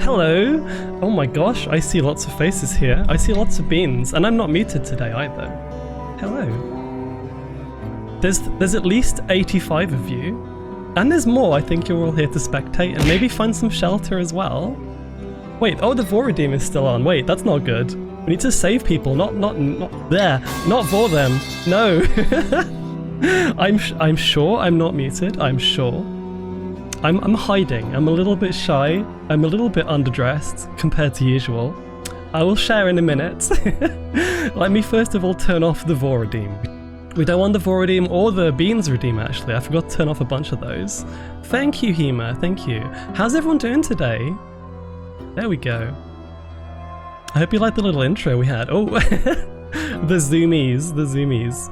Hello! Oh my gosh, I see lots of faces here. I see lots of beans, and I'm not muted today either. Hello. There's at least 85 of you. And there's more. I think you're all here to spectate and maybe find some shelter as well. Wait, oh, the Voredeem is still on. Wait, that's not good. We need to save people, not there. Not for them. No. I'm sure I'm not muted. I'm sure. I'm hiding. I'm a little bit shy. I'm a little bit underdressed compared to usual. I will share in a minute. Let me first of all turn off the Voredeem. We don't want the Voredeem or the Beans Redeem actually. I forgot to turn off a bunch of those. Thank you, Hema. Thank you. How's everyone doing today? There we go. I hope you liked the little intro we had. Oh, the zoomies, the zoomies.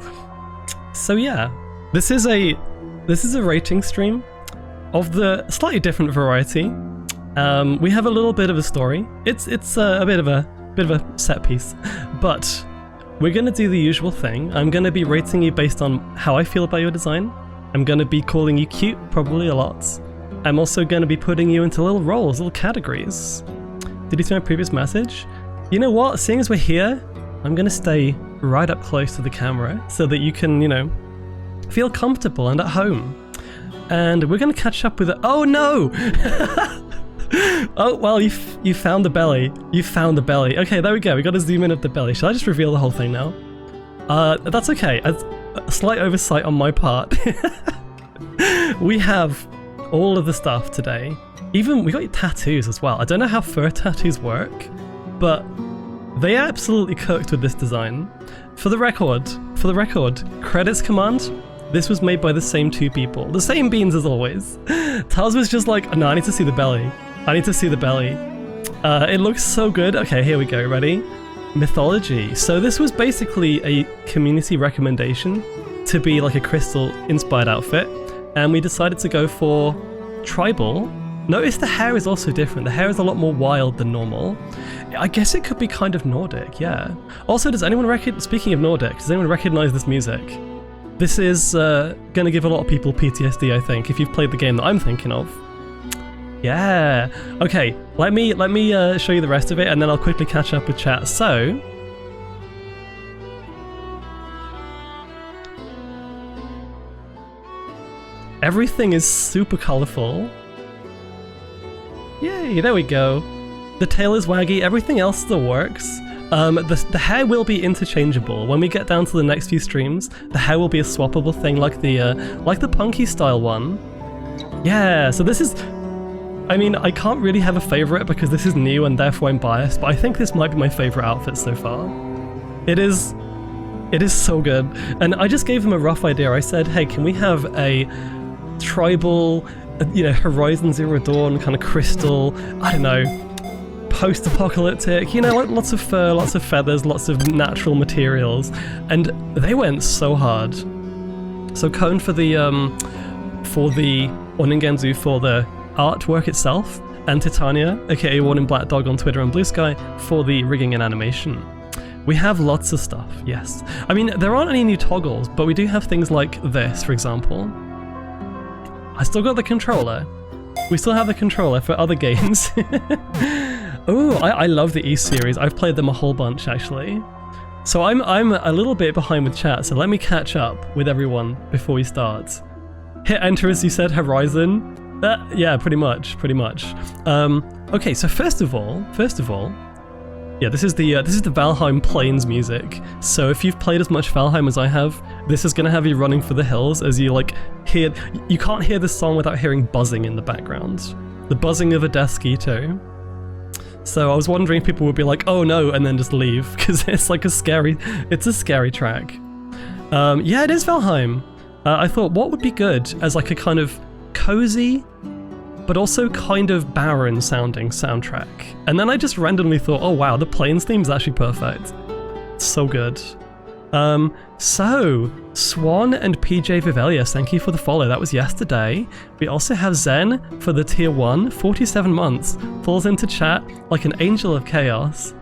So yeah, this is a rating stream of the slightly different variety. We have a little bit of a story. It's a bit of a set piece, but we're gonna do the usual thing. I'm gonna be rating you based on how I feel about your design. I'm gonna be calling you cute, probably a lot. I'm also gonna be putting you into little roles, little categories. Did you see my previous message? You know what? Seeing as we're here, I'm gonna stay right up close to the camera so that you can, you know, feel comfortable and at home. And we're gonna catch up with it. Oh no! Oh, well, you found the belly. You found the belly. Okay, there we go. We gotta zoom in at the belly. Shall I just reveal the whole thing now? That's okay. A slight oversight on my part. We have all of the stuff today. Even, we got tattoos as well. I don't know how fur tattoos work, but they absolutely cooked with this design. For the record, credits command, this was made by the same two people. The same beans as always. Taz was just like, no, I need to see the belly. I need to see the belly. It looks so good. Okay, here we go. Ready? Mythology. So this was basically a community recommendation to be like a crystal-inspired outfit, and we decided to go for tribal. Notice the hair is also different. The hair is a lot more wild than normal. I guess it could be kind of Nordic, yeah. Also, does anyone speaking of Nordic, does anyone recognize this music? This is gonna give a lot of people PTSD, I think, if you've played the game that I'm thinking of. Yeah. Okay, let me show you the rest of it, and then I'll quickly catch up with chat. So, everything is super colorful. Yay, there we go. The tail is waggy, everything else still works. The hair will be interchangeable. When we get down to the next few streams, the hair will be a swappable thing like the punky style one. Yeah, so this is, I mean, I can't really have a favorite because this is new and therefore I'm biased, but I think this might be my favorite outfit so far. It is so good. And I just gave them a rough idea. I said, hey, can we have a tribal, you know, Horizon Zero Dawn kind of crystal, I don't know, post-apocalyptic, you know, like lots of fur, lots of feathers, lots of natural materials, and they went so hard. So Cone for the Oningenzu for the artwork itself, and Titania, aka One in Black Dog on Twitter and Blue Sky, for the rigging and animation. We have lots of stuff, yes. I mean, there aren't any new toggles, but we do have things like this, for example. I still got the controller. We still have the controller for other games. Oh, I love the East series. I've played them a whole bunch, actually. So I'm a little bit behind with chat, so let me catch up with everyone before we start. Hit enter as you said, Horizon. Yeah, pretty much. Okay, so first of all, yeah, this is the Valheim Plains music. So if you've played as much Valheim as I have, this is gonna have you running for the hills as you like hear. You can't hear this song without hearing buzzing in the background, the buzzing of a death skeeto. So I was wondering if people would be like, oh no, and then just leave, because it's like a scary track. Yeah, it is Valheim. I thought what would be good as like a kind of cozy, but also kind of barren sounding soundtrack. And then I just randomly thought, oh wow, the Plains theme is actually perfect. It's so good. So, Swan and PJ Vivelius, thank you for the follow. That was yesterday. We also have Zen for the tier 1, 47 months. Falls into chat like an angel of chaos.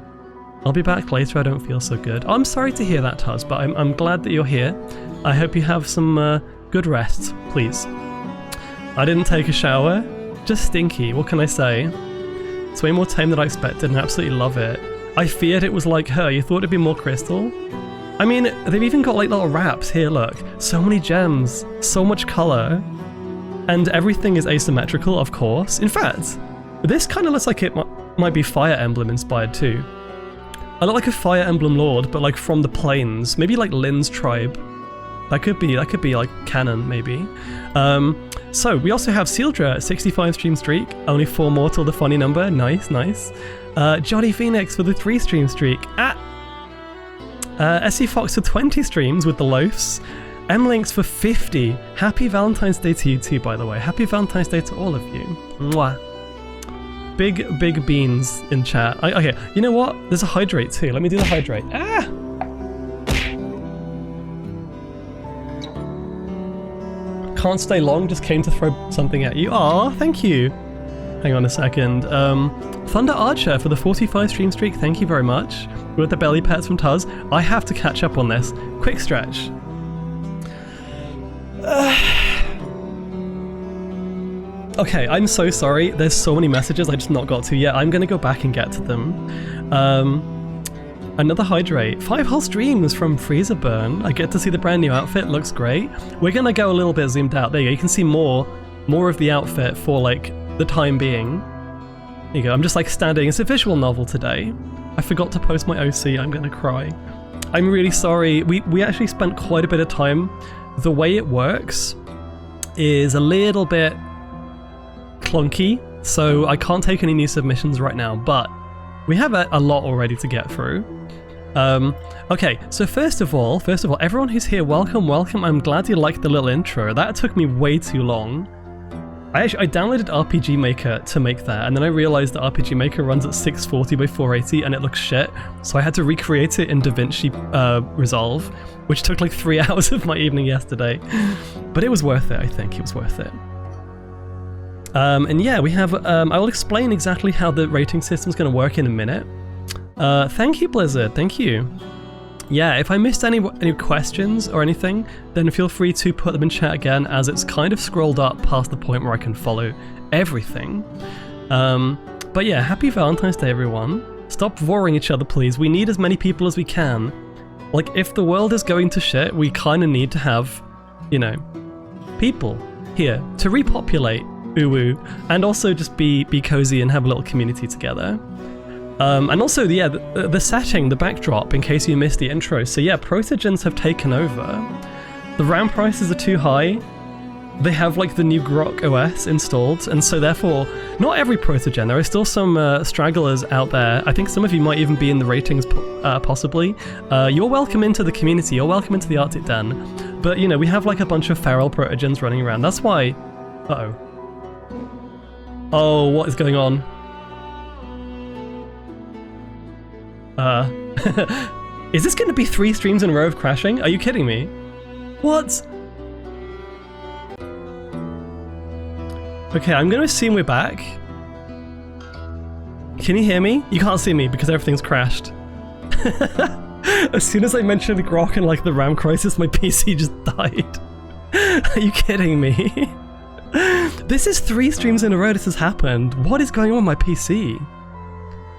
I'll be back later, I don't feel so good. I'm sorry to hear that, Tuz, but I'm glad that you're here. I hope you have some good rest, please. I didn't take a shower. Just stinky, what can I say? It's way more tame than I expected and I absolutely love it. I feared it was like her. You thought it'd be more crystal? I mean, they've even got like little wraps. Here, look. So many gems. So much color. And everything is asymmetrical, of course. In fact, this kind of looks like it might be Fire Emblem inspired too. I look like a Fire Emblem Lord, but like from the plains. Maybe like Lynn's tribe. That could be like canon, maybe. So we also have Sealdra, 65 stream streak. Only 4 more till the funny number. Nice, nice. Johnny Phoenix for the 3 stream streak. SE Fox for 20 streams with the loafs. M-Links for 50. Happy Valentine's Day to you too, by the way. Happy Valentine's Day to all of you. Mwah. Big beans in chat. Okay, you know what? There's a hydrate too. Let me do the hydrate. Can't stay long, just came to throw something at you. Aw, thank you. Hang on a second. Thunder Archer for the 45 stream streak, thank you very much. With the belly pets from Tuz. I have to catch up on this. Quick stretch. Okay, I'm so sorry. There's so many messages I just not got to yet. I'm gonna go back and get to them. Another hydrate. 5 whole streams from Freezer Burn. I get to see the brand new outfit. Looks great. We're gonna go a little bit zoomed out. There you go. You can see more of the outfit for like the time being. There you go. I'm just like standing. It's a visual novel today. I forgot to post my OC. I'm gonna cry. I'm really sorry. We actually spent quite a bit of time. The way it works is a little bit clunky, so I can't take any new submissions right now, but we have a lot already to get through. Okay, so first of all, everyone who's here, welcome. I'm glad you liked the little intro. That took me way too long. I downloaded RPG Maker to make that, and then I realized that RPG Maker runs at 640 by 480 and it looks shit, so I had to recreate it in DaVinci Resolve, which took like 3 hours of my evening yesterday. But it was worth it, I think. It was worth it. And yeah, we have, I will explain exactly how the rating system is going to work in a minute. Thank you, Blizzard, thank you. Yeah, if I missed any questions or anything, then feel free to put them in chat again, as it's kind of scrolled up past the point where I can follow everything. But yeah, happy Valentine's Day, everyone. Stop voring each other, please. We need as many people as we can. Like, if the world is going to shit, we kind of need to have, you know, people here to repopulate Uwu, and also just be cozy and have a little community together. And also, yeah, the setting, the backdrop, in case you missed the intro. So yeah, Protogens have taken over. The RAM prices are too high. They have like the new Grok OS installed, and so therefore, not every Protogen. There are still some stragglers out there. I think some of you might even be in the ratings, possibly. You're welcome into the community. You're welcome into the Arctic Den. But you know, we have like a bunch of feral Protogens running around. That's why. Uh-oh. Oh, what is going on? Is this going to be 3 streams in a row of crashing? Are you kidding me? What? Okay, I'm going to assume we're back. Can you hear me? You can't see me because everything's crashed. As soon as I mentioned the Grok and like the RAM crisis, my PC just died. Are you kidding me? This is 3 streams in a row this has happened. What is going on with my PC?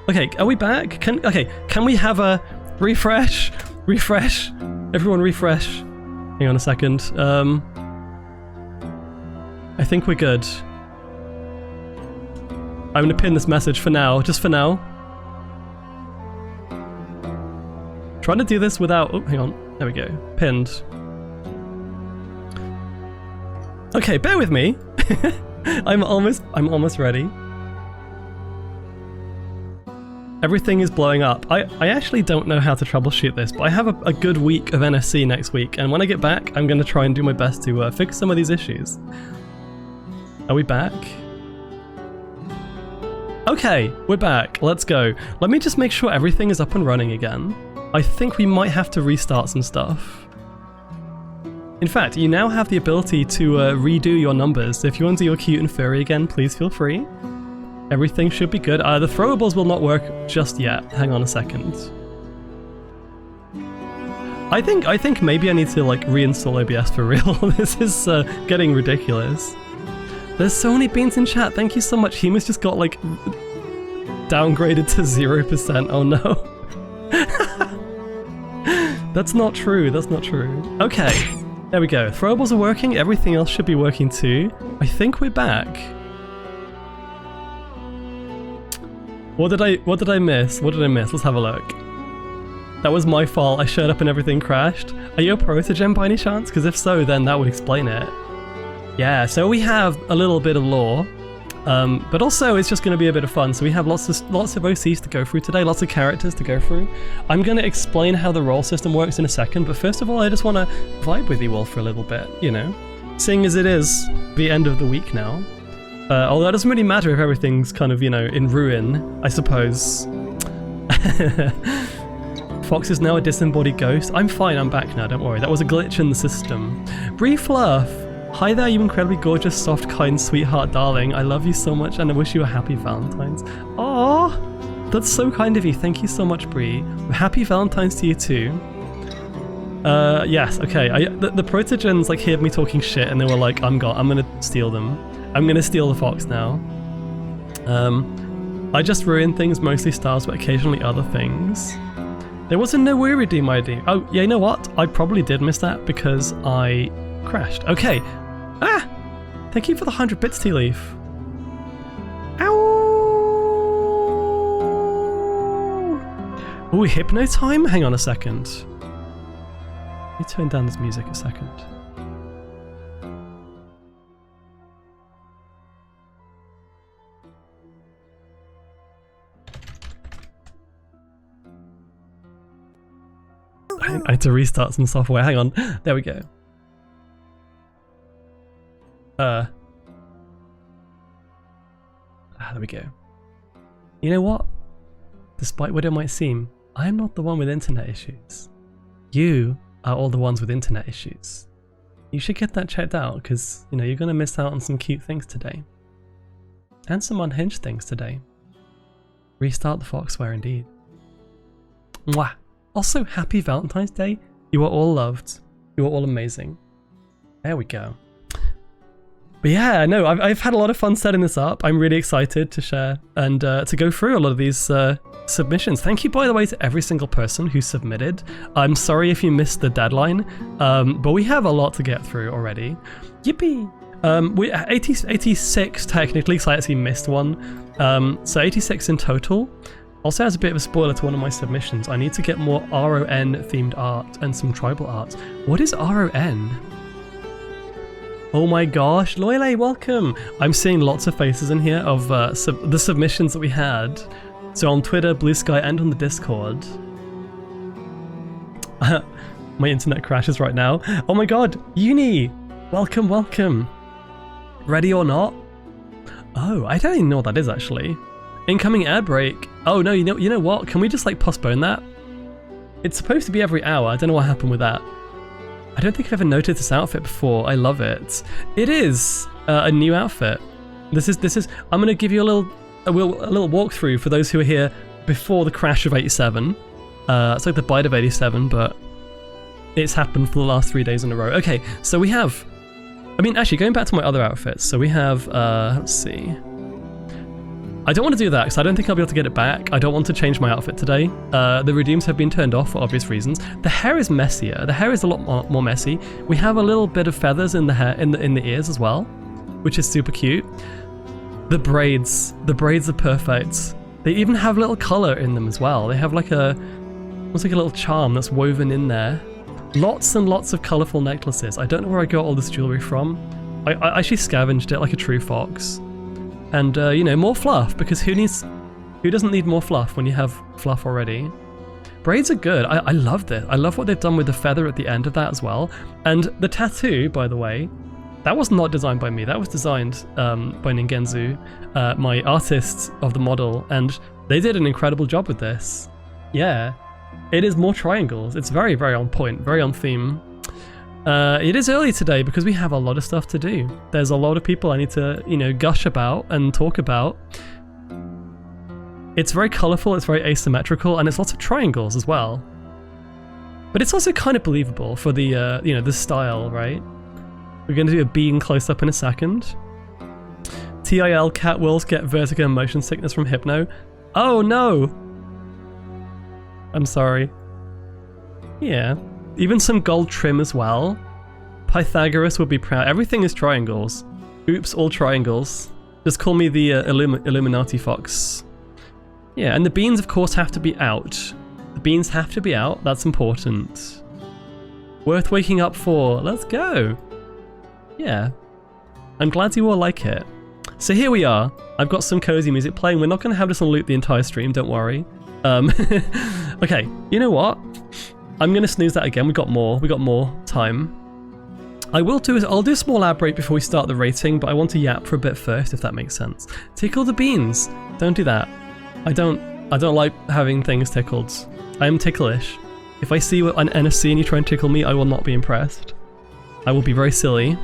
Okay, are we back? Can we have a refresh? Refresh? Everyone refresh. Hang on a second. I think we're good. I'm gonna pin this message for now, just for now. Trying to do this without, oh, hang on. There we go, pinned. Okay, bear with me. I'm almost ready. Everything is blowing up. I actually don't know how to troubleshoot this, but I have a good week of NSC next week, and when I get back, I'm going to try and do my best to fix some of these issues. Are we back? Okay, we're back. Let's go. Let me just make sure everything is up and running again. I think we might have to restart some stuff. In fact, you now have the ability to redo your numbers. If you want to do your cute and furry again, please feel free. Everything should be good. The throwables will not work just yet. Hang on a second. I think maybe I need to like reinstall OBS for real. This is getting ridiculous. There's so many beans in chat. Thank you so much. Humus just got like downgraded to 0%. Oh no. That's not true. That's not true. Okay. There we go. Throwables are working. Everything else should be working too. I think we're back. What did I miss? What did I miss? Let's have a look. That was my fault. I showed up and everything crashed. Are you a protogen by any chance? Because if so, then that would explain it. Yeah, so we have a little bit of lore. But also it's just going to be a bit of fun. So we have lots of OCs to go through today, lots of characters to go through. I'm going to explain how the role system works in a second, but first of all I just want to vibe with you all for a little bit, you know, seeing as it is the end of the week now. Although it doesn't really matter if everything's kind of, you know, in ruin, I suppose. Fox is now a disembodied ghost. I'm fine, I'm back now, don't worry. That was a glitch in the system. Bree Fluff! Hi there, you incredibly gorgeous, soft, kind, sweetheart darling. I love you so much and I wish you a happy Valentine's. Aww! That's so kind of you. Thank you so much, Bree. Happy Valentine's to you too. Yes, okay. The protogens like heard me talking shit and they were like, I'm gonna steal them. I'm gonna steal the fox now. I just ruin things, mostly stars, but occasionally other things. There was a Nowhere Redeem ID. Oh, yeah, you know what? I probably did miss that because I crashed. Okay. Ah! Thank you for the 100 bits, Tea Leaf. Ow! Ooh, hypno time? Hang on a second. Let me turn down this music a second. I had to restart some software. Hang on. There we go. There we go. You know what? Despite what it might seem, I'm not the one with internet issues. You are all the ones with internet issues. You should get that checked out because, you know, you're going to miss out on some cute things today. And some unhinged things today. Restart the Foxware indeed. Mwah! Also, happy Valentine's Day. You are all loved. You are all amazing. There we go. But yeah, no, I've had a lot of fun setting this up. I'm really excited to share and to go through a lot of these submissions. Thank you, by the way, to every single person who submitted. I'm sorry if you missed the deadline, but we have a lot to get through already. Yippee! We 86 technically, so I actually missed one. So 86 in total. Also, as a bit of a spoiler to one of my submissions, I need to get more RON themed art and some tribal art. What is RON? Oh my gosh, Loyle, welcome! I'm seeing lots of faces in here of the submissions that we had. So on Twitter, Blue Sky, and on the Discord. My internet crashes right now. Oh my god, Uni! Welcome, welcome! Ready or not? Oh, I don't even know what that is actually. Incoming ad break. Oh no, you know what? Can we just like postpone that? It's supposed to be every hour. I don't know what happened with that. I don't think I've ever noticed this outfit before. I love it. It is a new outfit. This is. I'm gonna give you a little walkthrough for those who are here before the crash of 87. It's like the bite of 87, but it's happened for the last 3 days in a row. Okay, so we have. I mean, actually, going back to my other outfits. So we have. Let's see. I don't want to do that because I don't think I'll be able to get it back. I don't want to change my outfit today. The redeems have been turned off for obvious reasons. The hair is messier. The hair is a lot more messy. We have a little bit of feathers in the hair, in the ears as well, which is super cute. The braids are perfect. They even have little color in them as well. They have like almost like a little charm that's woven in there. Lots and lots of colorful necklaces. I don't know where I got all this jewelry from. I actually scavenged it like a true fox. And, you know, more fluff, because who doesn't need more fluff when you have fluff already? Braids are good. I love this. I love what they've done with the feather at the end of that as well. And the tattoo, by the way, that was not designed by me. That was designed by Ningenzu, my artist of the model, and they did an incredible job with this. Yeah, it is more triangles. It's very, very on point, very on theme. It is early today because we have a lot of stuff to do. There's a lot of people I need to, you know, gush about and talk about. It's very colorful, it's very asymmetrical, and it's lots of triangles as well. But it's also kind of believable for the, you know, the style, right? We're going to do a being close-up in a second. TIL cat wills get vertigo and motion sickness from hypno. Oh no! I'm sorry. Yeah. Even some gold trim as well. Pythagoras would be proud. Everything is triangles. Oops, all triangles. Just call me the Illuminati fox. Yeah, and the beans of course have to be out. The beans have to be out, that's important. Worth waking up for, let's go. Yeah. I'm glad you all like it. So here we are. I've got some cozy music playing. We're not going to have this on loop the entire stream, don't worry. Okay, you know what? I'm going to snooze that again. We got more time. I'll do a small ad break before we start the rating, but I want to yap for a bit first, if that makes sense. Tickle the beans. Don't do that. I don't like having things tickled. I am ticklish. If I see an NFC and you try and tickle me, I will not be impressed. I will be very silly.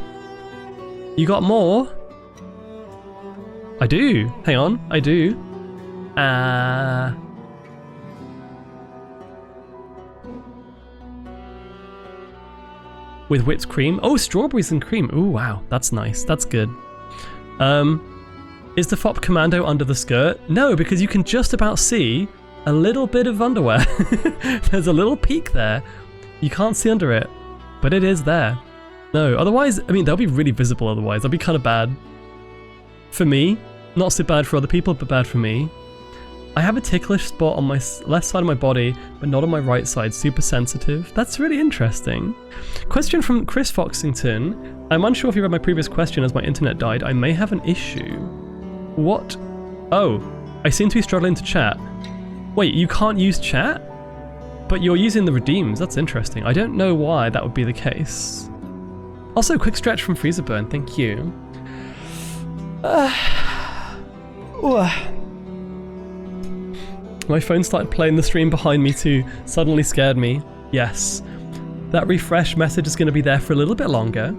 You got more? I do. Hang on, I do. With whipped cream? Oh, strawberries and cream. Oh, wow, that's nice. That's good. Is the fop commando under the skirt? No, because you can just about see a little bit of underwear. There's a little peak there. You can't see under it, but it is there. No, otherwise, I mean, they'll be really visible otherwise. That'll be kind of bad. For me, not so bad for other people, but bad for me. I have a ticklish spot on my left side of my body, but not on my right side, super sensitive. That's really interesting. Question from Chris Foxington. I'm unsure if you read my previous question as my internet died. I may have an issue. What? Oh, I seem to be struggling to chat. Wait, you can't use chat? But you're using the redeems, that's interesting. I don't know why that would be the case. Also, quick stretch from Freezerburn, thank you. My phone started playing the stream behind me too, suddenly scared me. Yes. That refresh message is going to be there for a little bit longer.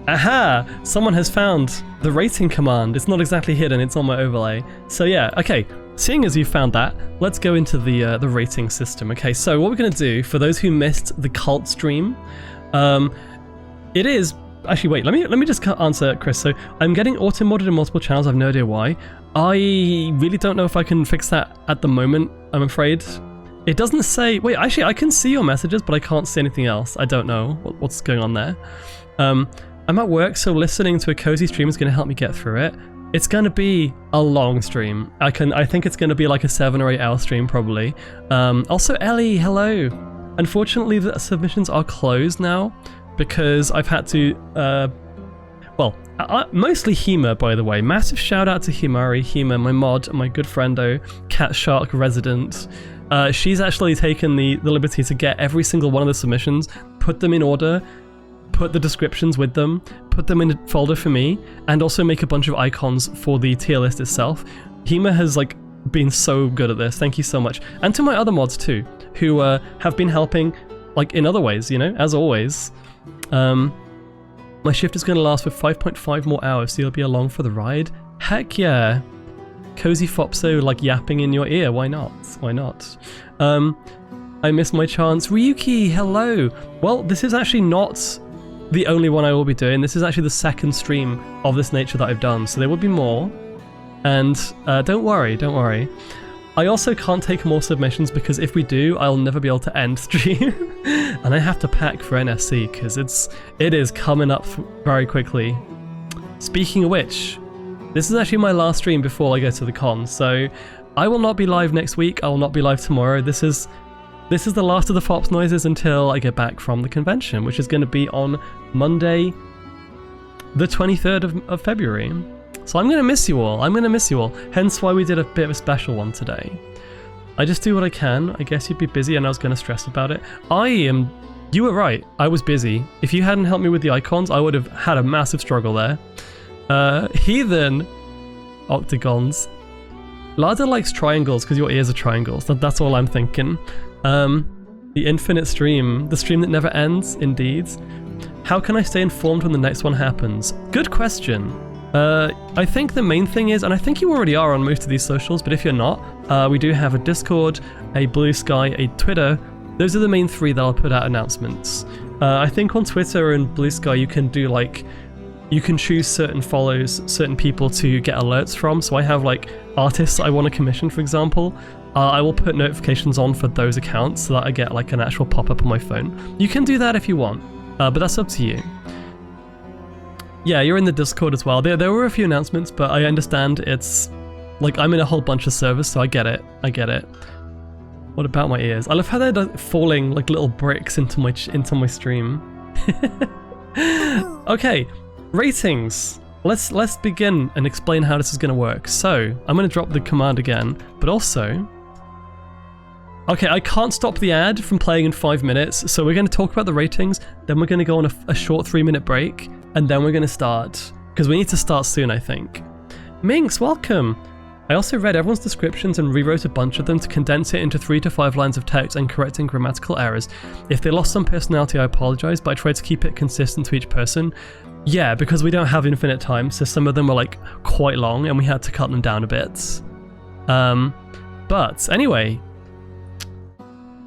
Aha! Someone has found the rating command. It's not exactly hidden, it's on my overlay. So yeah, okay. Seeing as you found that, let's go into the rating system. Okay, so what we're going to do, for those who missed the cult stream, it is... Actually, wait, let me just answer Chris. So I'm getting auto-modded in multiple channels, I have no idea why. I really don't know if I can fix that at the moment, I'm afraid. It doesn't say... Wait, actually, I can see your messages, but I can't see anything else. I don't know what's going on there. I'm at work, so listening to a cozy stream is going to help me get through it. It's going to be a long stream. I think it's going to be like a 7 or 8 hour stream, probably. Also, Ellie, hello. Unfortunately, the submissions are closed now because I've had to... mostly Hema, by the way. Massive shout out to Himari, Hema, my mod, my good friendo, Cat Shark resident. She's actually taken the liberty to get every single one of the submissions, put them in order, put the descriptions with them, put them in a folder for me, and also make a bunch of icons for the tier list itself. Hema has been so good at this. Thank you so much. And to my other mods too, who have been helping in other ways, you know, as always. My shift is going to last for 5.5 more hours, so you'll be along for the ride. Heck yeah. Cozy Fopso yapping in your ear, why not? Why not? I missed my chance. Ryuki, hello. Well, this is actually not the only one I will be doing. This is actually the second stream of this nature that I've done, so there will be more. And don't worry, don't worry. I also can't take more submissions because if we do, I'll never be able to end stream. And I have to pack for NSC because it is coming up very quickly. Speaking of which, this is actually my last stream before I go to the con, so I will not be live next week, I will not be live tomorrow. This is the last of the Fops noises until I get back from the convention, which is going to be on Monday, the 23rd of February. So I'm going to miss you all, hence why we did a bit of a special one today. I just do what I can. I guess you'd be busy and I was going to stress about it. You were right, I was busy. If you hadn't helped me with the icons, I would have had a massive struggle there. Heathen octagons. Lada likes triangles because your ears are triangles. That's all I'm thinking. The infinite stream. The stream that never ends, indeed. How can I stay informed when the next one happens? Good question. I think the main thing is, and I think you already are on most of these socials, but if you're not, we do have a Discord, a Blue Sky, a Twitter. Those are the main 3 that I'll put out announcements. I think on Twitter and Blue Sky you can do you can choose certain follows, certain people to get alerts from. So I have like artists I want to commission, for example. I will put notifications on for those accounts so that I get like an actual pop-up on my phone. You can do that if you want, but that's up to you. Yeah, you're in the Discord as well. There were a few announcements, but I understand it's like I'm in a whole bunch of servers, so I get it. What about my ears? I love how they're falling like little bricks into my stream. Okay, ratings. Let's begin and explain how this is going to work. So I'm going to drop the command again, but also, okay, I can't stop the ad from playing in 5 minutes, so we're going to talk about the ratings, then we're going to go on a short 3-minute break, and then we're going to start, because we need to start soon, I think. Minx, welcome! I also read everyone's descriptions and rewrote a bunch of them to condense it into 3 to 5 lines of text and correcting grammatical errors. If they lost some personality, I apologize, but I tried to keep it consistent to each person. Yeah, because we don't have infinite time, so some of them were like quite long and we had to cut them down a bit. But anyway,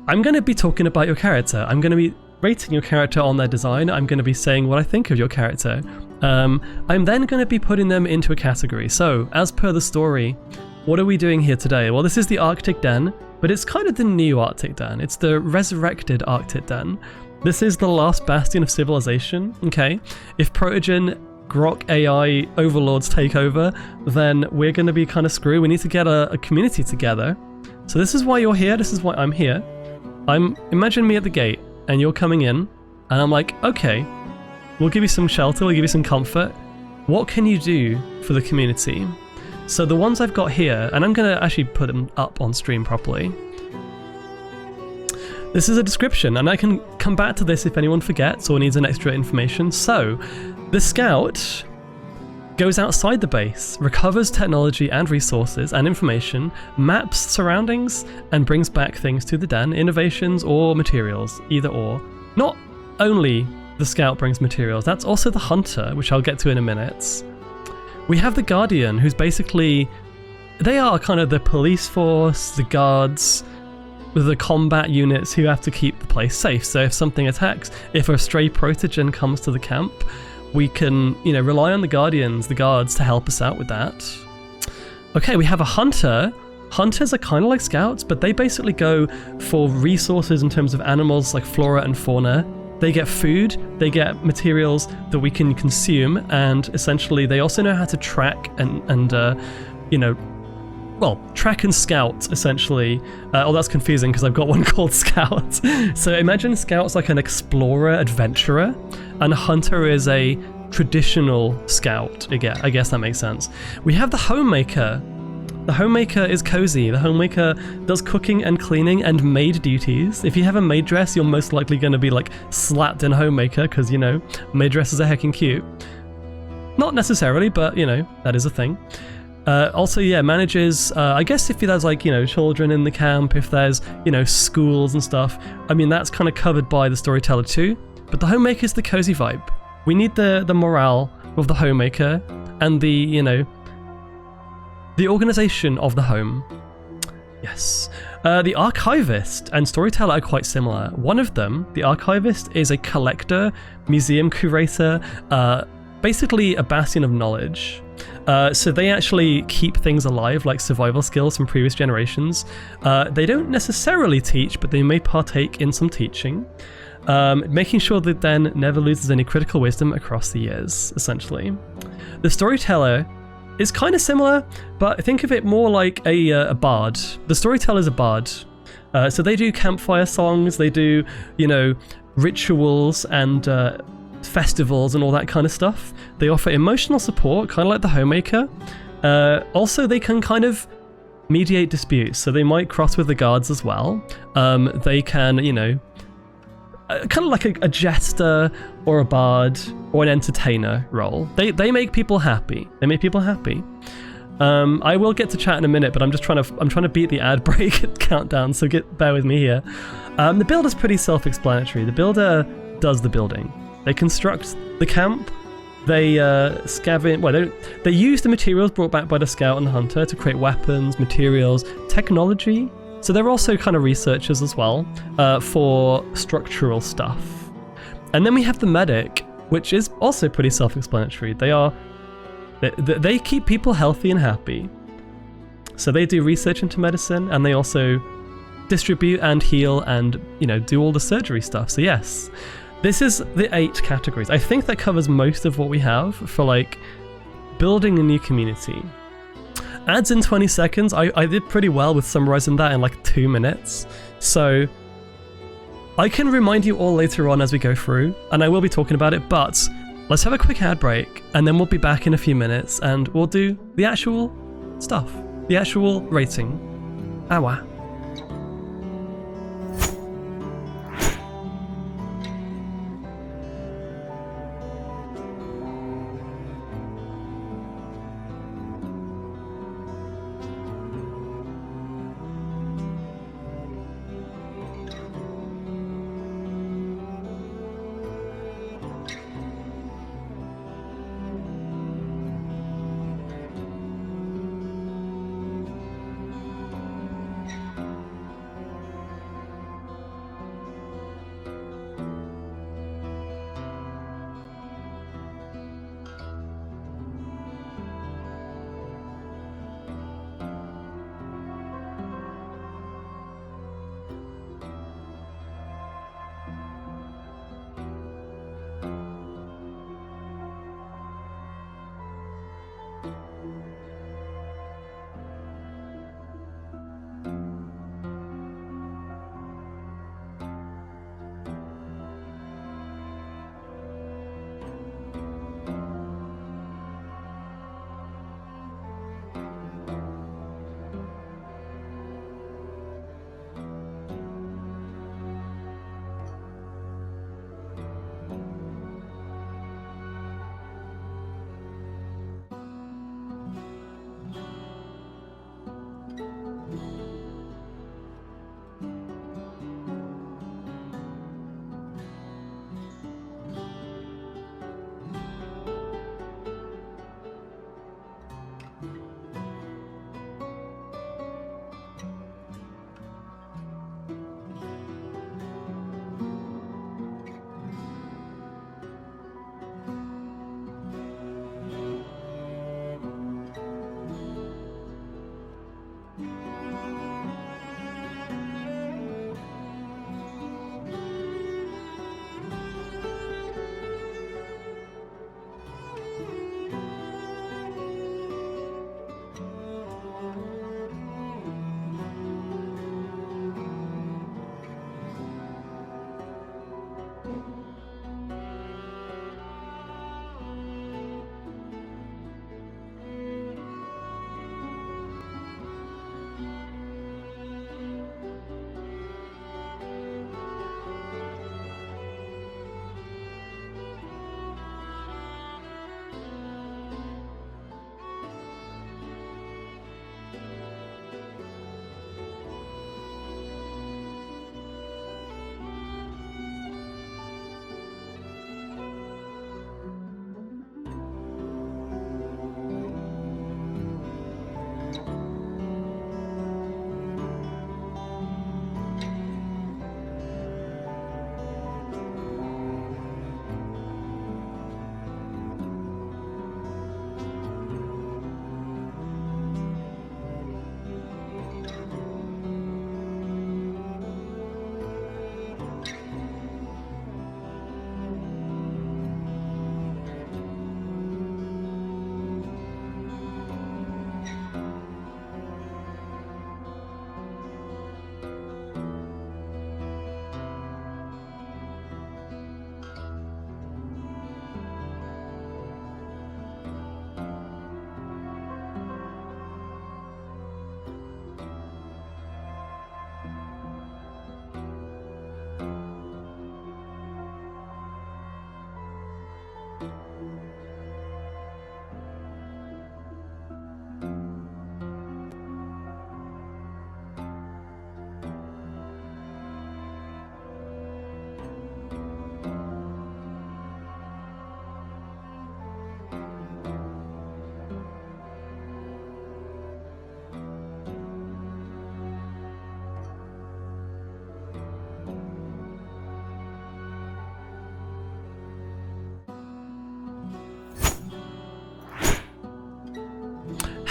I'm going to be talking about your character. I'm going to be rating your character on their design. I'm going to be saying what I think of your character. I'm then going to be putting them into a category. So, as per the story, what are we doing here today? Well, this is the Arctic Den, but it's kind of the new Arctic Den. It's the resurrected Arctic Den. This is the last bastion of civilization, okay? If Protogen, Grok AI overlords take over, then we're going to be kind of screwed. We need to get a community together. So this is why you're here. This is why I'm here. Imagine me at the gate, and you're coming in, and I'm like, okay, we'll give you some shelter, we'll give you some comfort. What can you do for the community? So the ones I've got here, and I'm going to actually put them up on stream properly. This is a description, and I can come back to this if anyone forgets or needs an extra information. So, the scout goes outside the base, recovers technology and resources and information, maps surroundings, and brings back things to the den, innovations or materials, either or. Not only the scout brings materials, that's also the hunter, which I'll get to in a minute. We have the guardian, who's basically, they are kind of the police force, the guards, the combat units who have to keep the place safe. So if something attacks, if a stray protogen comes to the camp, we can, rely on the guardians, the guards, to help us out with that. Okay, we have a hunter. Hunters are kind of like scouts, but they basically go for resources in terms of animals like flora and fauna. They get food, they get materials that we can consume, and essentially they also know how to track and track and scout, essentially. Oh, that's confusing because I've got one called Scout. So imagine Scout's like an explorer, adventurer, and a hunter is a traditional scout. Again, I guess that makes sense. We have the homemaker. The homemaker is cozy. The homemaker does cooking and cleaning and maid duties. If you have a maid dress, you're most likely going to be like slapped in homemaker because, maid dresses are heckin' cute. Not necessarily, but, that is a thing. Also, yeah, manages, I guess if there's like, children in the camp, if there's, schools and stuff, I mean, that's kind of covered by the storyteller too. But the homemaker is the cozy vibe. We need the morale of the homemaker and the organization of the home. Yes. The archivist and storyteller are quite similar. One of them, the archivist, is a collector, museum curator, basically a bastion of knowledge. So they actually keep things alive, like survival skills from previous generations. They don't necessarily teach, but they may partake in some teaching, making sure that Den never loses any critical wisdom across the years, essentially. The storyteller is kind of similar, but think of it more like a bard. The storyteller is a bard. So they do campfire songs, they do, rituals and festivals and all that kind of stuff. They offer emotional support, kind of like the homemaker. Also, they can kind of mediate disputes, so they might cross with the guards as well. They can, kind of like a jester or a bard or an entertainer role. They make people happy. They make people happy. I will get to chat in a minute, but I'm trying to beat the ad break countdown, so bear with me here. The build is pretty self-explanatory. The builder does the building. They construct the camp. They scavenge. Well, they use the materials brought back by the scout and the hunter to create weapons, materials, technology. So they're also kind of researchers as well for structural stuff. And then we have the medic, which is also pretty self-explanatory. They keep people healthy and happy. So they do research into medicine, and they also distribute and heal and, do all the surgery stuff. So yes, this is the 8 categories. I think that covers most of what we have for like building a new community. Ads in 20 seconds, I did pretty well with summarizing that in like 2 minutes. So I can remind you all later on as we go through, and I will be talking about it, but let's have a quick ad break, and then we'll be back in a few minutes, and we'll do the actual stuff, the actual rating. Awa.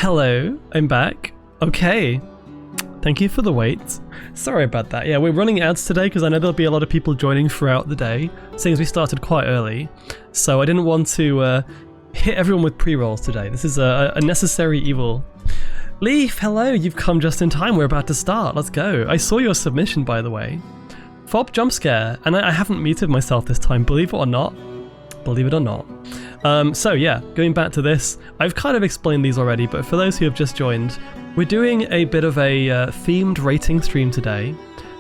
Hello, I'm back. Okay. Thank you for the wait. Sorry about that. Yeah, we're running ads today because I know there'll be a lot of people joining throughout the day, seeing as we started quite early. So I didn't want to hit everyone with pre-rolls today. This is a necessary evil. Leaf, hello, you've come just in time. We're about to start. Let's go. I saw your submission, by the way. Fob jump scare, and I haven't muted myself this time, believe it or not. Believe it or not. So yeah, going back to this, I've kind of explained these already, but for those who have just joined, we're doing a bit of a themed rating stream today.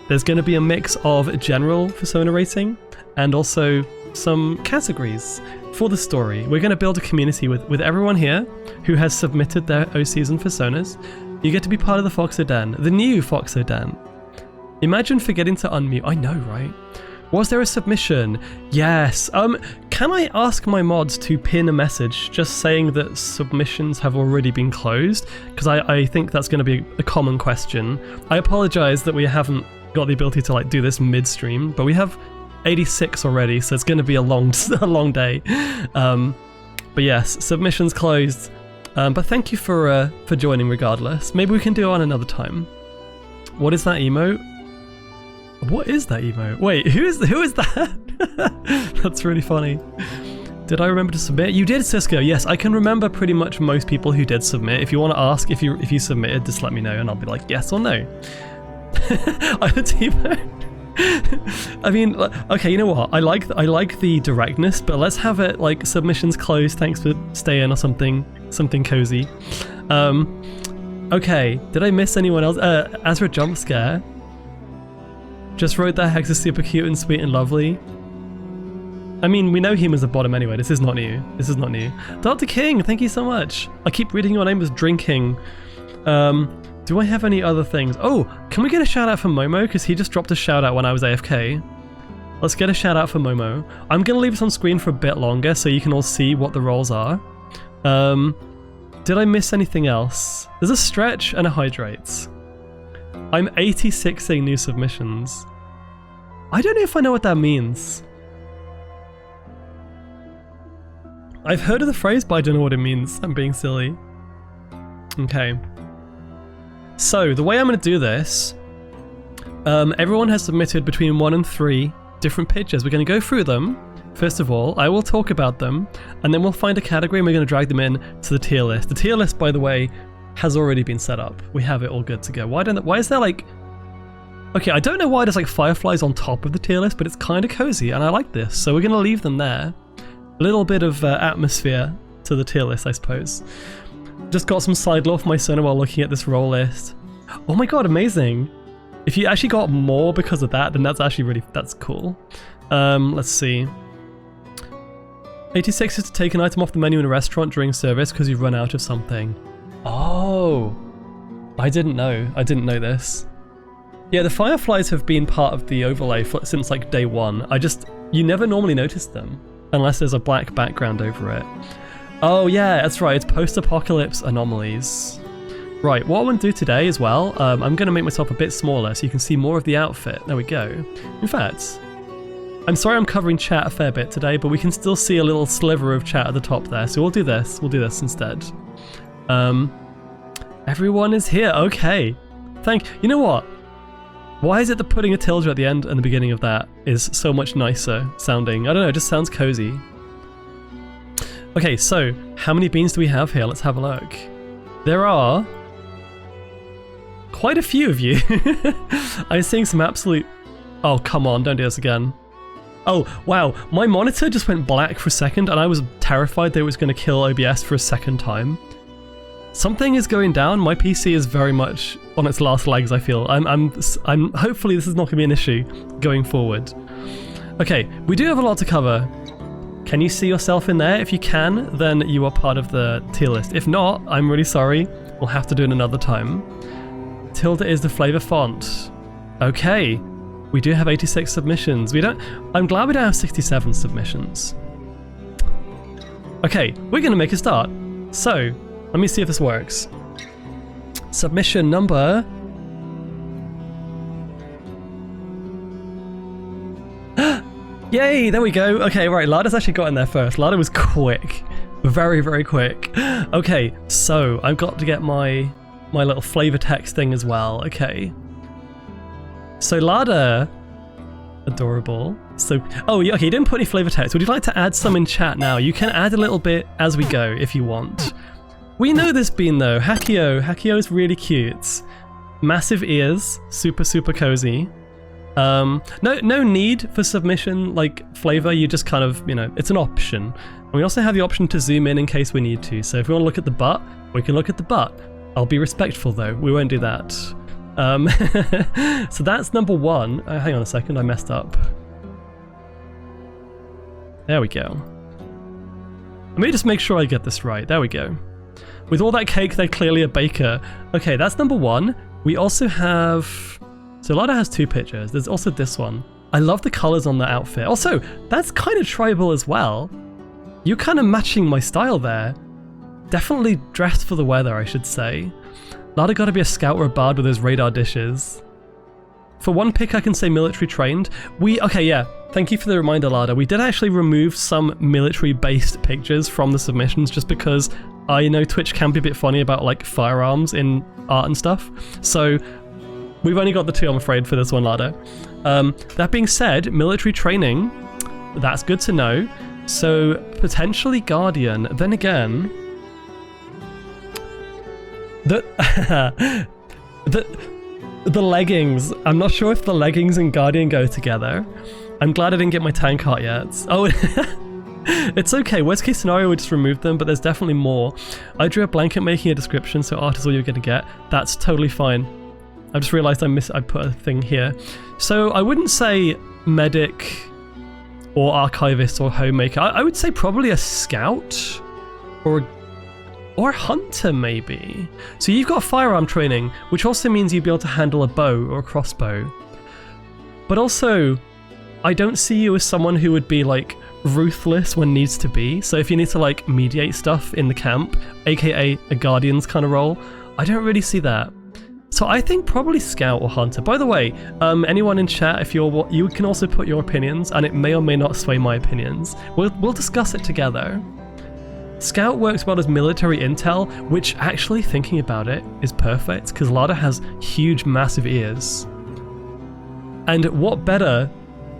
There's going to be a mix of general persona rating and also some categories for the story. We're going to build a community with everyone here who has submitted their OCs and personas. You get to be part of the Foxo Den, the new Foxo Den. Imagine forgetting to unmute. I know, right? Was there a submission? Yes. Can I ask my mods to pin a message just saying that submissions have already been closed? Because I think that's going to be a common question. I apologize that we haven't got the ability to like do this mid-stream, but we have 86 already, so it's going to be a long day. But yes, submissions closed. But thank you for joining regardless. Maybe we can do it on another time. What is that emote? What is that emote? Wait, who is that? That's really funny. Did I remember to submit? You did, Cisco. Yes, I can remember pretty much most people who did submit. If you want to ask if you submitted, just let me know and I'll be like yes or no. I had emote. I mean, okay, you know what? I like the directness, but let's have it like submissions closed. Thanks for staying or something cozy. Okay, did I miss anyone else? Azra jump scare. Just wrote that Hex is super cute and sweet and lovely. I mean, we know humans are bottom anyway. This is not new. This is not new. Dr. King, thank you so much. I keep reading your name as drinking. Do I have any other things? Oh, can we get a shout out for Momo? Because he just dropped a shout out when I was AFK. Let's get a shout out for Momo. I'm going to leave this on screen for a bit longer so you can all see what the roles are. Did I miss anything else? There's a stretch and a hydrate. I'm 86ing new submissions. I don't know if I know what that means. I've heard of the phrase, but I don't know what it means. I'm being silly. Okay. So, the way I'm going to do this, everyone has submitted between 1 and 3 different pictures. We're going to go through them. First of all, I will talk about them, and then we'll find a category and we're going to drag them in to the tier list. The tier list, by the way, has already been set up. We have it all good to go. Why is there like... Okay, I don't know why there's like fireflies on top of the tier list, but it's kind of cozy and I like this. So we're going to leave them there. A little bit of atmosphere to the tier list, I suppose. Just got some side lore for my son while looking at this role list. Oh my god, amazing. If you actually got more because of that, then that's actually really... That's cool. Let's see. 86 is to take an item off the menu in a restaurant during service because you've run out of something. Oh, I didn't know. I didn't know this. Yeah, the fireflies have been part of the overlay since like day 1. You never normally notice them unless there's a black background over it. Oh yeah, that's right. It's post-apocalypse anomalies. Right, what I want to do today as well, I'm going to make myself a bit smaller so you can see more of the outfit. There we go. In fact, I'm sorry I'm covering chat a fair bit today, but we can still see a little sliver of chat at the top there. So we'll do this. We'll do this instead. Everyone is here. Okay. You know what? Why is it that putting a tilde at the end and the beginning of that is so much nicer sounding? I don't know, it just sounds cozy. Okay, so how many beans do we have here? Let's have a look. There are quite a few of you. I'm seeing some absolute... Oh, come on, don't do this again. Oh, wow, my monitor just went black for a second and I was terrified that it was going to kill OBS for a second time. Something is going down. My PC is very much on its last legs, I feel. I'm hopefully this is not going to be an issue going forward. Okay, we do have a lot to cover. Can you see yourself in there? If you can, then you are part of the tier list. If not, I'm really sorry. We'll have to do it another time. Tilde is the flavor font. Okay, we do have 86 submissions. I'm glad we don't have 67 submissions. Okay, we're going to make a start. So, let me see if this works. Submission number... Yay, there we go. Okay, right, Lada's actually got in there first. Lada was quick. Very, very quick. Okay, so I've got to get my little flavor text thing as well. Okay. So Lada, adorable. So, oh, okay, you didn't put any flavor text. Would you like to add some in chat now? You can add a little bit as we go if you want. We know this bean though. Hakio is really cute. Massive ears, super, super cozy. No need for submission like flavor. You just kind of, you know, it's an option. And we also have the option to zoom in case we need to. So if we want to look at the butt, we can look at the butt. I'll be respectful though. We won't do that. So that's number one. Hang on a second, I messed up. There we go. Let me just make sure I get this right. There we go. With all that cake, they're clearly a baker. Okay, that's number one. We also have... So Lada has two pictures. There's also this one. I love the colors on the outfit. Also, that's kind of tribal as well. You're kind of matching my style there. Definitely dressed for the weather, I should say. Lada gotta be a scout or a bard with those radar dishes. For one pick, I can say military trained. Okay, yeah. Thank you for the reminder, Lada. We did actually remove some military-based pictures from the submissions just because I know Twitch can be a bit funny about like firearms in art and stuff. So we've only got the two, I'm afraid, for this one, Lada. That being said, military training, that's good to know. So potentially Guardian. Then again, the leggings. I'm not sure if the leggings and Guardian go together. I'm glad I didn't get my tank art yet. Oh, it's okay. Worst case scenario, we just remove them, but there's definitely more. I drew a blanket making a description, so art is all you're going to get. That's totally fine. I just realized I put a thing here. So I wouldn't say medic or archivist or homemaker. I would say probably a scout or a hunter maybe. So you've got firearm training, which also means you'd be able to handle a bow or a crossbow. But also, I don't see you as someone who would be like ruthless when needs to be. So if you need to like mediate stuff in the camp, aka a guardian's kind of role, I don't really see that. So I think probably scout or hunter. By the way, anyone in chat, if you can also put your opinions, and it may or may not sway my opinions. We'll discuss it together. Scout works well as military intel, which actually, thinking about it, is perfect because Lada has huge, massive ears. And what better?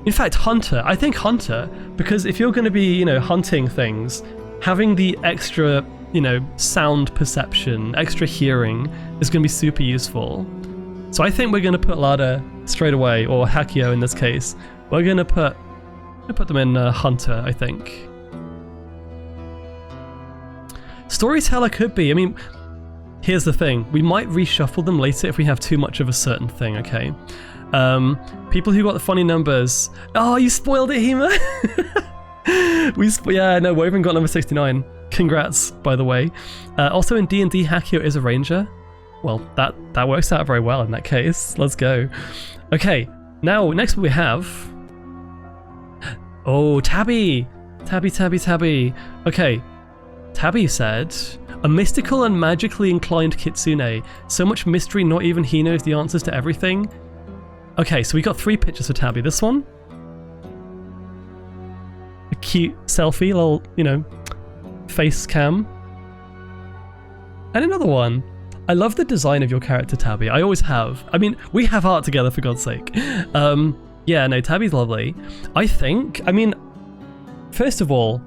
In fact, hunter. I think hunter, because if you're going to be, you know, hunting things, having the extra, you know, sound perception, extra hearing is going to be super useful. So I think we're going to put Lada straight away, or Hakio in this case. We're going to put them in hunter, I think. Storyteller could be. I mean, here's the thing. We might reshuffle them later if we have too much of a certain thing, okay? People who got the funny numbers. Oh, you spoiled it, Hema! Yeah, no, Woven got number 69. Congrats, by the way. Also in D&D, Hakio is a ranger. Well, that works out very well in that case. Let's go. Okay, now, next we have... Oh, Tabby! Tabby. Okay. Tabby said, a mystical and magically inclined kitsune. So much mystery, not even he knows the answers to everything. Okay, so we got 3 pictures for Tabby. This one. A cute selfie, little, you know, face cam. And another one. I love the design of your character, Tabby. I always have. I mean, we have art together, for God's sake. Yeah, no, Tabby's lovely. I think, I mean, first of all,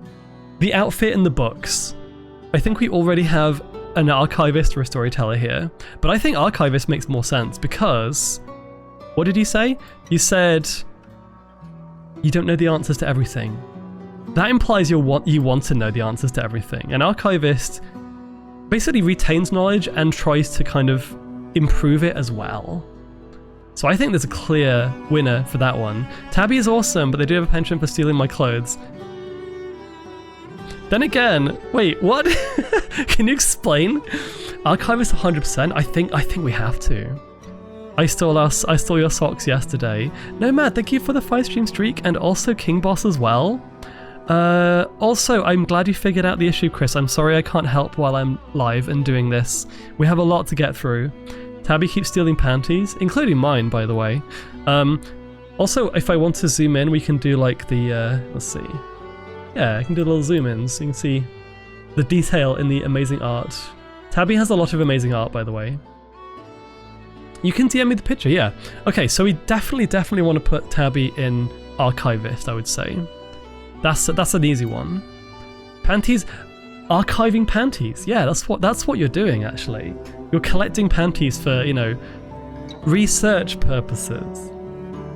the outfit in the books. I think we already have an archivist or a storyteller here, but I think archivist makes more sense because, what did you say? You said you don't know the answers to everything. That implies you want to know the answers to everything. An archivist basically retains knowledge and tries to kind of improve it as well. So I think there's a clear winner for that one. Tabby is awesome, but they do have a penchant for stealing my clothes. Then again, wait, what? Can you explain? Archivist 100%? I think we have to. I stole your socks yesterday. No, Matt, thank you for the 5-stream streak, and also King Boss as well. Also, I'm glad you figured out the issue, Chris. I'm sorry I can't help while I'm live and doing this. We have a lot to get through. Tabby keeps stealing panties, including mine, by the way. Also, if I want to zoom in, we can do like the, let's see. Yeah, I can do little zoom ins. You can see the detail in the amazing art. Tabby has a lot of amazing art, by the way. You can DM me the picture, yeah. Okay, so we definitely want to put Tabby in Archivist, I would say. That's an easy one. Panties, archiving panties. Yeah, that's what you're doing, actually. You're collecting panties for, you know, research purposes.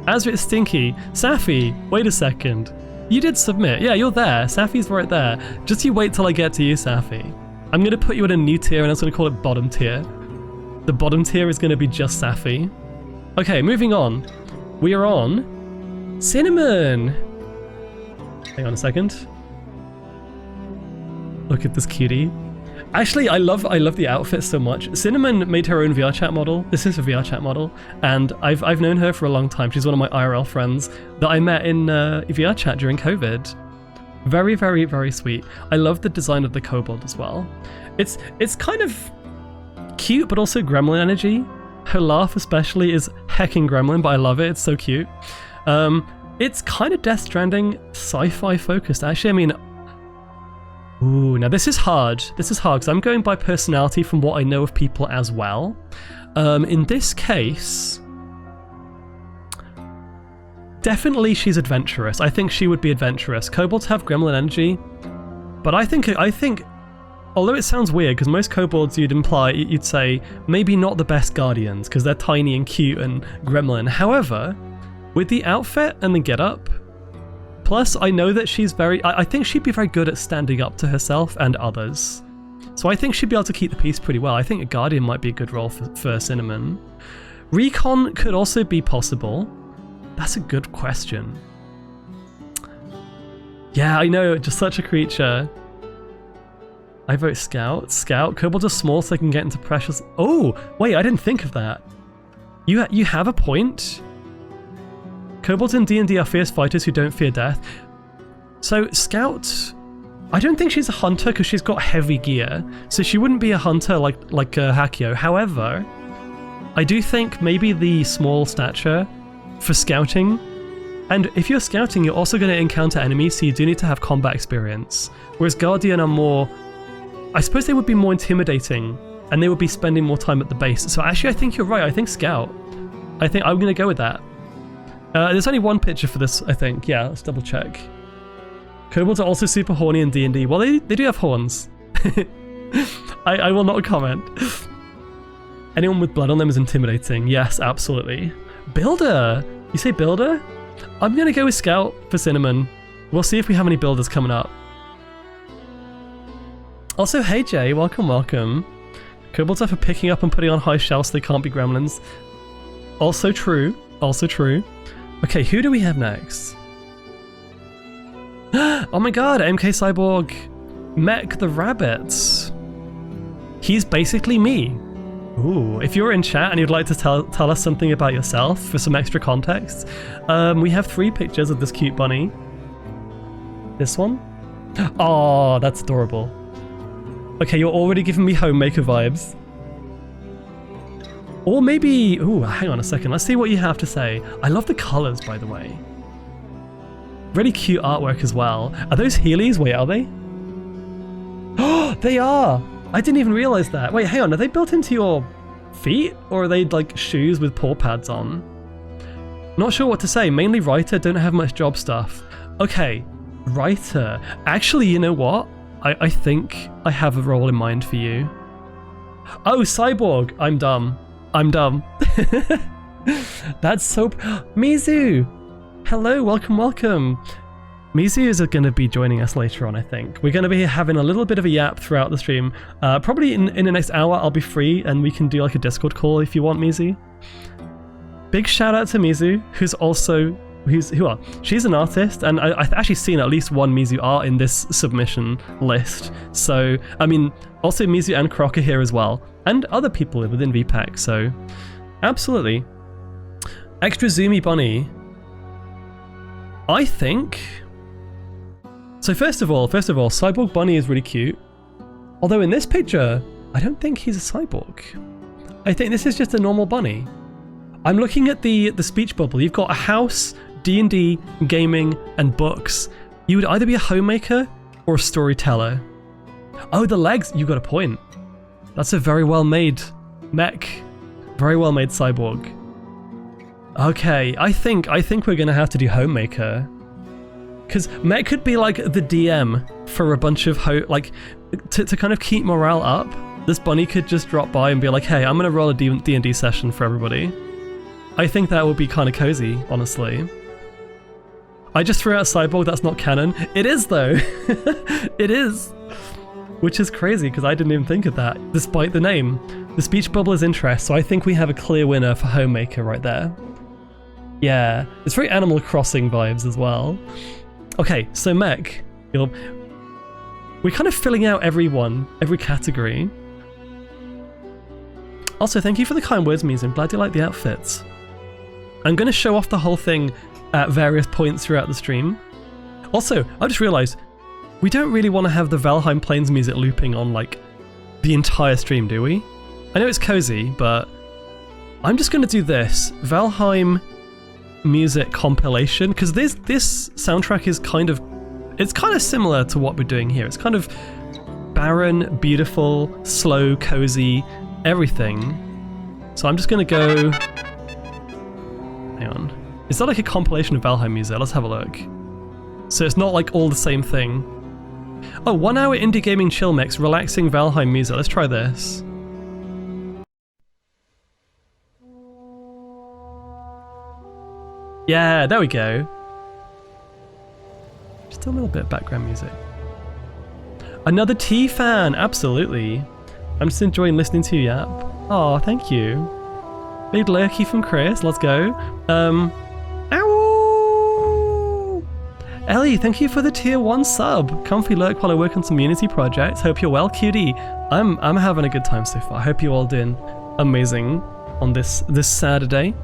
As it's Stinky, Safi, wait a second. You did submit. Yeah, you're there. Safi's right there. Just you wait till I get to you, Safi. I'm going to put you in a new tier, and I'm going to call it bottom tier. The bottom tier is going to be just Safi. Okay, moving on. We are on Cinnamon. Hang on a second. Look at this cutie. Actually, I love the outfit so much. Cinnamon made her own VR chat model. This is a VR chat model, and I've known her for a long time. She's one of my IRL friends that I met in VR chat during COVID. Very, very, very sweet. I love the design of the kobold as well. It's kind of cute, but also gremlin energy. Her laugh especially is hecking gremlin, but I love it. It's so cute. It's kind of Death Stranding sci-fi focused. Actually, I mean, ooh, now this is hard. This is hard because I'm going by personality from what I know of people as well. In this case, definitely she's adventurous. I think she would be adventurous. Kobolds have gremlin energy, but I think, although it sounds weird because most kobolds you'd say maybe not the best guardians because they're tiny and cute and gremlin. However, with the outfit and the getup, plus I know that she's I think she'd be very good at standing up to herself and others. So I think she'd be able to keep the peace pretty well. I think a guardian might be a good role for Cinnamon. Recon could also be possible. That's a good question. Yeah, I know, just such a creature. I vote Scout. Scout. Kobolds are small so they can get into precious. Oh, wait, I didn't think of that. You have a point. Kobolds in D&D are fierce fighters who don't fear death. So Scout, I don't think she's a hunter because she's got heavy gear, so she wouldn't be a hunter like Hakio. However, I do think maybe the small stature for scouting, and if you're scouting, you're also going to encounter enemies, so you do need to have combat experience. Whereas Guardian are more, I suppose they would be more intimidating, and they would be spending more time at the base. So actually, I think you're right. I think Scout. I think I'm going to go with that. There's only one picture for this, I think. Yeah, let's double check. Kobolds are also super horny in D&D. Well, they do have horns. I will not comment. Anyone with blood on them is intimidating. Yes, absolutely. Builder! You say builder? I'm going to go with Scout for Cinnamon. We'll see if we have any builders coming up. Also, hey Jay, welcome, welcome. Kobolds are for picking up and putting on high shelves so they can't be gremlins. Also true, also true. Okay, who do we have next? Oh my god, MK Cyborg, Mech the Rabbit. He's basically me. Ooh, if you're in chat and you'd like to tell us something about yourself for some extra context, we have 3 pictures of this cute bunny. This one? Oh, that's adorable. Okay, you're already giving me homemaker vibes. Or maybe, ooh, hang on a second. Let's see what you have to say. I love the colors, by the way. Really cute artwork as well. Are those Heelys? Wait, are they? Oh, they are! I didn't even realize that. Wait, hang on. Are they built into your feet? Or are they like shoes with paw pads on? Not sure what to say. Mainly writer, don't have much job stuff. Okay, writer. Actually, you know what? I think I have a role in mind for you. Oh, Cyborg! I'm dumb. I'm dumb. That's so... Mizu! Hello, welcome, welcome. Mizu is going to be joining us later on, I think. We're going to be having a little bit of a yap throughout the stream. Probably in the next hour, I'll be free and we can do like a Discord call if you want, Mizu. Big shout out to Mizu, who's also... She's an artist, and I've actually seen at least one Mizu art in this submission list. So, I mean, also Mizu and Croc are here as well, and other people within VPAC, so absolutely. Extra zoomy bunny. I think... So first of all, Cyborg Bunny is really cute. Although in this picture, I don't think he's a cyborg. I think this is just a normal bunny. I'm looking at the speech bubble. You've got a house, D&D, gaming, and books. You would either be a homemaker or a storyteller. Oh, the legs. You got a point. That's a very well made mech. Very well made cyborg. Okay, I think we're gonna have to do Homemaker. Because mech could be like the DM for a bunch of to kind of keep morale up. This bunny could just drop by and be like, hey, I'm gonna roll a D&D session for everybody. I think that would be kind of cozy, honestly. I just threw out Cyborg, that's not canon. It is though. It is. Which is crazy because I didn't even think of that, despite the name. The speech bubble is interest, so I think we have a clear winner for Homemaker right there. Yeah, it's very Animal Crossing vibes as well. Okay, so mech. We're kind of filling out every category. Also, thank you for the kind words, Mizu. I'm glad you like the outfits. I'm going to show off the whole thing at various points throughout the stream. Also, I just realized we don't really want to have the Valheim Plains music looping on like the entire stream, do we? I know it's cozy, but I'm just going to do this Valheim music compilation because this soundtrack is kind of similar to what we're doing here. It's kind of barren, beautiful, slow, cozy, everything. So I'm just going to go. Hang on. Is that like a compilation of Valheim music? Let's have a look. So it's not like all the same thing. Oh, 1 hour indie gaming chill mix, relaxing Valheim music. Let's try this. Yeah, there we go. Just a little bit of background music. Another T fan, absolutely. I'm just enjoying listening to you, Yap. Oh, thank you. Big lurky from Chris, let's go. Ow! Ellie, thank you for the tier 1 sub. Comfy lurk while I work on some Unity projects. Hope you're well, cutie. I'm having a good time so far. I hope you're all doing amazing on this Saturday.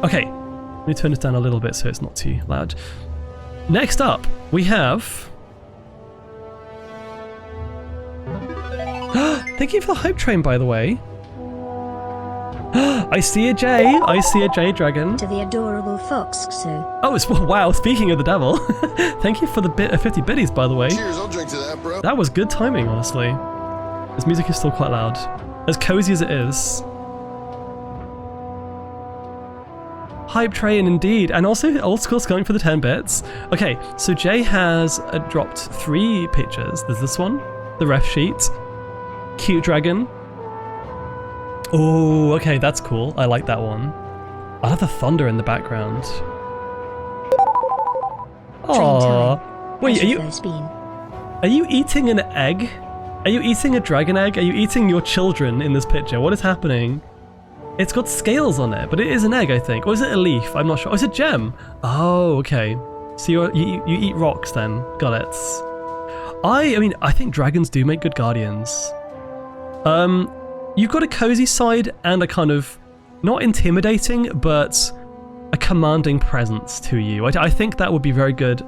Okay, let me turn this down a little bit so it's not too loud. Next up, we have... Thank you for the hype train, by the way. I see a J. I see a J dragon. To the adorable fox, so. Oh, it's wow. Speaking of the devil, thank you for the 50 biddies, by the way. Cheers, I'll drink to that, bro. That was good timing, honestly. This music is still quite loud, as cozy as it is. Hype train indeed, and also old school skunk for the 10 bits. Okay, so Jay has dropped 3 pictures. There's this one, the ref sheet, cute dragon. Oh, okay, that's cool. I like that one. I love the thunder in the background. Aww. Wait, are you eating an egg? Are you eating a dragon egg? Are you eating your children in this picture? What is happening? It's got scales on it, but it is an egg, I think. Or is it a leaf? I'm not sure. Oh, it's a gem. Oh, okay. So you eat rocks then. Got it. I mean, I think dragons do make good guardians. You've got a cozy side and a kind of, not intimidating, but a commanding presence to you. I think that would be very good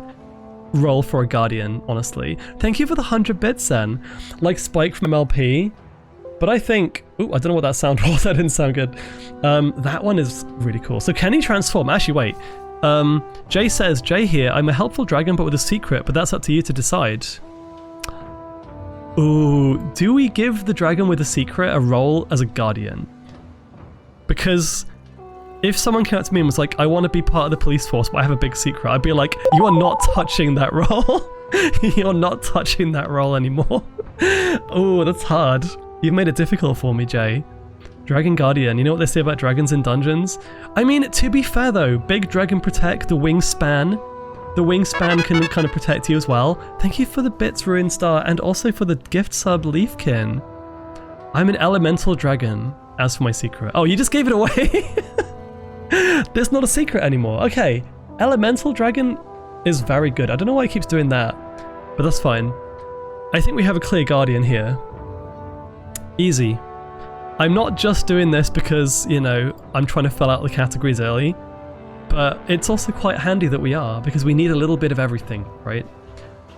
role for a guardian, honestly. Thank you for the 100 bits then. Like Spike from MLP. But I think, ooh, I don't know what that sound was, that didn't sound good. That one is really cool. So can he transform? Actually, wait. Jay says, Jay here, I'm a helpful dragon but with a secret, but that's up to you to decide. Ooh, do we give the dragon with a secret a role as a guardian? Because if someone came up to me and was like, I want to be part of the police force, but I have a big secret, I'd be like, you are not touching that role. You're not touching that role anymore. Oh, that's hard. You've made it difficult for me, Jay. Dragon Guardian, you know what they say about dragons in dungeons? I mean, to be fair though, big dragon protect, the wingspan. The wingspan can kind of protect you as well. Thank you for the bits, Ruin Star, and also for the gift sub, Leafkin. I'm an elemental dragon, as for my secret. Oh, you just gave it away? There's not a secret anymore. Okay, elemental dragon is very good. I don't know why he keeps doing that, but that's fine. I think we have a clear guardian here. Easy. I'm not just doing this because, you know, I'm trying to fill out the categories early, but it's also quite handy that we are, because we need a little bit of everything, right?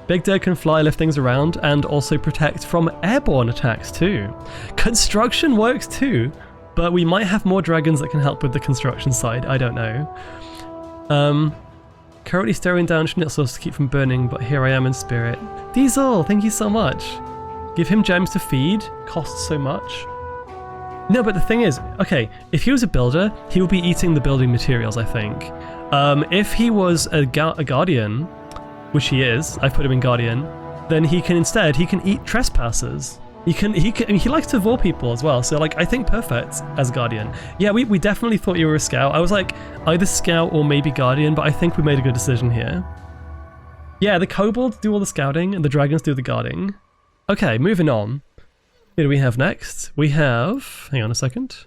Big Dead can fly, lift things around, and also protect from airborne attacks too. Construction works too, but we might have more dragons that can help with the construction side, I don't know. Currently staring down schnitzels to keep from burning, but here I am in spirit. Diesel, thank you so much. Give him gems to feed. Costs so much. No, but the thing is, okay, if he was a builder, he would be eating the building materials, I think. If he was a guardian, which he is, I've put him in guardian, then he can eat trespassers. He likes to vor people as well, so like I think perfect as guardian. Yeah, we definitely thought you were a scout. I was like either scout or maybe guardian, but I think we made a good decision here. Yeah, the kobolds do all the scouting and the dragons do the guarding. Okay, moving on. Who do we have next? We have, hang on a second.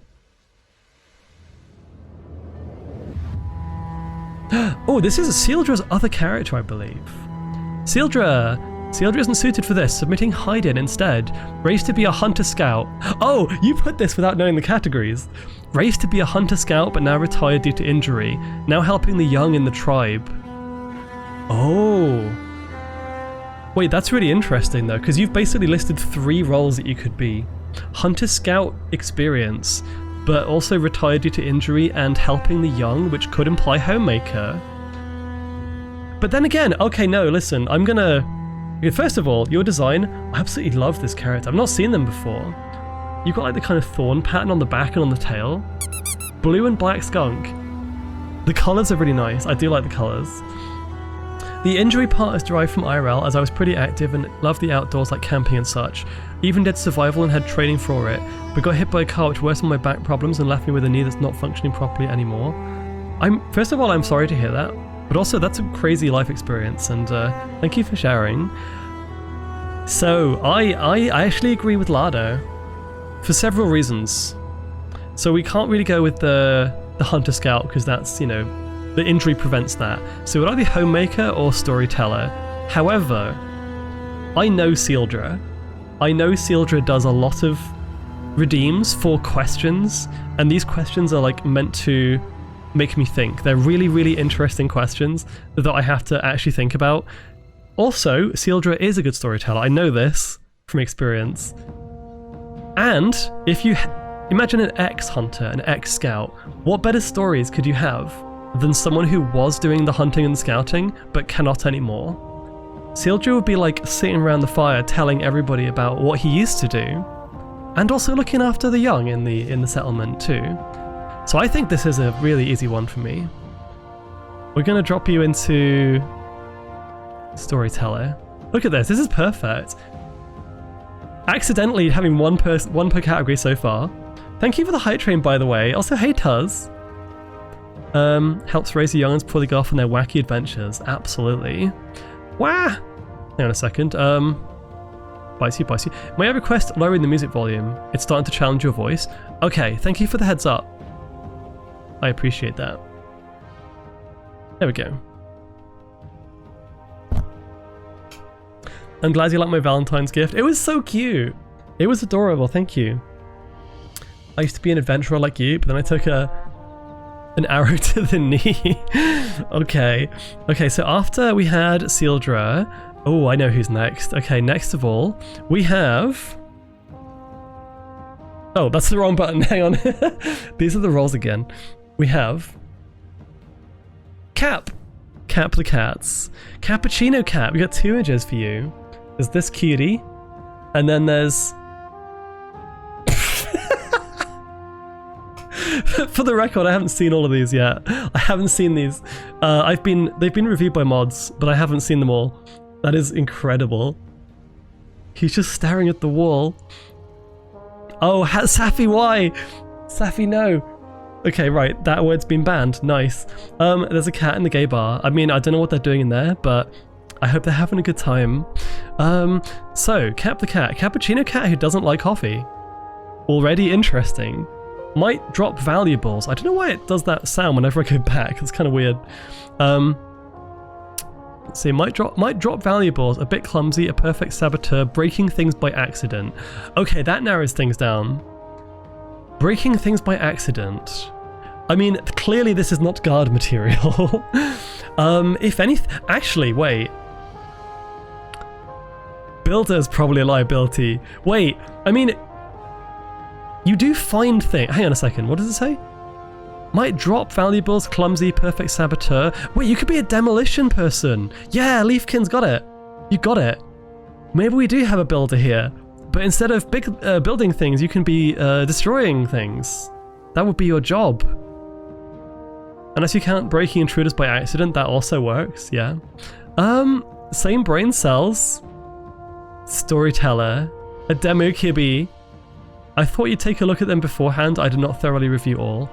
Oh, this is Sealdra's other character, I believe. Sealdra isn't suited for this, submitting hide-in instead. Raised to be a hunter scout. Oh, you put this without knowing the categories. Raised to be a hunter scout, but now retired due to injury. Now helping the young in the tribe. Oh. Wait, that's really interesting though, because you've basically listed 3 roles that you could be. Hunter scout experience, but also retired due to injury and helping the young, which could imply homemaker. But then again, okay, no, listen, I'm gonna... First of all, your design, I absolutely love this character. I've not seen them before. You've got like the kind of thorn pattern on the back and on the tail. Blue and black skunk. The colours are really nice. I do like the colours. The injury part is derived from IRL, as I was pretty active and loved the outdoors like camping and such. Even did survival and had training for it, but got hit by a car which worsened my back problems and left me with a knee that's not functioning properly anymore. First of all, I'm sorry to hear that, but also that's a crazy life experience, and thank you for sharing. So, I actually agree with Lardo, for several reasons. So we can't really go with the Hunter Scout, because that's, you know, the injury prevents that. So it would either be Homemaker or Storyteller. However, I know Sealdra. I know Sealdra does a lot of redeems for questions, and these questions are like meant to make me think. They're really, really interesting questions that I have to actually think about. Also, Sealdra is a good storyteller. I know this from experience. And if you imagine an ex-hunter, an ex-scout, what better stories could you have than someone who was doing the hunting and scouting but cannot anymore? Sealdra would be like sitting around the fire telling everybody about what he used to do, and also looking after the young in the settlement too. So I think this is a really easy one for me. We're gonna drop you into Storyteller. Look at this is perfect. Accidentally having one per category so far. Thank you for the hype train, by the way. Also, hey Tuz. Helps raise the youngins before they go off on their wacky adventures. Absolutely. Wah! Hang on a second. Bites you. May I request lowering the music volume? It's starting to challenge your voice. Okay, thank you for the heads up. I appreciate that. There we go. I'm glad you liked my Valentine's gift. It was so cute. It was adorable, thank you. I used to be an adventurer like you, but then I took an arrow to the knee. Okay, so after we had Sealdra, oh, I know who's next. Okay, next of all, we have... Oh, that's the wrong button, hang on. These are the roles again. We have... Cap the cats. Cappuccino Cat, we got 2 images for you. There's this cutie, and then there's... For the record, I haven't seen all of these yet. I haven't seen these. They've been reviewed by mods, but I haven't seen them all. That is incredible. He's just staring at the wall. Oh, Safi, why? Safi, no. Okay, right, that word's been banned. Nice. There's a cat in the gay bar. I mean, I don't know what they're doing in there, but I hope they're having a good time. So, Cap the cat. Cappuccino Cat who doesn't like coffee. Already interesting. Might drop valuables. I don't know why it does that sound whenever I go back. It's kind of weird. Let's see. Might drop valuables. A bit clumsy. A perfect saboteur. Breaking things by accident. Okay, that narrows things down. Breaking things by accident. I mean, clearly this is not guard material. If anything, actually, wait. Builder's probably a liability. Wait, I mean. You do find things. Hang on a second. What does it say? Might drop valuables, clumsy, perfect saboteur. Wait, you could be a demolition person. Yeah, Leafkin's got it. You got it. Maybe we do have a builder here. But instead of building things, you can be destroying things. That would be your job. Unless you count breaking intruders by accident, that also works, yeah. Same brain cells. Storyteller. A demo kibby. I thought you'd take a look at them beforehand. I did not thoroughly review all.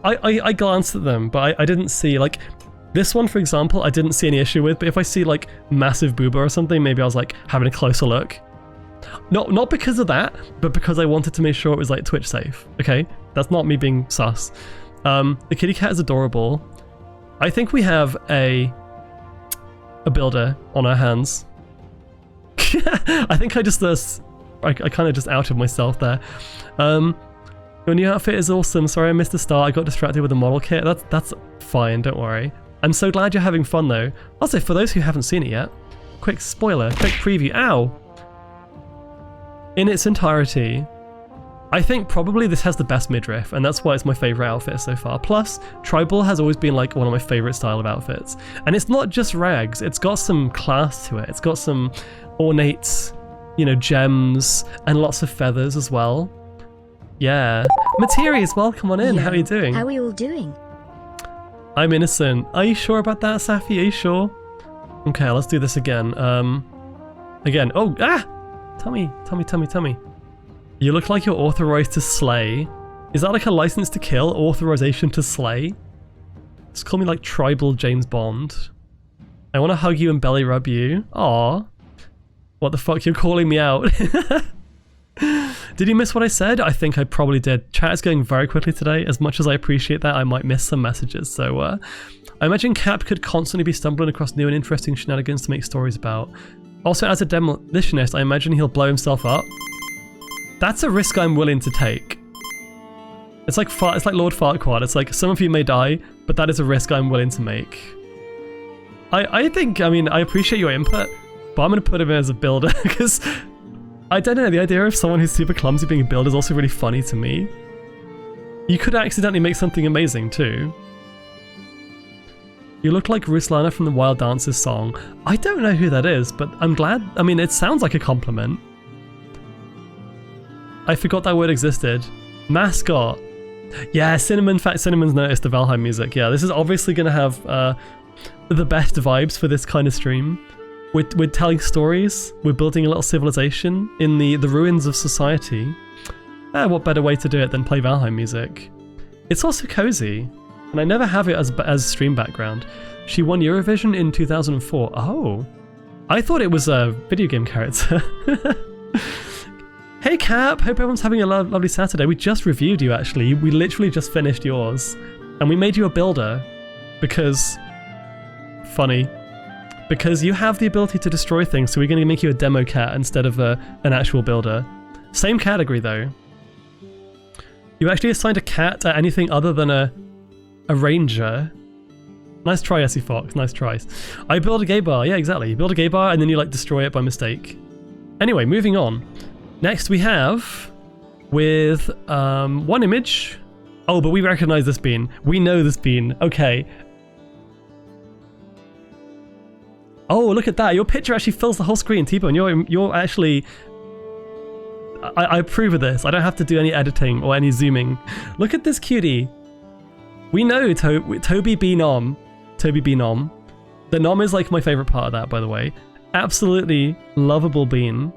I glanced at them, but I didn't see, like, this one, for example, I didn't see any issue with, but if I see, like, massive booba or something, maybe I was, like, having a closer look. Not because of that, but because I wanted to make sure it was, like, Twitch safe, okay? That's not me being sus. The kitty cat is adorable. I think we have a builder on our hands. I think I just, I kind of just outed myself there. Your new outfit is awesome. Sorry I missed the start. I got distracted with the model kit. That's fine, don't worry. I'm so glad you're having fun though. Also, for those who haven't seen it yet, quick spoiler, quick preview. Ow! In its entirety, I think probably this has the best midriff, and that's why it's my favorite outfit so far. Plus, tribal has always been like one of my favorite style of outfits. And it's not just rags, it's got some class to it. It's got some ornate, you know, gems and lots of feathers as well. Yeah. Materials, welcome on in. Yeah. How are you doing? How are you all doing? I'm innocent. Are you sure about that, Safi? Are you sure? Okay, let's do this again. Again. Oh, Tummy. You look like you're authorized to slay. Is that like a license to kill? Authorization to slay? Just call me like tribal James Bond. I want to hug you and belly rub you. Aw. What the fuck? You're calling me out. Did you miss what I said? I think I probably did. Chat is going very quickly today. As much as I appreciate that, I might miss some messages. So I imagine Cap could constantly be stumbling across new and interesting shenanigans to make stories about. Also, as a demolitionist, I imagine he'll blow himself up. That's a risk I'm willing to take. It's like Lord Farquaad. It's like, some of you may die, but that is a risk I'm willing to make. I think, I mean, I appreciate your input, but I'm going to put him in as a builder, because I don't know, the idea of someone who's super clumsy being a builder is also really funny to me. You could accidentally make something amazing too. You look like Ruslana from the Wild Dances song. I don't know who that is, but I'm glad. I mean, it sounds like a compliment. I forgot that word existed. Mascot. Yeah, Cinnamon. In fact, Cinnamon's noticed the Valheim music. Yeah, this is obviously going to have the best vibes for this kind of stream. We're telling stories. We're building a little civilization in the ruins of society. What better way to do it than play Valheim music? It's also cozy. And I never have it as stream background. She won Eurovision in 2004. Oh. I thought it was a video game character. Hey Cap, hope everyone's having a lovely Saturday. We just reviewed you actually. We literally just finished yours. And we made you a builder. Because... funny. Because you have the ability to destroy things, so we're going to make you a demo cat instead of an actual builder. Same category though. You actually assigned a cat to anything other than a ranger. Nice try, Essie Fox. Nice tries. I build a gay bar. Yeah, exactly. You build a gay bar and then you like destroy it by mistake. Anyway, moving on. Next we have with one image. Oh, but we recognize this bean. We know this bean. Okay. Oh, look at that. Your picture actually fills the whole screen, T-Bone. You're actually... I approve of this. I don't have to do any editing or any zooming. Look at this cutie. We know Toby B. Nom. Toby B. Nom. The Nom is like my favorite part of that, by the way. Absolutely lovable bean.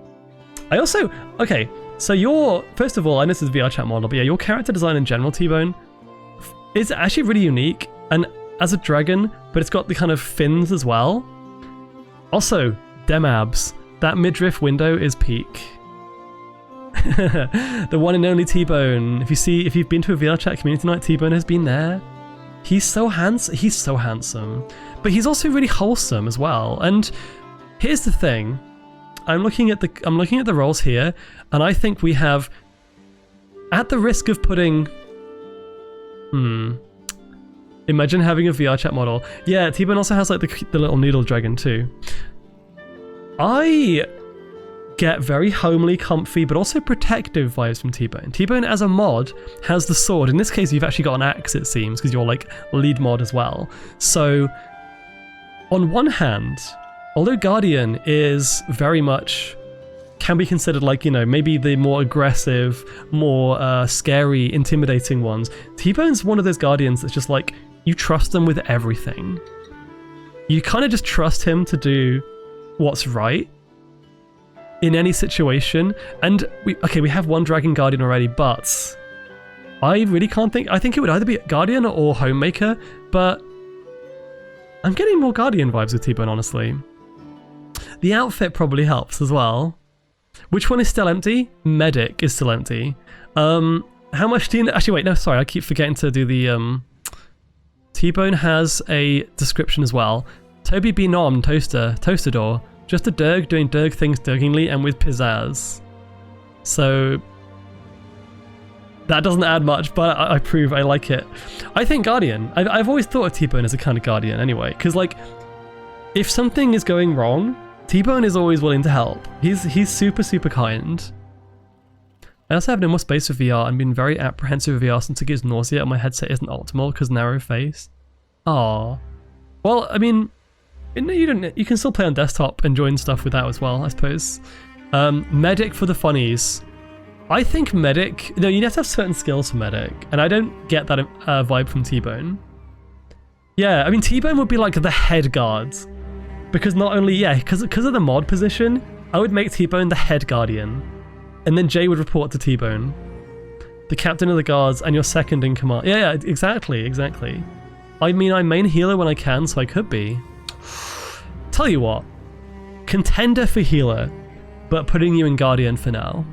I also... Okay, so your... First of all, I know this is a VR chat model, but yeah, your character design in general, T-Bone, is actually really unique. And as a dragon, but it's got the kind of fins as well. Also, dem abs. That midriff window is peak. The one and only T-Bone. If you've been to a VR chat community night, T-Bone has been there. He's so handsome. But he's also really wholesome as well. And here's the thing. I'm looking at the roles here, and I think we have, at the risk of putting imagine having a VR chat model. Yeah, T-Bone also has like the little noodle dragon too. I get very homely, comfy, but also protective vibes from T-Bone. T-Bone as a mod has the sword. In this case, you've actually got an axe, it seems, because you're like lead mod as well. So on one hand, although Guardian is very much, can be considered like, you know, maybe the more aggressive, more scary, intimidating ones, T-Bone's one of those Guardians that's just like, you trust them with everything. You kind of just trust him to do what's right in any situation. And we have one Dragon Guardian already, but I really can't think. I think it would either be Guardian or Homemaker, but I'm getting more Guardian vibes with T-Bone, honestly. The outfit probably helps as well. Which one is still empty? Medic is still empty. How much do you know? Actually, wait, no, sorry, I keep forgetting to do the T-Bone has a description as well. Toby be nom, toastador. Just a Derg doing Derg things Dergingly and with pizzazz. So that doesn't add much, but I prove I like it. I think Guardian. I've always thought of T-Bone as a kind of Guardian anyway, because like, if something is going wrong, T-Bone is always willing to help. He's super, super kind. I also have no more space for VR and been very apprehensive of VR since it gives nausea and my headset isn't optimal because narrow face. Aww. Well, I mean, you can still play on desktop and join stuff with that as well, I suppose. Medic for the funnies. I think Medic, no, you have to have certain skills for Medic, and I don't get that vibe from T-Bone. Yeah, I mean, T-Bone would be like the head guard. Because not only, yeah, because of the mod position, I would make T-Bone the head guardian. And then Jay would report to T-Bone. The captain of the guards and your second in command. Yeah, exactly. I mean, I main healer when I can, so I could be. Tell you what, contender for healer, but putting you in guardian for now.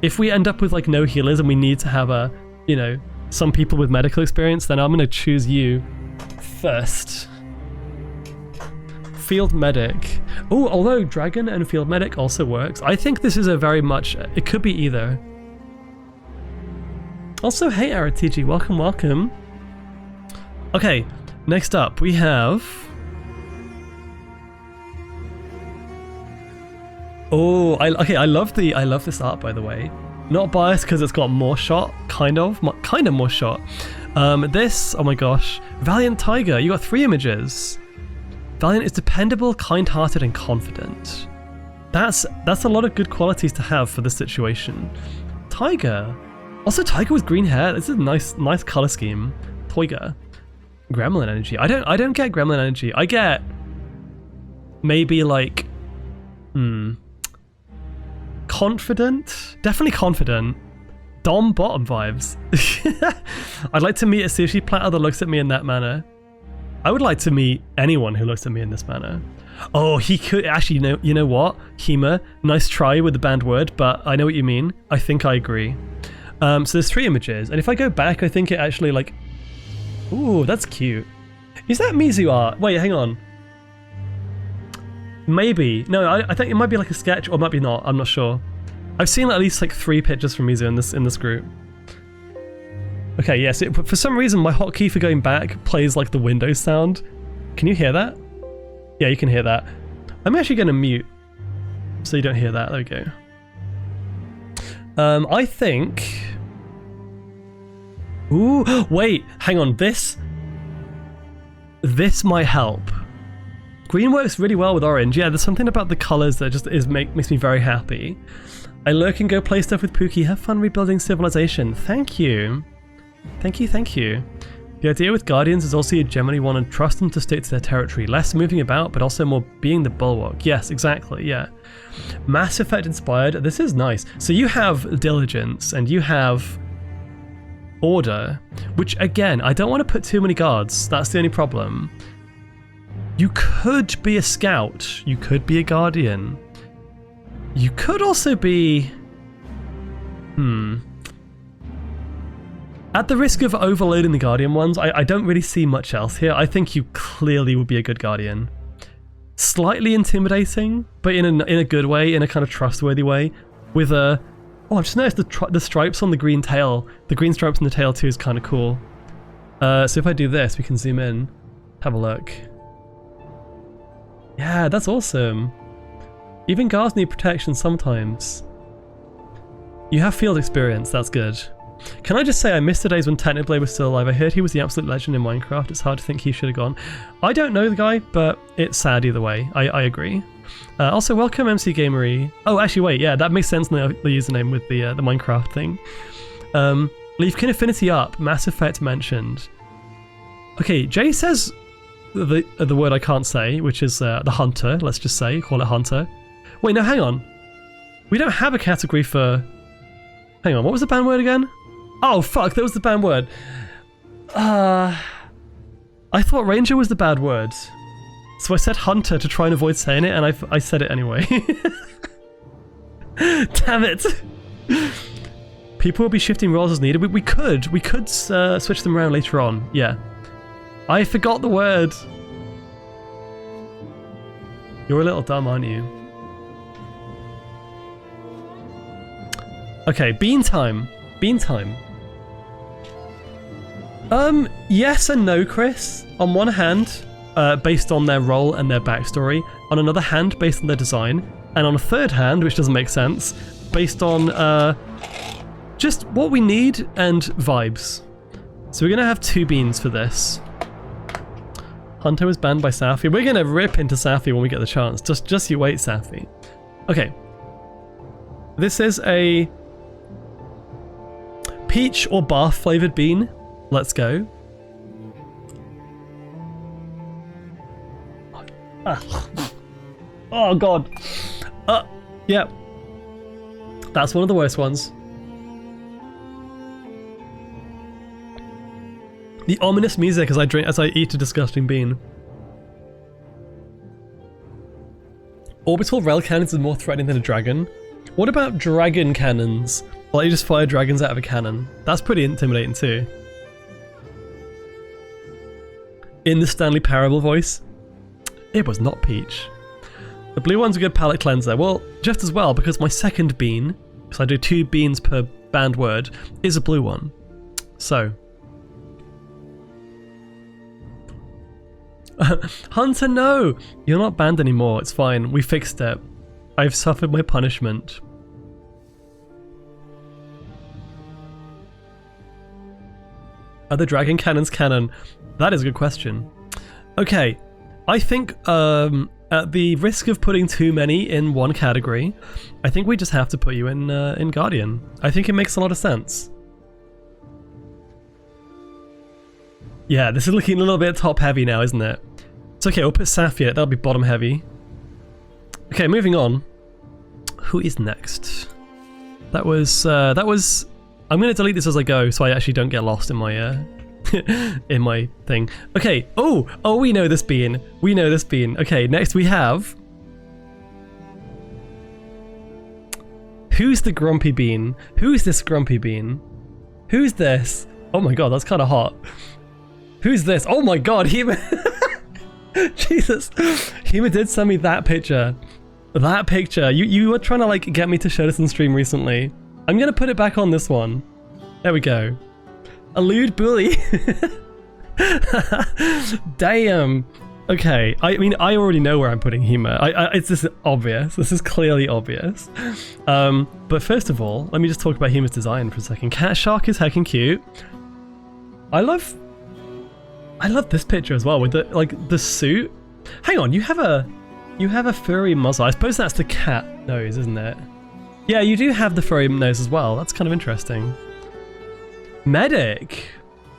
If we end up with like no healers and we need to have a, you know, some people with medical experience, then I'm gonna choose you first. Field medic. Oh, although dragon and field medic also works. I think this is a very much, it could be either. Also, hey RTG, welcome. Okay, next up we have... Oh, I love this art, by the way. Not biased because it's got more shot, kind of more shot. This, oh my gosh, Valiant Tiger. You got 3 images. Valiant is dependable, kind-hearted, and confident. That's a lot of good qualities to have for this situation. Tiger. Also, Tiger with green hair. This is a nice color scheme. Tiger. Gremlin energy. I don't get gremlin energy. I get maybe like confident. Definitely confident. Dom bottom vibes. I'd like to meet a sushi platter that looks at me in that manner. I would like to meet anyone who looks at me in this manner. Oh, he could actually, you know what? Hema, nice try with the banned word, but I know what you mean. I think I agree. So there's 3 images, and if I go back, I think it actually like, ooh, that's cute. Is that Mizu art? Wait, hang on. Maybe. No, I think it might be like a sketch, or it might be not. I'm not sure. I've seen at least like 3 pictures from Mizu in this group. Okay, yes, for some reason my hotkey for going back plays like the Windows sound. Can you hear that? Yeah, you can hear that. I'm actually going to mute so you don't hear that. There we go. I think... Ooh, wait, hang on. This might help. Green works really well with orange. Yeah, there's something about the colors that just makes me very happy. I lurk and go play stuff with Pookie. Have fun rebuilding civilization. Thank you. Thank you. The idea with Guardians is also you generally want to trust them to stick to their territory. Less moving about, but also more being the bulwark. Yes, exactly, yeah. Mass Effect inspired. This is nice. So you have Diligence and you have Order, which again, I don't want to put too many guards. That's the only problem. You could be a scout. You could be a Guardian. You could also be... At the risk of overloading the Guardian ones, I don't really see much else here. I think you clearly would be a good Guardian. Slightly intimidating, but in a good way, in a kind of trustworthy way. With a... Oh, I've just noticed the stripes on the green tail. The green stripes on the tail too is kind of cool. So if I do this, we can zoom in. Have a look. Yeah, that's awesome. Even guards need protection sometimes. You have field experience, that's good. Can I just say I missed the days when Technoblade was still alive. I heard he was the absolute legend in Minecraft. It's hard to think he should have gone. I don't know the guy, but it's sad either way. I agree. Also, welcome MC Gamery. Oh, actually, wait, yeah, that makes sense now, the username with the Minecraft thing. Leafkin Affinity up. Mass Effect mentioned. Okay, Jay says the word I can't say, which is the Hunter. Let's just say, call it Hunter. Wait, no, hang on. We don't have a category for... Hang on, what was the banned word again? Oh, fuck, that was the banned word. I thought Ranger was the bad word. So I said Hunter to try and avoid saying it, and I said it anyway. Damn it. People will be shifting roles as needed. We could switch them around later on. Yeah. I forgot the word. You're a little dumb, aren't you? Okay, bean time. Bean time. Yes and no, Chris. On one hand, based on their role and their backstory. On another hand, based on their design. And on a third hand, which doesn't make sense, based on just what we need and vibes. So we're gonna have 2 beans for this. Hunter was banned by Safi. We're gonna rip into Safi when we get the chance. Just you wait, Safi. Okay. This is a peach or bath flavored bean. Let's go. Oh god. Yeah. That's one of the worst ones. The ominous music as I eat a disgusting bean. Orbital rail cannons is more threatening than a dragon. What about dragon cannons? Well, you just fire dragons out of a cannon. That's pretty intimidating too. In the Stanley Parable voice. It was not peach. The blue one's a good palate cleanser. Well, just as well, because my second bean, because I do 2 beans per banned word, is a blue one. So. Hunter, no! You're not banned anymore, it's fine. We fixed it. I've suffered my punishment. Are the dragon cannons canon? That is a good question. Okay, I think at the risk of putting too many in one category, I think we just have to put you in Guardian. I think it makes a lot of sense. Yeah, this is looking a little bit top heavy now, isn't it? It's okay, we'll put Safi in it, that'll be bottom heavy. Okay, moving on. Who is next? That was, I'm gonna delete this as I go so I actually don't get lost in my, in my thing. Okay, oh, we know this bean. We know this bean. Okay, next we have... Who's the grumpy bean? Who's this grumpy bean? Who's this? Oh my god, that's kind of hot. Who's this? Oh my god, Hema... Jesus. Hema did send me that picture. That picture. You were trying to like get me to show this on stream recently. I'm gonna put it back on this one. There we go. A lewd bully. Damn. Okay. I mean, I already know where I'm putting Hema. It's just obvious. This is clearly obvious. But first of all, let me just talk about Hema's design for a second. Cat Shark is heckin' cute. I love this picture as well with the suit. Hang on, you have a furry muzzle. I suppose that's the cat nose, isn't it? Yeah, you do have the furry nose as well. That's kind of interesting. Medic.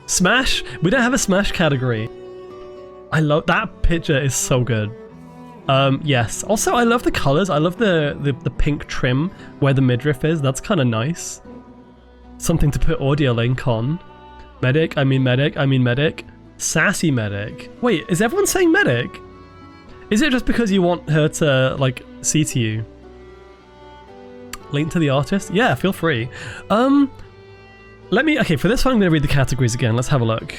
Smash. We don't have a Smash category. I love that picture. Is so good. Yes. Also, I love the colors. I love the pink trim where the midriff is. That's kind of nice. Something to put audio link on. Medic. I mean medic. I mean medic. Sassy medic. Wait, is everyone saying medic? Is it just because you want her to like see to you? Link to the artist? Yeah, feel free. Okay, for this one I'm going to read the categories again. Let's have a look.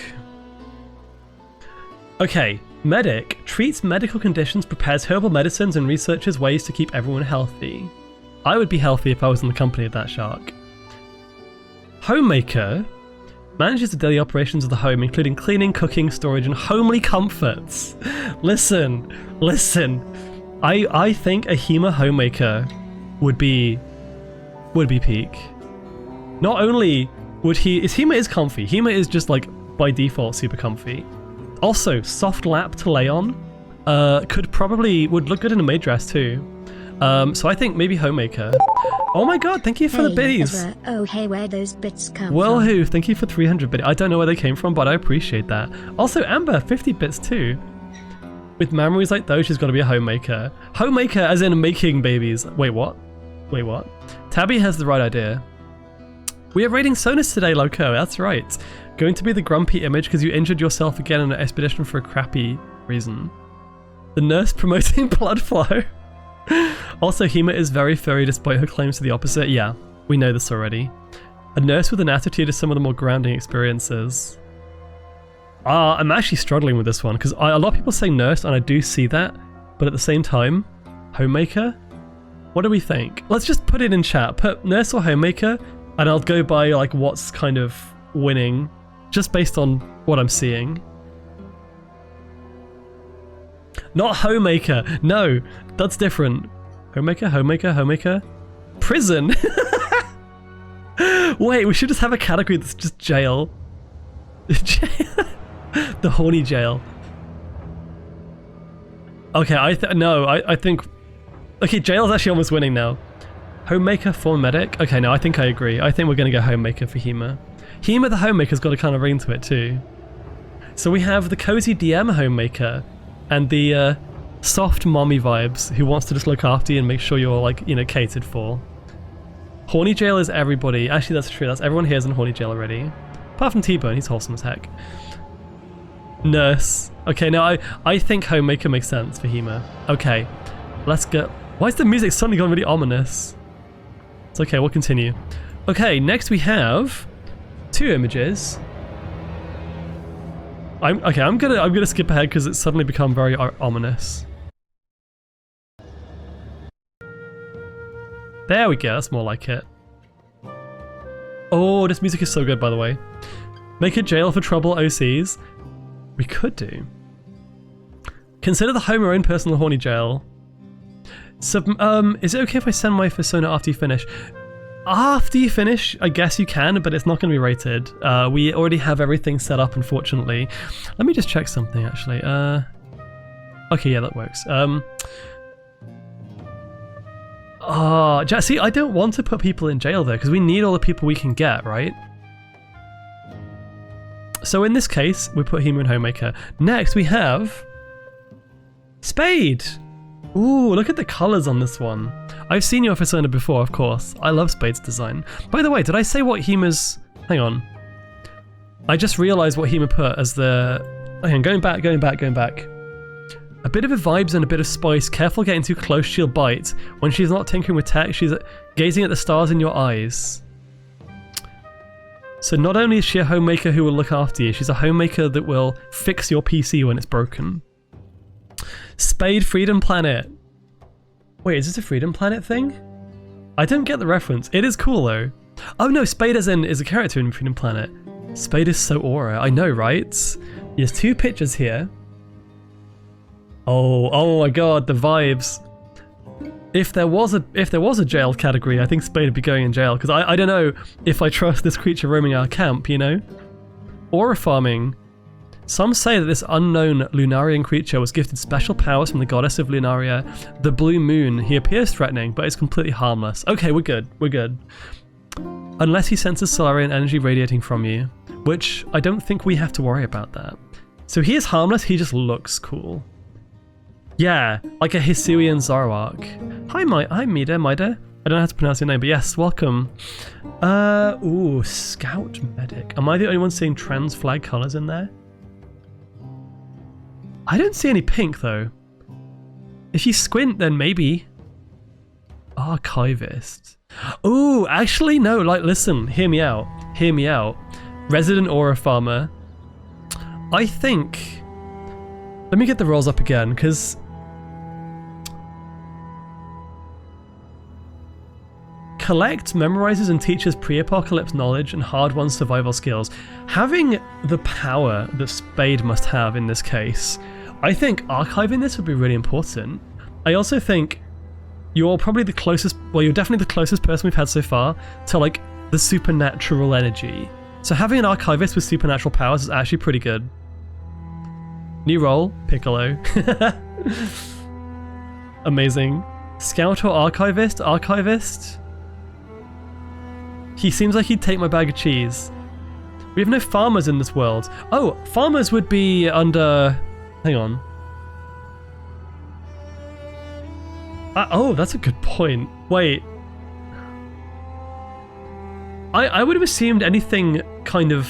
Okay, medic. Treats medical conditions, prepares herbal medicines, and researches ways to keep everyone healthy. I would be healthy if I was in the company of that shark. Homemaker. Manages the daily operations of the home, including cleaning, cooking, storage, and homely comforts. Listen. I think a Hema homemaker would be peak. Not only would Hema is comfy. Hema is just like by default super comfy. Also, soft lap to lay on. Would look good in a maid dress too. So I think maybe homemaker. Oh my god, thank you for the biddies. Oh hey, where those bits come Well, from? who? Thank you for 300 biddies. I don't know where they came from, but I appreciate that. Also, Amber, 50 bits too. With memories like those, she's got to be a homemaker. Homemaker as in making babies. Wait, what? Wait, what? Tabby has the right idea. We are raiding Sonus today, Loco. That's right. Going to be the grumpy image because you injured yourself again in an expedition for a crappy reason. The nurse promoting blood flow. Also, Hema is very furry despite her claims to the opposite. Yeah, we know this already. A nurse with an attitude is some of the more grounding experiences. I'm actually struggling with this one because a lot of people say nurse and I do see that, but at the same time, homemaker? What do we think? Let's just put it in chat. Put nurse or homemaker and I'll go by like what's kind of winning just based on what I'm seeing. Not homemaker. No, that's different. Homemaker, homemaker, homemaker. Prison. Wait, we should just have a category that's just jail. The horny jail. Okay, I think... Okay, jail's actually almost winning now. Homemaker for medic? Okay, no, I think I agree. I think we're going to go homemaker for Hema. Hema the homemaker's got a kind of ring to it too. So we have the cozy DM homemaker and the soft mommy vibes who wants to just look after you and make sure you're like, you know, catered for. Horny jail is everybody. Actually, that's true. That's everyone here is in horny jail already. Apart from T-Bone, he's wholesome as heck. Nurse. Okay, now I think homemaker makes sense for Hema. Okay, let's go. Why is the music suddenly gone really ominous? It's okay, we'll continue. Okay, next we have 2 images. I'm gonna skip ahead because it's suddenly become very ominous. There we go, that's more like it. Oh, this music is so good, by the way. Make a jail for trouble OCs. We could do. Consider the home your own personal horny jail. Is it okay if I send my persona after you finish? After you finish, I guess you can, but it's not going to be rated. We already have everything set up, unfortunately. Let me just check something, actually. Okay, yeah, that works. See, I don't want to put people in jail, though, because we need all the people we can get, right? So in this case, we put Hema and Homemaker. Next, we have... Spade! Ooh, look at the colours on this one. I've seen your persona before, of course. I love Spade's design. By the way, did I say what Hema's... Hang on. I just realised what Hema put as the... Hang on, going back. A bit of a vibes and a bit of spice. Careful getting too close, she'll bite. When she's not tinkering with tech, she's gazing at the stars in your eyes. So not only is she a homemaker who will look after you, she's a homemaker that will fix your PC when it's broken. Spade Freedom Planet. Wait, is this a Freedom Planet thing? I don't get the reference. It is cool though. Oh no, Spade as in is a character in Freedom Planet. Spade is so aura. I know, right? There's 2 pictures here. Oh my god, the vibes. If there was a jail category, I think Spade would be going in jail, because I don't know if I trust this creature roaming our camp, you know? Aura farming. Some say that this unknown Lunarian creature was gifted special powers from the goddess of Lunaria, the Blue Moon. He appears threatening, but is completely harmless. Okay, we're good. Unless he senses Solarian energy radiating from you, which I don't think we have to worry about that. So he is harmless, he just looks cool. Yeah, like a Hisuian Zoroark. Hi, Mida. I don't know how to pronounce your name, but yes, welcome. Ooh, Scout Medic. Am I the only one seeing trans flag colours in there? I don't see any pink, though. If you squint, then maybe. Archivist. Ooh, actually, no, like, listen, hear me out. Resident Aura Farmer. I think... Let me get the rolls up again, because... Collects, memorizes, and teaches pre-apocalypse knowledge and hard-won survival skills. Having the power that Spade must have in this case, I think archiving this would be really important. I also think you're probably the closest, well, you're definitely the closest person we've had so far to like the supernatural energy. So having an archivist with supernatural powers is actually pretty good. New role, Piccolo. Amazing. Scout or archivist? Archivist? He seems like he'd take my bag of cheese. We have no farmers in this world. Oh, farmers would be under... Hang on. Oh, that's a good point. Wait. I would have assumed anything kind of...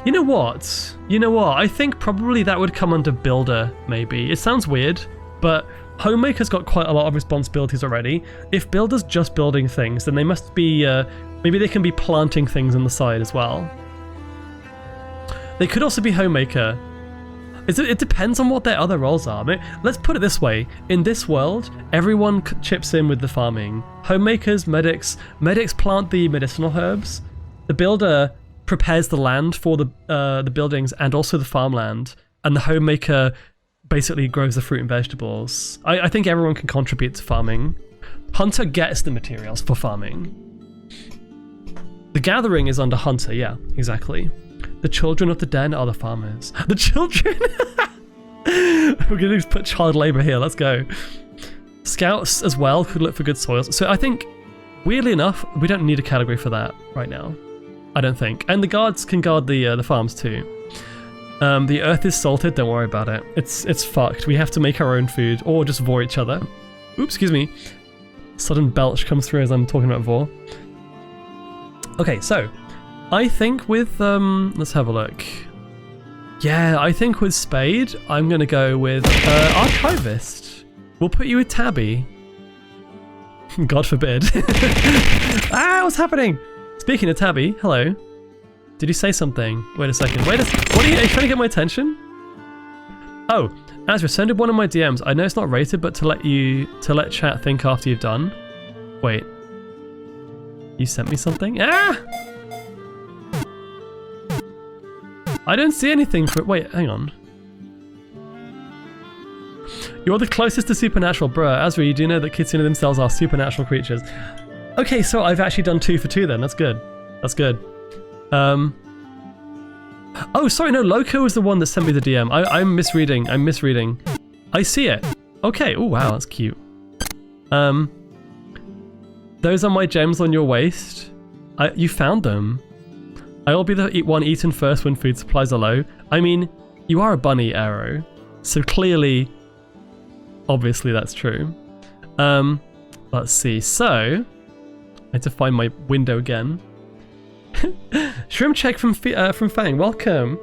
You know what? I think probably that would come under builder, maybe. It sounds weird, but homemaker's got quite a lot of responsibilities already. If builder's just building things, then they must be... maybe they can be planting things on the side as well. They could also be homemaker. It depends on what their other roles are. Let's put it this way. In this world, everyone chips in with the farming. Homemakers, medics plant the medicinal herbs. The builder prepares the land for the buildings and also the farmland. And the homemaker basically grows the fruit and vegetables. I think everyone can contribute to farming. Hunter gets the materials for farming. The gathering is under Hunter, yeah, exactly. The children of the den are the farmers. The children? We're going to put child labor here, let's go. Scouts as well could look for good soils. So I think, weirdly enough, we don't need a category for that right now. I don't think. And the guards can guard the farms too. The earth is salted, don't worry about it. It's fucked. We have to make our own food or just vor each other. Oops, excuse me. Sudden belch comes through as I'm talking about vor. Okay, so I think with let's have a look. Yeah, I think with Spade, I'm gonna go with Archivist. We'll put you with Tabby. God forbid. Ah, what's happening? Speaking of Tabby, hello. Did you say something? Wait a second. What are you trying to get my attention? Oh, Azra, send one of my DMs. I know it's not rated, but to let chat think after you've done. Wait. You sent me something? Ah! I don't see anything for... Wait, hang on. You're the closest to supernatural. Bruh, Azra, you do know that Kitsune themselves are supernatural creatures. Okay, so I've actually done 2 for 2 then. That's good. That's good. Oh, sorry, no, Loco was the one that sent me the DM. I'm misreading. I see it. Okay, oh wow, that's cute. Those are my gems on your waist. You found them. I'll be the one eaten first when food supplies are low. I mean, you are a bunny, Arrow. So clearly, obviously that's true. Let's see, so... I had to find my window again. Shrimp check from Fang, welcome.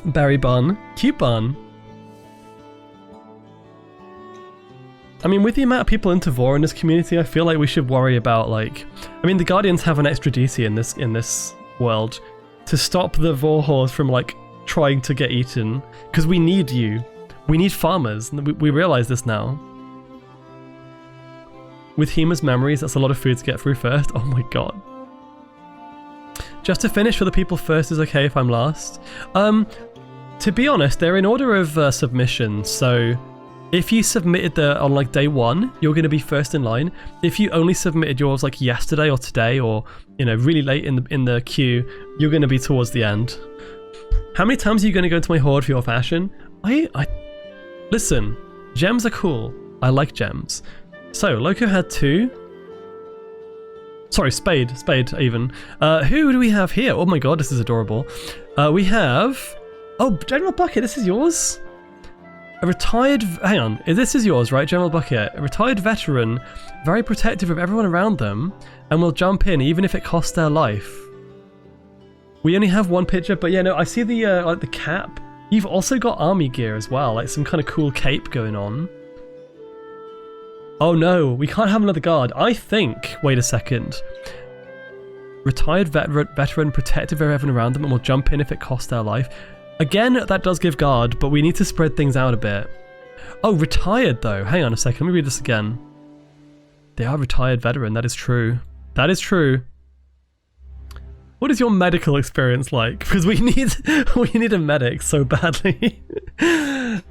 Berry bun, cute bun. I mean, with the amount of people into Vor in this community, I feel like we should worry about like, I mean, the Guardians have an extra duty in this world to stop the Vor hordes from like trying to get eaten, because we need you. We need farmers, and we realize this now. With Hima's memories, that's a lot of food to get through first. Oh my god. Just to finish for the people first is okay if I'm last. To be honest, they're in order of submission, so if you submitted on like day 1, you're going to be first in line. If you only submitted yours like yesterday or today, or you know, really late in the queue, you're going to be towards the end. How many times are you going to go into my horde for your fashion? Listen, gems are cool. I like gems. So, Loco had 2. Sorry, Spade even. Who do we have here? Oh my god, this is adorable. We have... Oh, General Bucket, this is yours? A retired... Hang on, this is yours, right, General Bucket? A retired veteran, very protective of everyone around them, and will jump in even if it costs their life. We only have 1 picture, but yeah, no, I see the like the cap. You've also got army gear as well, like some kind of cool cape going on. Oh no, we can't have another guard. I think, wait a second. Retired veteran, protective of everyone around them, and will jump in if it costs their life. Again, that does give guard, but we need to spread things out a bit. Oh, retired though. Hang on a second, let me read this again. They are retired veteran, that is true. That is true. What is your medical experience like? Because we need a medic so badly.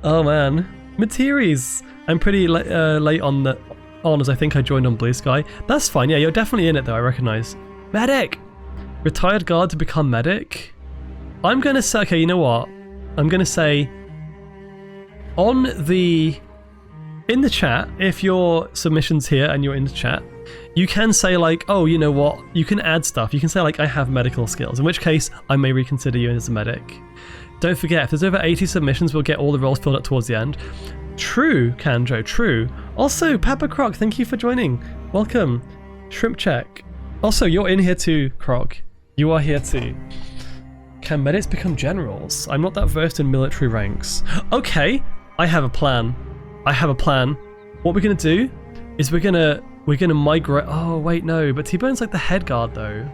Oh man, Materies. I'm pretty late on the as I think I joined on Blue Sky. That's fine. Yeah, you're definitely in it though. I recognize. Medic. Retired guard to become medic. I'm gonna say. Okay, you know what? I'm gonna say. In the chat, if your submission's here and you're in the chat, you can say like, oh, you know what? You can add stuff. You can say like, I have medical skills, in which case I may reconsider you as a medic. Don't forget, if there's over 80 submissions, we'll get all the roles filled up towards the end. True, Kanjo, true. Also, Pepper Croc, thank you for joining. Welcome. Shrimp Check. Also, you're in here too, Croc. You are here too. Can medics become generals? I'm not that versed in military ranks. Okay, I have a plan. What we're gonna do is we're gonna migrate. Oh wait, no, but T-Bone's like the head guard though.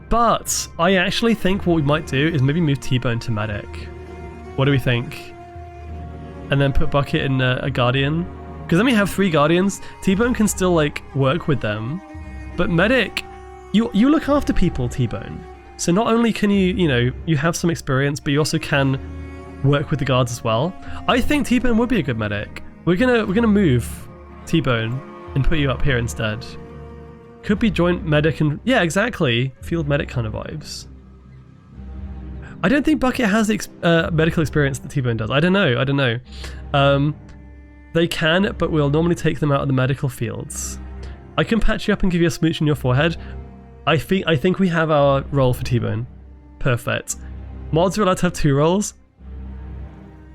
But I actually think what we might do is maybe move T-Bone to medic. What do we think? And then put Bucket in a guardian. Because then we have 3 guardians. T-Bone can still like work with them, but medic, you look after people, T-Bone. So not only can you have some experience, but you also can work with the guards as well. I think T-Bone would be a good medic. We're gonna move T-Bone and put you up here instead. Could be joint medic and yeah, exactly, field medic kind of vibes. I don't think Bucket has the medical experience that T-Bone does. I don't know. They can, but we'll normally take them out of the medical fields. I can patch you up and give you a smooch in your forehead. I think we have our role for T-Bone. Perfect. Mods are allowed to have 2 roles.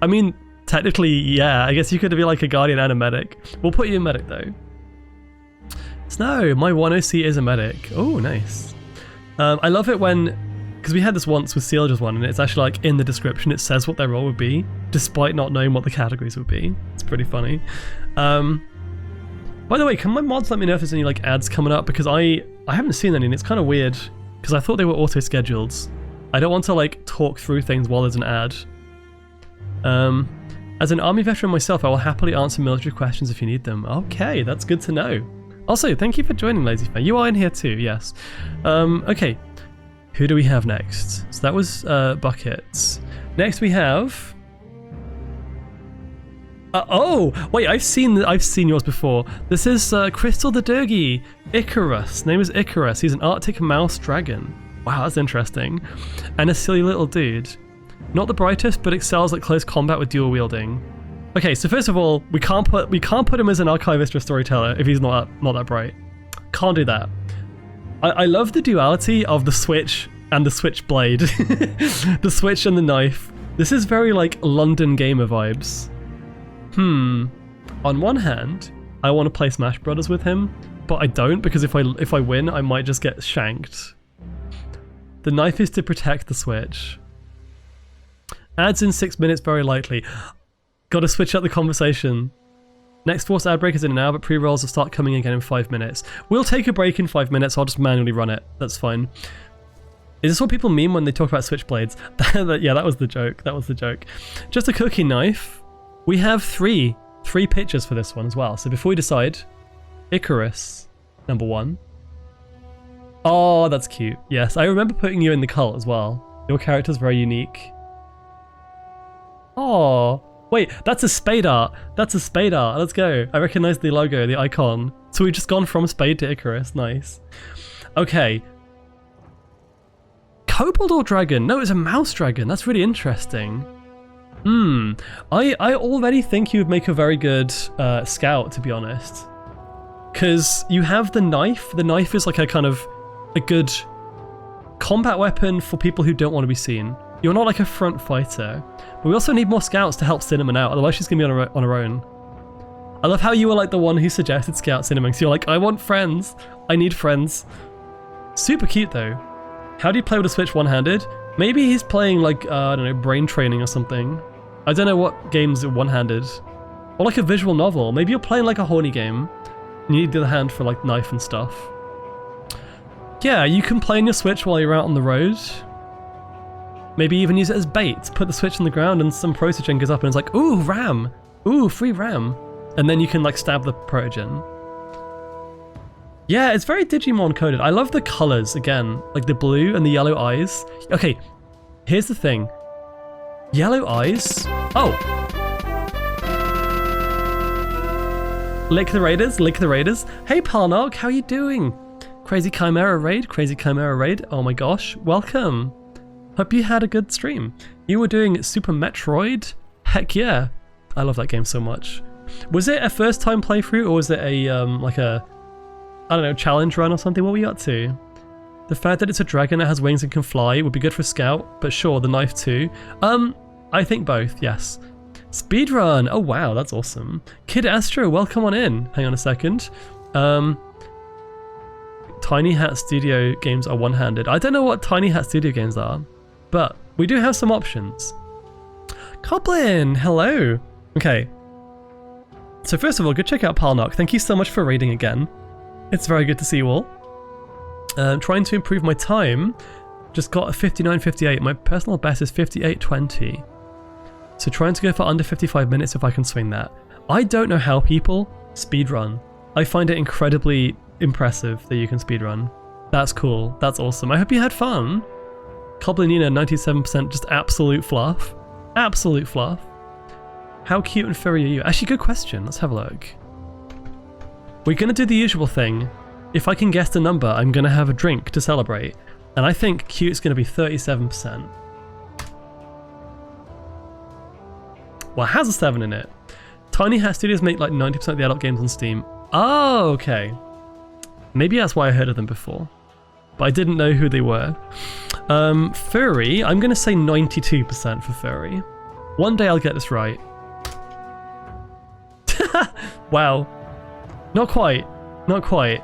I mean, technically, yeah. I guess you could be like a guardian and a medic. We'll put you in medic though. Snow, my 1OC is a medic. Oh, nice. I love it when, because we had this once with Sealger's one, and it's actually like in the description it says what their role would be, despite not knowing what the categories would be. It's pretty funny. By the way, can my mods let me know if there's any like ads coming up? Because I haven't seen any, and it's kind of weird because I thought they were auto-scheduled. I don't want to like talk through things while there's an ad. As an army veteran myself, I will happily answer military questions if you need them. Okay, that's good to know. Also, thank you for joining, Lazy Fan. You are in here too, yes. Okay, who do we have next? So that was Buckets. Next we have. Oh wait, I've seen yours before. This is Crystal the Durgi, Icarus. Name is Icarus. He's an Arctic mouse dragon. Wow, that's interesting. And a silly little dude. Not the brightest, but excels at close combat with dual wielding. Okay, so first of all, we can't put him as an archivist or storyteller if he's not that bright. Can't do that. I love the duality of the switch and the switchblade. The switch and the knife. This is very like London Gamer vibes. On one hand, I want to play Smash Brothers with him, but I don't because if I win, I might just get shanked. The knife is to protect the switch. Ads in 6 minutes very likely. Gotta switch up the conversation. Next Force ad break is in an hour, but pre-rolls will start coming again in 5 minutes. We'll take a break in 5 minutes, I'll just manually run it. That's fine. Is this what people mean when they talk about switchblades? Yeah, that was the joke. Just a cooking knife. We have three pictures for this one as well. So before we decide, Icarus, number 1. Oh, that's cute. Yes, I remember putting you in the cult as well. Your character's very unique. Oh, wait, that's a spade art. Let's go. I recognize the logo, the icon. So we've just gone from spade to Icarus. Nice. Okay. Kobold or dragon? No, it's a mouse dragon. That's really interesting. I already think you would make a very good scout, to be honest. Because you have the knife. The knife is like a kind of a good combat weapon for people who don't want to be seen. You're not like a front fighter. But we also need more scouts to help Cinnamon out, otherwise she's going to be on her own. I love how you were like the one who suggested scout Cinnamon, so you're like, I want friends. I need friends. Super cute though. How do you play with a Switch one-handed? Maybe he's playing like, I don't know, brain training or something. I don't know what games are one-handed. Or like a visual novel. Maybe you're playing like a horny game. And you need the other hand for like knife and stuff. Yeah, you can play on your Switch while you're out on the road. Maybe even use it as bait. Put the Switch on the ground and some protogen goes up and it's like, ooh, RAM. Ooh, free RAM. And then you can like stab the protogen. Yeah, it's very Digimon coded. I love the colors again, like the blue and the yellow eyes. Okay, here's the thing. Yellow eyes. Oh. Lick the Raiders, lick the Raiders. Hey Palnog, how you doing? Crazy Chimera Raid, Crazy Chimera Raid. Oh my gosh, welcome. Hope you had a good stream. You were doing Super Metroid? Heck yeah. I love that game so much. Was it a first time playthrough or was it a, like a, I don't know, challenge run or something? What were you up to? The fact that it's a dragon that has wings and can fly would be good for Scout, but sure, the knife too. I think both, yes. Speedrun! Oh wow, that's awesome. Kid Astro, welcome on in. Hang on a second. Tiny Hat Studio games are one-handed. I don't know what Tiny Hat Studio games are, but we do have some options. Coblin, hello. Okay. So first of all, go check out Palnock. Thank you so much for raiding again. It's very good to see you all. Trying to improve my time. Just got a 59.58. My personal best is 58.20. So trying to go for under 55 minutes if I can swing that. I don't know how people speedrun. I find it incredibly impressive that you can speedrun. That's cool. That's awesome. I hope you had fun. Coblinina, 97%, just absolute fluff. Absolute fluff. How cute and furry are you? Actually, good question. Let's have a look. We're going to do the usual thing. If I can guess the number, I'm going to have a drink to celebrate. And I think cute's going to be 37%. Well, it has a 7 in it. Tiny Hat Studios make like 90% of the adult games on Steam. Oh, okay. Maybe that's why I heard of them before. But I didn't know who they were. Furry, I'm going to say 92% for furry. One day I'll get this right. Wow. Not quite. Not quite.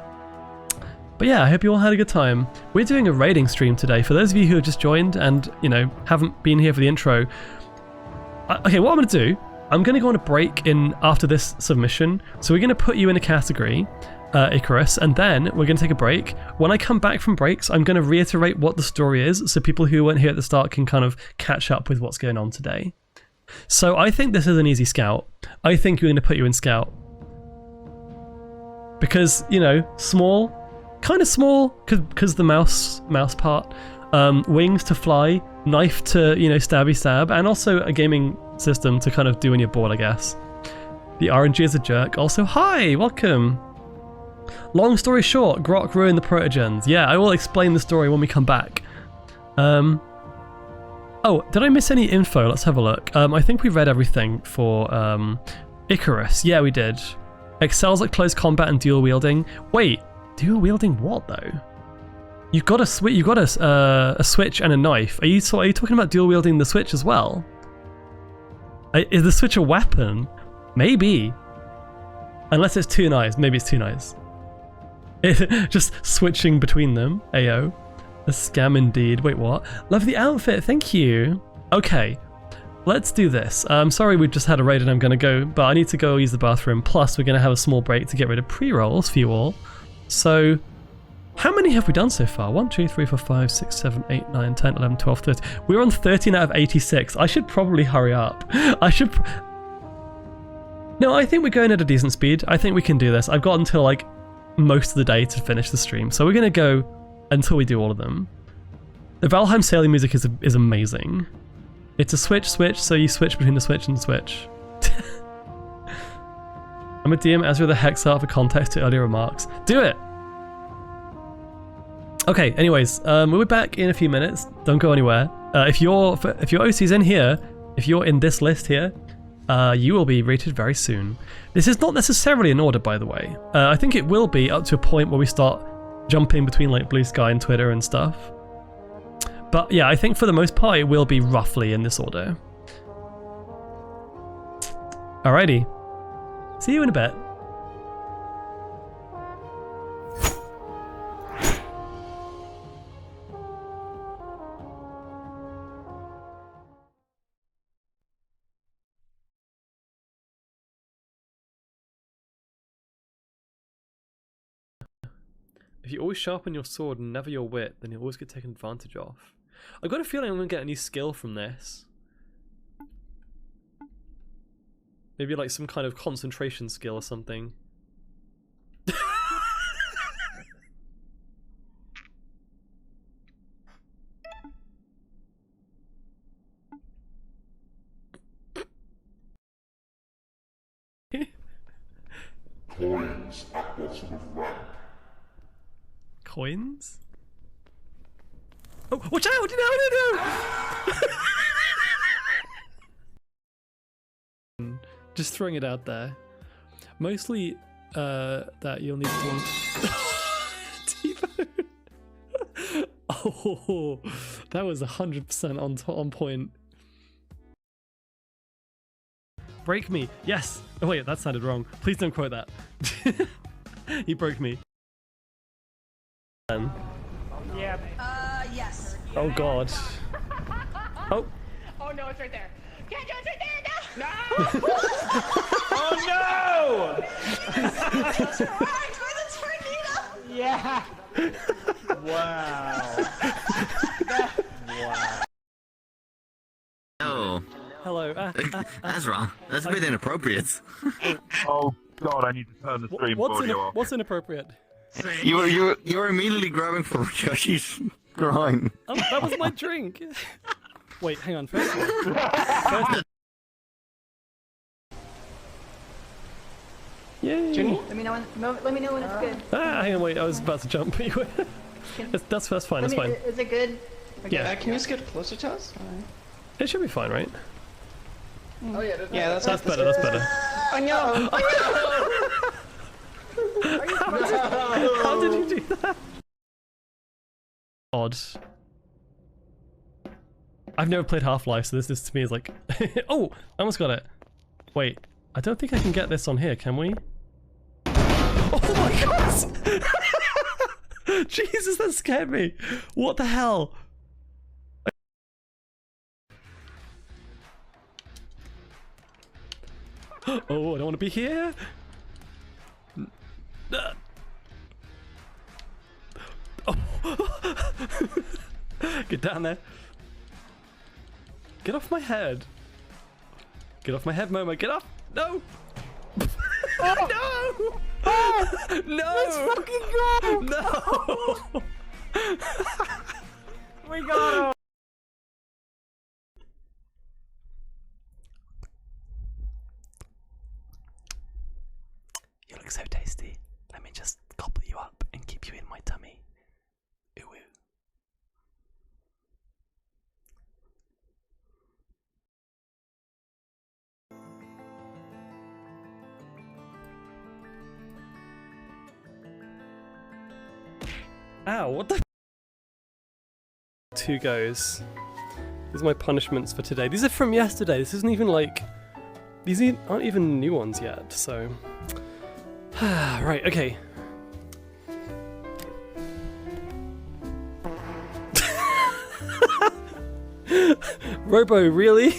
But yeah, I hope you all had a good time. We're doing a raiding stream today. For those of you who have just joined and, you know, haven't been here for the intro. Okay, what I'm going to do, I'm going to go on a break in after this submission. So we're going to put you in a category, Icarus, and then we're going to take a break. When I come back from breaks, I'm going to reiterate what the story is so people who weren't here at the start can kind of catch up with what's going on today. So I think this is an easy Scout. I think we're going to put you in Scout. Because, you know, small, kind of small, because the mouse part, wings to fly, knife to, you know, stabby stab, and also a gaming system to kind of do when you're bored, I guess. The RNG is a jerk. Also, hi, welcome. Long story short, Grok ruined the Protogens. Yeah, I will explain the story when we come back. Oh, did I miss any info? Let's have a look. I think we read everything for Icarus. Yeah, we did. Excels at close combat and dual wielding. Wait, dual wielding what though? You've got a switch. You've got a switch and a knife. Are you talking about dual wielding the switch as well? Is the switch a weapon? Maybe. Unless it's two knives. Maybe it's two knives. Just switching between them. Ayo. A scam indeed. Wait, what? Love the outfit. Thank you. Okay. Let's do this. I'm sorry we just had a raid and I'm going to go, but I need to go use the bathroom. Plus, we're going to have a small break to get rid of pre-rolls for you all. So, how many have we done so far? 1, 2, 3, 4, 5, 6, 7, 8, 9, 10, 11, 12, 13. We're on 13 out of 86. I should probably hurry up. No, I think we're going at a decent speed. I think we can do this. I've got until like most of the day to finish the stream. So we're going to go until we do all of them. The Valheim sailing music is amazing. It's a switch, so you switch between the switch and the switch. I'm a DM Ezra the Hexar for context to earlier remarks. Do it! Okay, anyways, we'll be back in a few minutes. Don't go anywhere. If your OC's in here, if you're in this list here, you will be rated very soon. This is not necessarily in order, by the way. I think it will be up to a point where we start jumping between like Blue Sky and Twitter and stuff. But yeah, I think for the most part, it will be roughly in this order. Alrighty. See you in a bit. If you always sharpen your sword and never your wit, then you'll always get taken advantage of. I've got a feeling I'm going to get a new skill from this. Maybe like some kind of concentration skill or something. Coins at bottom of rank. Coins? Oh, watch out! No! Just throwing it out there. Mostly that you'll need to T-bone. Oh, that was 100% on point. Break me. Yes. Oh wait, that sounded wrong. Please don't quote that. You broke me. Yeah. Yes. Oh god. Oh. Oh no, it's right there. Can't do it, it's right there. No. Oh no! That's right. For the tornado. Yeah. Wow. Wow. Oh, Hello. that's wrong. That's a bit inappropriate. Oh god, I need to turn the stream audio off. What's inappropriate? You're immediately grabbing for Yoshi's groin. Oh, that was my drink. Wait, hang on. First. Yay. Let me know when it's good. Hang on, wait. I was about to jump. That's fine. That's fine. Is it good? Okay. Yeah. Can you just get closer to us? It should be fine, right? Oh yeah, that's better. That's better. Oh no! How did you do that? Odd. I've never played Half-Life, so this to me is like... Oh! I almost got it. Wait, I don't think I can get this on here, can we? Oh my god! Jesus, that scared me! What the hell? Oh, I don't want to be here! Oh. Get down there. Get off my head. Get off my head, Momo. Get off. No. No. No. Let's fucking go. No. We got him! You look so tasty. Let me just gobble you up and keep you in my tummy. Ooh. Ow, what the? 2 goes. These are my punishments for today. These are from yesterday. This isn't even like... These aren't even new ones yet, so... Right, okay. Robo, really?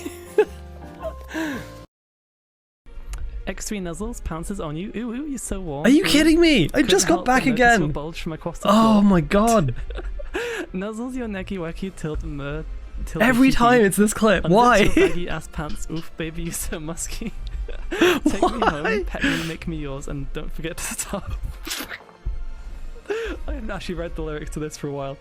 X3 nuzzles pounces on you. Ooh, you're so warm. Are you kidding me? I just got back again. Bulge from across the floor. My god. Nuzzles your necky wacky tilt every time it's this clip. Why? Baggy ass pants. Oof, baby, you so musky. Take me home, pet me, make me yours, and don't forget to stop. I haven't actually read the lyrics to this for a while.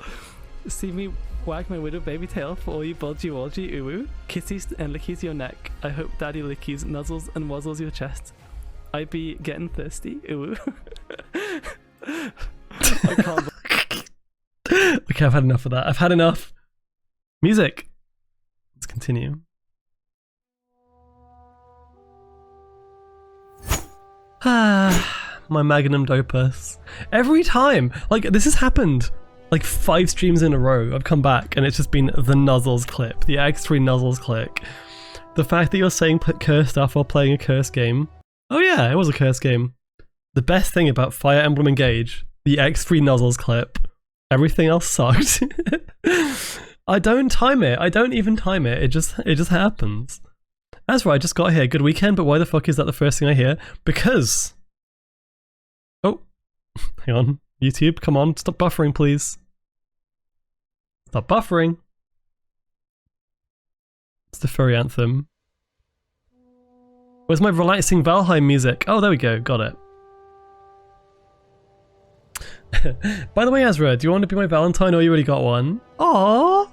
See me wag my widow baby tail for all you bulgy walgy ooh. Kisses and lickies your neck. I hope daddy lickies, nuzzles and wuzzles your chest. I be getting thirsty ooh. I can't. Okay, I've had enough of that. I've had enough. Music. Let's continue. My magnum opus. Every time, like this has happened like 5 streams in a row. I've come back and it's just been the Nuzzles clip, the X3 Nuzzles clip. The fact that you're saying curse stuff while playing a curse game. Oh yeah, it was a curse game. The best thing about Fire Emblem Engage, the X3 Nuzzles clip. Everything else sucked. I don't time it. I don't even time it. It just happens. That's right, I just got here. Good weekend, but why the fuck is that the first thing I hear? Because... Oh, hang on. YouTube, come on, stop buffering, please. Stop buffering. It's the furry anthem. Where's my relaxing Valheim music? Oh, there we go, got it. By the way, Azra, do you want to be my Valentine or you already got one? Aww.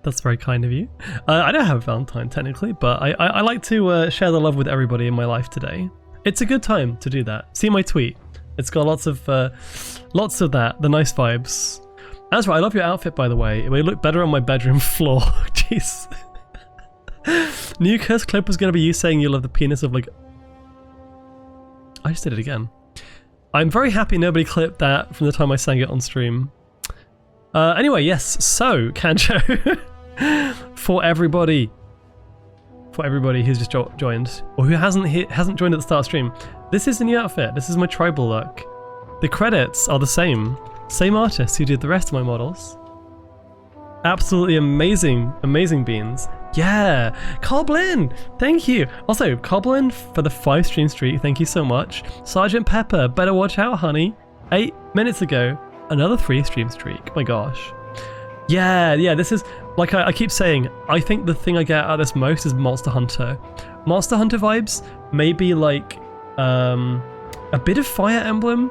That's very kind of you. I don't have a Valentine technically, but I like to share the love with everybody in my life today. It's a good time to do that. See my tweet. It's got lots of that, the nice vibes. That's right, I love your outfit, by the way. It would look better on my bedroom floor. Jeez. New curse clip was going to be you saying you love the penis of like... I just did it again. I'm very happy nobody clipped that from the time I sang it on stream. Anyway, yes, so, Kancho, for everybody who's just joined, or who hasn't joined at the start of stream, this is the new outfit. This is my tribal look. The credits are the same artist who did the rest of my models. Absolutely amazing beans. Yeah, Coblin, thank you. Also, Coblin for the 5 stream streak, thank you so much. Sergeant Pepper, better watch out, honey. 8 minutes ago, another 3 stream streak. My gosh. Yeah, this is, like I keep saying, I think the thing I get out of this most is Monster Hunter. Monster Hunter vibes, maybe like a bit of Fire Emblem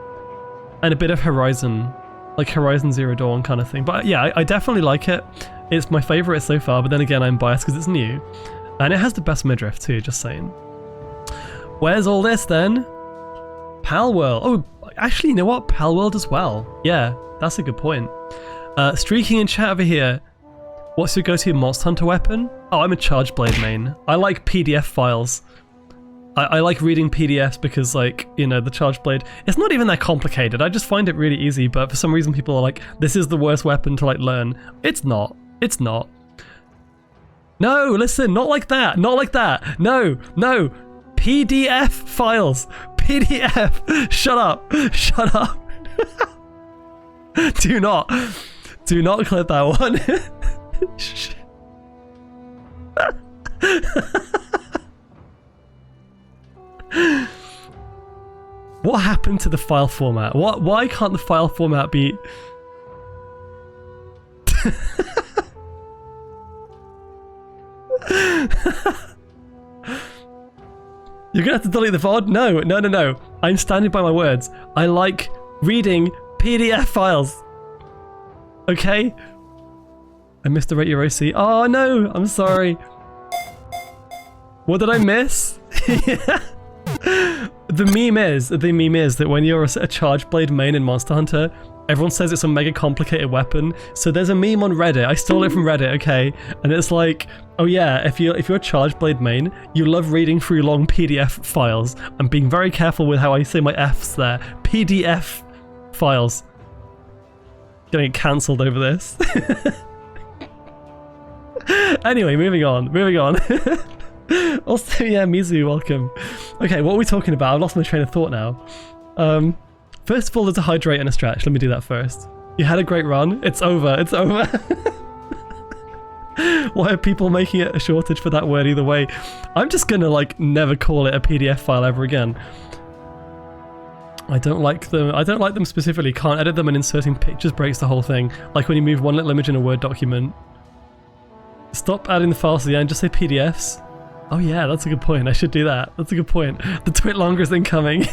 and a bit of Horizon. Like Horizon Zero Dawn kind of thing. But yeah, I definitely like it. It's my favourite so far, but then again, I'm biased because it's new. And it has the best midriff too, just saying. Where's all this then? Palworld. Oh, actually, you know what? Palworld as well. Yeah, that's a good point. Streaking in chat over here. What's your go-to Monster Hunter weapon? Oh, I'm a Charge Blade main. I like PDF files. I like reading PDFs because, like, you know, the Charge Blade, it's not even that complicated. I just find it really easy, but for some reason people are like, this is the worst weapon to, like, learn. It's not. It's not. No, listen, not like that. Not like that. No. PDF files. PDF. Shut up. Shut up. Do not clip that one. What happened to the file format? Why can't the file format be... You're gonna have to delete the VOD? No. I'm standing by my words. I like reading PDF files. Okay? I missed the rate your OC. Oh no, I'm sorry. What did I miss? The meme is that when you're a Charge Blade main in Monster Hunter, everyone says it's a mega complicated weapon. So there's a meme on Reddit. I stole it from Reddit, okay? And it's like, oh yeah, if you're a Charge Blade main, you love reading through long PDF files. I'm being very careful with how I say my F's there. PDF files. Gonna get cancelled over this. Anyway, moving on. Also, yeah, Mizu, welcome. Okay, what are we talking about? I've lost my train of thought now. First of all, there's a hydrate and a stretch. Let me do that first. You had a great run. It's over. Why are people making it a shortage for that word either way? I'm just gonna, like, never call it a PDF file ever again. I don't like them specifically. Can't edit them, and inserting pictures breaks the whole thing. Like when you move one little image in a Word document. Stop adding the files to the end, just say PDFs. Oh yeah, that's a good point. I should do that. That's a good point. The twit longer is incoming.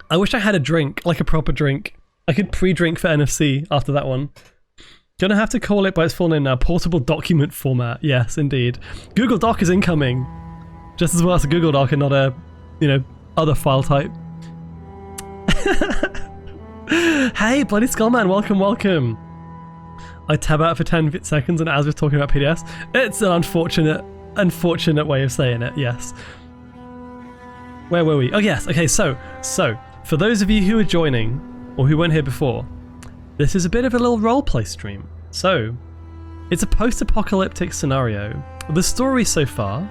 I wish I had a drink, like a proper drink. I could pre-drink for NFC after that one. Gonna have to call it by its full name now. Portable document format. Yes, indeed. Google Doc is incoming. Just as well as a Google Doc and not a, you know, other file type. Hey, Bloody Skullman, welcome. I tab out for 10 seconds and as we're talking about PDFs, it's an unfortunate way of saying it, yes. Where were we? Oh yes, okay, so, for those of you who are joining, or who weren't here before, this is a bit of a little roleplay stream. So, it's a post-apocalyptic scenario. The story so far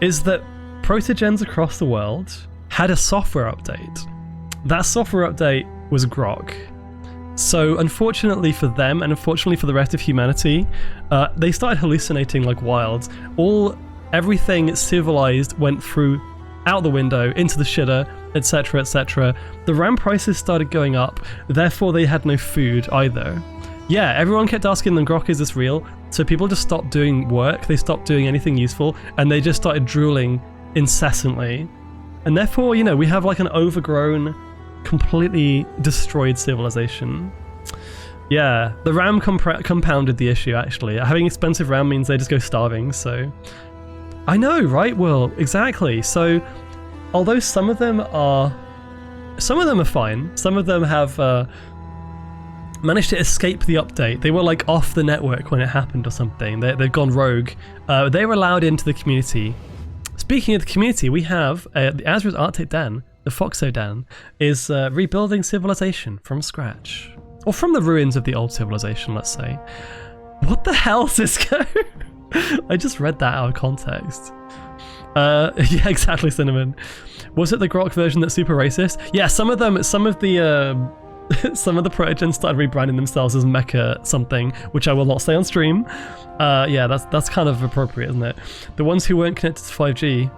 is that protogens across the world had a software update. That software update was Grok. So unfortunately for them, and unfortunately for the rest of humanity, they started hallucinating like wild. Everything civilized went out the window, into the shitter, etc, etc. The RAM prices started going up, therefore they had no food either. Yeah, everyone kept asking them, Grok, is this real? So people just stopped doing work, they stopped doing anything useful, and they just started drooling incessantly. And therefore, you know, we have like an overgrown, completely destroyed civilization. Yeah, the RAM compounded the issue, actually. Having expensive RAM means they just go starving, so... I know, right, Will? Exactly. So, although some of them are fine. Some of them have managed to escape the update. They were like off the network when it happened or something. They've gone rogue. They were allowed into the community. Speaking of the community, we have the Azra's Arctic Dan, the Foxo Dan, is rebuilding civilization from scratch. Or from the ruins of the old civilization, let's say. What the hell, Cisco? I just read that out of context. Yeah, exactly, Cinnamon. Was it the Grok version that's super racist? Yeah, some of the protogens started rebranding themselves as Mecha something, which I will not say on stream. Yeah, that's kind of appropriate, isn't it? The ones who weren't connected to 5G.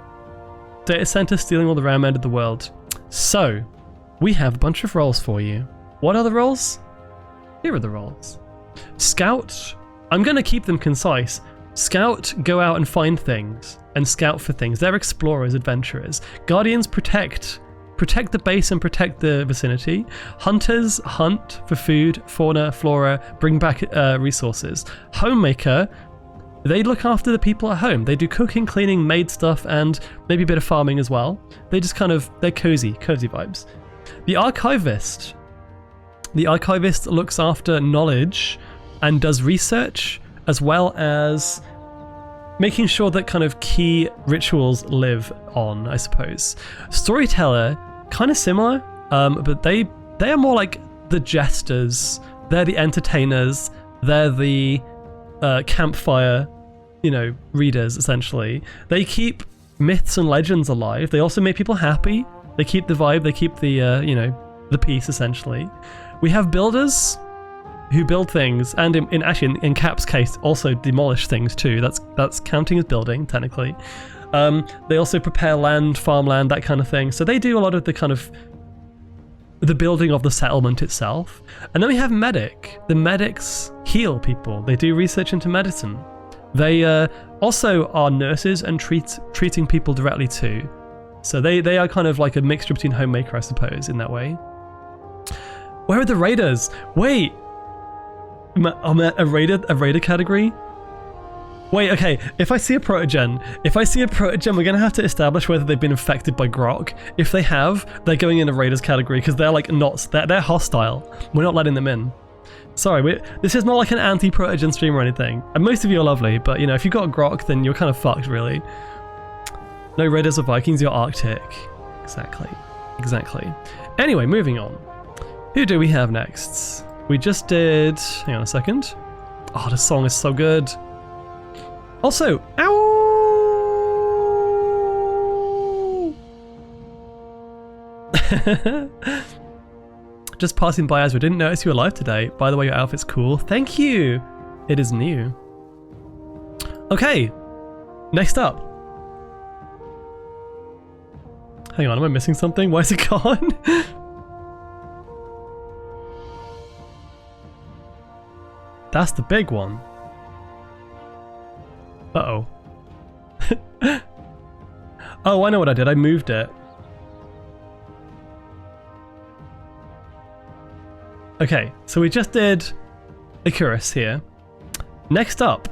Data center stealing all the RAM ended the world. So, we have a bunch of roles for you. What are the roles? Here are the roles. Scout. I'm going to keep them concise. Scout, go out and find things and scout for things. They're explorers, adventurers. Guardians, protect the base and protect the vicinity. Hunters, hunt for food, fauna, flora, bring back resources. Homemaker, they look after the people at home. They do cooking, cleaning, maid stuff, and maybe a bit of farming as well. They just they're cozy vibes. The archivist looks after knowledge and does research, as well as making sure that kind of key rituals live on, I suppose. Storyteller, kind of similar, but they are more like the jesters. They're the entertainers. They're the campfire, readers, essentially. They keep myths and legends alive. They also make people happy. They keep the vibe. They keep the, the peace, essentially. We have builders who build things, and in Cap's case, also demolish things too. That's counting as building, technically. They also prepare land, farmland, that kind of thing. So they do a lot of the kind of the building of the settlement itself. And then we have medic. The medics heal people. They do research into medicine. They also are nurses and treating people directly too. So they are kind of like a mixture between homemaker, I suppose, in that way. Where are the raiders? Wait, I'm at a raider category? Wait, okay, if I see a protogen, we're gonna have to establish whether they've been infected by Grok. If they have, they're going in a raiders category because they're like they're hostile. We're not letting them in. Sorry, this is not like an anti-protogen stream or anything. And most of you are lovely, but if you've got a Grok, then you're kind of fucked, really. No raiders or Vikings, you're Arctic. Exactly. Anyway, moving on. Who do we have next? We just did... Hang on a second. Oh, this song is so good. Also, ow! Just passing by as we didn't notice you were alive today. By the way, your outfit's cool. Thank you. It is new. Okay, next up. Hang on, am I missing something? Why is it gone? That's the big one. Uh-oh. Oh, I know what I did. I moved it. Okay, so we just did Icarus here. Next up.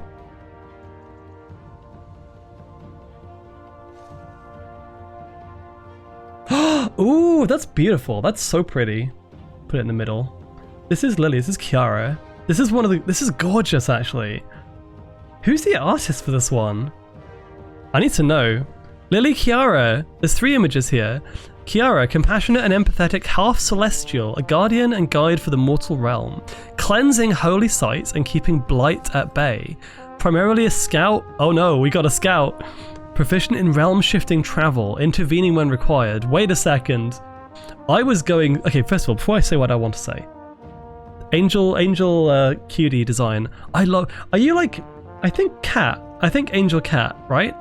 Ooh, that's beautiful. That's so pretty. Put it in the middle. This is Lily. This is Kiara. This is gorgeous, actually. Who's the artist for this one? I need to know. Lily, Kiara. There's 3 images here. Kiara, compassionate and empathetic, half celestial, a guardian and guide for the mortal realm, cleansing holy sites and keeping blight at bay. Primarily a scout. Oh no, we got a scout. Proficient in realm-shifting travel, intervening when required. Wait a second. I was going... Okay, first of all, before I say what I want to say. Angel cutie design. I love... Are you like... I think cat. I think angel cat, right?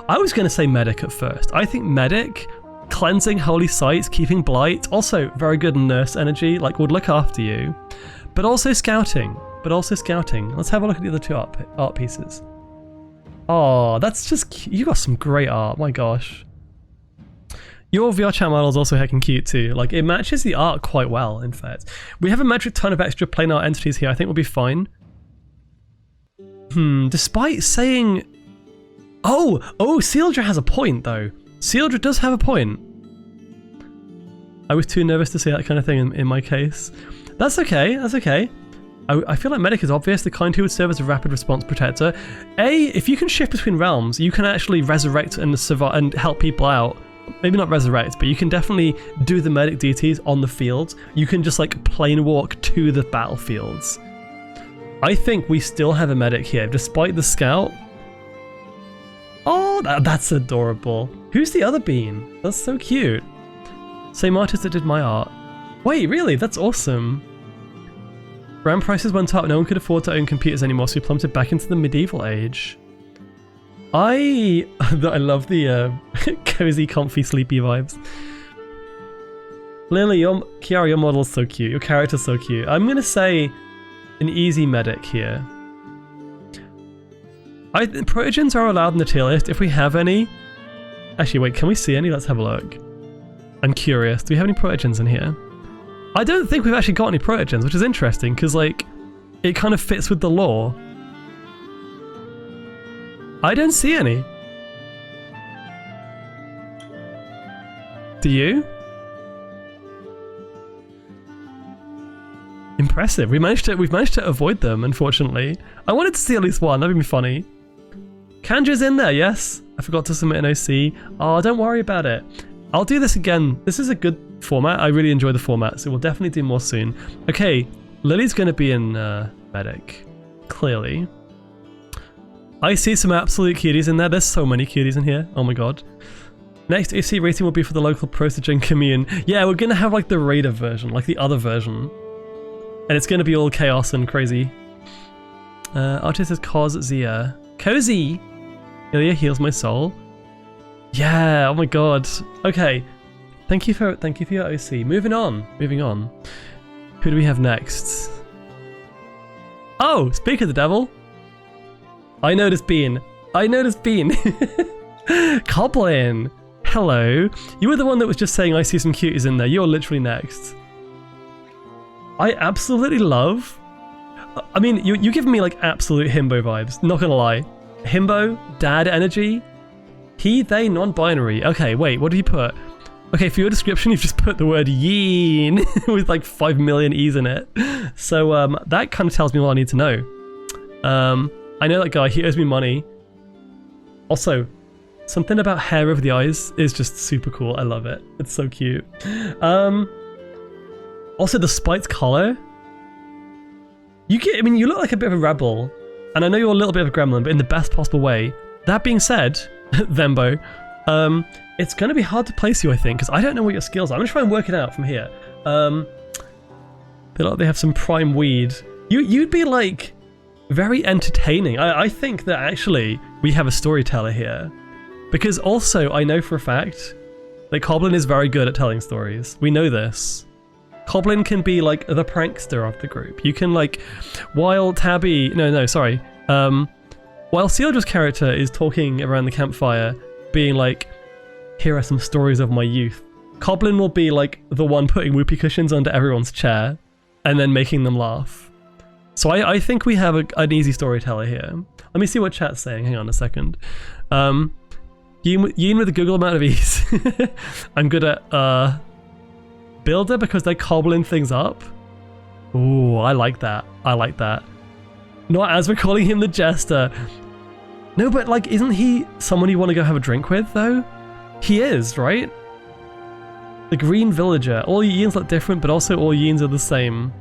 I was going to say medic at first. I think medic, cleansing holy sites, keeping blight. Also, very good nurse energy, like would look after you. But also scouting. Let's have a look at the other 2 art pieces. Oh, that's just... You got some great art, my gosh. Your VR chat model is also heckin' cute too. Like, it matches the art quite well, in fact. We have a metric ton of extra plain art entities here. I think we'll be fine. Despite saying... Oh, Sealdra has a point, though. Sealdra does have a point. I was too nervous to say that kind of thing in my case. That's okay, that's okay. I feel like Medic is obvious, the kind who would serve as a rapid response protector. If you can shift between realms, you can actually resurrect and survive and help people out. Maybe not resurrect, but you can definitely do the medic duties on the field. You can just like plane walk to the battlefields. I think we still have a medic here, despite the scout. Oh, that's adorable. Who's the other bean? That's so cute. Same artist that did my art. Wait, really? That's awesome. RAM prices went up, no one could afford to own computers anymore, so we plummeted back into the medieval age. I love the cozy, comfy, sleepy vibes. Lily, Kiara, your model's so cute. Your character's so cute. I'm gonna say an easy medic here. Protogens are allowed in the tier list if we have any. Actually, wait, can we see any? Let's have a look. I'm curious. Do we have any protogens in here? I don't think we've actually got any protogens, which is interesting because, like, it kind of fits with the lore. I don't see any. Do you? Impressive. We've managed to avoid them, unfortunately. I wanted to see at least one, that'd be funny. Kanja's in there, yes. I forgot to submit an OC. Oh, don't worry about it. I'll do this again. This is a good format. I really enjoy the format, so we'll definitely do more soon. Okay, Lily's gonna be in Medic. Clearly. I see some absolute cuties in there. There's so many cuties in here. Oh my god. Next OC rating will be for the local Protogen commune. Yeah, we're gonna have like the Raider version, like the other version. And it's gonna be all chaos and crazy. Artist is Cause Zia. Cozy! Ilya heals my soul. Yeah, oh my god. Okay. Thank you for your OC. Moving on. Who do we have next? Oh, speak of the devil. I noticed Bean. Coblin. Hello. You were the one that was just saying I see some cuties in there. You're literally next. I absolutely love... I mean, you give me like absolute himbo vibes. Not gonna lie. Himbo, dad energy. He, they, non-binary. Okay, wait, what do you put? Okay, for your description, you've just put the word yeen with like 5 million E's in it. So that kind of tells me all I need to know. I know that guy, he owes me money. Also, something about hair over the eyes is just super cool. I love it. It's so cute. Also, the spiked collar. You look like a bit of a rebel. And I know you're a little bit of a gremlin, but in the best possible way. That being said, Thembo, it's going to be hard to place you, I think, because I don't know what your skills are. I'm going to try and work it out from here. They have some prime weed. You'd be like... very entertaining. I think that actually we have a storyteller here. Because also, I know for a fact that Coblin is very good at telling stories. We know this. Coblin can be like the prankster of the group. You can like, while Tabby... No, sorry. While Sealdra's character is talking around the campfire, being like, here are some stories of my youth, Coblin will be like the one putting whoopee cushions under everyone's chair and then making them laugh. So I think we have an easy storyteller here. Let me see what chat's saying. Hang on a second. Yin with a Google amount of ease. I'm good at builder because they're cobbling things up. Ooh, I like that. Not as we're calling him the jester. No, but like, isn't he someone you want to go have a drink with though? He is, right? The green villager. All Yins look different, but also all Yins are the same.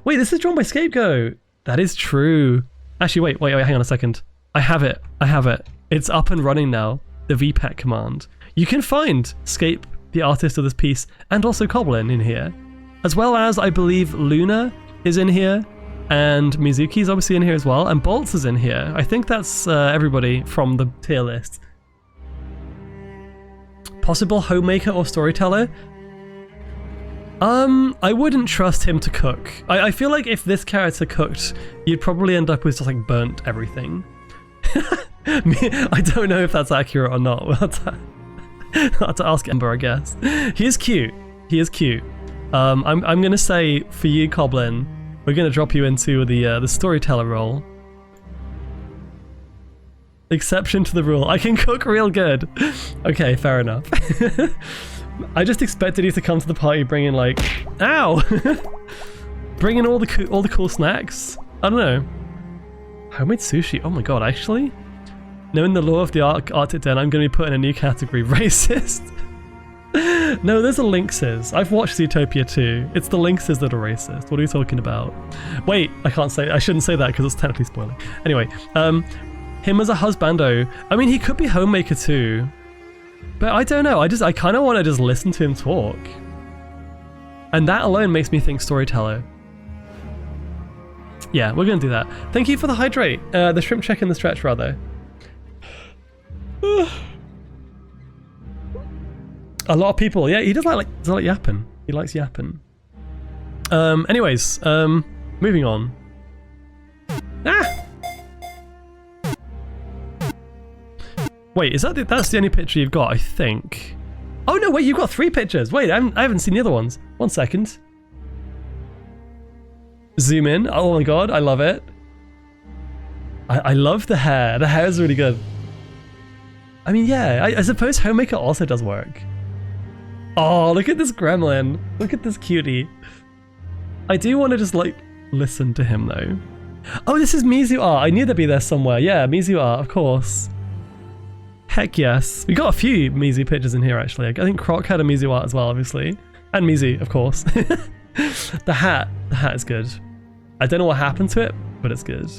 Wait, this is drawn by Scapegoat. That is true. Actually, wait, hang on a second. I have it. It's up and running now. The VPAT command. You can find Scape, the artist of this piece, and also Coblin in here. As well as, I believe, Luna is in here, and Mizuki's obviously in here as well, and Boltz is in here. I think that's everybody from the tier list. Possible homemaker or storyteller? I wouldn't trust him to cook. I feel like if this character cooked, you'd probably end up with just like burnt everything. I don't know if that's accurate or not. Had to ask Ember, I guess. He is cute. He is cute. I'm gonna say for you, Coblin, we're gonna drop you into the storyteller role. Exception to the rule. I can cook real good. Okay, fair enough. I just expected you to come to the party bringing like, ow, bringing all the cool snacks. I don't know. Homemade sushi. Oh my god, actually, knowing the law of the Arctic Den, I'm going to be putting a new category: racist. No, there's the lynxes. I've watched Zootopia 2. It's the lynxes that are racist. What are you talking about? Wait, I can't say. I shouldn't say that because it's technically spoiling. Anyway, him as a husbando. I mean, he could be homemaker too. But I don't know, I kind of want to just listen to him talk. And that alone makes me think storyteller. Yeah, we're going to do that. Thank you for the hydrate. The shrimp check in the stretch, rather. A lot of people, yeah, he does like yapping. He likes yapping. Anyways, moving on. Ah! Wait, is that's the only picture you've got, I think. Oh no, wait, you've got 3 pictures. Wait, I haven't seen the other ones. 1 second. Zoom in. Oh my god, I love it. I love the hair. The hair is really good. I mean, yeah, I suppose homemaker also does work. Oh, look at this gremlin. Look at this cutie. I do want to just like listen to him though. Oh, this is Mizu art. I knew they'd be there somewhere. Yeah, Mizu art, of course. Heck yes. We got a few Mizu pictures in here actually. I think Croc had a Mizu art as well, obviously. And Mizu, of course. The hat is good. I don't know what happened to it, but it's good.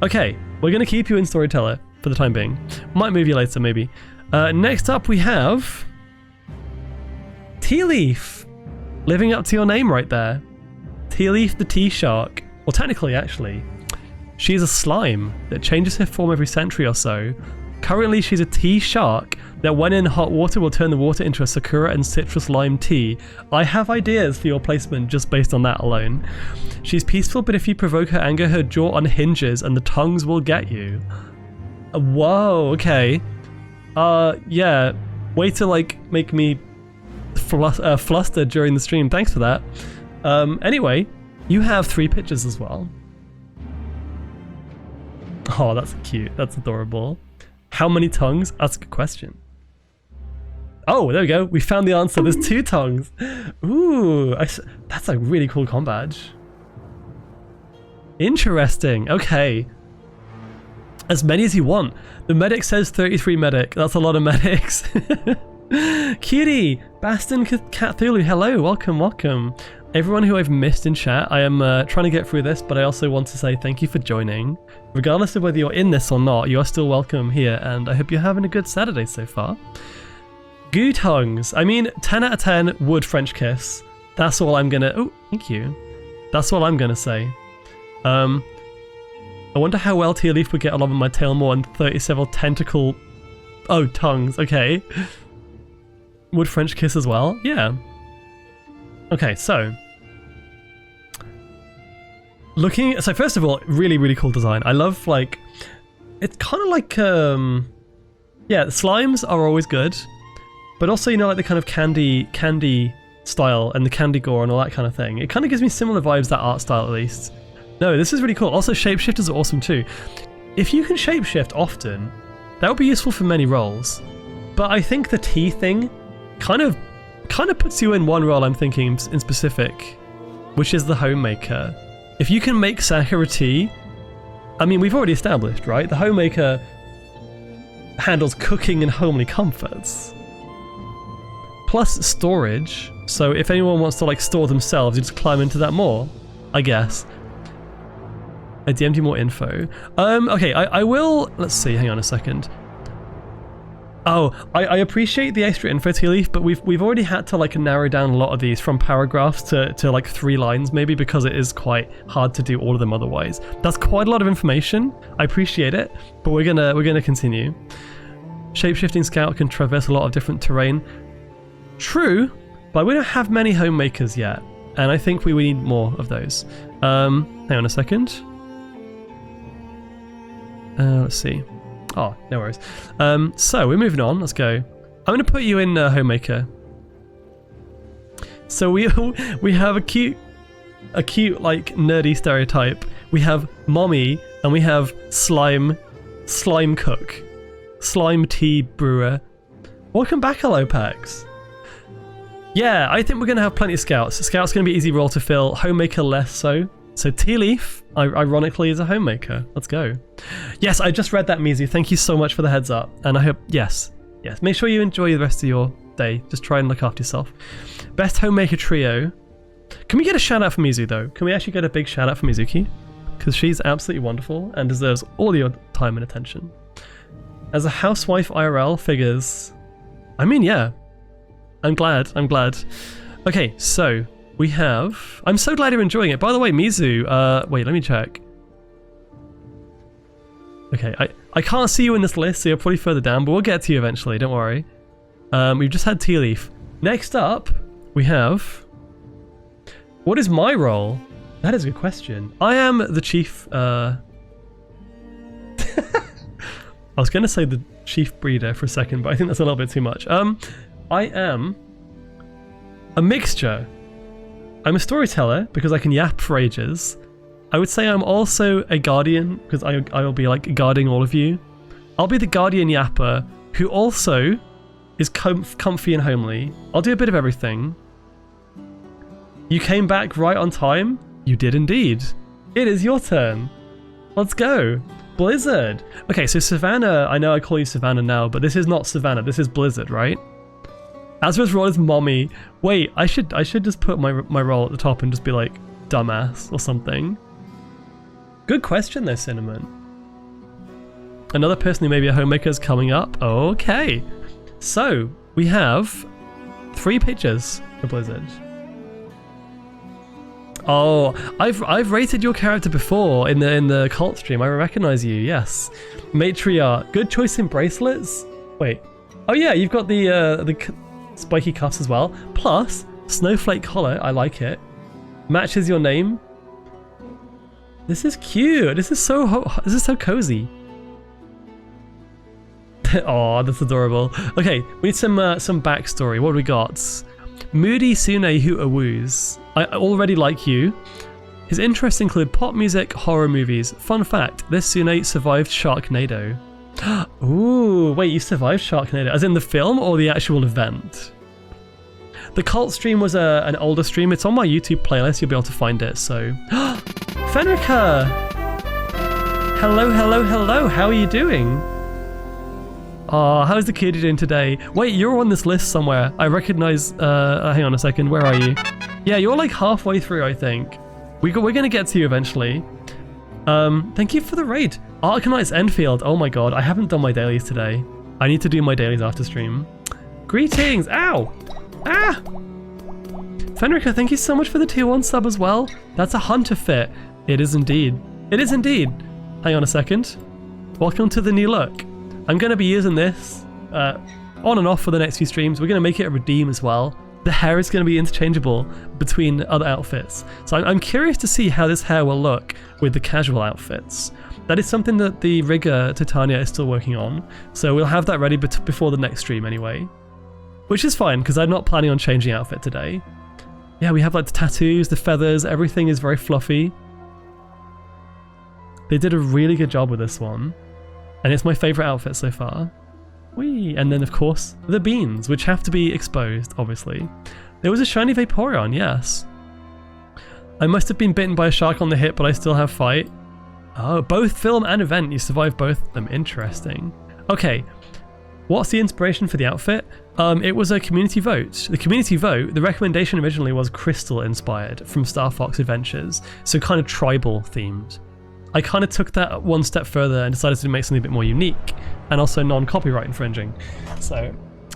Okay, we're going to keep you in Storyteller for the time being. Might move you later, maybe. Next up we have... Tea Leaf. Living up to your name right there. Tea Leaf the Tea Shark. Well, technically, actually, she's a slime that changes her form every century or so. Currently, she's a tea shark that when in hot water will turn the water into a sakura and citrus lime tea. I have ideas for your placement just based on that alone. She's peaceful, but if you provoke her anger, her jaw unhinges and the tongues will get you. Whoa, okay. Yeah, way to like make me flustered during the stream. Thanks for that. Anyway, you have 3 pictures as well. Oh, that's cute. That's adorable. How many tongues? That's a good question. Oh, there we go. We found the answer. There's 2 tongues. Ooh, that's a really cool com badge. Interesting. Okay. As many as you want. The medic says 33 medic. That's a lot of medics. Cutie, Baston Cthulhu. Hello, welcome, welcome. Everyone who I've missed in chat, I am trying to get through this, but I also want to say thank you for joining. Regardless of whether you're in this or not, you are still welcome here, and I hope you're having a good Saturday so far. Goo tongues. I mean, 10 out of 10 would French kiss. That's all I'm gonna... Oh, thank you. That's all I'm gonna say. I wonder how well Tea Leaf would get along with my tail more and 37 tentacle... Oh, tongues. Okay. Would French kiss as well? Yeah. Okay, so... So first of all, really, really cool design. I love, like... It's kind of like, yeah, slimes are always good. But also, you know, like the kind of candy style and the candy gore and all that kind of thing. It kind of gives me similar vibes, that art style at least. No, this is really cool. Also, shapeshifters are awesome too. If you can shapeshift often, that would be useful for many roles. But I think the tea thing kind of puts you in one role, I'm thinking in specific, which is the homemaker. If you can make Sakura tea, I mean, we've already established, right? The homemaker handles cooking and homely comforts. Plus storage, so if anyone wants to like store themselves, you just climb into that more, I guess. I DM'd you more info. Okay, I will, let's see, hang on a second. Oh, I appreciate the extra info, Tea Leaf, but we've already had to like narrow down a lot of these from paragraphs to like 3 lines maybe, because it is quite hard to do all of them otherwise. That's quite a lot of information. I appreciate it, but we're gonna continue. Shapeshifting Scout can traverse a lot of different terrain. True, but we don't have many homemakers yet, and I think we need more of those. Hang on a second. Let's see. Oh, no worries. So we're moving on. Let's go. I'm gonna put you in Homemaker. So we have a cute like nerdy stereotype. We have mommy and we have slime cook, slime tea brewer. Welcome back, Alopax. Yeah, I think we're gonna have plenty of scouts. Scout's gonna be easy role to fill. Homemaker less so. So Tea Leaf, ironically, is a homemaker. Let's go. Yes, I just read that, Mizu. Thank you so much for the heads up. And I hope, yes. Make sure you enjoy the rest of your day. Just try and look after yourself. Best homemaker trio. Can we get a shout out for Mizu though? Can we actually get a big shout out for Mizuki? Because she's absolutely wonderful and deserves all your time and attention. As a housewife IRL figures. I mean, yeah. I'm glad. Okay, so we have... I'm so glad you're enjoying it. By the way, Mizu, wait, let me check. Okay, I can't see you in this list, so you're probably further down, but we'll get to you eventually, don't worry. We've just had Tea Leaf. Next up, we have... What is my role? That is a good question. I am the chief... I was going to say the chief breeder for a second, but I think that's a little bit too much. I am a mixture. I'm a storyteller because I can yap for ages. I would say I'm also a guardian because I will be like guarding all of you. I'll be the guardian yapper who also is comfy and homely. I'll do a bit of everything. You came back right on time? You did indeed. It is your turn. Let's go. Blizzard. Okay, so Savannah, I know I call you Savannah now, but this is not Savannah, this is Blizzard, right? Azra's role is mommy. Wait, I should just put my role at the top and just be like dumbass or something. Good question though, Cinnamon. Another person who may be a homemaker is coming up. Okay. So, we have 3 pictures for Blizzard. Oh, I've rated your character before in the cult stream. I recognize you. Yes, matriarch. Good choice in bracelets. Wait. Oh yeah, you've got the spiky cuffs as well. Plus snowflake collar. I like it. Matches your name. This is cute. This is so cozy. Oh, that's adorable. Okay, we need some backstory. What do we got? Moody Sune who awoos. I already like you. His interests include pop music, horror movies. Fun fact, this Sune survived Sharknado. Ooh, wait, you survived Sharknado? As in the film or the actual event? The cult stream was an older stream. It's on my YouTube playlist. You'll be able to find it, so... Fenrica! Hello. How are you doing? Oh, how's the kid doing today? Wait, you're on this list somewhere. I recognize... hang on a second. Where are you? Yeah, you're like halfway through, I think. We're going to get to you eventually. Thank you for the raid. Arkanites Enfield. Oh my god, I haven't done my dailies today. I need to do my dailies after stream. Greetings! Ow! Ah! Fenrica, thank you so much for the tier 1 sub as well. That's a hunter fit. It is indeed. It is indeed. Hang on a second. Welcome to the new look. I'm going to be using this on and off for the next few streams. We're going to make it a redeem as well. The hair is going to be interchangeable between other outfits. So I'm curious to see how this hair will look with the casual outfits. That is something that the rigger Titania is still working on. So we'll have that ready before the next stream anyway. Which is fine, because I'm not planning on changing outfit today. Yeah, we have like the tattoos, the feathers, everything is very fluffy. They did a really good job with this one. And it's my favourite outfit so far. Whee! And then of course, the beans, which have to be exposed, obviously. There was a shiny Vaporeon, yes. I must have been bitten by a shark on the hip, but I still have fight. Oh, both film and event, you survived both of them. Interesting. Okay, what's the inspiration for the outfit? It was a community vote. The community vote, the recommendation originally was crystal inspired from Star Fox Adventures, so kind of tribal themed. I kind of took that one step further and decided to make something a bit more unique and also non-copyright infringing. So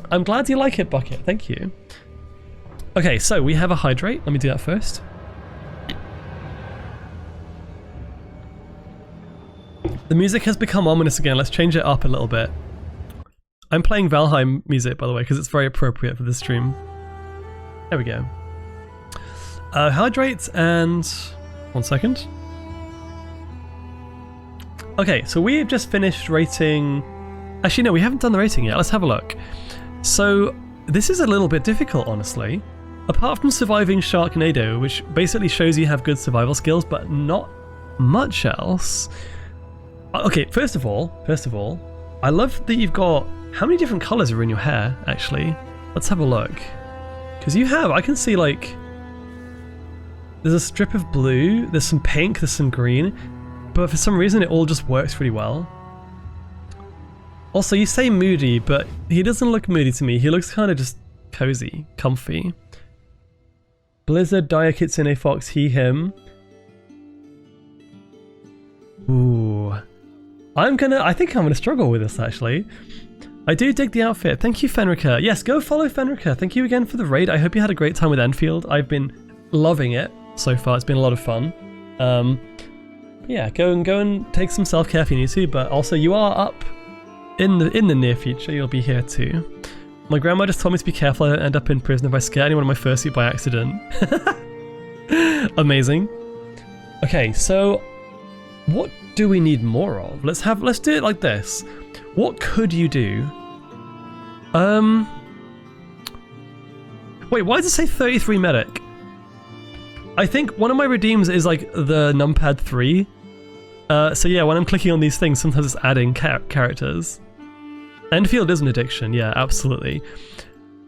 I'm glad you like it, Bucket. Thank you. Okay, so we have a hydrate. Let me do that first. The music has become ominous again. Let's change it up a little bit. I'm playing Valheim music, by the way, because it's very appropriate for this stream. There we go. Hydrate and... 1 second. Okay, so we've just finished rating... Actually, no, we haven't done the rating yet. Let's have a look. So this is a little bit difficult, honestly. Apart from surviving Sharknado, which basically shows you have good survival skills, but not much else. Okay, first of all, I love that you've got, how many different colors are in your hair, actually? Let's have a look. Because you have, I can see like, there's a strip of blue, there's some pink, there's some green, but for some reason it all just works really well. Also, you say moody, but he doesn't look moody to me. He looks kind of just cozy, comfy. Blizzard, Dire Kitsune Fox, he, him. Ooh. I think I'm gonna struggle with this, actually. I do dig the outfit. Thank you, Fenrica. Yes, go follow Fenrica. Thank you again for the raid. I hope you had a great time with Enfield. I've been loving it so far. It's been a lot of fun. Yeah, go and take some self-care if you need to, but also you are up in the near future. You'll be here too. My grandma just told me to be careful. I don't end up in prison if I scare anyone in my fursuit by accident. Amazing. Okay, so what do we need more of? Let's do it like this. What could you do? Wait, why does it say 33 medic? I think one of my redeems is like the numpad 3. So yeah, when I'm clicking on these things, sometimes it's adding characters. Enfield is an addiction, yeah, absolutely.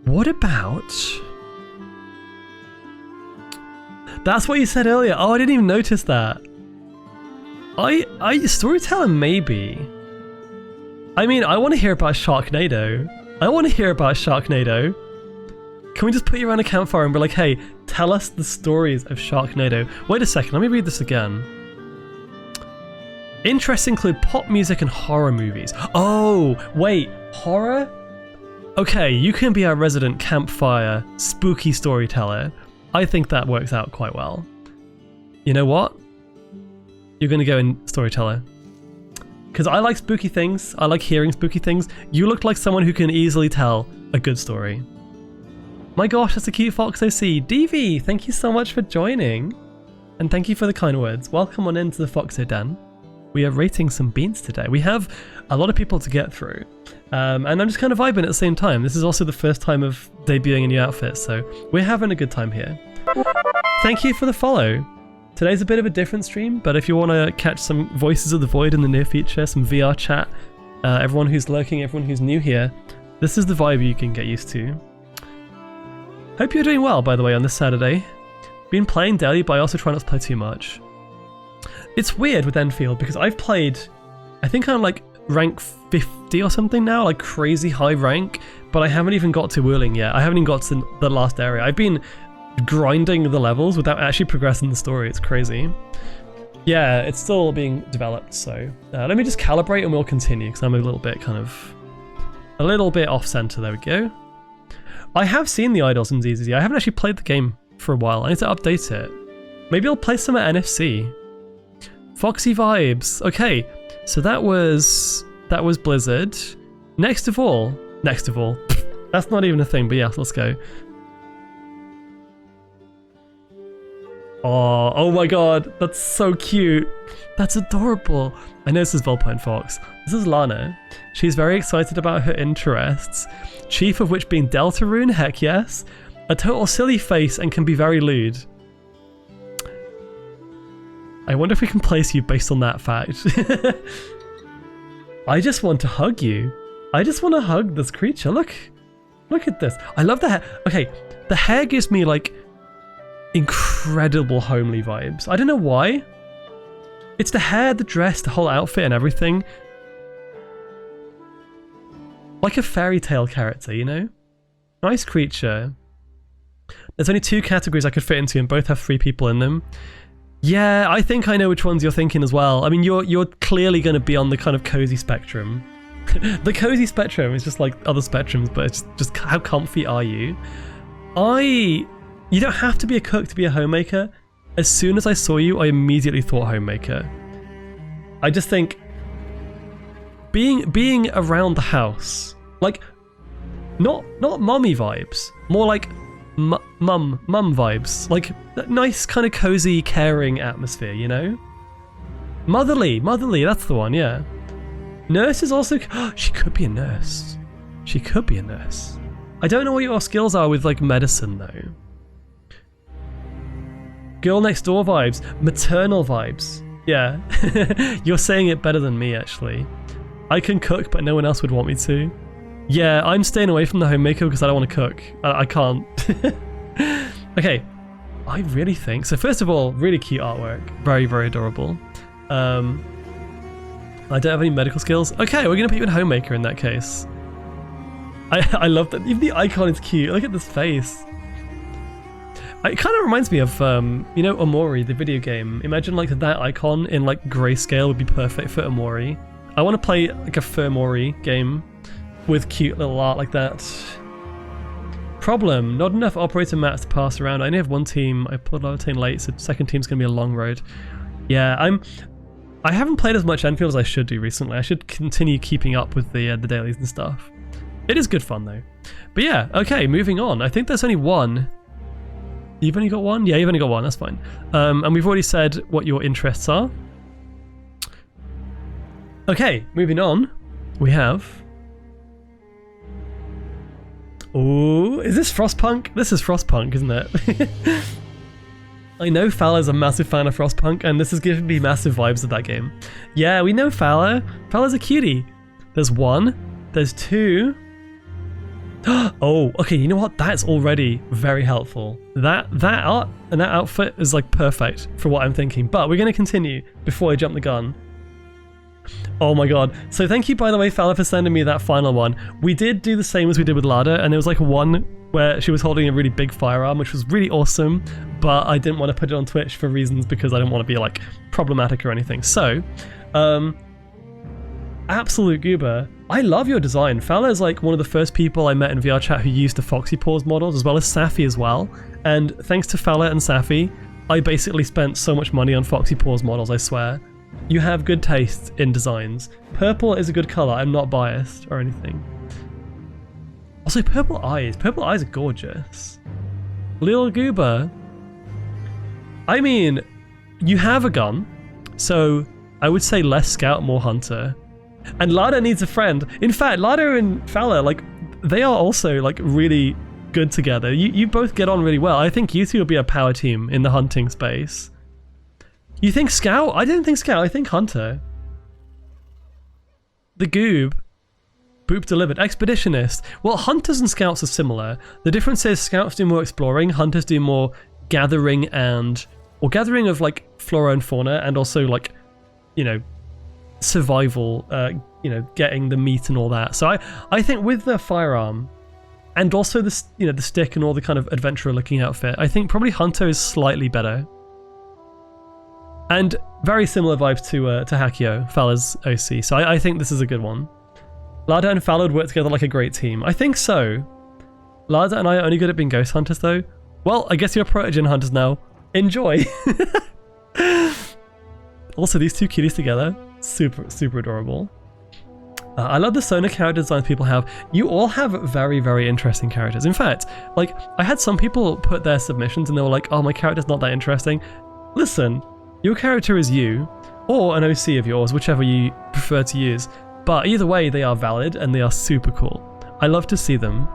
What about... That's what you said earlier. Oh, I didn't even notice that. Storyteller maybe. I mean, I want to hear about Sharknado. Can we just put you around a campfire and be like, hey, tell us the stories of Sharknado? Wait a second, let me read this again. Interests include pop music and horror movies. Oh, wait, horror? Okay, you can be our resident campfire spooky storyteller. I think that works out quite well. You know what? You're gonna go in storyteller. Because I like spooky things, I like hearing spooky things. You look like someone who can easily tell a good story. My gosh, that's a cute Fox OC. DV, thank you so much for joining. And thank you for the kind words. Welcome on into the Foxo Den. We are rating some beans today. We have a lot of people to get through. And I'm just kind of vibing at the same time. This is also the first time of debuting a new outfit, so we're having a good time here. Thank you for the follow. Today's a bit of a different stream, but if you want to catch some Voices of the Void in the near future, some VR chat, everyone who's lurking, everyone who's new here, this is the vibe you can get used to. Hope you're doing well, by the way, on this Saturday. Been playing daily, but I also try not to play too much. It's weird with Enfield because I've played, I think I'm like rank 50 or something now, like crazy high rank, but I haven't even got to Whirling yet. I haven't even got to the last area. I've been grinding the levels without actually progressing the story. It's crazy. Yeah, it's still being developed, so let me just calibrate and we'll continue because I'm a little bit off center. There we go. I have seen the idols in ZZZ. I haven't actually played the game for a while. I need to update it. Maybe I'll play some at NFC. Foxy vibes. Okay, so that was Blizzard. Next of all. That's not even a thing, but yeah, let's go. Oh my god, that's so cute. That's adorable. I know this is Volpine Fox. This is Lana. She's very excited about her interests. Chief of which being Deltarune, heck yes. A total silly face and can be very lewd. I wonder if we can place you based on that fact. I just want to hug you. I just want to hug this creature. Look at this. I love the hair. Okay, the hair gives me like incredible homely vibes. I don't know why. It's the hair, the dress, the whole outfit and everything. Like a fairy tale character, you know? Nice creature. There's only 2 categories I could fit into and both have 3 people in them. Yeah, I think I know which ones you're thinking as well. I mean, you're clearly going to be on the kind of cozy spectrum. The cozy spectrum is just like other spectrums, but it's just how comfy are you? You don't have to be a cook to be a homemaker. As soon as I saw you, I immediately thought homemaker. I just think being around the house, like not mommy vibes, more like mum vibes, like that nice kind of cozy, caring atmosphere, you know? Motherly, that's the one, yeah. Nurse is also, she could be a nurse. She could be a nurse. I don't know what your skills are with like medicine though. Girl next door vibes, maternal vibes. Yeah, you're saying it better than me actually. I can cook, but no one else would want me to. Yeah, I'm staying away from the homemaker because I don't want to cook. I can't. Okay, I really think so. First of all, really cute artwork, very very adorable. I don't have any medical skills. Okay, we're gonna put you in homemaker in that case. I love that. Even the icon is cute. Look at this face. It kind of reminds me of, you know, Omori, the video game. Imagine like that icon in like grayscale would be perfect for Omori. I want to play like a Furmori game with cute little art like that. Problem, not enough operator mats to pass around. I only have one team. I pulled another team late, so second team's gonna be a long road. Yeah, I haven't played as much Enfield as I should do recently. I should continue keeping up with the dailies and stuff. It is good fun though. But yeah, okay, moving on. I think there's only one. You've only got one? Yeah, you've only got one, that's fine. And we've already said what your interests are. Okay, moving on. We have... Oh, is this Frostpunk? This is Frostpunk, isn't it? I know Fowler's a massive fan of Frostpunk, and this is giving me massive vibes of that game. Yeah, we know Fowler. Fowler's a cutie. There's one. There's two. Oh, okay, you know what? That's already very helpful. That art and that outfit is like perfect for what I'm thinking. But we're going to continue before I jump the gun. Oh my god. So thank you, by the way, Fowler, for sending me that final one. We did do the same as we did with Lada, and there was like one where she was holding a really big firearm, which was really awesome, but I didn't want to put it on Twitch for reasons because I didn't want to be like problematic or anything. So, Absolute Goober, I love your design. Fowler is like one of the first people I met in VR chat who used the Foxy Paws models, as well as Safi as well. And thanks to Fowler and Safi, I basically spent so much money on Foxy Paws models, I swear. You have good taste in designs. Purple is a good colour, I'm not biased or anything. Also, purple eyes are gorgeous. Lil Goober, I mean, you have a gun, so I would say less scout, more hunter. And Lada needs a friend. In fact, Lada and Fowler, like, they are also like really good together. You both get on really well. I think you two will be a power team in the hunting space. You think scout? I didn't think scout, I think hunter. The goob. Boop delivered. Expeditionist. Well, hunters and scouts are similar. The difference is scouts do more exploring, hunters do more gathering gathering of like flora and fauna, and also like, you know, survival, you know, getting the meat and all that. So I think with the firearm and also the, you know, the stick and all the kind of adventurer looking outfit, I think probably hunter is slightly better. And very similar vibes to Hakio, Fowler's OC. So I think this is a good one. Lada and Fowler would work together like a great team. I think so. Lada and I are only good at being ghost hunters though. Well, I guess you're protogen hunters now. Enjoy. Also, these two cuties together, super adorable. I love the Sona character designs people have. You all have very, very interesting characters. In fact, like, I had some people put their submissions and they were like, oh, my character's not that interesting. Listen, your character is you, or an OC of yours, whichever you prefer to use. But either way, they are valid and they are super cool. I love to see them.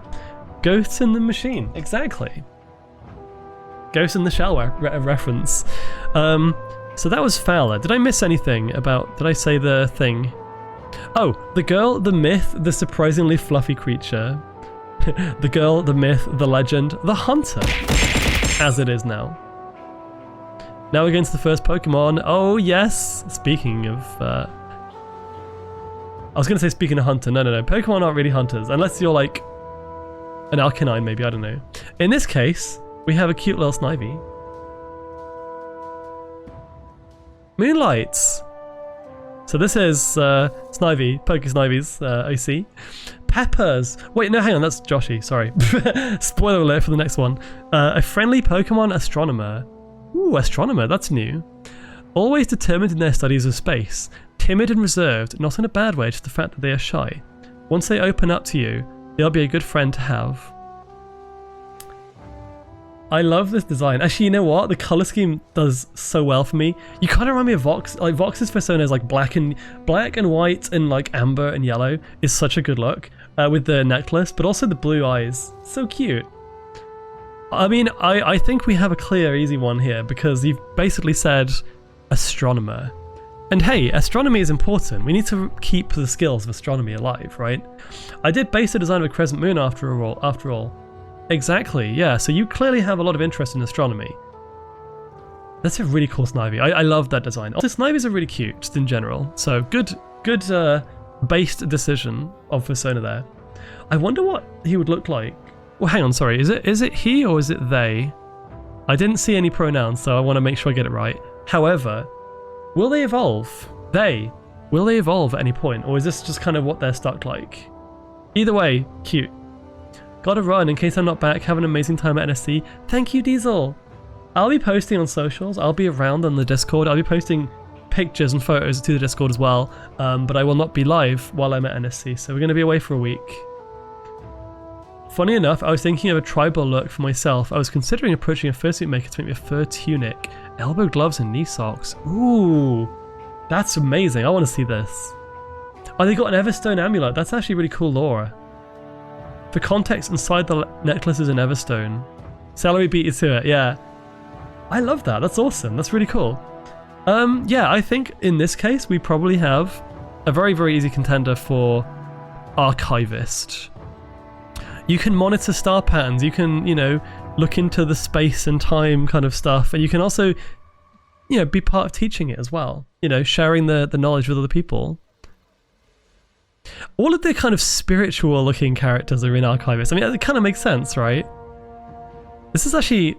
Ghosts in the machine, exactly. Ghost in the Shell reference. So that was Fowler. Did I miss anything about, did I say the thing? Oh, the girl, the myth, the surprisingly fluffy creature. The girl, the myth, the legend, the hunter, as it is now. Now we're going to the first Pokemon. Oh yes, speaking of, I was going to say speaking of hunter, no. Pokemon aren't really hunters, unless you're like an Arcanine maybe, I don't know. In this case, we have a cute little Snivy. Moonlights. So this is Snivy, Pokesnivy's OC. Peppers. Wait, no, hang on, that's Joshy, sorry. Spoiler alert for the next one. A friendly Pokemon astronomer. Ooh, astronomer, that's new. Always determined in their studies of space. Timid and reserved, not in a bad way, just the fact that they are shy. Once they open up to you, they'll be a good friend to have. I love this design. Actually, you know what? The color scheme does so well for me. You kind of remind me of Vox. Like Vox's persona is like black and white and like amber and yellow is such a good look. with the necklace, but also the blue eyes. So cute. I mean, I think we have a clear, easy one here because you've basically said astronomer. And hey, astronomy is important. We need to keep the skills of astronomy alive, right? I did base the design of a crescent moon after all. Exactly, yeah, so you clearly have a lot of interest in astronomy. That's a really cool Snivy. I love that design. Also, Snivies are really cute, just in general. So good based decision of Persona there. I wonder what he would look like. Well, hang on, sorry. Is it he or is it they? I didn't see any pronouns, so I want to make sure I get it right. However, will they evolve? Will they evolve at any point, or is this just kind of what they're stuck like? Either way, cute. Gotta run in case I'm not back. Have an amazing time at NSC. Thank you, Diesel. I'll be posting on socials. I'll be around on the Discord. I'll be posting pictures and photos to the Discord as well, but I will not be live while I'm at NSC, so we're going to be away for a week. Funny enough, I was thinking of a tribal look for myself. I was considering approaching a fursuit maker to make me a fur tunic, elbow gloves and knee socks. Ooh, that's amazing. I want to see this. Oh, they got an Everstone amulet. That's actually really cool lore. For context, inside the necklace is an Everstone. Celery beat you to it, yeah. I love that. That's awesome. That's really cool. Yeah, I think in this case we probably have a very, very easy contender for Archivist. You can monitor star patterns. You can, you know, look into the space and time kind of stuff, and you can also, you know, be part of teaching it as well. You know, sharing the knowledge with other people. All of the kind of spiritual looking characters are in Archivist. I mean, it kind of makes sense, right? This is actually,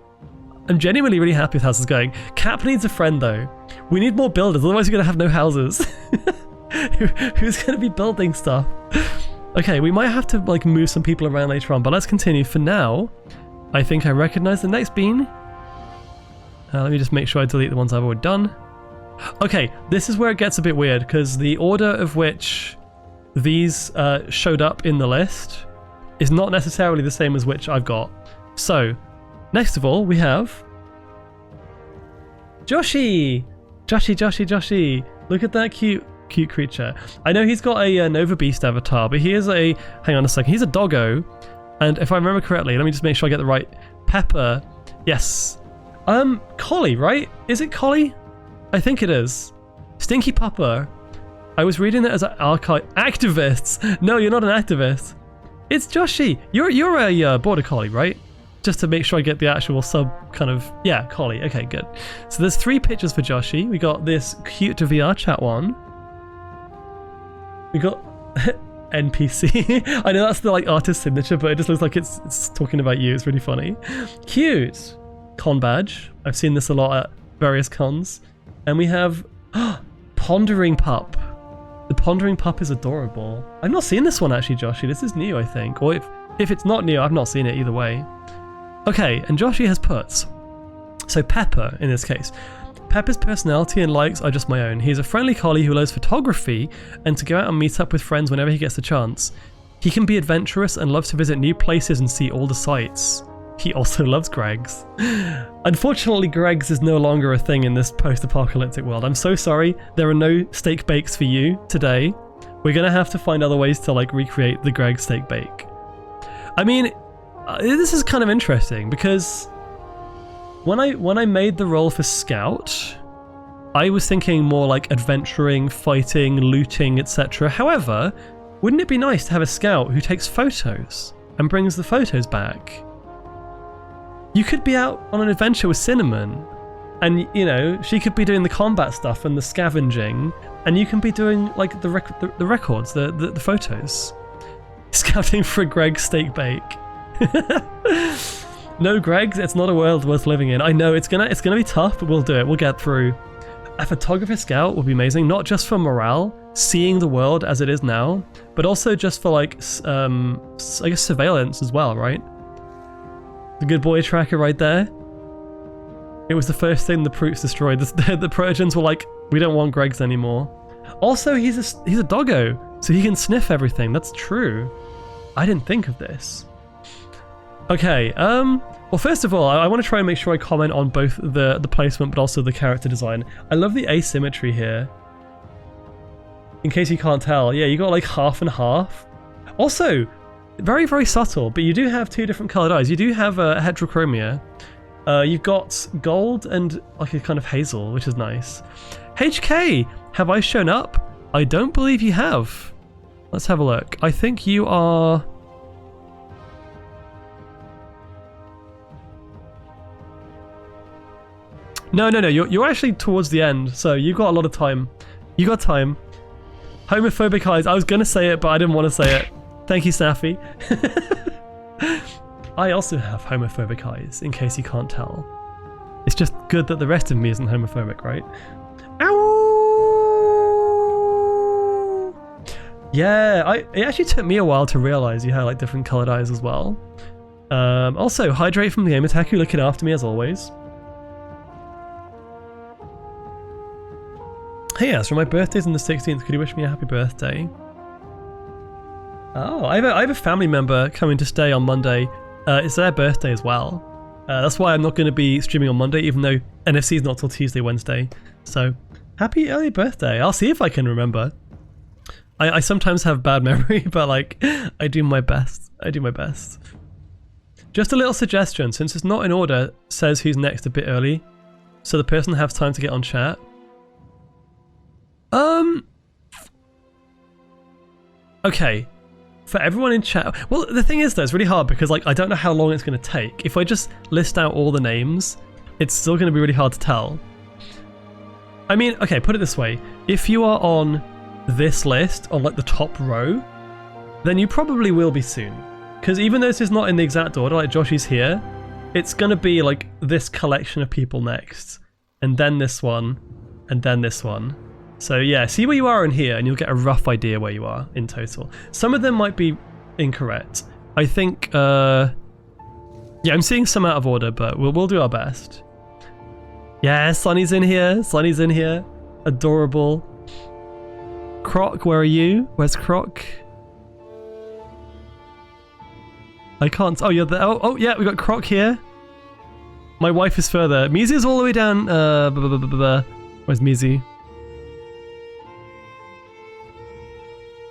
I'm genuinely really happy with how this is going. Cap needs a friend though. We need more builders, otherwise we're going to have no houses. Who's going to be building stuff? Okay, we might have to like move some people around later on, but let's continue. For now, I think I recognize the next bean. Let me just make sure I delete the ones I've already done. Okay, this is where it gets a bit weird, because the order of which these showed up in the list is not necessarily the same as which I've got. So, next of all, we have Joshi! Joshi! Look at that cute creature. I know he's got a Nova Beast avatar, but he is a, hang on a second, he's a doggo. And if I remember correctly, let me just make sure I get the right. Pepper, yes. Collie, right? Is it Collie? I think it is. Stinky Pupper. I was reading it as an archive. Activists! No, you're not an activist. It's Joshi. You're a border collie, right? Just to make sure I get the actual sub kind of, yeah, collie. Okay, good. So there's 3 pictures for Joshi. We got this cute VR chat one. We got NPC. I know that's the like artist signature, but it just looks like it's talking about you. It's really funny. Cute. Con badge. I've seen this a lot at various cons. And we have Pondering Pup. The Pondering Pup is adorable. I've not seen this one actually, Joshi. This is new, I think. Or if it's not new, I've not seen it either way. Okay, and Joshi has puts. So Pepper, in this case. Pepper's personality and likes are just my own. He's a friendly collie who loves photography and to go out and meet up with friends whenever he gets the chance. He can be adventurous and loves to visit new places and see all the sights. He also loves Greggs. Unfortunately, Greggs is no longer a thing in this post-apocalyptic world. I'm so sorry, there are no steak bakes for you today. We're gonna have to find other ways to like recreate the Greggs steak bake. I mean, this is kind of interesting because when I made the role for Scout, I was thinking more like adventuring, fighting, looting, etc. However, wouldn't it be nice to have a Scout who takes photos and brings the photos back? You could be out on an adventure with Cinnamon and, you know, she could be doing the combat stuff and the scavenging and you can be doing like the records, the photos. Scouting for a Greggs steak bake. No, Greggs, it's not a world worth living in. I know it's gonna be tough, but we'll do it. We'll get through. A photographer scout would be amazing, not just for morale, seeing the world as it is now, but also just for like, I guess surveillance as well, right? The good boy tracker right there. It was the first thing the Proots destroyed. The Protogens were like, we don't want Greggs anymore. Also, he's a doggo, so he can sniff everything. That's true. I didn't think of this. Okay, well first of all, I want to try and make sure I comment on both the placement but also the character design. I love the asymmetry here. In case you can't tell, yeah, you got like half and half. Also, very, very subtle, but you do have two different coloured eyes. You do have heterochromia. You've got gold and like a kind of hazel, which is nice. HK, have I shown up? I don't believe you have. Let's have a look. I think you are... No, you're actually towards the end, so you've got a lot of time. You got time. Homophobic eyes. I was gonna say it, but I didn't want to say it. Thank you, Snaffy. I also have homophobic eyes, in case you can't tell. It's just good that the rest of me isn't homophobic, right? Ow! Yeah, it actually took me a while to realize you had like different colored eyes as well. Also, Hydrate from the Game Attack, who looking after me as always. Hey, Astro, my birthday's on the 16th. Could you wish me a happy birthday? Oh, I have a family member coming to stay on Monday. It's their birthday as well. That's why I'm not going to be streaming on Monday, even though NFC's not till Tuesday, Wednesday. So, happy early birthday. I'll see if I can remember. I sometimes have bad memory, but like, I do my best. I do my best. Just a little suggestion, since it's not in order, says who's next a bit early, so the person has time to get on chat. Okay, for everyone in chat, well, the thing is though, it's really hard because like I don't know how long it's going to take. If I just list out all the names, it's still going to be really hard to tell. I mean, okay, put it this way. If you are on this list, on like the top row, then you probably will be soon. Because even though this is not in the exact order, like Josh is here, it's going to be like this collection of people next. And then this one, and then this one. So yeah, see where you are in here and you'll get a rough idea where you are in total. Some of them might be incorrect. I think, yeah, I'm seeing some out of order, but we'll do our best. Yeah, Sonny's in here. Sonny's in here. Adorable. Croc, where are you? Where's Croc? I can't. Oh, you're there. Oh, yeah, we got Croc here. My wife is further. Mizu's all the way down. Where's Mizu?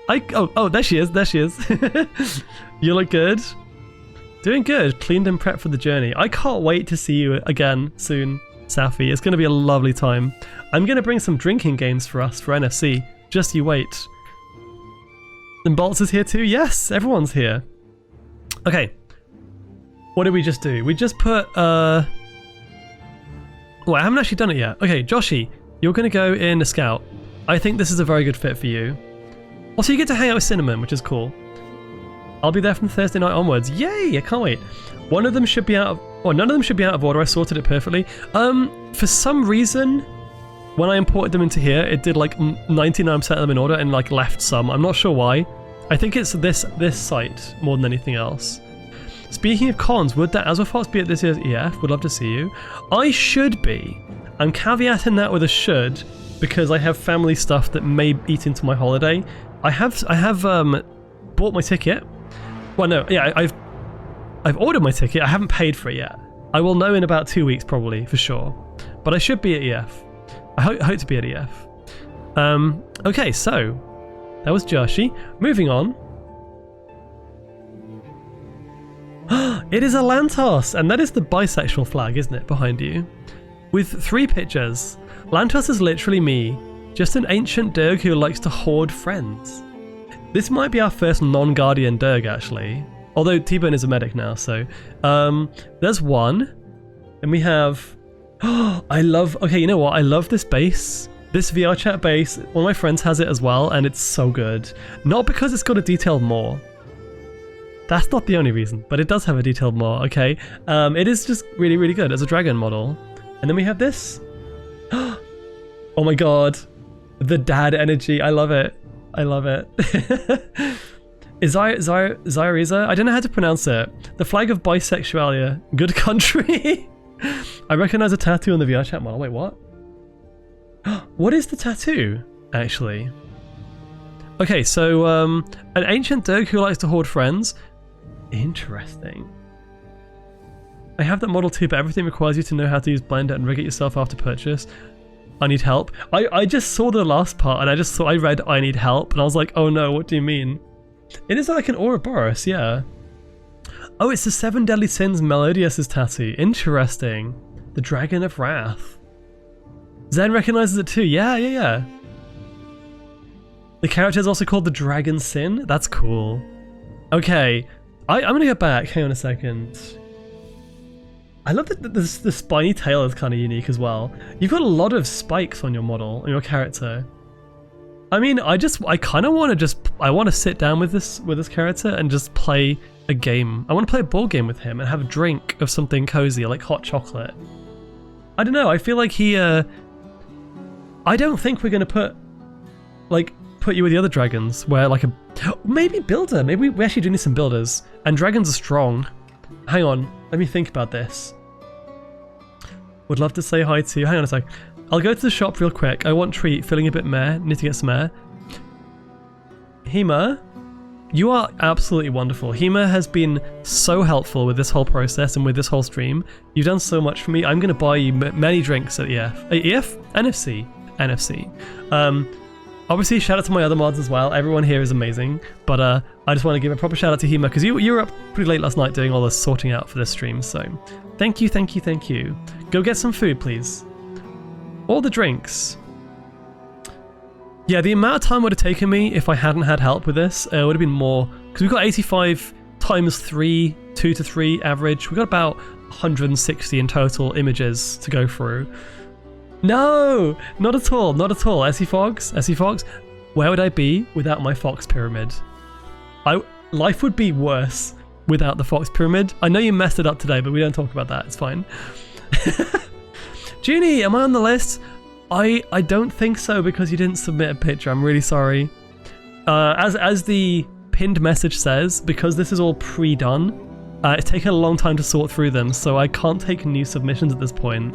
Oh, there she is. There she is. You look good. Doing good. Cleaned and prepped for the journey. I can't wait to see you again soon, Safi. It's going to be a lovely time. I'm going to bring some drinking games for us for NFC. Just you wait. And Boltz is here too? Yes, everyone's here. Okay. What did we just do? We just put, well, I haven't actually done it yet. Okay, Joshi, you're going to go in a scout. I think this is a very good fit for you. Also, you get to hang out with Cinnamon, which is cool. I'll be there from Thursday night onwards. Yay! I can't wait. One of them should be out of... Well, none of them should be out of order. I sorted it perfectly. For some reason, when I imported them into here, it did like 99% of them in order and like left some. I'm not sure why. I think it's this site more than anything else. Speaking of cons, would that Azwafox be at this year's EF? Would love to see you. I should be. I'm caveating that with a should because I have family stuff that may eat into my holiday. I have bought my ticket. Well, no, yeah, I've ordered my ticket. I haven't paid for it yet. I will know in about 2 weeks probably, for sure. But I should be at EF. I hope to be at EF. Okay, so that was Joshi. Moving on. It is a Lantos, and that is the bisexual flag, isn't it, behind you? With 3 pictures. Lantos is literally me. Just an ancient Durg who likes to hoard friends. This might be our first non-Guardian Durg, actually. Although T-Bone is a medic now, so... there's one. And we have... I love... Okay, you know what? I love this base. This VR chat base. One of my friends has it as well, and it's so good. Not because it's got a detailed more. That's not the only reason, but it does have a detailed more, okay? It is just really, really good as a dragon model. And then we have this. Oh my god. The dad energy. I love it. I love it. Zyriza? I don't know how to pronounce it. The flag of bisexualia. Good country. I recognize a tattoo on the VR chat model. Wait, what? What is the tattoo, actually? Okay, so an ancient Durg who likes to hoard friends. Interesting. I have that model too, but everything requires you to know how to use Blender and rig it yourself after purchase. I need help. I just saw the last part and I read I need help and I was like, oh no, what do you mean? It is like an Ouroboros, yeah. Oh, it's the 7 Deadly Sins Melodious' tattoo. Interesting. The Dragon of Wrath. Zen recognizes it too. Yeah. The character is also called the Dragon Sin. That's cool. Okay, I'm gonna go back. Hang on a second. I love that the spiny tail is kind of unique as well. You've got a lot of spikes on your model, on your character. I mean, I kind of want to sit down with this character and just play a game. I want to play a board game with him and have a drink of something cozy, like hot chocolate. I don't know. I feel like he. I don't think we're gonna put you with the other dragons, where maybe builder. Maybe we actually do need some builders. And dragons are strong. Hang on, let me think about this. Would love to say hi to you. Hang on a sec. I'll go to the shop real quick. I want treat, feeling a bit meh. Need to get some air. Hema, you are absolutely wonderful. Hema has been so helpful with this whole process and with this whole stream. You've done so much for me. I'm going to buy you many drinks at EF. EF? NFC. Obviously, shout out to my other mods as well. Everyone here is amazing. But I just want to give a proper shout out to Hema because you were up pretty late last night doing all the sorting out for this stream. So thank you. Go get some food, please. All the drinks. Yeah, the amount of time would have taken me if I hadn't had help with this, it would have been more. Because we've got 85 times 3, 2 to 3 average. We've got about 160 in total images to go through. No, not at all. Essie Fox, where would I be without my Fox Pyramid? Life would be worse without the Fox Pyramid. I know you messed it up today, but we don't talk about that. It's fine. Junie, am I on the list? I don't think so because you didn't submit a picture. I'm really sorry. As the pinned message says, because this is all pre-done, it's taken a long time to sort through them, so I can't take new submissions at this point.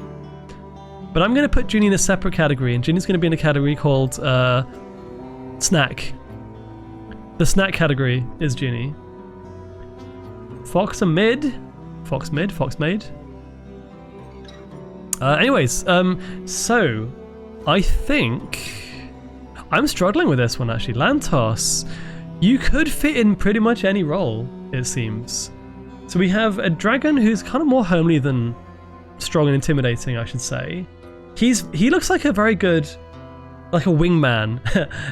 But I'm going to put Junie in a separate category, and Junie's going to be in a category called Snack. The snack category is Junie. Fox mid. Anyways, so I think I'm struggling with this one actually. Lantos, you could fit in pretty much any role, it seems. So we have a dragon who's kind of more homely than strong and intimidating, I should say. He looks like a very good, like a wingman.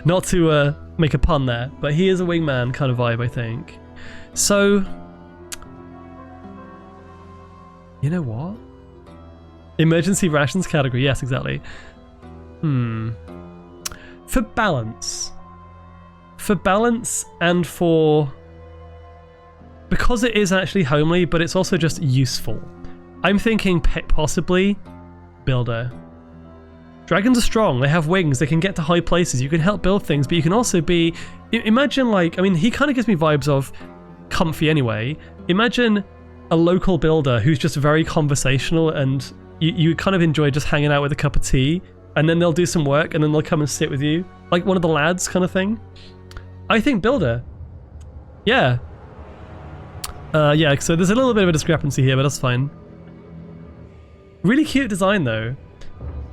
Not to make a pun there, but he is a wingman kind of vibe, I think. So, you know what? Emergency rations category, yes, exactly. For balance and because it is actually homely, but it's also just useful. I'm thinking possibly builder. Dragons are strong, they have wings, they can get to high places, you can help build things, but you can also be, imagine he kind of gives me vibes of comfy anyway. Imagine a local builder who's just very conversational and you kind of enjoy just hanging out with a cup of tea, and then they'll do some work and then they'll come and sit with you, like one of the lads kind of thing. I think builder. Yeah. So there's a little bit of a discrepancy here, but that's fine. Really cute design though.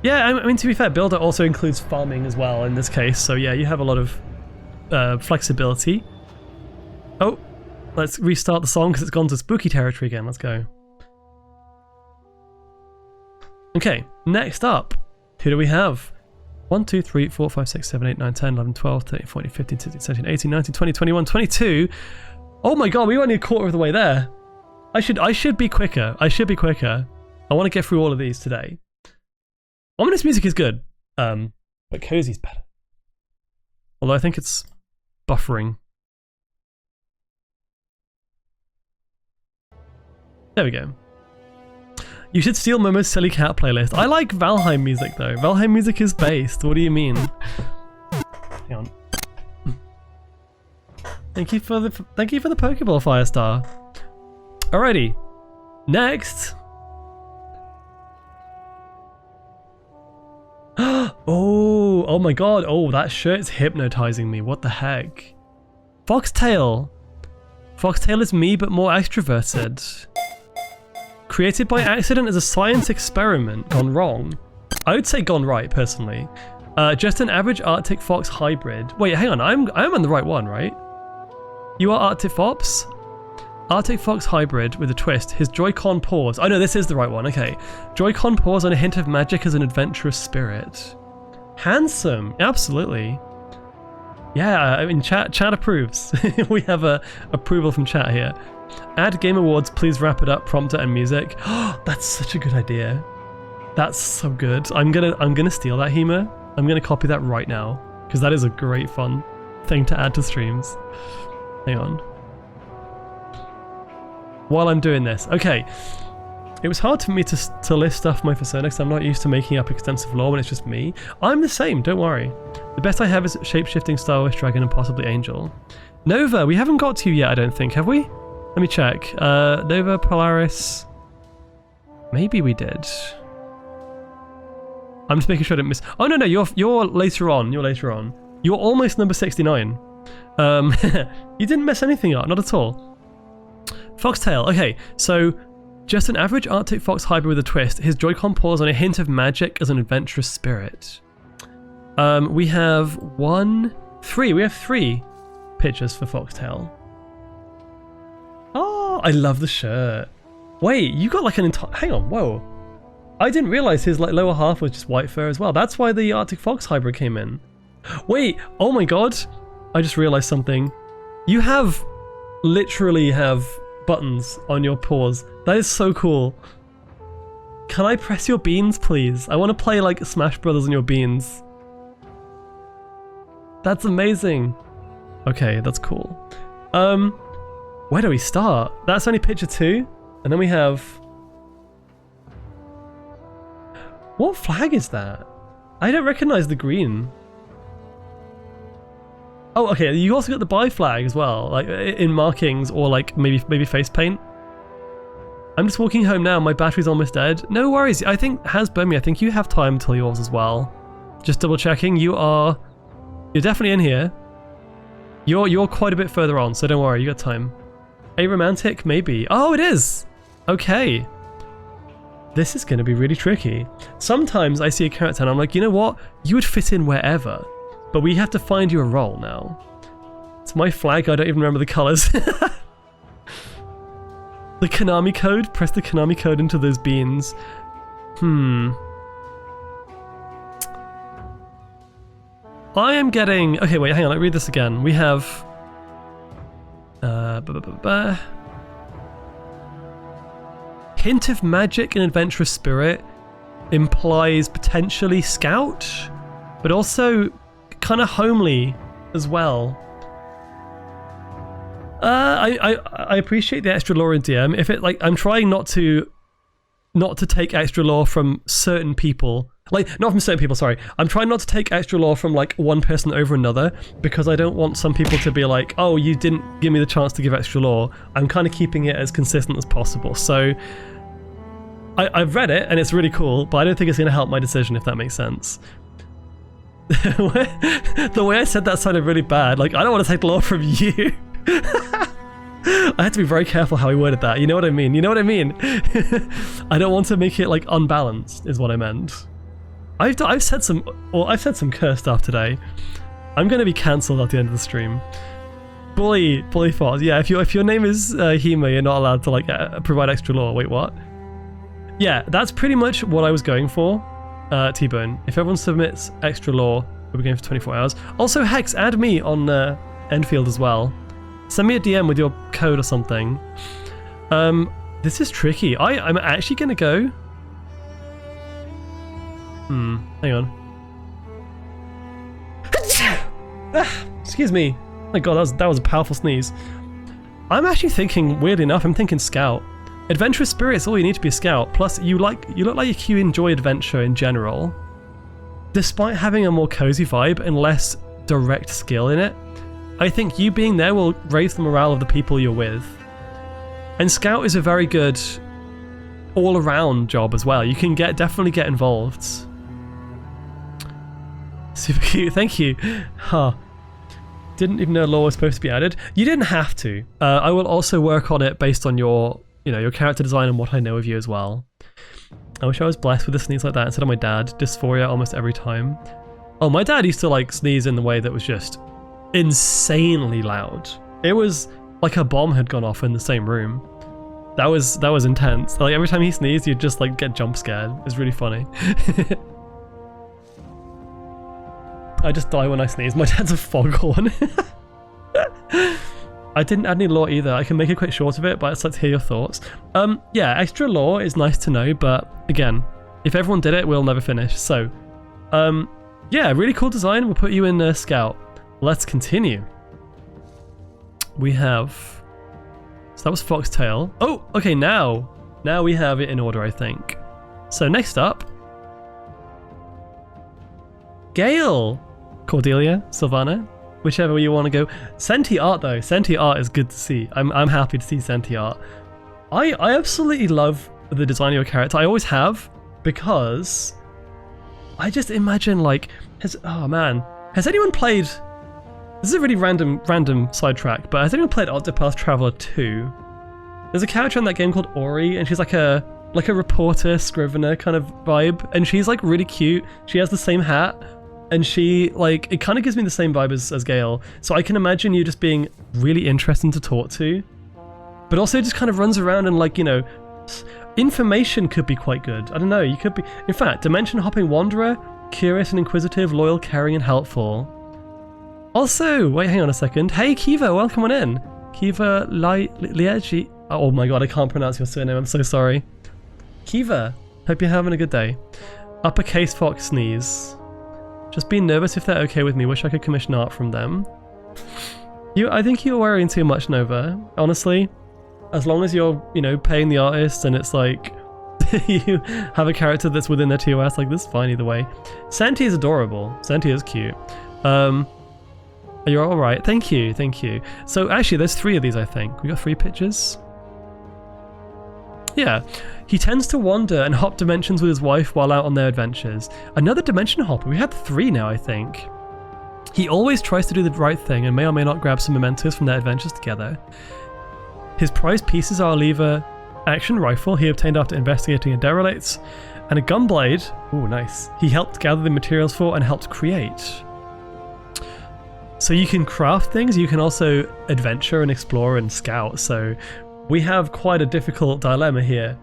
Yeah, I mean, to be fair, builder also includes farming as well in this case, so yeah, you have a lot of flexibility. Oh, let's restart the song because it's gone to spooky territory again. Let's go. Okay, next up, who do we have? 1, 2, 3, 4, 5, 6, 7, 8, 9, 10, 11, 12, 13, 14, 15, 16, 17, 18, 19, 20, 21, 22. Oh my god, we were only a quarter of the way there. I should be quicker. I want to get through all of these today. Ominous music is good, but cozy's better. Although I think it's buffering. There we go. You should steal Momo's Silly Cat playlist. I like Valheim music though. Valheim music is based. What do you mean? Hang on. Thank you for the Pokeball Firestar. Alrighty. Next. Oh my god. Oh, that shirt's hypnotizing me. What the heck? Foxtail. Foxtail is me but more extroverted. Created by accident as a science experiment gone wrong. I would say gone right, personally. Just an average Arctic fox hybrid. Wait, hang on, I'm on the right one, right? You are Arctic Fops? Arctic Fox hybrid with a twist. His Joy-Con paws. Oh no, this is the right one. Okay. Joy-Con paws and a hint of magic as an adventurous spirit. Handsome. Absolutely. Yeah, I mean, chat approves. We have a approval from chat here. Add Game Awards, please wrap it up, prompter and music. Oh, that's such a good idea. That's so good. I'm gonna steal that, Hema. I'm gonna copy that right now because that is a great fun thing to add to streams. Hang on. While I'm doing this, okay. It was hard for me to list stuff my persona because I'm not used to making up extensive lore when it's just me. I'm the same, don't worry. The best I have is shape-shifting Star Wars Dragon and possibly Angel. Nova, we haven't got to you yet, I don't think, have we? Let me check. Nova, Polaris. Maybe we did. I'm just making sure I didn't miss. Oh no, you're later on. You're later on. You're almost number 69. You didn't mess anything up, not at all. Foxtail. Okay, so just an average Arctic Fox hybrid with a twist. His Joy-Con paws on a hint of magic as an adventurous spirit. We have three. We have 3 pictures for Foxtail. Oh, I love the shirt. Wait, you got like an entire... Hang on, whoa. I didn't realize his like lower half was just white fur as well. That's why the Arctic Fox hybrid came in. Wait, oh my god. I just realized something. You literally have buttons on your paws. That is so cool. Can I press your beans, please? I want to play like Smash Brothers on your beans. That's amazing. Okay, that's cool. Where do we start? That's only picture 2, and then we have... What flag is that? I don't recognize the green. Oh, okay, you also got the buy flag as well, like in markings or like maybe face paint. I'm just walking home now, my battery's almost dead. No worries, I think Hasburmy, I think you have time till yours as well. Just double checking, you're definitely in here. You're quite a bit further on, so don't worry, you got time. A romantic, maybe. Oh, it is! Okay. This is going to be really tricky. Sometimes I see a character and I'm like, you know what? You would fit in wherever. But we have to find you a role now. It's my flag, I don't even remember the colours. The Konami code? Press the Konami code into those beans. I am getting... Okay, wait, hang on, let me read this again. We have... Hint of magic and adventurous spirit implies potentially scout, but also kind of homely as well. I appreciate the extra lore in DM. If it like, I'm trying not to take extra lore from certain people. Like, not from certain people, sorry. I'm trying not to take extra lore from like one person over another because I don't want some people to be like, oh, you didn't give me the chance to give extra lore. I'm kind of keeping it as consistent as possible. So I've read it and it's really cool, but I don't think it's going to help my decision, if that makes sense. The way I said that sounded really bad. Like, I don't want to take the lore from you. I had to be very careful how I worded that. You know what I mean? You know what I mean? I don't want to make it like unbalanced, is what I meant. I've said some cursed stuff today. I'm going to be cancelled at the end of the stream. Bully Foz. Yeah, if your name is Hema, you're not allowed to like provide extra lore. Wait, what? Yeah, that's pretty much what I was going for. T-Bone. If everyone submits extra lore, we'll be going for 24 hours. Also, Hex, add me on Enfield as well. Send me a DM with your code or something. This is tricky. I'm actually going to go... hang on. Excuse me. Oh my god, that was a powerful sneeze. I'm actually thinking, weirdly enough, I'm thinking Scout. Adventurous spirit's all you need to be a Scout. Plus, you look like you enjoy adventure in general. Despite having a more cozy vibe and less direct skill in it, I think you being there will raise the morale of the people you're with. And Scout is a very good all-around job as well. You can definitely get involved. Super cute, thank you. Huh. Didn't even know lore was supposed to be added. You didn't have to. I will also work on it based on your character design and what I know of you as well. I wish I was blessed with a sneeze like that instead of my dad. Dysphoria almost every time. Oh, my dad used to like sneeze in the way that was just insanely loud. It was like a bomb had gone off in the same room. That was intense. Like every time he sneezed, you'd just like get jump scared. It was really funny. I just die when I sneeze. My dad's a foghorn. I didn't add any lore either. I can make a quick short of it, but I'd like to hear your thoughts. Yeah, extra lore is nice to know, but again, if everyone did it, we'll never finish. So, yeah, really cool design. We'll put you in Scout. Let's continue. We have... So that was Foxtail. Oh, okay, now we have it in order, I think. So next up... Gale! Cordelia, Sylvana, whichever way you want to go. Senti art though, Senti art is good to see. I'm happy to see Senti art. I absolutely love the design of your character. I always have, because I just imagine like, oh man, has anyone played, this is a really random sidetrack, but has anyone played Octopath Traveler 2? There's a character in that game called Ori, and she's like a reporter, scrivener kind of vibe, and she's like really cute. She has the same hat. And she, like, it kind of gives me the same vibe as Gale. So I can imagine you just being really interesting to talk to. But also just kind of runs around and, like, you know, information could be quite good. I don't know, you could be... In fact, dimension hopping wanderer, curious and inquisitive, loyal, caring and helpful. Also, wait, hang on a second. Hey, Kiva, welcome on in. Kiva Liegi. Oh my god, I can't pronounce your surname, I'm so sorry. Kiva, hope you're having a good day. Uppercase Fox sneeze. Just being nervous if they're okay with me. Wish I could commission art from them. I think you're worrying too much, Nova. Honestly, as long as you're, you know, paying the artist and it's like you have a character that's within their TOS, like this is fine either way. Senti is adorable. Senti is cute. You're all right. Thank you. Thank you. So actually, there's 3 of these. I think we got 3 pictures. Yeah. He tends to wander and hop dimensions with his wife while out on their adventures. Another dimension hopper. We had 3 now, I think. He always tries to do the right thing and may or may not grab some mementos from their adventures together. His prized pieces are a lever action rifle he obtained after investigating a derelict, and a gunblade. Ooh, nice. He helped gather the materials for and helped create. So you can craft things, you can also adventure and explore and scout, so we have quite a difficult dilemma here.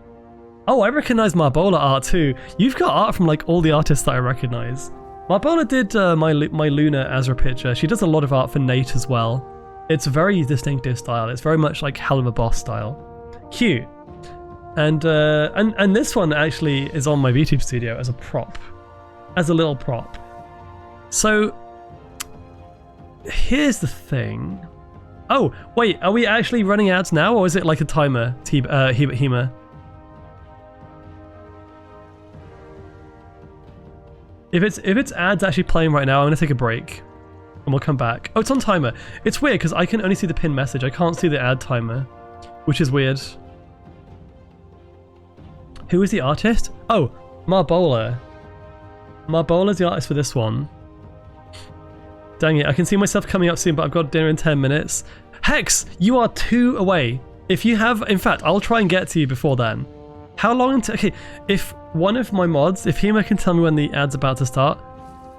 Oh, I recognize Marbola art too. You've got art from like all the artists that I recognize. Marbola did my Luna Azra picture. She does a lot of art for Nate as well. It's a very distinctive style. It's very much like Hell of a Boss style. Cute. And this one actually is on my VTube studio as a prop. As a little prop. So, here's the thing. Oh, wait, are we actually running ads now, or is it like a timer, Hema? If it's ads actually playing right now, I'm gonna take a break, and we'll come back. Oh, it's on timer. It's weird because I can only see the pin message. I can't see the ad timer, which is weird. Who is the artist? Oh, Marbola. Marbola's the artist for this one. Dang it, I can see myself coming up soon, but I've got dinner in 10 minutes. Hex, you are 2 away. If you have, in fact, I'll try and get to you before then. How long until, okay, if one of my mods, if Hema can tell me when the ad's about to start,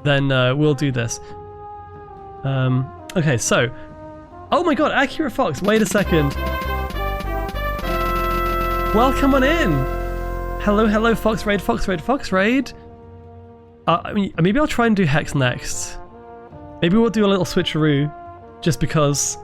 then we'll do this. Okay, so, oh my god, Accurate Fox, wait a second. Welcome on in. Hello, hello, Fox Raid, Fox Raid, Fox Raid. I mean, maybe I'll try and do Hex next. Maybe we'll do a little switcheroo, just because.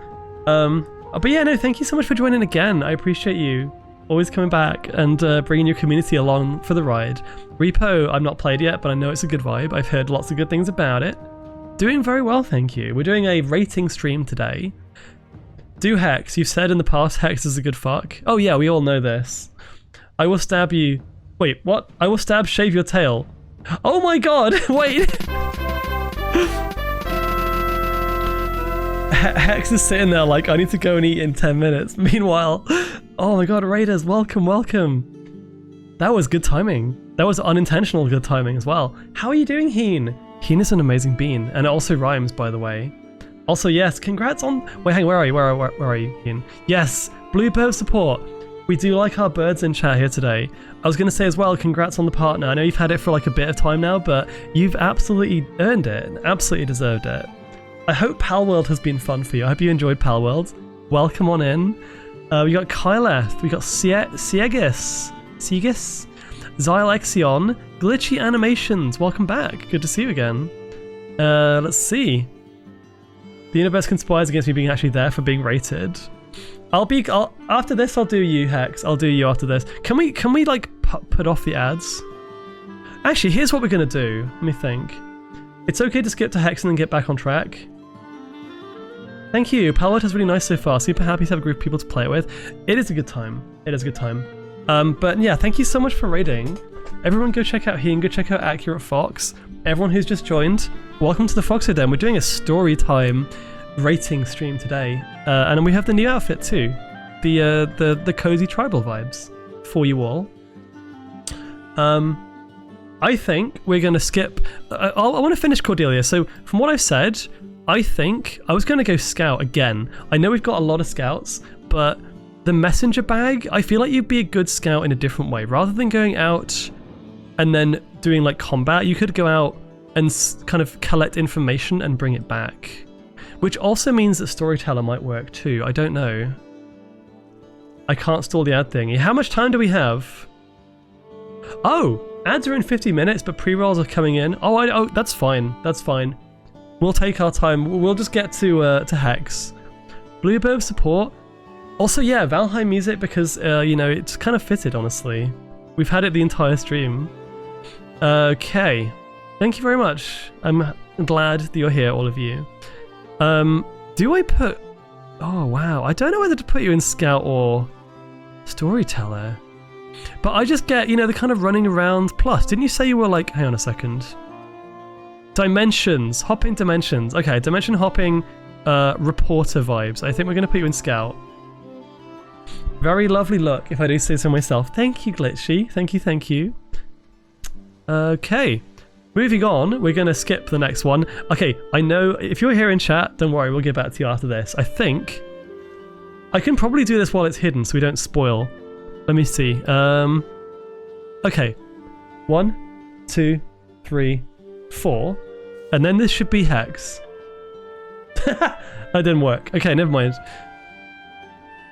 But yeah, no, thank you so much for joining again. I appreciate you always coming back and bringing your community along for the ride. Repo, I've not played yet, but I know it's a good vibe. I've heard lots of good things about it. Doing very well, thank you. We're doing a rating stream today. Do Hex. You've said in the past Hex is a good fuck. Oh yeah, we all know this. I will stab you. Wait, what? I will shave your tail. Oh my god, wait. Hex is sitting there like, I need to go and eat in 10 minutes. Meanwhile, oh my god, Raiders, welcome, welcome. That was good timing. That was unintentional good timing as well. How are you doing, Heen? Heen is an amazing bean, and it also rhymes, by the way. Also, yes, congrats on... Wait, hang, where are you? Where are you, Heen? Yes, Bluebird support. We do like our birds in chat here today. I was going to say as well, congrats on the partner. I know you've had it for like a bit of time now, but you've absolutely earned it, absolutely deserved it. I hope Palworld has been fun for you. I hope you enjoyed Palworld. welcome on in. We got Kyleth, we got Siegis, Xylexion, Glitchy Animations, welcome back. Good to see you again. Let's see. The universe conspires against me being actually there for being rated. After this, I'll do you, Hex. I'll do you after this. Can we like put off the ads? Actually, here's what we're gonna do. Let me think. It's okay to skip to Hex and then get back on track. Thank you. Palette is really nice so far. Super happy to have a group of people to play it with. It is a good time. It is a good time. But yeah, thank you so much for raiding. Everyone go check out Heen, go check out Accurate Fox. Everyone who's just joined, welcome to the Foxo Den. We're doing a story time rating stream today. And then we have the new outfit too. The cozy tribal vibes for you all. I think we're going to skip... I want to finish Cordelia. So from what I've said, I think I was going to go scout again. I know we've got a lot of scouts, but the messenger bag, I feel like you'd be a good scout in a different way. Rather than going out and then doing like combat, you could go out and kind of collect information and bring it back. Which also means that storyteller might work too. I don't know. I can't stall the ad thingy. How much time do we have? Oh! Ads are in 50 minutes, but pre-rolls are coming in. Oh, that's fine. That's fine. We'll take our time. We'll just get to Hex. Bluebird support. Also, yeah, Valheim music because, you know, it's kind of fitted, honestly. We've had it the entire stream. Okay. Thank you very much. I'm glad that you're here, all of you. Do I put... Oh, wow. I don't know whether to put you in Scout or Storyteller. But I just get, you know, the kind of running around. Plus, didn't you say you were like... Hang on a second. Dimensions. Hopping dimensions. Okay, dimension hopping, reporter vibes. I think we're going to put you in Scout. Very lovely look, if I do say so myself. Thank you, Glitchy. Thank you, thank you. Okay. Moving on, we're going to skip the next one. Okay, I know, if you're here in chat, don't worry, we'll get back to you after this. I think I can probably do this while it's hidden so we don't spoil. Let me see. Okay. 1, 2, 3, 4. And then this should be Hex. That didn't work. Okay, never mind.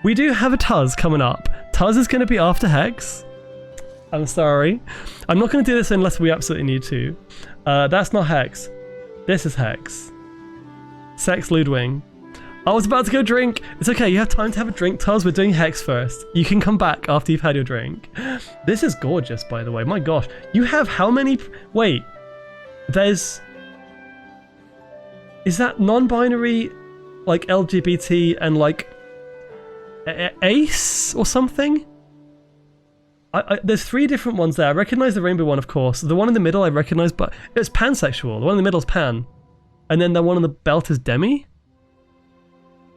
We do have a Tuz coming up. Tuz is going to be after Hex. I'm sorry. I'm not going to do this unless we absolutely need to. That's not Hex. This is Hex. Sex Ludwig. I was about to go drink. It's okay, you have time to have a drink, Tuz. We're doing Hex first. You can come back after you've had your drink. This is gorgeous, by the way. My gosh. You have how many... Wait. There's... Is that non-binary, like LGBT and like... Ace or something? There's 3 different ones there. I recognize the rainbow one, of course. The one in the middle I recognize, but it's pansexual. The one in the middle is pan. And then the one on the belt is demi?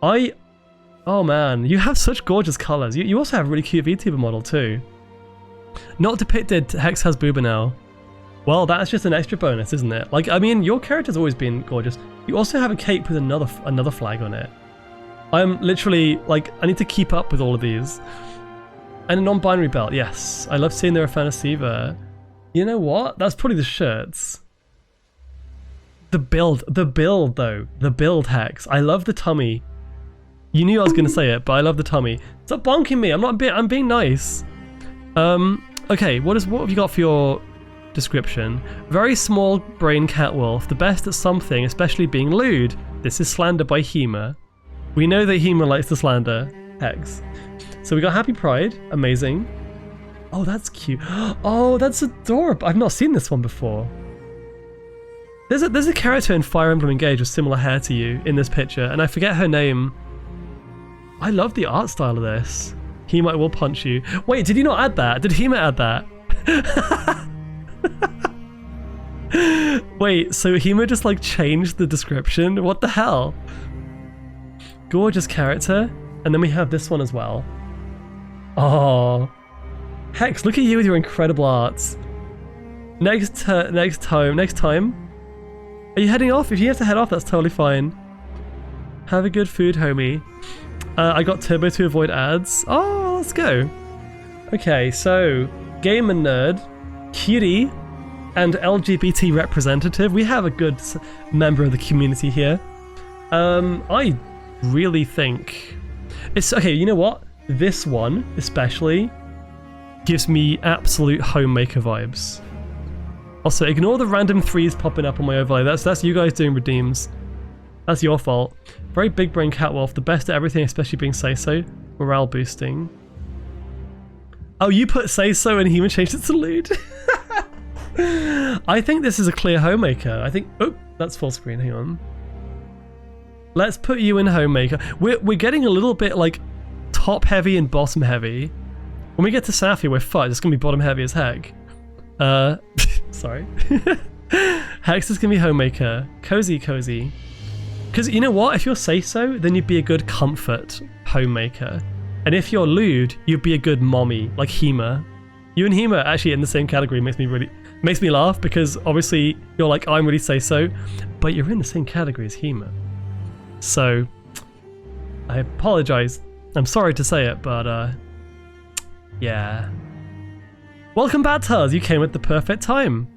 Oh man, you have such gorgeous colors. You also have a really cute VTuber model too. Not depicted, Hex has booba now. Well, that's just an extra bonus, isn't it? Like, I mean, your character's always been gorgeous. You also have a cape with another flag on it. I'm literally, like, I need to keep up with all of these. And a non-binary belt, yes. I love seeing the Rafanasiva. You know what? That's probably the shirts. The build though. The build, Hex. I love the tummy. You knew I was gonna say it, but I love the tummy. Stop bonking me. I'm being nice. Okay, what have you got for your description? Very small brain catwolf, the best at something, especially being lewd. This is slander by Hema. We know that Hema likes to slander Hex. So we got Happy Pride, amazing. Oh, that's cute. Oh, that's adorable. I've not seen this one before. There's a character in Fire Emblem Engage with similar hair to you in this picture, and I forget her name. I love the art style of this. Hema will punch you. Wait, did you not add that? Did Hema add that? Wait, so Hema just like changed the description? What the hell? Gorgeous character. And then we have this one as well. Oh. Hex, look at you with your incredible arts. Next time. Are you heading off? If you have to head off, that's totally fine. Have a good food, homie. I got Turbo to avoid ads. Oh, let's go. Okay, so Game and Nerd, Cutie, and LGBT representative. We have a good member of the community here. I really think... It's okay, you know what? This one especially gives me absolute homemaker vibes. Also, ignore the random 3s popping up on my overlay. That's you guys doing redeems. That's your fault. Very big brain catwolf, the best at everything, especially being say-so. Morale boosting. Oh, you put say-so and human changed it to lewd. I think this is a clear homemaker. I think, oh, that's full screen, hang on. Let's put you in homemaker. We're getting a little bit like top heavy and bottom heavy. When we get to Safi, we're fucked. It's gonna be bottom heavy as heck. Sorry. Hex is gonna be homemaker. Cozy. Because you know what? If you're say-so, then you'd be a good comfort homemaker. And if you're lewd, you'd be a good mommy, like Hema. You and Hema actually in the same category makes me laugh because obviously you're like, I'm really say-so, but you're in the same category as Hema. So, I apologize. I'm sorry to say it, but yeah. Welcome back, Tuz. You came at the perfect time.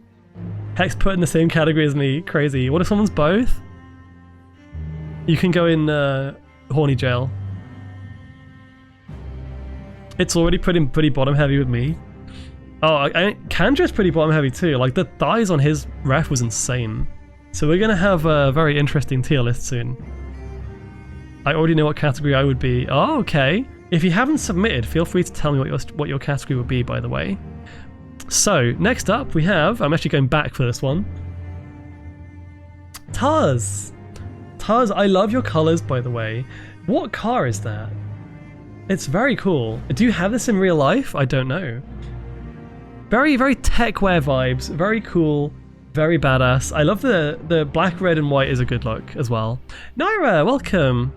Hex put in the same category as me. Crazy. What if someone's both? You can go in horny jail. It's already pretty bottom heavy with me. Oh, Kandra's pretty bottom heavy too. Like the thighs on his ref was insane. So we're gonna have a very interesting tier list soon. I already know what category I would be. Oh, okay. If you haven't submitted, feel free to tell me what your category would be, by the way. So next up we have, I'm actually going back for this one. Tuz, I love your colors, by the way. What car is that? It's very cool. Do you have this in real life? I don't know. Very, very techwear vibes. Very cool. Very badass. I love the black, red, and white is a good look as well. Naira, welcome.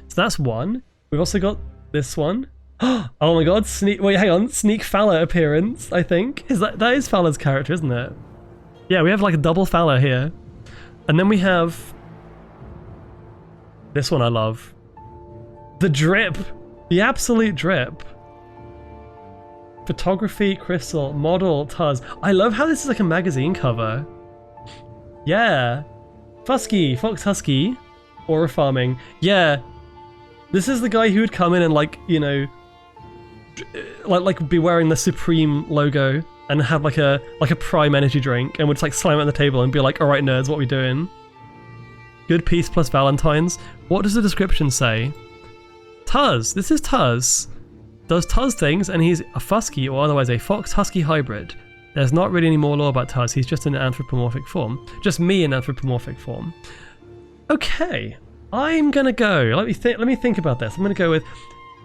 So that's one. We've also got this one. Oh my god, wait, hang on. Sneak Fowler appearance, I think. That is Fowler's character, isn't it? Yeah, we have like a double Fowler here. And then we have this one I love. The drip. The absolute drip. Photography, Crystal, model, Tuz. I love how this is like a magazine cover. Yeah. Fusky, Fox Husky. Aura farming. Yeah. This is the guy who would come in and like, you know, like be wearing the Supreme logo and have like a Prime energy drink and would just like slam it on the table and be like, alright nerds, what are we doing? Good peace plus Valentine's. What does the description say? Tuz. This is Tuz. Does Tuz things and he's a Fusky or otherwise a Fox Husky hybrid. There's not really any more lore about Tuz. He's just in anthropomorphic form. Just me in anthropomorphic form. Okay. I'm gonna go. Let me think about this. I'm gonna go with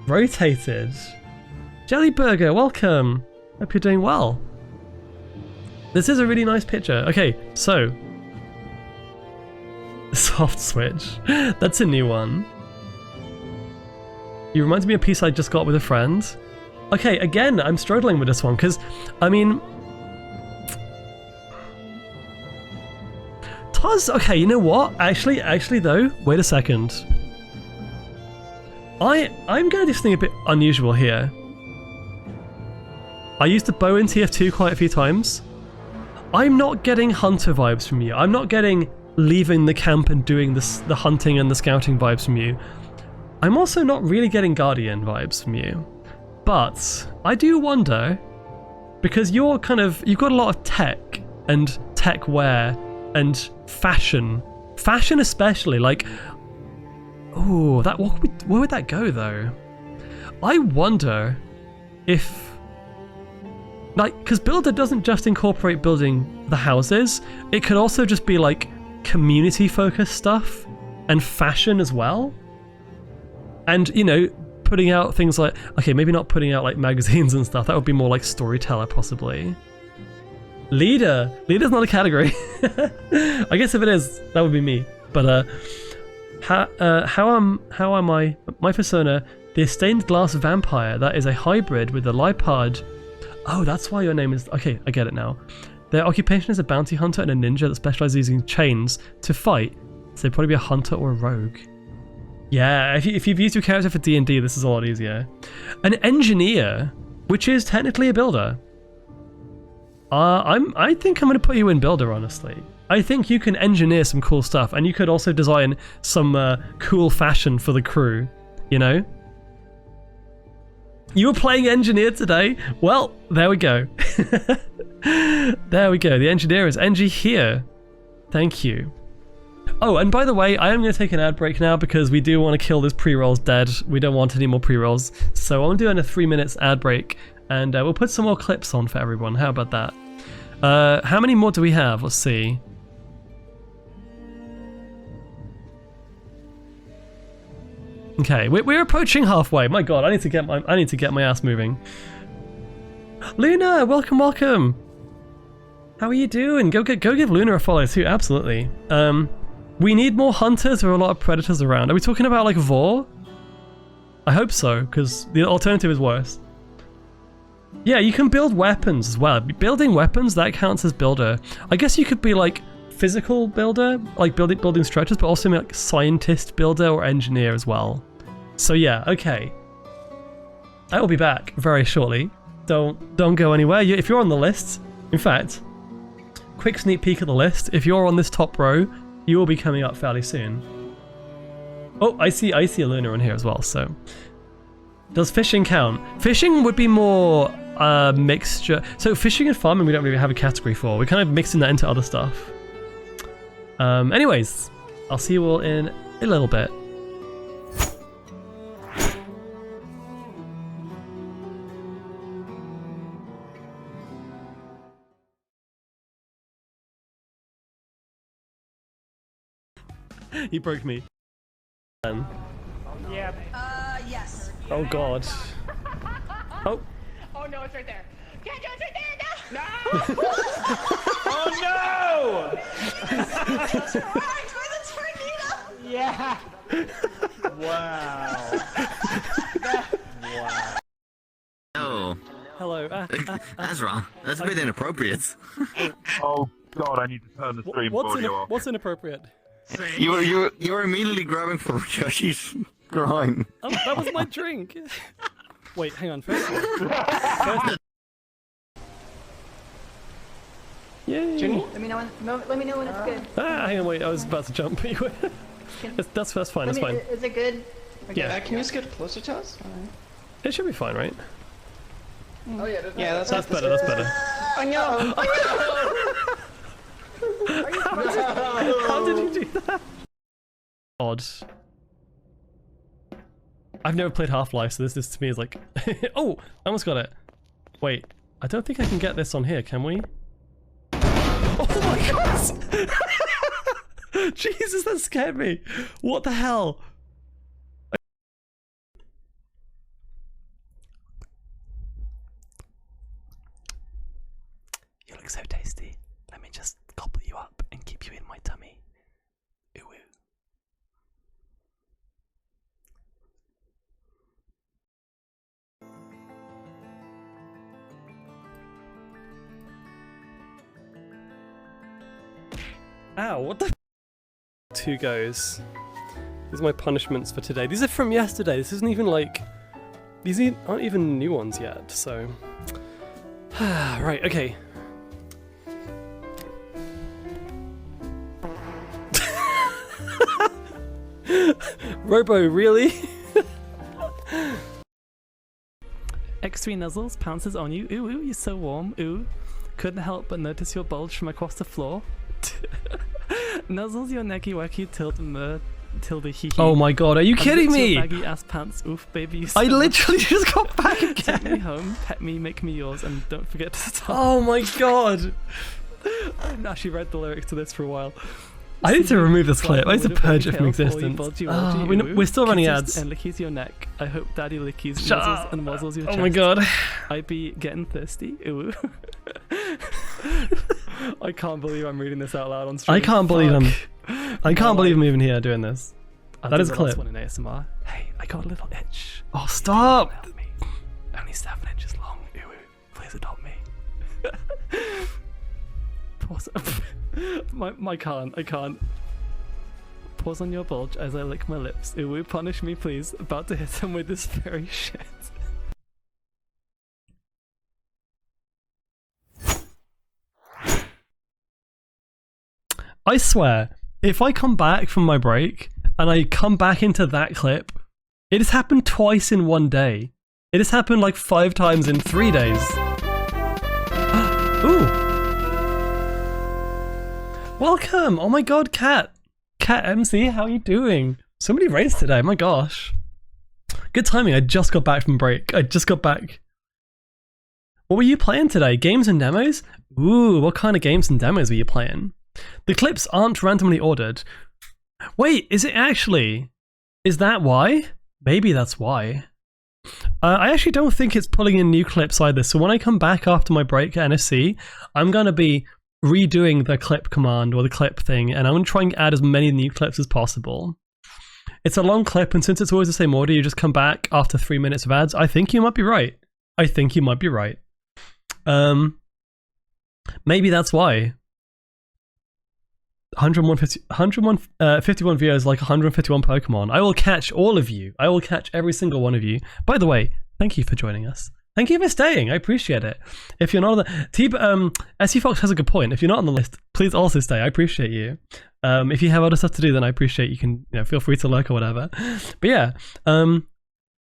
rotated. Jelly Burger, welcome. Hope you're doing well. This is a really nice picture. Okay, so soft switch. That's a new one. You remind me of a piece I just got with a friend. Okay, again, I'm struggling with this one because, I mean, Tuz. Okay, you know what? Actually, though, wait a second. I'm gonna do something a bit unusual here. I used the bow in TF2 quite a few times. I'm not getting hunter vibes from you. I'm not getting leaving the camp and doing the hunting and the scouting vibes from you. I'm also not really getting guardian vibes from you. But I do wonder, because you've got a lot of tech and tech wear and fashion especially, like, oh, that where would that go though? I wonder if, like, because Builder doesn't just incorporate building the houses, it could also just be like community focused stuff and fashion as well. And, you know, putting out things like, okay, maybe not putting out like magazines and stuff, that would be more like storyteller possibly. Leader's not a category. I guess if it is, that would be me. But how am I? My persona, the stained glass vampire. That is a hybrid with the lipard. Oh, that's why your name is. Okay, I get it now. Their occupation is a bounty hunter and a ninja that specializes using chains to fight. So they'd probably be a hunter or a rogue. Yeah, if you've used your character for D&D, this is a lot easier. An engineer, which is technically a builder. I think I'm going to put you in builder, honestly. I think you can engineer some cool stuff, and you could also design some cool fashion for the crew, you know? You were playing engineer today? Well, there we go. There we go. The engineer is Engie here. Thank you. Oh, and by the way, I am going to take an ad break now because we do want to kill this pre-rolls dead. We don't want any more pre-rolls. So I'm doing a 3 minutes ad break and we'll put some more clips on for everyone. How about that? How many more do we have? Let's see. Okay, we're approaching halfway. My God, I need to get my ass moving. Luna, welcome. How are you doing? Go give Luna a follow too. Absolutely. We need more hunters. There are a lot of predators around. Are we talking about like Vor? I hope so, because the alternative is worse. Yeah, you can build weapons as well. Building weapons, that counts as builder. I guess you could be like physical builder, like building structures, but also like scientist builder or engineer as well. So yeah, okay. I will be back very shortly. Don't go anywhere. If you're on the list, in fact, quick sneak peek of the list. If you're on this top row, you will be coming up fairly soon. Oh, I see a Luna on here as well. So, does fishing count? Fishing would be more mixture. So fishing and farming, we don't really have a category for. We're kind of mixing that into other stuff. Anyways, I'll see you all in a little bit. He broke me. Yeah. Yes. Oh God. Oh. Oh no, it's right there. Can't do it, it's right there. No. Oh no! It's right where the tornado. Yeah. Wow. Wow. Oh, Hello. that's wrong. That's a bit inappropriate. Oh God, I need to turn the stream audio off. What's inappropriate? You were immediately grabbing for Yoshi's groin. Oh, that was my drink. Wait, hang on. First. Yay. Jenny? Let me know when it's good. Hang on, wait. I was about to jump. that's fine. That's fine. Is it good? Okay, Yeah. can you just get closer to us? It should be fine, right? Oh yeah, that's That's better. Oh no! How did you do that? Odd. I've never played Half-Life, so this to me is like... Oh! I almost got it. Wait, I don't think I can get this on here, can we? Oh my God! Jesus, that scared me! What the hell? You look so tasty. Let me just gobble you up and keep you in my tummy. Ooh, ooh. Ow, what the f? 2 goes. These are my punishments for today. These are from yesterday. This isn't even like... These aren't even new ones yet, so... Right, okay. Robo, really? X3 Nuzzles pounces on you. Ooh, ooh, you're so warm. Ooh. Couldn't help but notice your bulge from across the floor. Nuzzles your necky wacky till the hee hee. Oh my God, are you kidding me? Baggy ass pants. Oof, baby. I literally just got back Take me again. home, pet me, make me yours, and don't forget to stop. Oh my God. I hadn't actually read the lyrics to this for a while. I need to remove this clip. I need to purge it from existence. We're still running ads. And lickies your neck. I hope daddy lickies Shut nuzzles up. and muzzles your Oh chest. my God. I be getting thirsty. Ooh. I can't believe I'm reading this out loud on stream. I can't believe Fuck. I can't believe I'm even here doing this. I'll That do is a the last clip. one in ASMR. Hey, I got a little itch. Oh, stop. Help me. Only 7 inches long. Ooh, please adopt me. Pause. I can't. Pause on your bulge as I lick my lips. Ooh, punish me, please. About to hit him with this very shit. I swear, if I come back from my break and I come back into that clip, it has happened twice in one day. It has happened like 5 times in 3 days. Ooh. Welcome! Oh my god, Cat! Cat MC, how are you doing? So many raids today, my gosh. Good timing, I just got back from break. I just got back. What were you playing today? Games and demos? Ooh, what kind of games and demos were you playing? The clips aren't randomly ordered. Wait, is it actually? Is that why? Maybe that's why. I actually don't think it's pulling in new clips either, so when I come back after my break at NFC, I'm going to be redoing the clip command or the clip thing, and I'm going to try and add as many new clips as possible. It's a long clip, and since it's always the same order, you just come back after 3 minutes of ads. I think you might be right. I think you might be right. Maybe that's why. 51 viewers, like 151 Pokemon. I will catch all of you. I will catch every single one of you. By the way, thank you for joining us. Thank you for staying. I appreciate it. If you're not on the SC Fox has a good point. If you're not on the list, please also stay. I appreciate you. If you have other stuff to do, then I appreciate you can feel free to lurk or whatever. But yeah,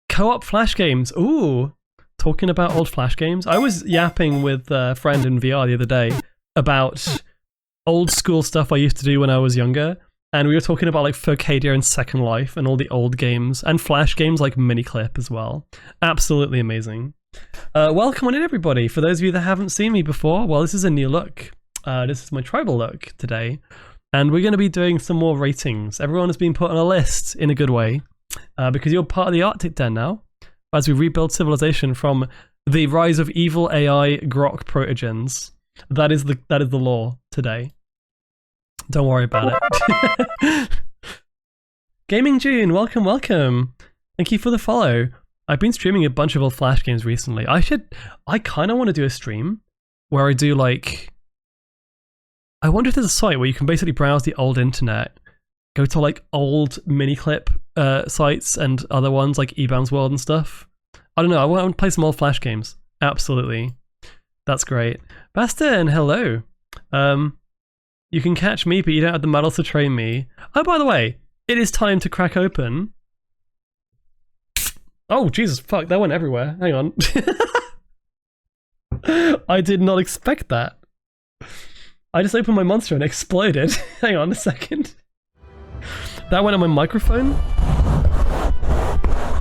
co-op flash games. Ooh, talking about old flash games. I was yapping with a friend in VR the other day about old school stuff I used to do when I was younger, and we were talking about like Furcadia and Second Life and all the old games and flash games like Miniclip as well. Absolutely amazing. Welcome on in, everybody. For those of you that haven't seen me before, well, this is a new look. This is my tribal look today, and we're going to be doing some more ratings. Everyone has been put on a list in a good way, because you're part of the Arctic Den now, as we rebuild civilization from the rise of evil AI grok protogens. That is the law today. Don't worry about it. Gaming June, welcome, welcome. Thank you for the follow. I've been streaming a bunch of old Flash games recently. I kind of want to do a stream where I do like... I wonder if there's a site where you can basically browse the old internet, go to like old Miniclip sites and other ones like eBounds World and stuff. I don't know, I want to play some old Flash games. Absolutely. That's great. Bastin, hello. You can catch me, but you don't have the medals to train me. Oh, by the way, it is time to crack open. Oh, Jesus, fuck, that went everywhere. Hang on. I did not expect that. I just opened my monster and it exploded. Hang on a second. That went on my microphone.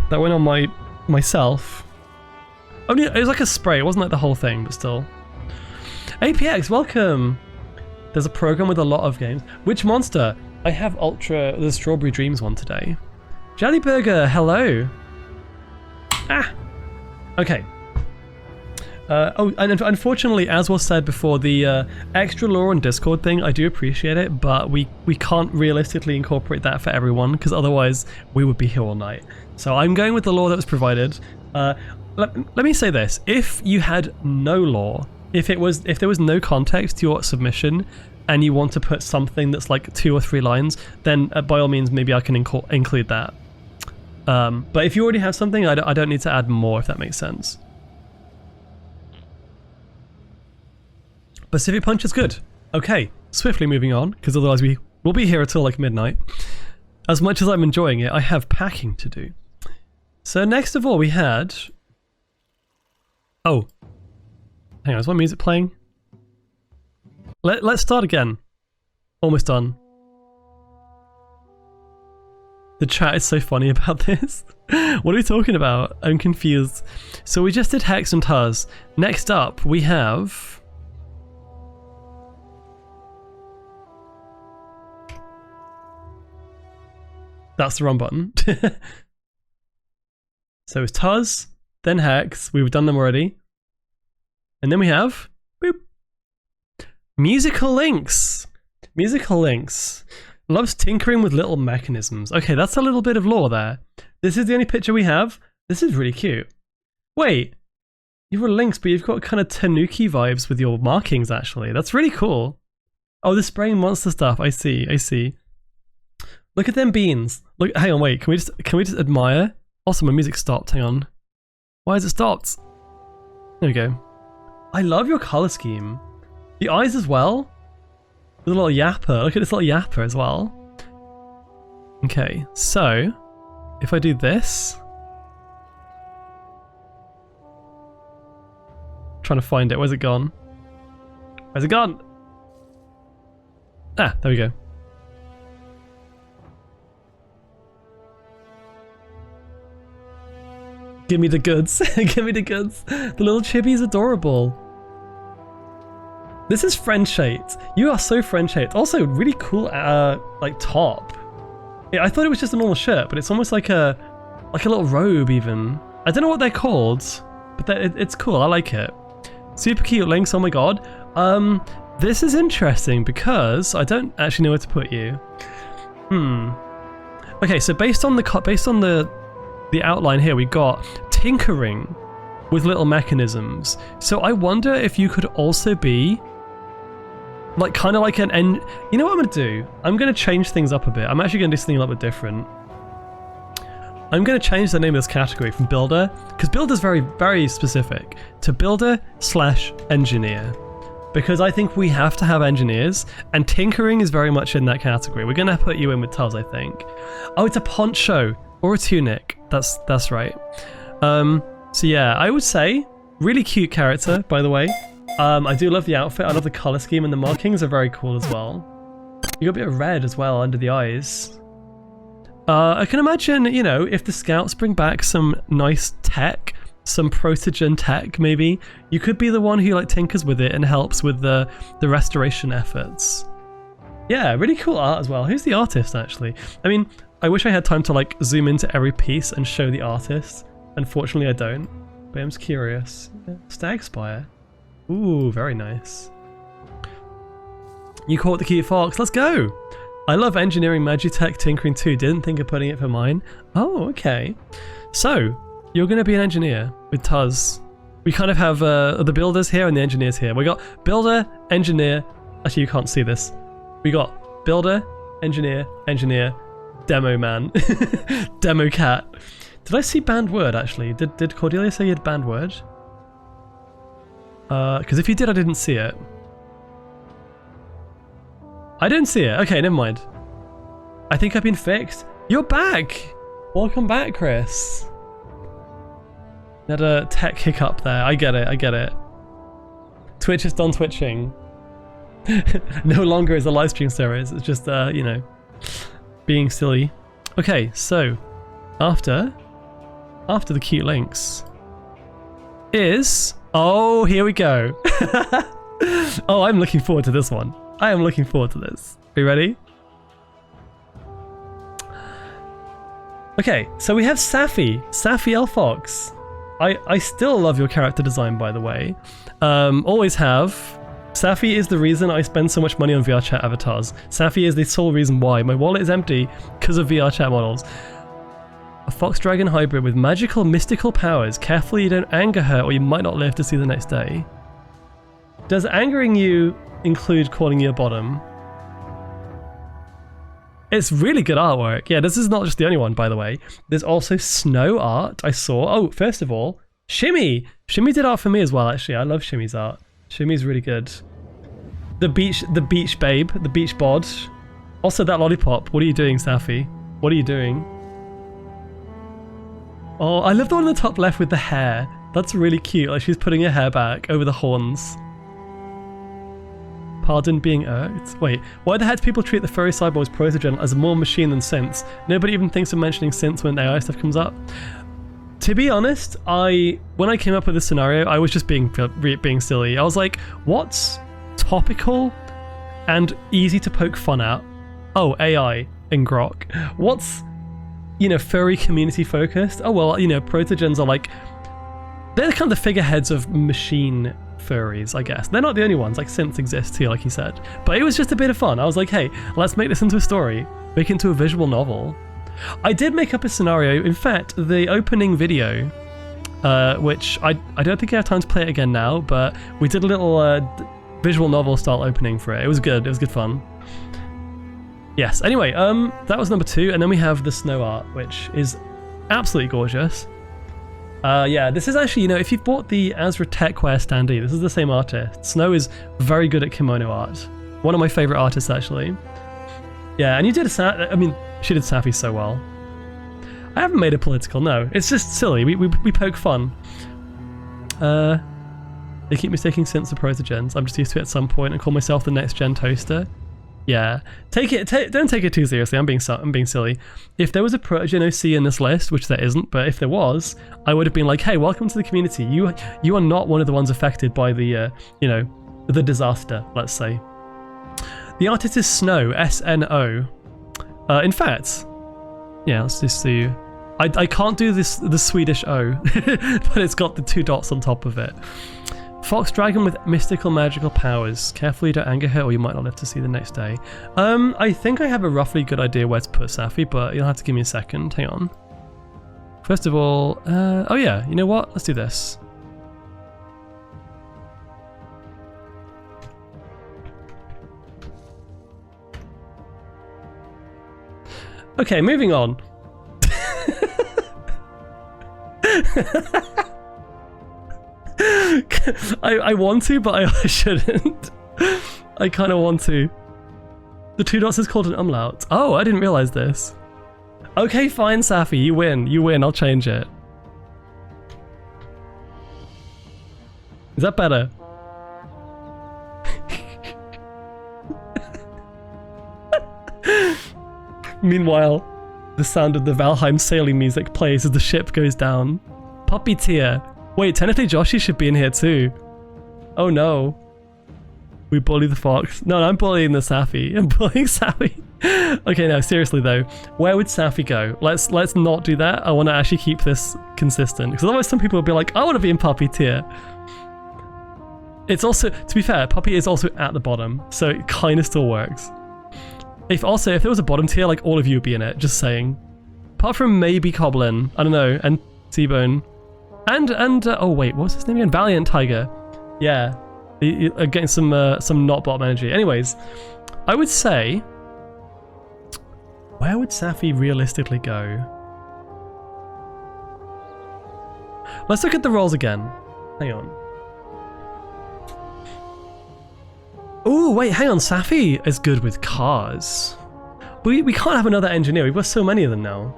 That went on myself. Oh, it was like a spray. It wasn't like the whole thing, but still. APX, welcome. There's a program with a lot of games. Which monster? I have the Strawberry Dreams one today. Jellyburger, hello. Ah. Okay. And unfortunately, as was said before, the extra lore on Discord thing, I do appreciate it, but we can't realistically incorporate that for everyone, because otherwise we would be here all night. So I'm going with the lore that was provided. Let me say this: if you had no lore, if there was no context to your submission, and you want to put something that's like 2 or 3 lines, then by all means, maybe I can include that. But if you already have something, I don't need to add more, if that makes sense. Pacific Punch is good. Okay, swiftly moving on, because otherwise we will be here until like midnight. As much as I'm enjoying it, I have packing to do. So next of all, we had... Oh. Hang on, is my music playing? Let's start again. Almost done. The chat is so funny about this. What are we talking about? I'm confused. So we just did Hex and Tuz. Next up, we have... That's the wrong button. So it's Tuz, then Hex. We've done them already. And then we have... Boop. Musical Links. Musical Links. Loves tinkering with little mechanisms. Okay, that's a little bit of lore there. This is the only picture we have. This is really cute. Wait. You've got links, but you've got kind of Tanuki vibes with your markings, actually. That's really cool. Oh, the spraying monster stuff. I see, I see. Look at them beans. Look, hang on, wait. Can we just admire? Also, my music stopped. Hang on. Why has it stopped? There we go. I love your color scheme. The eyes as well. There's a little yapper. Look at this little yapper as well. Okay, so if I do this, trying to find it. Where's it gone? Where's it gone? Ah, there we go. Give me the goods. Give me the goods. The little chibi's adorable. This is friend-shaped. You are so friend-shaped. Also, really cool, like, top. Yeah, I thought it was just a normal shirt, but it's almost like a little robe, even. I don't know what they're called, but it's cool. I like it. Super cute links. Oh my god. This is interesting because I don't actually know where to put you. Okay, so based on the outline here, we got tinkering with little mechanisms. So I wonder if you could also be like kind of like an you know what I'm gonna do? I'm gonna change things up a bit. I'm actually gonna do something a little bit different. I'm gonna change the name of this category from builder, because builder is very, very specific, to builder/engineer. Because I think we have to have engineers, and tinkering is very much in that category. We're gonna put you in with Tuz, I think. Oh, it's a poncho or a tunic. That's right. So yeah, I would say really cute character, by the way. I do love the outfit. I love the color scheme, and the markings are very cool as well. You got a bit of red as well under the eyes. I can imagine, you know, if the scouts bring back some nice tech, some protogen tech, maybe you could be the one who like tinkers with it and helps with the restoration efforts. Yeah, really cool art as well. Who's the artist actually? I mean, I wish I had time to like zoom into every piece and show the artist. Unfortunately, I don't. But I'm just curious. Stag Spire. Ooh, very nice. You caught the cute fox. Let's go. I love engineering, magitech, tinkering too. Didn't think of putting it for mine. Oh, okay. So you're going to be an engineer with Tuz. We kind of have the builders here and the engineers here. We got builder, engineer. Actually, you can't see this. We got builder, engineer, demo man, demo cat. Did I see banned word actually? Did Cordelia say you had banned word? Because if you did, I didn't see it. I didn't see it. Okay, never mind. I think I've been fixed. You're back! Welcome back, Chris. Had a tech hiccup there. I get it. Twitch is done twitching. No longer is a live stream series. It's just, you know, being silly. Okay, so after the cute links is... Oh, here we go. Oh, I'm looking forward to this one. I am looking forward to this. Are you ready? Okay, so we have Safi Elfox. I still love your character design, by the way. Always have. Safi is the reason I spend so much money on VR chat avatars. Safi is the sole reason why. My wallet is empty because of VR chat models. A fox dragon hybrid with magical mystical powers. Carefully you don't anger her or you might not live to see the next day. Does angering you include calling you a bottom? It's really good artwork. Yeah, this is not just the only one, by the way. There's also snow art I saw. Oh, first of all, Shimmy. Shimmy did art for me as well, actually. I love Shimmy's art. Shimmy's really good. The beach babe, the beach bod. Also that lollipop. What are you doing, Safi? What are you doing? Oh, I love the one on the top left with the hair. That's really cute. Like she's putting her hair back over the horns. Pardon being irked? Wait, why the heck do people treat the furry cyborgs protogen as more machine than synths? Nobody even thinks of mentioning synths when AI stuff comes up. To be honest, when I came up with this scenario, I was just being silly. I was like, what's topical and easy to poke fun at? Oh, AI and Grok. What's, you know, furry community focused? Oh, well, you know, protogens are like, they're kind of the figureheads of machine furries, I guess. They're not the only ones, like synths exist too, like you said. But it was just a bit of fun. I was like, hey, let's make this into a story, make it into a visual novel. I did make up a scenario. In fact, the opening video, which I don't think I have time to play it again now, but we did a little visual novel style opening for it. It was good. It was good fun. Yes. Anyway, that was number 2, and then we have the snow art, which is absolutely gorgeous. Yeah, this is actually, you know, if you've bought the Azra Techwear standee, this is the same artist. Snow is very good at kimono art. One of my favorite artists, actually. Yeah, and you did I mean, she did Safi so well. I haven't made it political, no. It's just silly. We poke fun. Yeah, They keep mistaking synths for protogens. I'm just used to it at some point and call myself the next gen toaster. Yeah, don't take it too seriously. I'm being silly. If there was a protogen OC in this list, which there isn't, but if there was, I would have been like, hey, welcome to the community. You are not one of the ones affected by the the disaster, let's say. The artist is Snow, S-N-O. In fact, yeah, let's just see. I can't do the Swedish O, but it's got the 2 dots on top of it. Fox dragon with mystical magical powers. Carefully, you don't anger her or you might not live to see the next day. I think I have a roughly good idea where to put Safi, but you'll have to give me a second. Hang on. First of all, oh yeah, you know what? Let's do this. Okay, moving on. I want to, but I shouldn't. I kind of want to. The 2 dots is called an umlaut. Oh, I didn't realize this. Okay, fine, Safi, you win. You win, I'll change it. Is that better? Meanwhile, the sound of the Valheim sailing music plays as the ship goes down. Puppy tier. Wait, technically Joshi should be in here too. Oh no. We bully the fox. No, I'm bullying the Safi. I'm bullying Safi. Okay, no, seriously though. Where would Safi go? Let's not do that. I want to actually keep this consistent. Because otherwise some people will be like, I want to be in puppy tier. It's also, to be fair, puppy is also at the bottom. So it kind of still works. If there was a bottom tier, like all of you would be in it. Just saying. Apart from maybe Coblin. I don't know. And T-Bone. And oh wait, what's his name again? Valiant Tiger. Yeah, getting some not bottom energy. Anyways, I would say, where would Safi realistically go? Let's look at the roles again. Hang on. Oh wait, hang on. Safi is good with cars. We can't have another engineer. We've got so many of them now.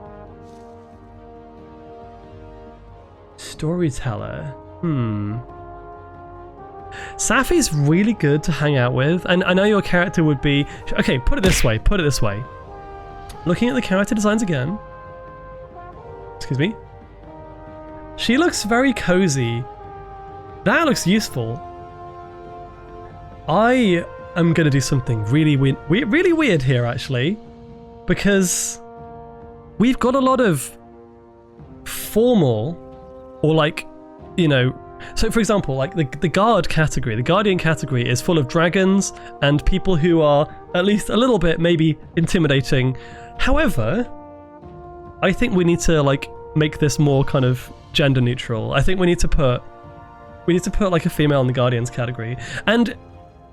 Storyteller. Safi's really good to hang out with, and I know your character would be... Okay, put it this way. Looking at the character designs again. Excuse me. She looks very cozy. That looks useful. I am going to do something really weird here, actually, because we've got a lot of formal, or like, you know, so for example, like the guard category, the guardian category is full of dragons and people who are at least a little bit maybe intimidating. However, I think we need to like make this more kind of gender neutral. I think we need to put like a female in the guardians category. And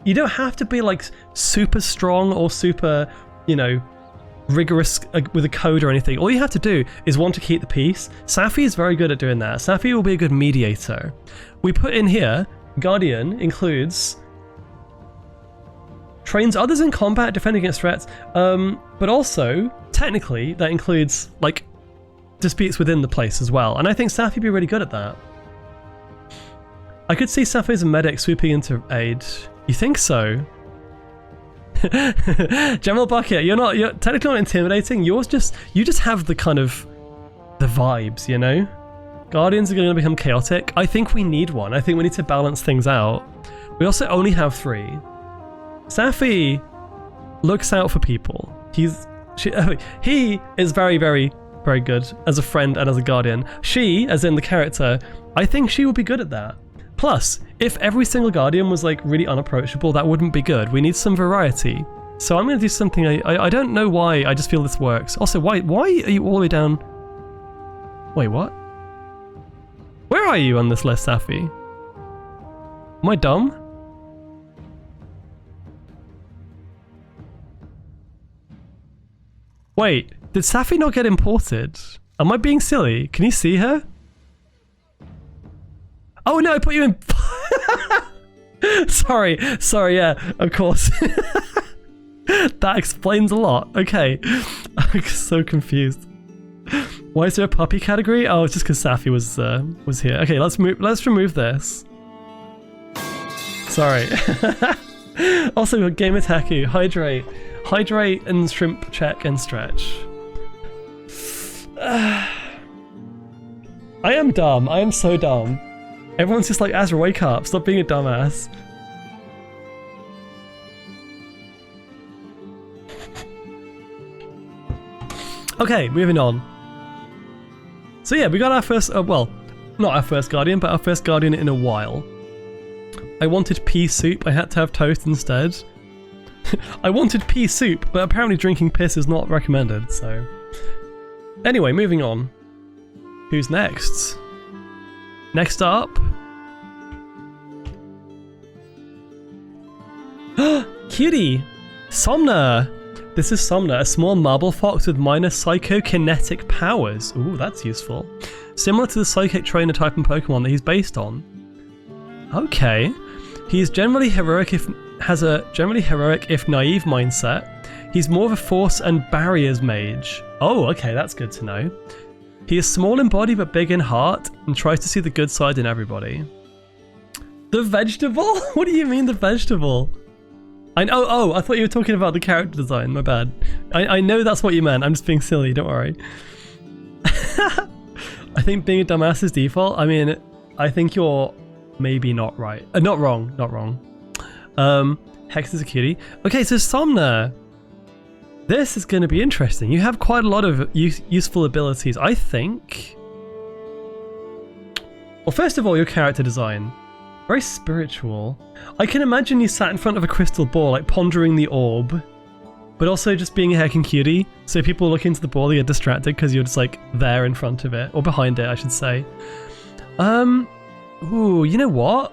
you don't have to be like super strong or super, you know, rigorous with a code or anything. All you have to do is want to keep the peace. Safi is very good at doing that. Safi will be a good mediator. We put in here, Guardian includes trains others in combat, defending against threats, but also, technically, that includes like disputes within the place as well. And I think Safi would be really good at that. I could see Safi as a medic swooping into aid. You think so? General Bucket, you're technically not intimidating. You just have the kind of the vibes, you know? Guardians are going to become chaotic. I think we need one. I think we need to balance things out. We also only have 3. Safi looks out for people. He is very, very, very good as a friend and as a guardian. She, as in the character, I think she would be good at that. Plus, if every single guardian was like really unapproachable, that wouldn't be good. We need some variety. So I'm going to do something I don't know why, I just feel this works. Also, why are you all the way down? Wait, what? Where are you on this list, Safi? Am I dumb? Wait, did Safi not get imported? Am I being silly? Can you see her? Oh no, I put you in... sorry, yeah, of course. That explains a lot. Okay, I'm so confused. Why is there a puppy category? Oh, it's just because Safi was here. Okay, let's remove this. Sorry. Also, we've got Game Attack-u, Hydrate. Hydrate and Shrimp check and stretch. I am dumb. I am so dumb. Everyone's just like, Azra, wake up. Stop being a dumbass. Okay, moving on. So yeah, we got our first, well, not our first Guardian, but our first Guardian in a while. I wanted pea soup, I had to have toast instead. I wanted pea soup, but apparently drinking piss is not recommended, so... Anyway, moving on. Who's next? Next up... Cutie! Somna! This is Somna, a small marble fox with minor psychokinetic powers. Ooh, that's useful. Similar to the psychic trainer type in Pokemon that he's based on. Okay. He's generally heroic has a generally heroic if naive mindset. He's more of a force and barriers mage. Oh, okay, that's good to know. He is small in body but big in heart and tries to see the good side in everybody. The vegetable? What do you mean the vegetable? I thought you were talking about the character design, my bad. I know that's what you meant, I'm just being silly, don't worry. I think being a dumbass is default. I mean, I think you're maybe not right. Not wrong, not wrong. Hex is a cutie. Okay, so Somna. This is going to be interesting. You have quite a lot of useful abilities, I think. Well, first of all, your character design. Very spiritual. I can imagine you sat in front of a crystal ball, like pondering the orb, but also just being a heckin' cutie. So people look into the ball, they get distracted because you're just like there in front of it, or behind it, I should say. Ooh, you know what?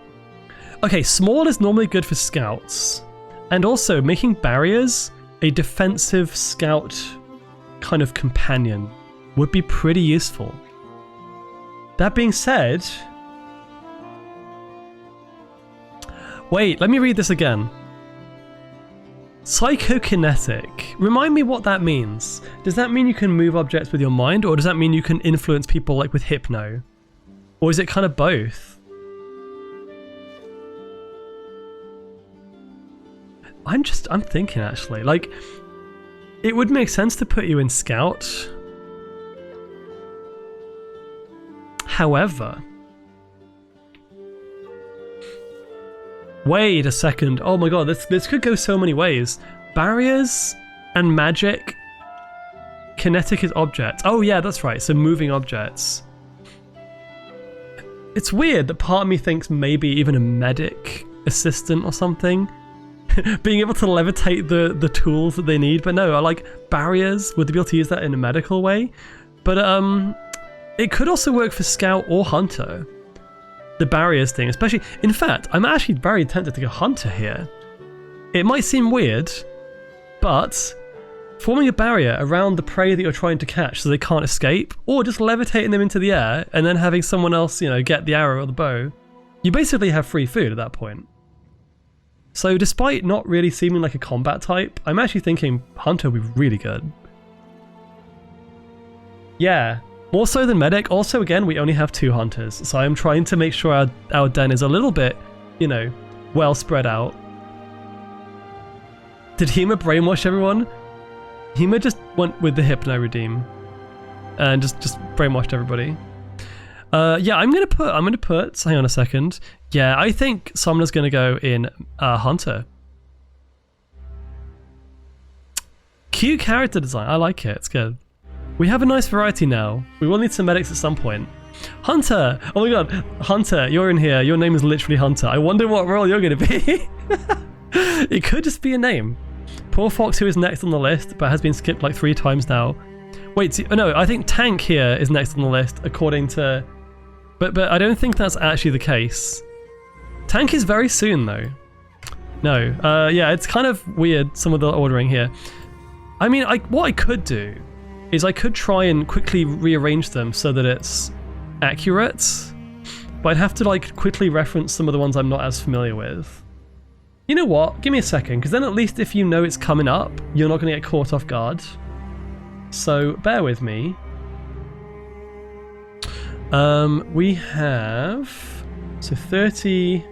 Okay, small is normally good for scouts, and also making barriers a defensive scout kind of companion would be pretty useful. That being said, wait, let me read this again. Psychokinetic. Remind me what that means. Does that mean you can move objects with your mind, or does that mean you can influence people like with Hypno? Or is it kind of both? I'm thinking actually, like, it would make sense to put you in Scout. However, wait a second. Oh my god, this could go so many ways. Barriers and magic. Kinetic is objects. Oh yeah, that's right. So moving objects. It's weird that part of me thinks maybe even a medic assistant or something. Being able to levitate the tools that they need, but no, I like barriers. Would they be able to use that in a medical way? But it could also work for Scout or Hunter. The barriers thing, especially. In fact, I'm actually very tempted to go Hunter here. It might seem weird, but forming a barrier around the prey that you're trying to catch so they can't escape, or just levitating them into the air and then having someone else, you know, get the arrow or the bow, you basically have free food at that point. So despite not really seeming like a combat type, I'm actually thinking Hunter would be really good. Yeah, more so than Medic. Also, again, we only have 2 Hunters, so I'm trying to make sure our den is a little bit, you know, well spread out. Did Hema brainwash everyone? Hema just went with the Hypno Redeem and just brainwashed everybody. Yeah, I'm gonna put. Hang on a second. Yeah, I think Somna's gonna go in Hunter. Cute character design. I like it. It's good. We have a nice variety now. We will need some medics at some point. Hunter. Oh my god, Hunter, you're in here. Your name is literally Hunter. I wonder what role you're gonna be. It could just be a name. Poor Fox, who is next on the list, but has been skipped like 3 times now. Wait, no, I think Tank here is next on the list, according to... But I don't think that's actually the case. Tank is very soon, though. No, yeah, it's kind of weird, some of the ordering here. I mean, what I could do is I could try and quickly rearrange them so that it's accurate, but I'd have to, like, quickly reference some of the ones I'm not as familiar with. You know what? Give me a second, because then at least if you know it's coming up, you're not going to get caught off guard. So, bear with me. We have... So 30...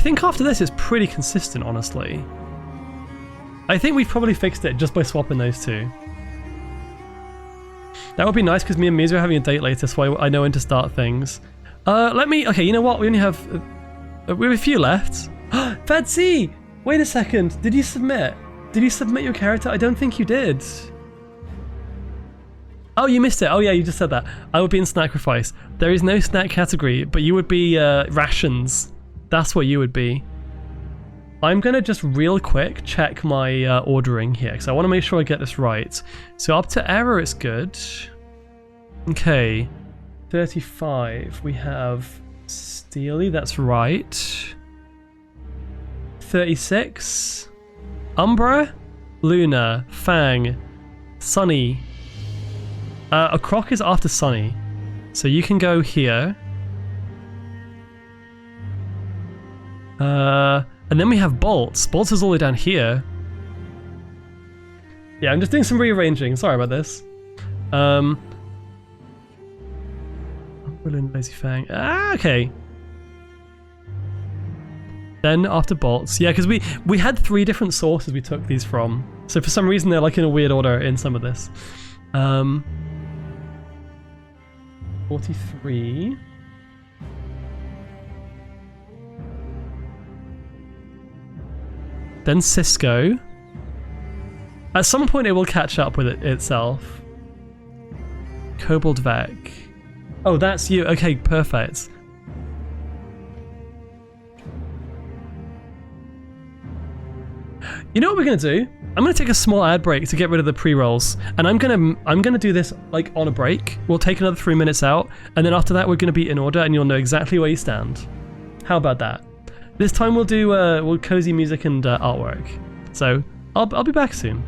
think after this it's pretty consistent, honestly. I think we've probably fixed it just by swapping those two. That would be nice because me and Mizu are having a date later, so I know when to start things. Okay, you know what? We only have... we have a few left. Fadsy! Wait a second. Did you submit? Did you submit your character? I don't think you did. Oh, you missed it. Oh yeah, you just said that. I would be in Snackrifice. There is no snack category, but you would be rations. That's what you would be. I'm going to just real quick check my ordering here, because I want to make sure I get this right. So up to error, it's good. Okay. 35. We have Steely, that's right. 36. Umbra, Luna, Fang, Sunny. A Croc is after Sunny. So you can go here. And then we have Bolts. Bolts is all the way down here. Yeah, I'm just doing some rearranging. Sorry about this. Lazy Fang. Okay. Then after Bolts. Yeah, because we had 3 different sources we took these from. So for some reason they're like in a weird order in some of this. 43. Then Cisco. At some point it will catch up with it itself. Kobold Vec. Oh, that's you. Okay, perfect. You know what we're gonna do? I'm gonna take a small ad break to get rid of the pre-rolls, and I'm gonna do this like on a break. We'll take another 3 minutes out, and then after that we're gonna be in order, and you'll know exactly where you stand. How about that? This time we'll do cozy music and artwork. So I'll be back soon.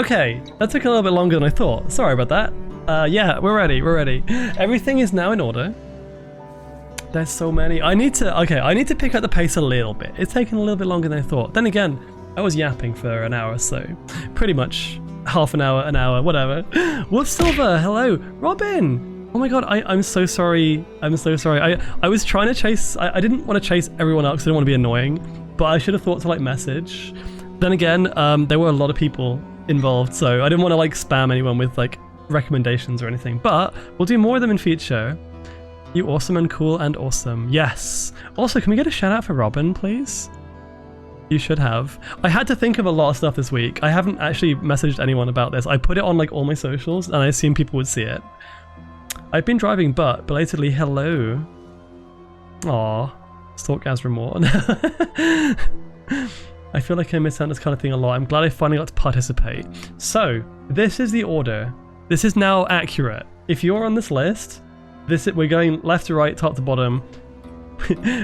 Okay, that took a little bit longer than I thought. Sorry about that. Yeah, we're ready. Everything is now in order. There's so many. I need to pick up the pace a little bit. It's taking a little bit longer than I thought. Then again, I was yapping for an hour, so pretty much half an hour, whatever. Wolf Silver, hello. Robin! Oh my god, I'm so sorry. I'm so sorry. I was trying to chase, I didn't want to chase everyone else because I didn't want to be annoying, but I should have thought to like message. Then again, there were a lot of people involved, so I didn't want to like spam anyone with like recommendations or anything, but we'll do more of them in future. You awesome and cool and awesome. Yes. Also, can we get a shout out for Robin, please? You should have. I had to think of a lot of stuff this week. I haven't actually messaged anyone about this. I put it on like all my socials and I assumed people would see it. I've been driving, but belatedly hello. Aw, Stalkgasm more. I feel like I miss out on this kind of thing a lot. I'm glad I finally got to participate. So, this is the order. This is now accurate. If you're on this list, we're going left to right, top to bottom.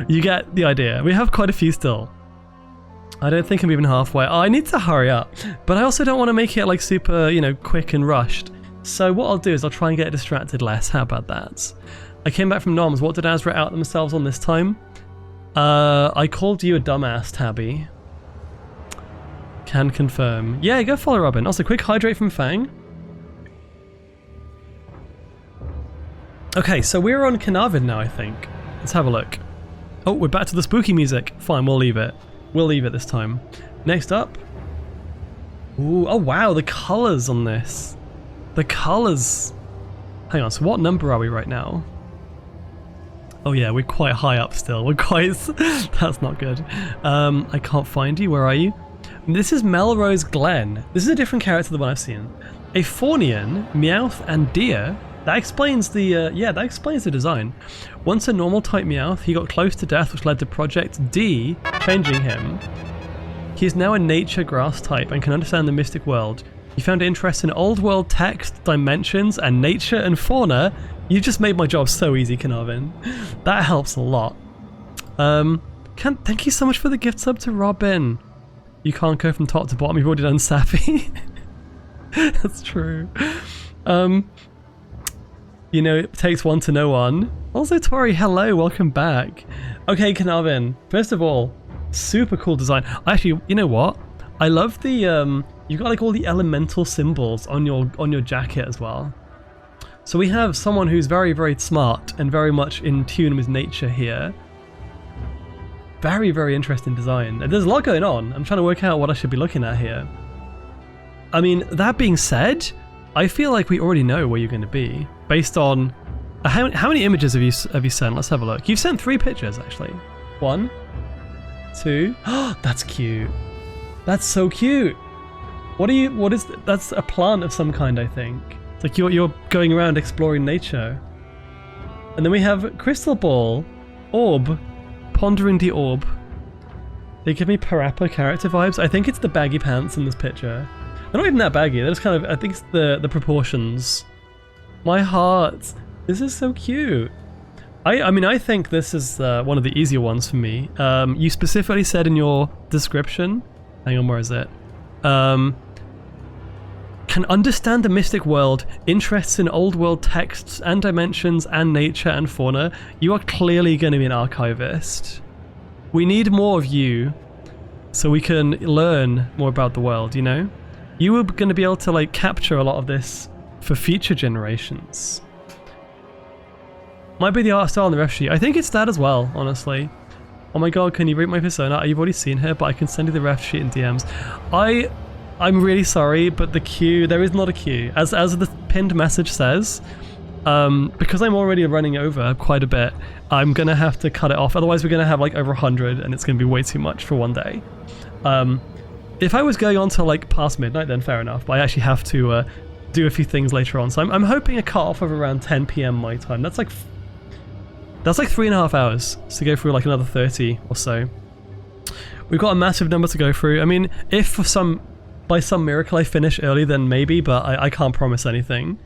You get the idea. We have quite a few still. I don't think I'm even halfway. Oh, I need to hurry up, but I also don't want to make it like super, you know, quick and rushed. So what I'll do is I'll try and get distracted less. How about that? I came back from Noms. What did Azra out themselves on this time? I called you a dumbass, Tabby. Can confirm. Yeah, go follow Robin. Also, quick hydrate from Fang. Okay, so we're on Carnarvon now, I think. Let's have a look. Oh, we're back to the spooky music. Fine, we'll leave it. We'll leave it this time. Next up. Ooh, oh wow, the colours on this. The colours. Hang on, so what number are we right now? Oh yeah, we're quite high up still. We're quite... That's not good. I can't find you. Where are you? This is Melrose Glen. This is a different character than the one I've seen. A Fawnian, Meowth, and Deer. That explains the, that explains the design. Once a normal type Meowth, he got close to death, which led to Project D changing him. He is now a nature grass type and can understand the mystic world. You found interest in old world text, dimensions, and nature and fauna. You just made my job so easy, Carnarvon. That helps a lot. Thank you so much for the gift sub to Robin. You can't go from top to bottom, you've already done Sappy. That's true. You know, it takes one to know one. Also, Tori, hello, welcome back. Okay, Carnarvon, first of all, super cool design. Actually, you know what? I love the, you got like all the elemental symbols on your jacket as well. So we have someone who's very, very smart and very much in tune with nature here. Very, very interesting design. There's a lot going on. I'm trying to work out what I should be looking at here. I mean, that being said, I feel like we already know where you're going to be based on how many images have you sent? Let's have a look. You've sent 3 pictures actually. 1, 2. Oh, that's cute. That's so cute. That's a plant of some kind, I think. It's like you're going around exploring nature. And then we have Crystal Ball, Orb, Pondering the Orb. They give me Parappa character vibes. I think it's the baggy pants in this picture. They're not even that baggy, they're just kind of, I think it's the proportions. My heart. This is so cute. I mean, I think this is one of the easier ones for me. You specifically said in your description, hang on, where is it? Can understand the mystic world, interests in old world texts and dimensions and nature and fauna. You are clearly going to be an archivist. We need more of you so we can learn more about the world, you know? You are going to be able to like capture a lot of this for future generations. Might be the art style on the ref sheet. I think it's that as well, honestly. Oh my god, can you rate my persona? You've already seen her, but I can send you the ref sheet in DMs. I'm really sorry, but the queue, there is not a queue. As the pinned message says, because I'm already running over quite a bit, I'm gonna have to cut it off. Otherwise we're gonna have like over 100 and it's gonna be way too much for one day. If I was going on till like past midnight, then fair enough, but I actually have to do a few things later on. So I'm hoping a cut-off of around 10 PM my time. That's like 3.5 hours to go through like another 30 or so. We've got a massive number to go through. I mean, if by some miracle I finish early, then maybe, but I can't promise anything.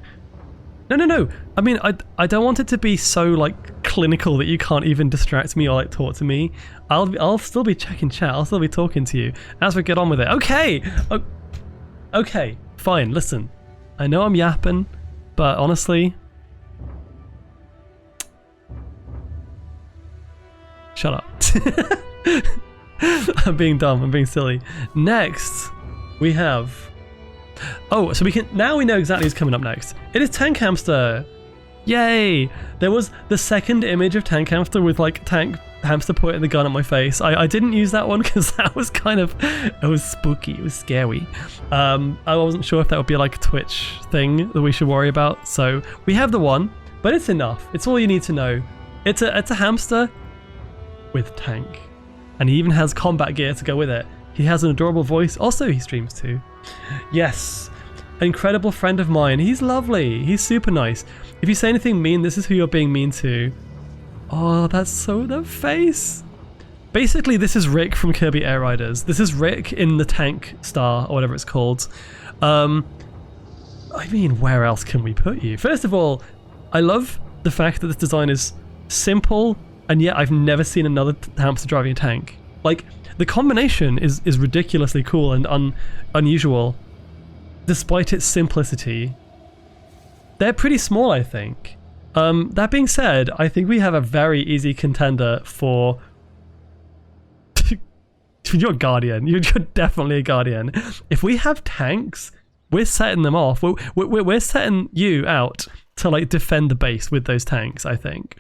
No. I mean, I don't want it to be so like clinical that you can't even distract me or like talk to me. I'll still be checking chat. I'll still be talking to you as we get on with it. Okay. Okay. fine, listen. I know I'm yapping, but honestly... Shut up. I'm being dumb, I'm being silly. Next, we have... Oh, so we can... Now we know exactly who's coming up next. It is Tank Hamster! Yay! There was the second image of Tank Hamster with like Tank Hamster pointing the gun at my face. I didn't use that one because that was kind of... It was spooky, it was scary. I wasn't sure if that would be like a Twitch thing that we should worry about. So we have the one, but it's enough. It's all you need to know. It's a hamster with tank. And he even has combat gear to go with it. He has an adorable voice. Also, he streams too. Yes. Incredible friend of mine. He's lovely. He's super nice. If you say anything mean, this is who you're being mean to. Oh, that's so... That face. Basically, this is Rick from Kirby Air Riders. This is Rick in the tank star, or whatever it's called. I mean, where else can we put you? First of all, I love the fact that this design is simple, and yet I've never seen another hamster driving a tank. Like, the combination is ridiculously cool and unusual, despite its simplicity. They're pretty small, I think. That being said, I think we have a very easy contender for... You're a Guardian. You're definitely a Guardian. If we have tanks, we're setting them off. We're setting you out to like defend the base with those tanks, I think.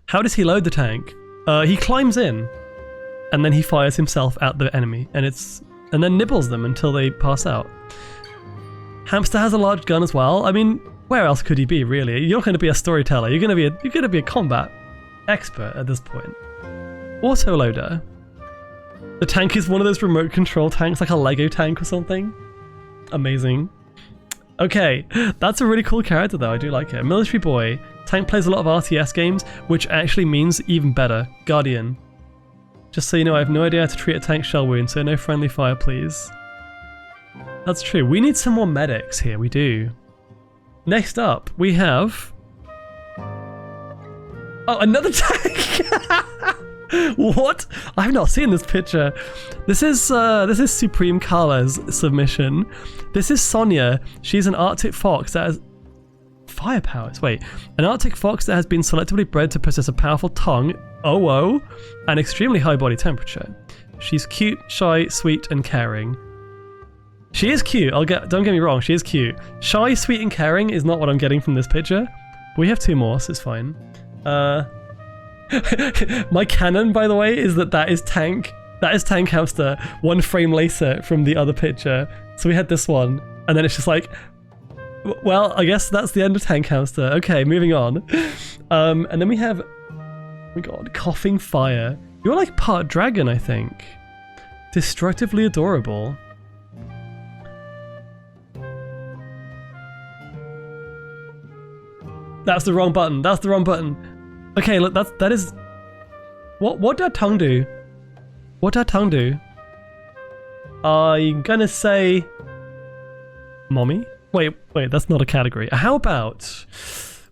How does he load the tank? He climbs in, and then he fires himself at the enemy, and then nibbles them until they pass out. Hamster has a large gun as well. I mean, where else could he be, really? You're going to be a storyteller. You're going to be a combat expert at this point. Autoloader. The tank is one of those remote control tanks, like a Lego tank or something. Amazing. Okay, that's a really cool character though. I do like it. Military boy. Tank plays a lot of RTS games, which actually means even better. Guardian. Just so you know, I have no idea how to treat a tank shell wound, so no friendly fire, please. That's true. We need some more medics here. We do. Next up, we have... Oh, another tank! What? I've not seen this picture. This is Supreme Carla's submission. This is Sonia. She's an Arctic fox that has fire powers. Wait, an Arctic fox that has been selectively bred to possess a powerful tongue, and extremely high body temperature. She's cute, shy, sweet, and caring. She is cute. Don't get me wrong. She is cute. Shy, sweet, and caring is not what I'm getting from this picture. But we have two more, so it's fine. My canon, by the way, is that is Tank. That is Tank Hamster, one frame later from the other picture. So we had this one, and then it's just like, well, I guess that's the end of Tank Hamster. Okay, moving on. And then we have, oh my god, Coughing Fire. You're like part dragon, I think. Destructively adorable. That's the wrong button. That's the wrong button. Okay, look, that is... What did that tongue do? What did that tongue do? I'm gonna say... Mommy? Wait, that's not a category. How about...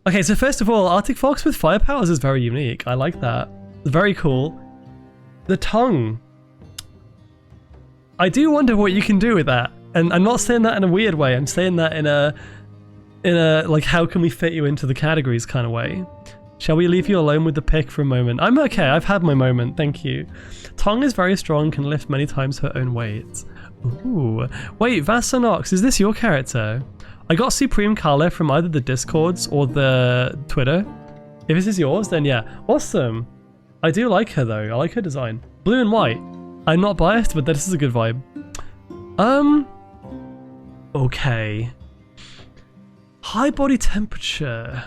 Okay, so first of all, Arctic Fox with fire powers is very unique. I like that. It's very cool. The tongue. I do wonder what you can do with that. And I'm not saying that in a weird way. I'm saying that in a like, how can we fit you into the categories kind of way. Shall we leave you alone with the pick for a moment? I'm okay, I've had my moment, thank you. Tongue is very strong, can lift many times her own weight. Ooh. Wait, Vasonox, is this your character? I got Supreme Carla from either the Discords or the Twitter. If this is yours, then yeah. Awesome. I do like her though, I like her design. Blue and white. I'm not biased, but this is a good vibe. Okay. High body temperature.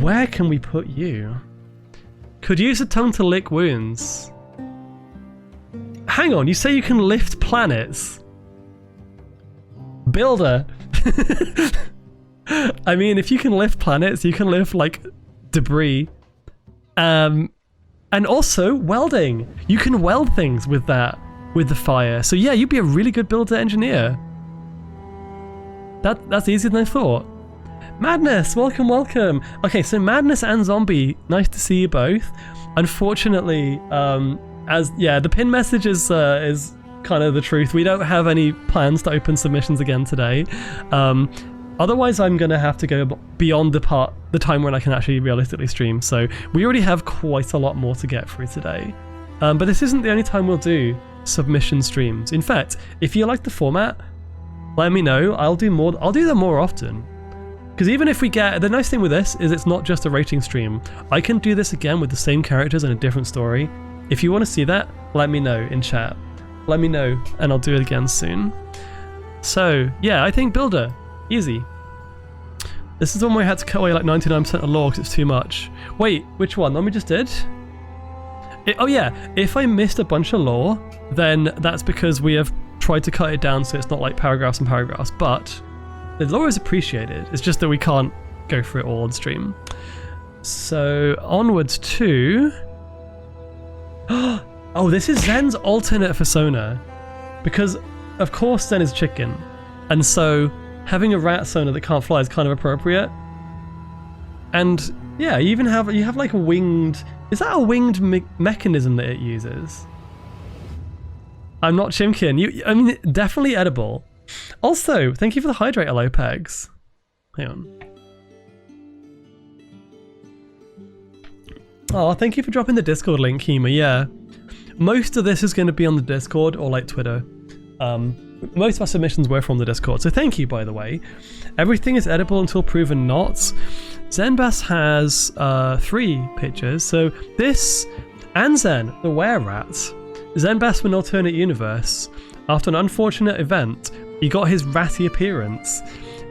Where can we put you? Could use a tongue to lick wounds. Hang on, you say you can lift planets? Builder. I mean, if you can lift planets, you can lift like debris. And also welding. You can weld things with that, with the fire. So yeah, you'd be a really good builder engineer. That's easier than I thought. Madness, welcome, welcome. Okay, so Madness and Zombie, nice to see you both. Unfortunately, the pin message is kind of the truth. We don't have any plans to open submissions again today. Otherwise, I'm gonna have to go beyond the time when I can actually realistically stream. So we already have quite a lot more to get through today. But this isn't the only time we'll do submission streams. In fact, if you like the format, let me know. I'll do them more often. Because even if we get, the nice thing with this is it's not just a rating stream. I can do this again with the same characters and a different story. If you want to see that, let me know in chat. Let me know and I'll do it again soon. So yeah, I think Builder, easy. This is the one where I had to cut away like 99% of lore because it's too much. Wait, which one? The one we just did? Oh yeah, if I missed a bunch of lore, then that's because we have tried to cut it down so it's not like paragraphs and paragraphs, but the lore is appreciated. It's just that we can't go through it all on stream. So onwards to... Oh, this is Zen's alternate persona. Because of course Zen is chicken. And so having a rat sona that can't fly is kind of appropriate. And yeah, you have like a winged... Is that a winged mechanism that it uses? I'm not Chimkin. I mean, definitely edible. Also, thank you for the hydrator, Lopegs. Hang on. Oh, thank you for dropping the Discord link, Kima. Yeah. Most of this is going to be on the Discord or like Twitter. Most of our submissions were from the Discord, so thank you, by the way. Everything is edible until proven not. Zenbass has 3 pictures, so this and Zen, the were-rat. Zenbass from an alternate universe. After an unfortunate event, he got his ratty appearance.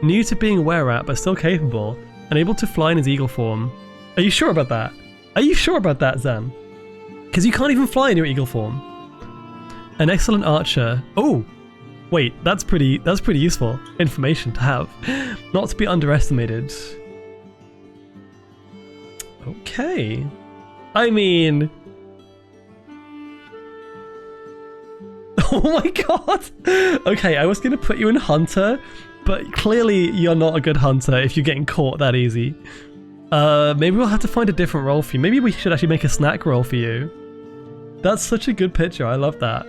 New to being a were-rat, but still capable, and able to fly in his eagle form. Are you sure about that? Are you sure about that, Zen? Because you can't even fly in your eagle form. An excellent archer. Oh! Wait, that's pretty useful information to have. Not to be underestimated. Okay. I mean... Oh my god! Okay, I was gonna put you in hunter, but clearly you're not a good hunter if you're getting caught that easy. Maybe we'll have to find a different role for you. Maybe we should actually make a snack role for you. That's such a good picture, I love that.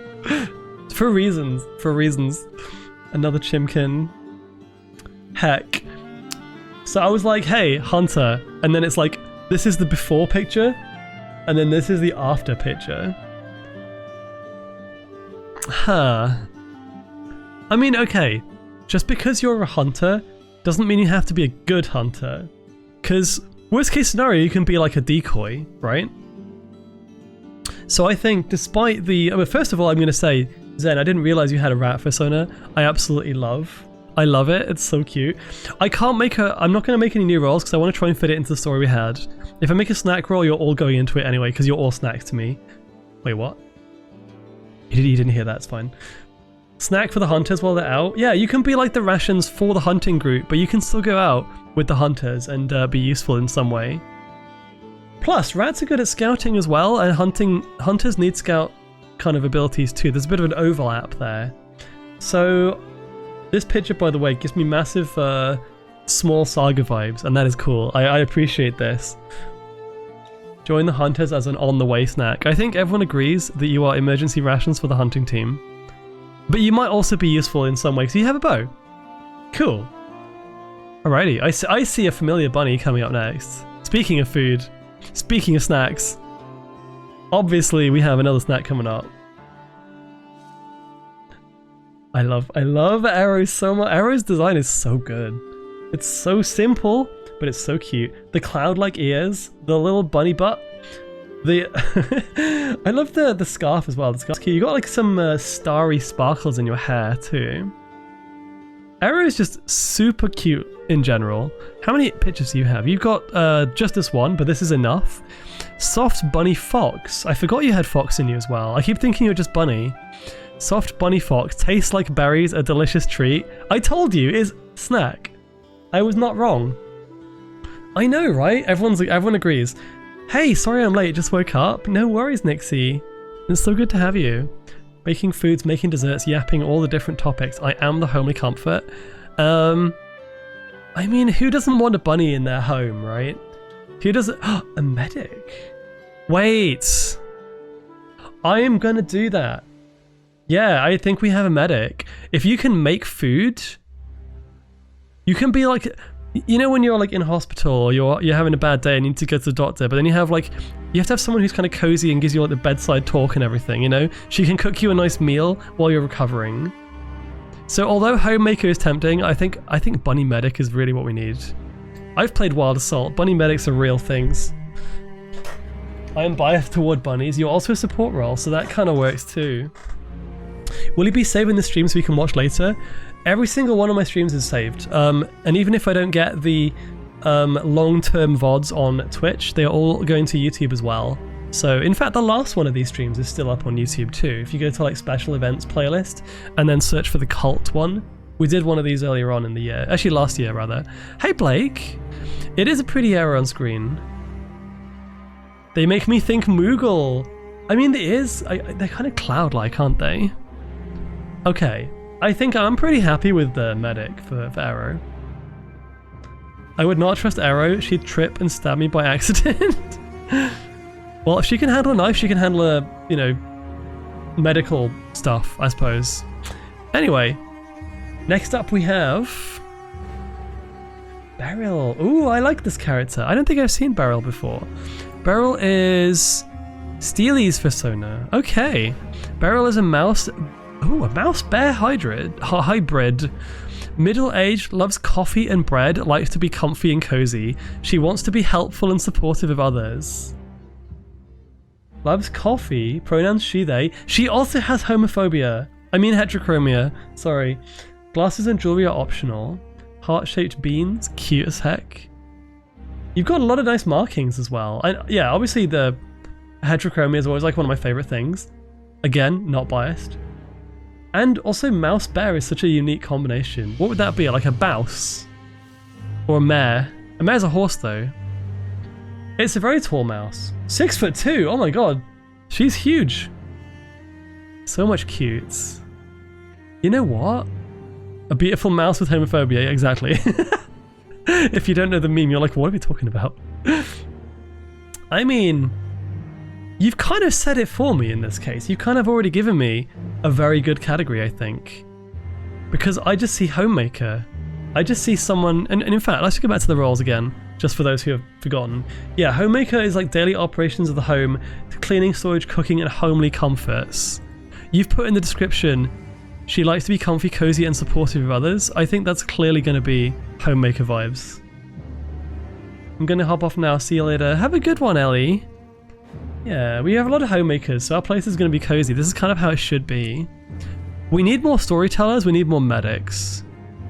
For reasons. Another chimkin. Heck. So I was like, hey, hunter. And then it's like, this is the before picture. And then this is the after picture. Huh. I mean, okay. Just because you're a hunter doesn't mean you have to be a good hunter. Because worst case scenario, you can be like a decoy, right? So I think despite the... I mean, first of all, I'm going to say, Zen, I didn't realize you had a rat persona. I absolutely love. I love it. It's so cute. I can't make a... I'm not going to make any new roles because I want to try and fit it into the story we had. If I make a snack roll, you're all going into it anyway because you're all snacks to me. Wait, what? You didn't hear that. It's fine. Snack for the hunters while they're out. Yeah, you can be like the rations for the hunting group, but you can still go out with the hunters and be useful in some way. Plus, rats are good at scouting as well, and hunters need scout kind of abilities too. There's a bit of an overlap there. So this picture, by the way, gives me massive small saga vibes, and that is cool. I appreciate this. Join the hunters as an on-the-way snack. I think everyone agrees that you are emergency rations for the hunting team. But you might also be useful in some way, so you have a bow. Cool. Alrighty, I see a familiar bunny coming up next. Speaking of food, speaking of snacks, obviously we have another snack coming up. I love Arrow's so much. Arrow's design is so good. It's so simple, but it's so cute. The cloud-like ears, the little bunny butt. I love the scarf as well. The scarf's cute. You got like some starry sparkles in your hair too. Arrow is just super cute in general. How many pictures do you have? You've got just this one, but this is enough. Soft bunny fox. I forgot you had fox in you as well. I keep thinking you're just bunny. Soft bunny fox. Tastes like berries, a delicious treat. I told you, is snack. I was not wrong. I know, right? Everyone agrees. Hey, sorry I'm late, just woke up. No worries, Nixie. It's so good to have you. Making foods, making desserts, yapping all the different topics. I am the homely comfort. I mean, who doesn't want a bunny in their home, right? Who doesn't? A medic. Wait. I am gonna do that. Yeah, I think we have a medic. If you can make food, you can be like, you know, when you're like in hospital or you're having a bad day and you need to go to the doctor, but then you have to have someone who's kind of cozy and gives you like the bedside talk and everything, you know? She can cook you a nice meal while you're recovering. So although Homemaker is tempting, I think Bunny Medic is really what we need. I've played Wild Assault. Bunny Medics are real things. I am biased toward bunnies. You're also a support role, so that kind of works too. Will you be saving the stream so we can watch later? Every single one of my streams is saved. And even if I don't get the long-term VODs on Twitch, they are all going to YouTube as well. So in fact, the last one of these streams is still up on YouTube too. If you go to like special events playlist and then search for the cult one, we did one of these earlier on in the year. Actually last year rather. Hey Blake! It is a pretty error on screen. They make me think Moogle. I mean, it is. They're kind of cloud-like, aren't they? Okay. I think I'm pretty happy with the medic for Arrow. I would not trust Arrow. She'd trip and stab me by accident. Well, if she can handle a knife, she can handle you know, medical stuff, I suppose. Anyway, next up we have Beryl. Ooh, I like this character. I don't think I've seen Beryl before. Beryl is Steely's persona. Okay. Beryl is a mouse. Ooh, a mouse bear hybrid. Middle-aged, loves coffee and bread, likes to be comfy and cozy. She wants to be helpful and supportive of others. Loves coffee, pronouns she, they. She also has homophobia. I mean heterochromia, sorry. Glasses and jewelry are optional. Heart-shaped beans, cute as heck. You've got a lot of nice markings as well. Yeah, obviously the heterochromia is always like one of my favorite things. Again, not biased. And also mouse bear is such a unique combination. What would that be, like a bouse? Or a mare? A mare's a horse though. It's a very tall mouse. 6'2", oh my god. She's huge. So much cute. You know what? A beautiful mouse with homophobia, exactly. If you don't know the meme, you're like, what are we talking about? I mean, you've kind of said it for me in this case. You've kind of already given me a very good category, I think. Because I just see Homemaker. I just see someone, and in fact, let's go back to the roles again, just for those who have forgotten. Yeah, Homemaker is like daily operations of the home, cleaning, storage, cooking, and homely comforts. You've put in the description, she likes to be comfy, cozy, and supportive of others. I think that's clearly going to be Homemaker vibes. I'm going to hop off now. See you later. Have a good one, Ellie. Yeah, we have a lot of homemakers, so our place is going to be cozy. This is kind of how it should be. We need more storytellers, we need more medics,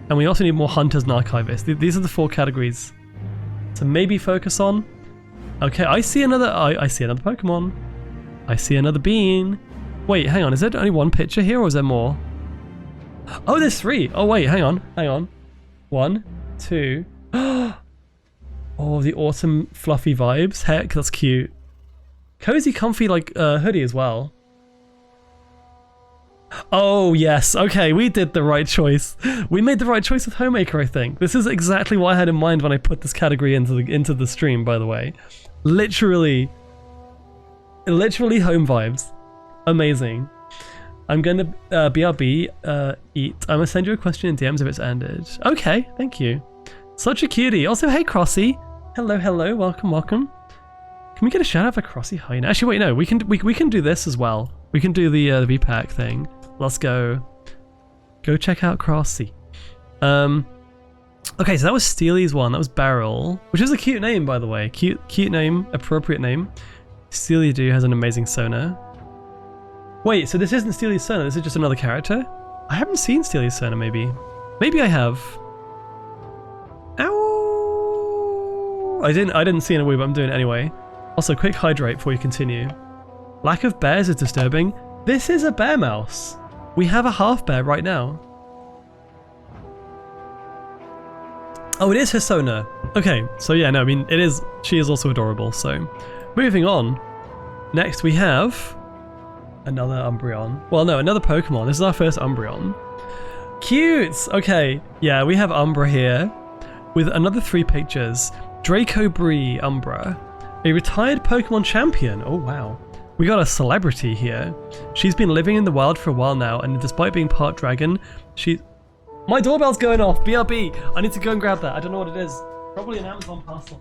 and we also need more hunters and archivists. These are the 4 categories to maybe focus on. Okay, I see another Pokemon. I see another bean. Wait, hang on, is there only 1 picture here or is there more? Oh, there's 3. Oh wait, hang on. 1, 2. Oh, the autumn fluffy vibes. Heck, that's cute. Cozy, comfy, like hoodie as well. Oh yes, okay, we did the right choice. We made the right choice with Homemaker, I think. This is exactly what I had in mind when I put this category into the stream, by the way. Literally home vibes. Amazing. I'm gonna BRB eat. I'm gonna send you a question in DMs if it's ended. Okay, thank you. Such a cutie. Also, hey Crossy. Hello, welcome. Can we get a shout out for Crossy Hyena? Actually, wait, no, we can do this as well. We can do the VPAC thing. Let's go check out Crossy. Okay, so that was Steely's one. That was Beryl, which is a cute name, by the way. Cute name, appropriate name. Steely Doo has an amazing sonar. Wait, so this isn't Steely's sonar. This is just another character. I haven't seen Steely's sonar. Maybe I have. Ow! I didn't see it in a wee, but I'm doing it anyway. Also, quick hydrate before you continue. Lack of bears is disturbing. This is a bear mouse. We have a half bear right now. Oh, it is her sonar. Okay, so yeah, no, I mean, she is also adorable, so. Moving on. Next we have another Umbreon. Well, no, another Pokemon. This is our first Umbreon. Cute! Okay, yeah, we have Umbra here with another 3 pictures. Draco Bree Umbra. A retired Pokemon champion. Oh, wow. We got a celebrity here. She's been living in the wild for a while now, and despite being part dragon, My doorbell's going off! BRB! I need to go and grab that. I don't know what it is. Probably an Amazon parcel.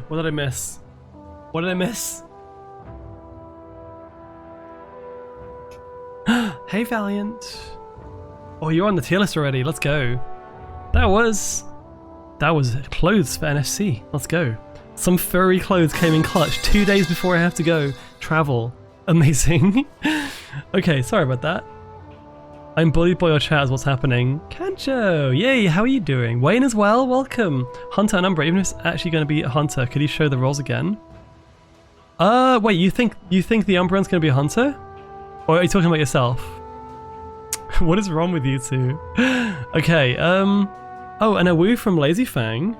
What did I miss? What did I miss? Hey, Valiant. Oh, you're on the tier list already. Let's go. That was clothes for NFC. Let's go. Some furry clothes came in clutch 2 days before I have to go travel. Amazing. Okay, sorry about that. I'm bullied by your chat is what's happening. Kancho, yay, how are you doing? Wayne as well, welcome. Hunter and Umbra, even if it's actually going to be a Hunter, could you show the roles again? Wait, you think the Umbran's going to be a Hunter? Or are you talking about yourself? What is wrong with you two? Okay, oh, and a woo from Lazy Fang.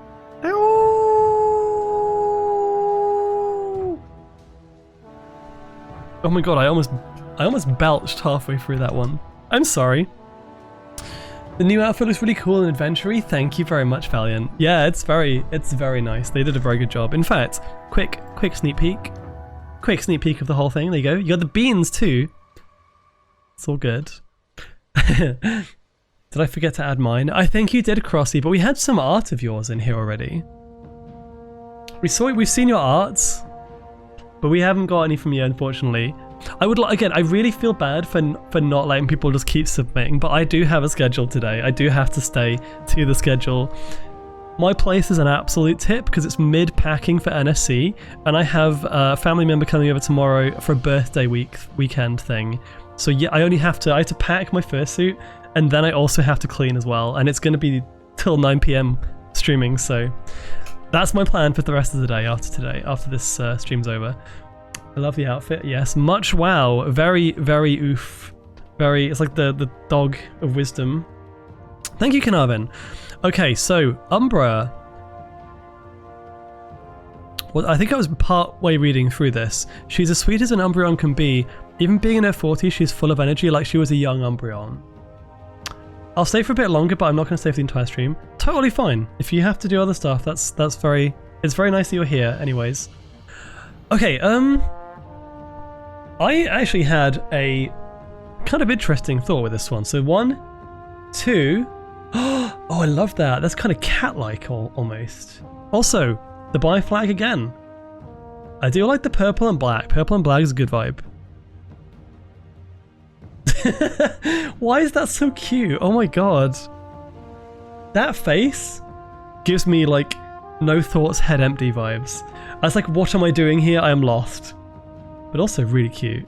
Oh my god, I almost belched halfway through that one. I'm sorry. The new outfit looks really cool and adventure-y. Thank you very much, Valiant. Yeah, it's very nice. They did a very good job. In fact, quick sneak peek. Quick sneak peek of the whole thing. There you go. You got the beans too. It's all good. Did I forget to add mine? I think you did, Crossy, but we had some art of yours in here already. We've seen your art, but we haven't got any from you, unfortunately. I really feel bad for not letting people just keep submitting, but I do have a schedule today. I do have to stay to the schedule. My place is an absolute tip because it's mid-packing for NFC, and I have a family member coming over tomorrow for a birthday weekend thing. So yeah, I have to pack my fursuit, and then I also have to clean as well, and it's going to be till 9 PM streaming, so that's my plan for the rest of the day after this stream's over. I love the outfit, yes. Much wow. Very, very oof. Very, it's like the dog of wisdom. Thank you, Carnarvon. Okay, so, Umbra. Well, I think I was part way reading through this. She's as sweet as an Umbreon can be. Even being in her 40s, she's full of energy like she was a young Umbreon. I'll stay for a bit longer, but I'm not going to stay for the entire stream. Totally fine. If you have to do other stuff, it's very nice that you're here anyways. Okay, I actually had a kind of interesting thought with this one. So 1, 2, oh, I love that. That's kind of cat-like almost. Also, the bi flag again. I do like the purple and black. Purple and black is a good vibe. Why is that so cute? Oh my god. That face gives me like no thoughts, head empty vibes. I was like, what am I doing here? I am lost. But also really cute.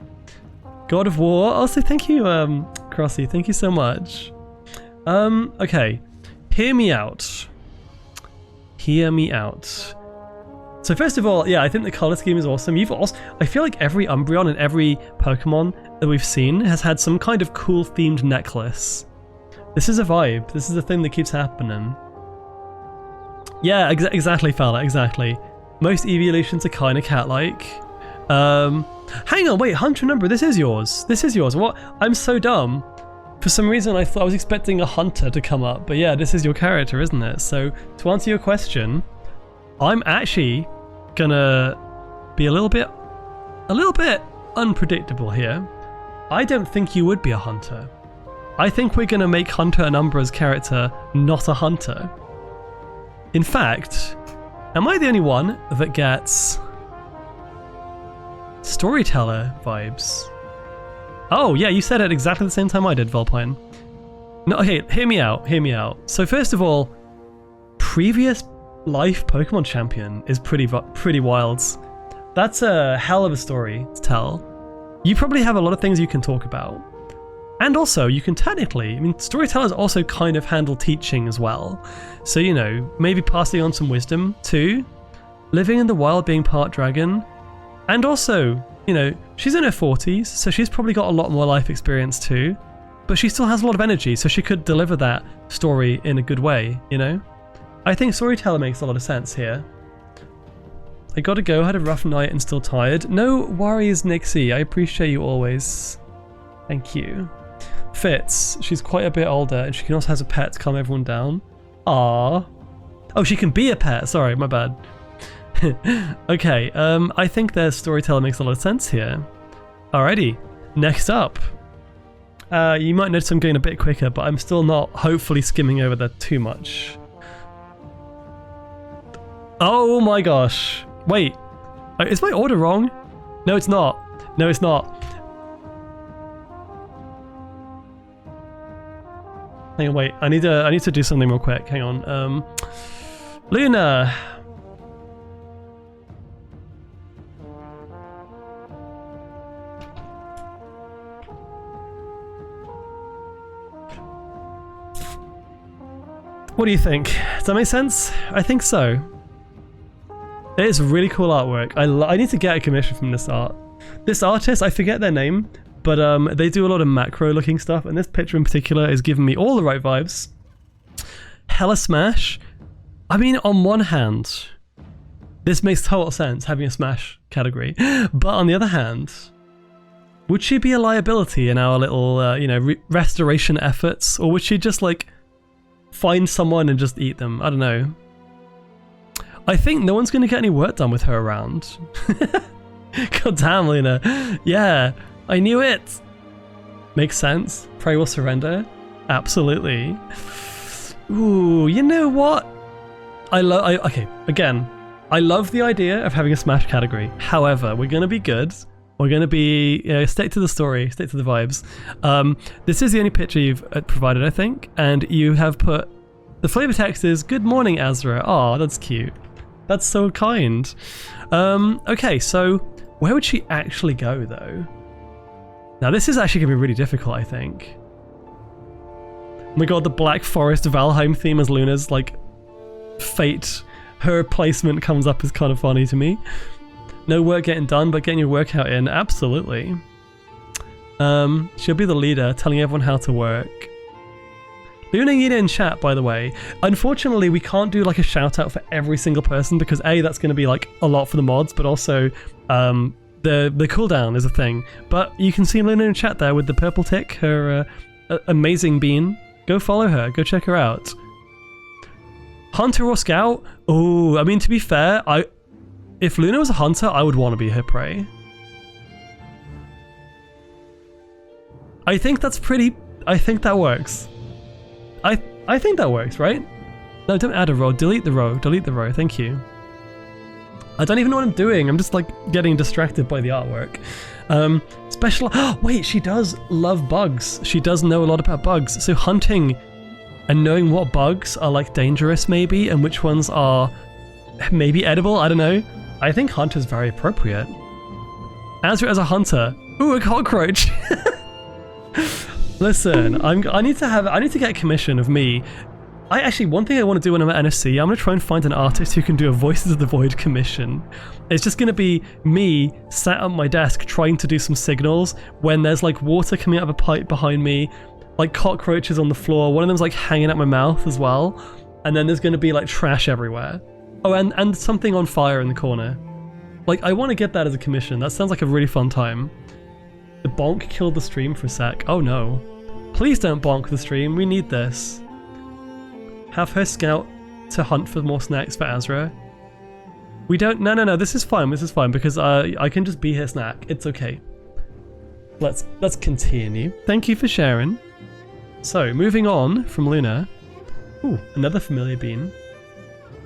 God of War. Also, thank you, Crossy. Thank you so much. Okay. Hear me out. Hear me out. So first of all, yeah, I think the color scheme is awesome. I feel like every Umbreon and every Pokemon that we've seen has had some kind of cool themed necklace. This is a vibe. This is a thing that keeps happening. Yeah, exactly, fella. Exactly. Most evolutions are kind of cat-like. Hang on, wait, Hunter Number, this is yours. This is yours. What? I'm so dumb. For some reason, I thought I was expecting a Hunter to come up, but yeah, this is your character, isn't it? So, to answer your question, I'm actually gonna be a little bit unpredictable here. I don't think you would be a Hunter. I think we're going to make Hunter an Umbra's character not a hunter. In fact, am I the only one that gets storyteller vibes? Oh yeah, you said it exactly the same time I did, Volpine. No, okay, hear me out. So first of all, previous life Pokemon champion is pretty wild. That's a hell of a story to tell. You probably have a lot of things you can talk about. And also, you can technically, I mean, storytellers also kind of handle teaching as well. So, you know, maybe passing on some wisdom too. Living in the wild, being part dragon. And also, you know, she's in her 40s, so she's probably got a lot more life experience too. But she still has a lot of energy, so she could deliver that story in a good way, you know? I think storyteller makes a lot of sense here. I gotta go, had a rough night and still tired. No worries, Nixie, I appreciate you always. Thank you. Fitz, she's quite a bit older and she can also has a pet to calm everyone down. Ah. Oh, she can be a pet, sorry, my bad. Okay, I think their storyteller makes a lot of sense here. Alrighty, next up. You might notice I'm going a bit quicker, but I'm still not hopefully skimming over that too much. Oh my gosh. Wait, is my order wrong? No, it's not. No, it's not. Hang on, wait. I need to do something real quick. Hang on. Luna. What do you think? Does that make sense? I think so. It is really cool artwork. I need to get a commission from this art. This artist, I forget their name, but they do a lot of macro looking stuff, and this picture in particular is giving me all the right vibes. Hella Smash. I mean, on one hand, this makes total sense having a Smash category, but on the other hand, would she be a liability in our little, you know, restoration efforts, or would she just like find someone and just eat them? I don't know. I think no one's going to get any work done with her around. God damn, Luna. Yeah, I knew it. Makes sense. Prey will surrender. Absolutely. Ooh, you know what? Okay, again, I love the idea of having a Smash category. However, we're going to be good. We're going to be, you know, stick to the story, stick to the vibes. This is the only picture you've provided, I think, and you have put, the flavor text is, "Good morning, Azra." Aw, that's cute. That's so kind. Okay, so where would she actually go, though? Now, this is actually going to be really difficult, I think. Oh my god, the Black Forest Valheim theme as Luna's, like, fate. Her placement comes up as kind of funny to me. No work getting done, but getting your workout in. Absolutely. She'll be the leader, telling everyone how to work. Luna Yina in chat, by the way. Unfortunately, we can't do like a shout out for every single person because A, that's going to be like a lot for the mods, but also the cooldown is a thing. But you can see Luna in chat there with the purple tick, her amazing bean. Go follow her. Go check her out. Hunter or Scout? Oh, I mean, to be fair, if Luna was a hunter, I would want to be her prey. I think that's pretty... I think that works. I think that works, right? No, don't add a row. Delete the row. Delete the row. Thank you. I don't even know what I'm doing. I'm just like getting distracted by the artwork. Special... Wait, she does love bugs. She does know a lot about bugs. So hunting and knowing what bugs are like dangerous maybe and which ones are maybe edible, I don't know. I think hunter's very appropriate. Azra as a hunter. Ooh, a cockroach. Listen, I need to get a commission of me. One thing I want to do when I'm at NSC, I'm going to try and find an artist who can do a Voices of the Void commission. It's just going to be me sat at my desk trying to do some signals when there's like water coming out of a pipe behind me, like cockroaches on the floor, one of them's like hanging out my mouth as well, and then there's going to be like trash everywhere. Oh, and something on fire in the corner. Like, I want to get that as a commission. That sounds like a really fun time. The bonk killed the stream for a sec. Oh no. Please don't bonk the stream. We need this. Have her scout to hunt for more snacks for Azra. We don't... No. This is fine. This is fine because I can just be her snack. It's okay. Let's continue. Thank you for sharing. So, moving on from Luna. Ooh, another familiar bean.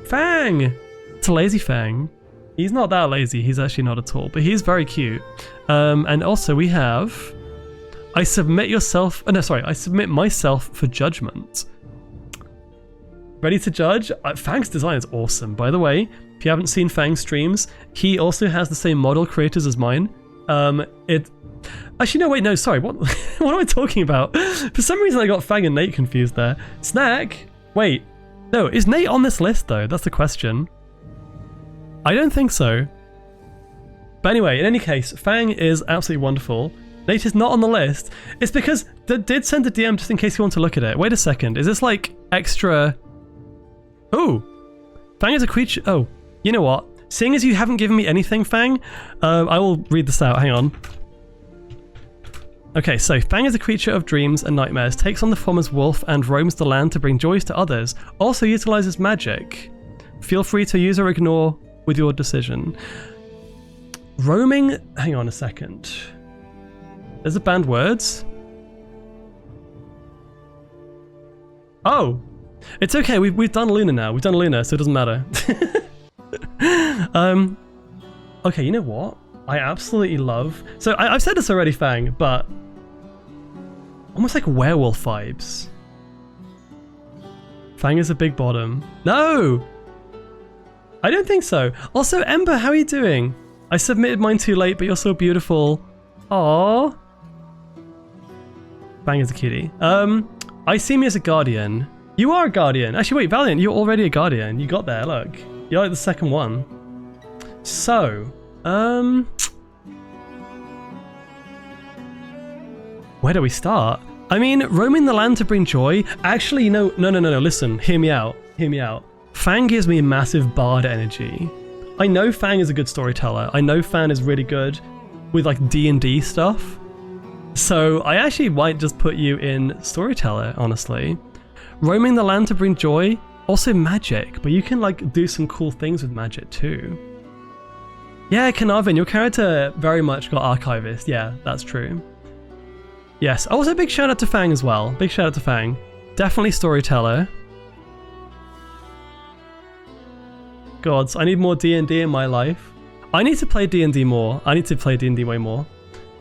Fang! It's a lazy Fang. He's not that lazy, he's actually not at all, but he's very cute. And also we have... I submit myself for judgment. Ready to judge? Fang's design is awesome, by the way. If you haven't seen Fang's streams, he also has the same model creators as mine. Actually, no, wait, no, sorry, what am I talking about? For some reason I got Fang and Nate confused there. Snack? Wait, no, is Nate on this list though? That's the question. I don't think so. But anyway, in any case, Fang is absolutely wonderful. Nate is not on the list. It's because they did send a DM just in case you want to look at it. Wait a second, is this like extra... Oh, Fang is a creature... Oh, you know what? Seeing as you haven't given me anything, Fang, I will read this out, hang on. Okay, so Fang is a creature of dreams and nightmares, takes on the form as wolf and roams the land to bring joys to others, also utilizes magic. Feel free to use or ignore with your decision. Roaming, hang on a second. There's a banned words. Oh, it's okay, we've done Luna now, we've done Luna, so it doesn't matter. Okay, you know what? I absolutely love... So I've said this already, Fang, but... Almost like werewolf vibes. Fang is a big bottom. No! I don't think so. Also, Ember, how are you doing? I submitted mine too late, but you're so beautiful. Aww. Fang is a cutie. I see me as a guardian. You are a guardian. Actually, wait, Valiant, you're already a guardian. You got there, look. You're like the second one. So, where do we start? I mean, roaming the land to bring joy. Actually, no, listen, hear me out. Fang gives me massive bard energy. I know Fang is a good storyteller. I know Fang is really good with like D&D stuff. So I actually might just put you in storyteller, honestly. Roaming the land to bring joy. Also magic, but you can like do some cool things with magic too. Yeah, Carnarvon, your character very much got archivist. Yeah, that's true. Yes, also big shout out to Fang as well. Big shout out to Fang. Definitely storyteller. Gods, I need more D&D in my life. I need to play D&D more. I need to play D&D way more.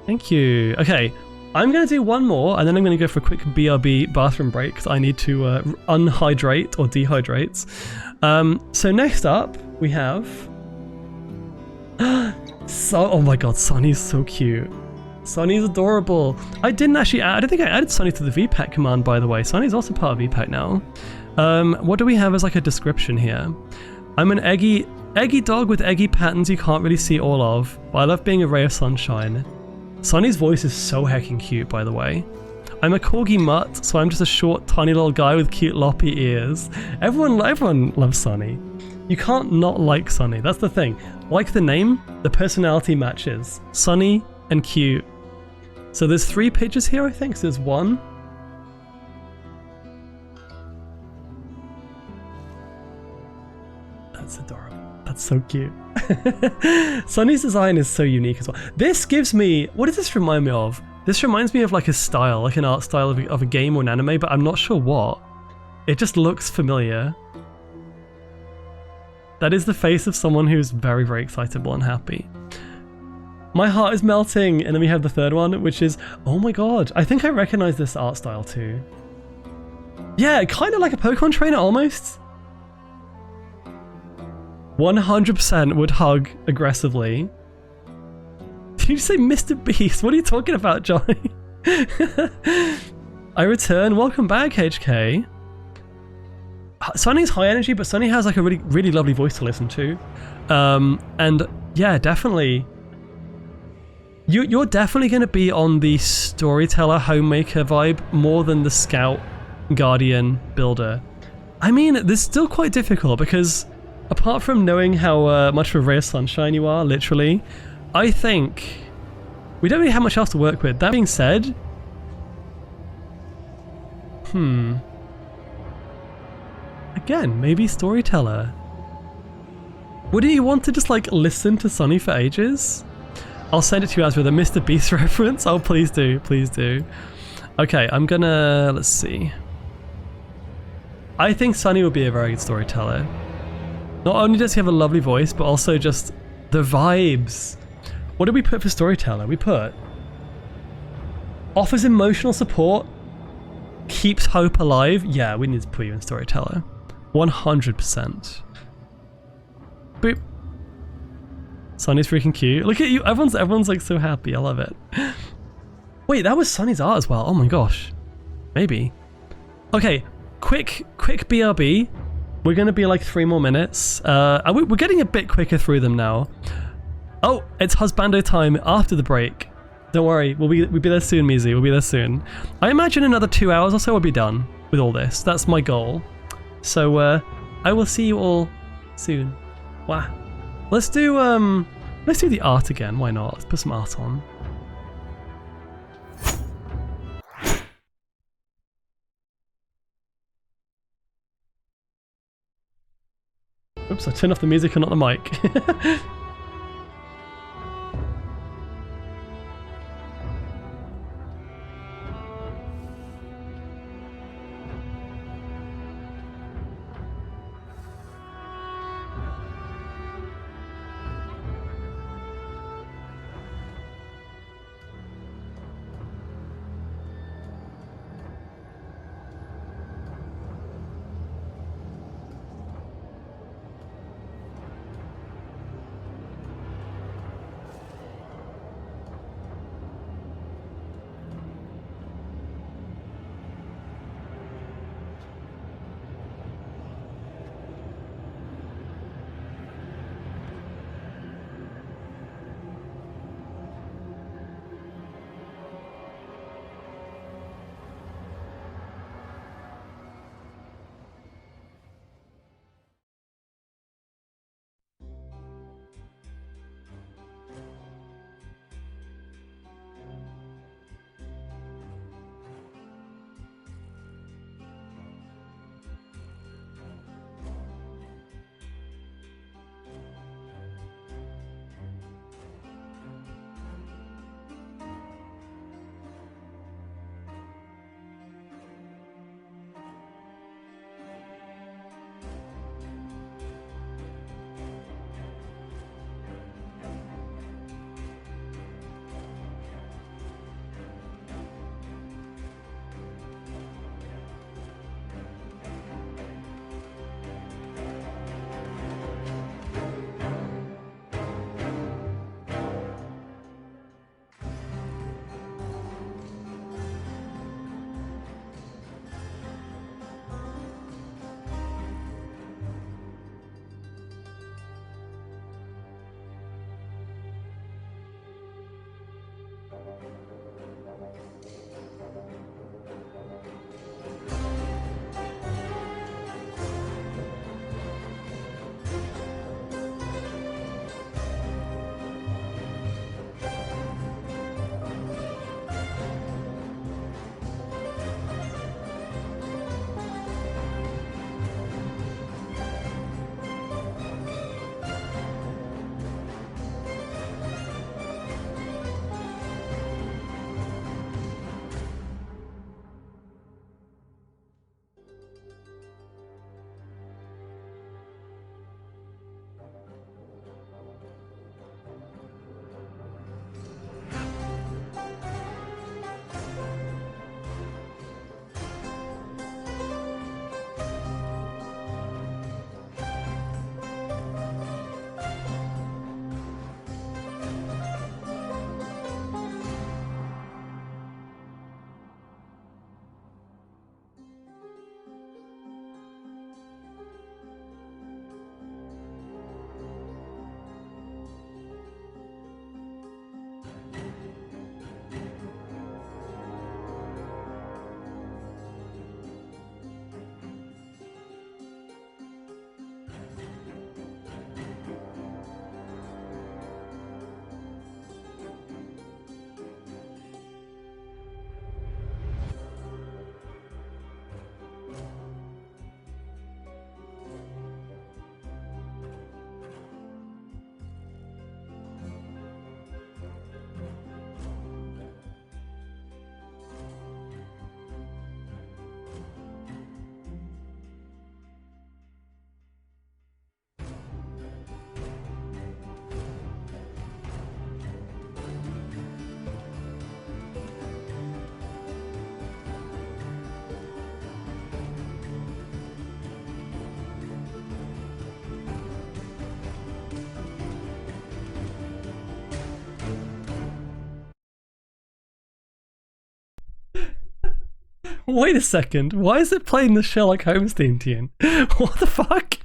Thank you. Okay, I'm going to do one more and then I'm going to go for a quick BRB bathroom break because I need to unhydrate or dehydrate. So next up we have... oh my god, Sunny's so cute. Sunny's adorable. I don't think I added Sunny to the VPAC command, by the way. Sunny's also part of VPAC now. What do we have as like a description here? I'm an eggy dog with eggy patterns you can't really see all of, but I love being a ray of sunshine. Sunny's voice is so heckin' cute, by the way. I'm a corgi mutt, so I'm just a short, tiny little guy with cute loppy ears. Everyone loves Sunny. You can't not like Sunny, that's the thing. Like the name, the personality matches. Sunny and cute. So there's 3 pictures here, I think. So there's 1. That's adorable. That's so cute. Sunny's design is so unique as well. This gives me... What does this remind me of? This reminds me of like a style, like an art style of a game or an anime, but I'm not sure what. It just looks familiar. That is the face of someone who's very, very excitable and happy. My heart is melting, and then we have the third one, which is, oh my god, I think I recognize this art style too. Yeah, kind of like a Pokemon trainer almost. 100% would hug aggressively. Did you say Mr. Beast? What are you talking about, Johnny? I return. Welcome back, HK. Sunny's high energy, but Sunny has like a really, really lovely voice to listen to. And yeah, definitely. You're definitely going to be on the storyteller, homemaker vibe more than the scout, guardian, builder. I mean, this is still quite difficult because apart from knowing how much of a ray of sunshine you are, literally, I think we don't really have much else to work with. That being said, again, maybe storyteller. Wouldn't you want to just like listen to Sunny for ages? I'll send it to you as with a Mr. Beast reference. Oh, please do, please do. Okay, I'm gonna... let's see. I think Sunny would be a very good storyteller. Not only does he have a lovely voice, but also just the vibes. What did we put for storyteller? We put... offers emotional support, keeps hope alive. Yeah, we need to put you in storyteller. 100%. Boop. Sunny's freaking cute. Look at you. Everyone's like so happy. I love it. Wait, that was Sunny's art as well. Oh my gosh. Maybe. Okay, quick BRB. We're gonna be like 3 more minutes. We're getting a bit quicker through them now. Oh, it's husbando time after the break. Don't worry, we'll be there soon, Mizu. We'll be there soon. I imagine another 2 hours or so we'll be done with all this. That's my goal. So I will see you all soon. Wow. Let's do the art again. Why not? Let's put some art on. Oops, I turned off the music and not the mic. Wait a second. Why is it playing the Sherlock Holmes theme tune? What the fuck?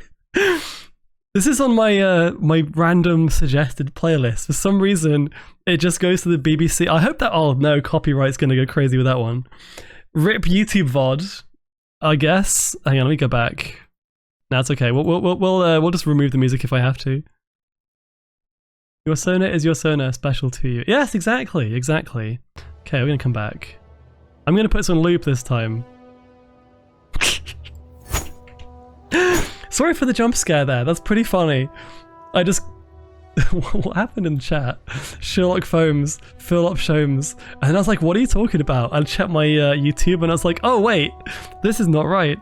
This is on my my random suggested playlist. For some reason, it just goes to the BBC. I hope that. Oh no, copyright's gonna go crazy with that one. Rip YouTube VOD. I guess. Hang on, let me go back. No, it's okay. We'll just remove the music if I have to. Your Sona is your Sona special to you. Yes, exactly. Okay, we're gonna come back. I'm gonna put this on loop this time. Sorry for the jump scare there. That's pretty funny. I just... what happened in the chat? Sherlock Foams, Philip Shomes. And I was like, what are you talking about? I checked my YouTube and I was like, oh wait, this is not right.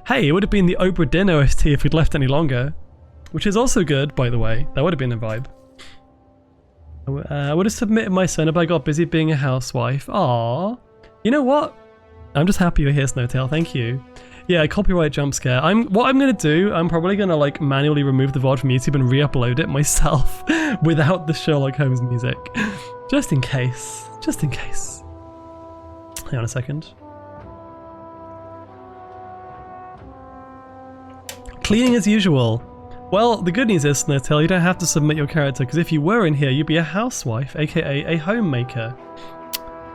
Hey, it would have been the Obra Dinn OST if we'd left any longer. Which is also good, by the way. That would have been a vibe. I would have submitted my Sona, but I got busy being a housewife. Aww. You know what? I'm just happy you're here, Snowtail. Thank you. Yeah, copyright jump scare. What I'm gonna do, I'm probably gonna like manually remove the VOD from YouTube and re-upload it myself without the Sherlock Holmes music. Just in case. Just in case. Hang on a second. Cleaning as usual. Well, the good news is, Snowtail, you don't have to submit your character, because if you were in here, you'd be a housewife, aka a homemaker.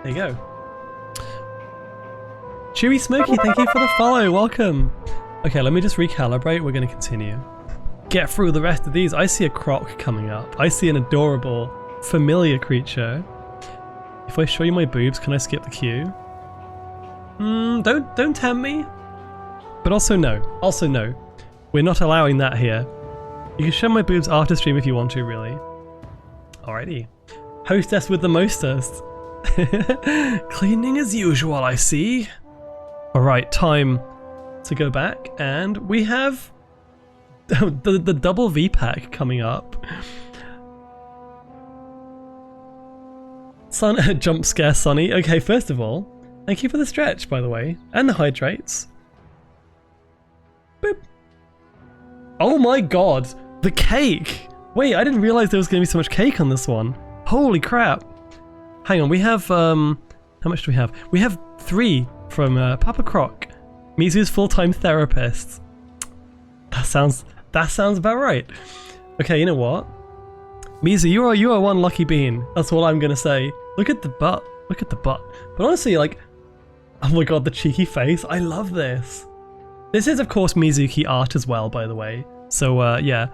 There you go. Chewy Smoky, thank you for the follow, welcome! Okay, let me just recalibrate, we're going to continue. Get through the rest of these. I see a croc coming up. I see an adorable, familiar creature. If I show you my boobs, can I skip the queue? Don't tempt me. But also no. Also no. We're not allowing that here. You can show my boobs after stream if you want to, really. Alrighty. Hostess with the mostest. Cleaning as usual, I see. Alright, time to go back, and we have the double V pack coming up. Jump scare Sunny. Okay, first of all, thank you for the stretch, by the way, and the hydrates. Boop. Oh my god, the cake! Wait, I didn't realize there was going to be so much cake on this one. Holy crap! Hang on, we have how much do we have? We have 3 from Papa Croc, Mizu's full-time therapist. That sounds about right. Okay, you know what? Mizu, you are one lucky bean. That's all I'm gonna say. Look at the butt. Look at the butt. But honestly, like, oh my god, the cheeky face. I love this. This is, of course, Mizuki art as well, by the way. So, yeah.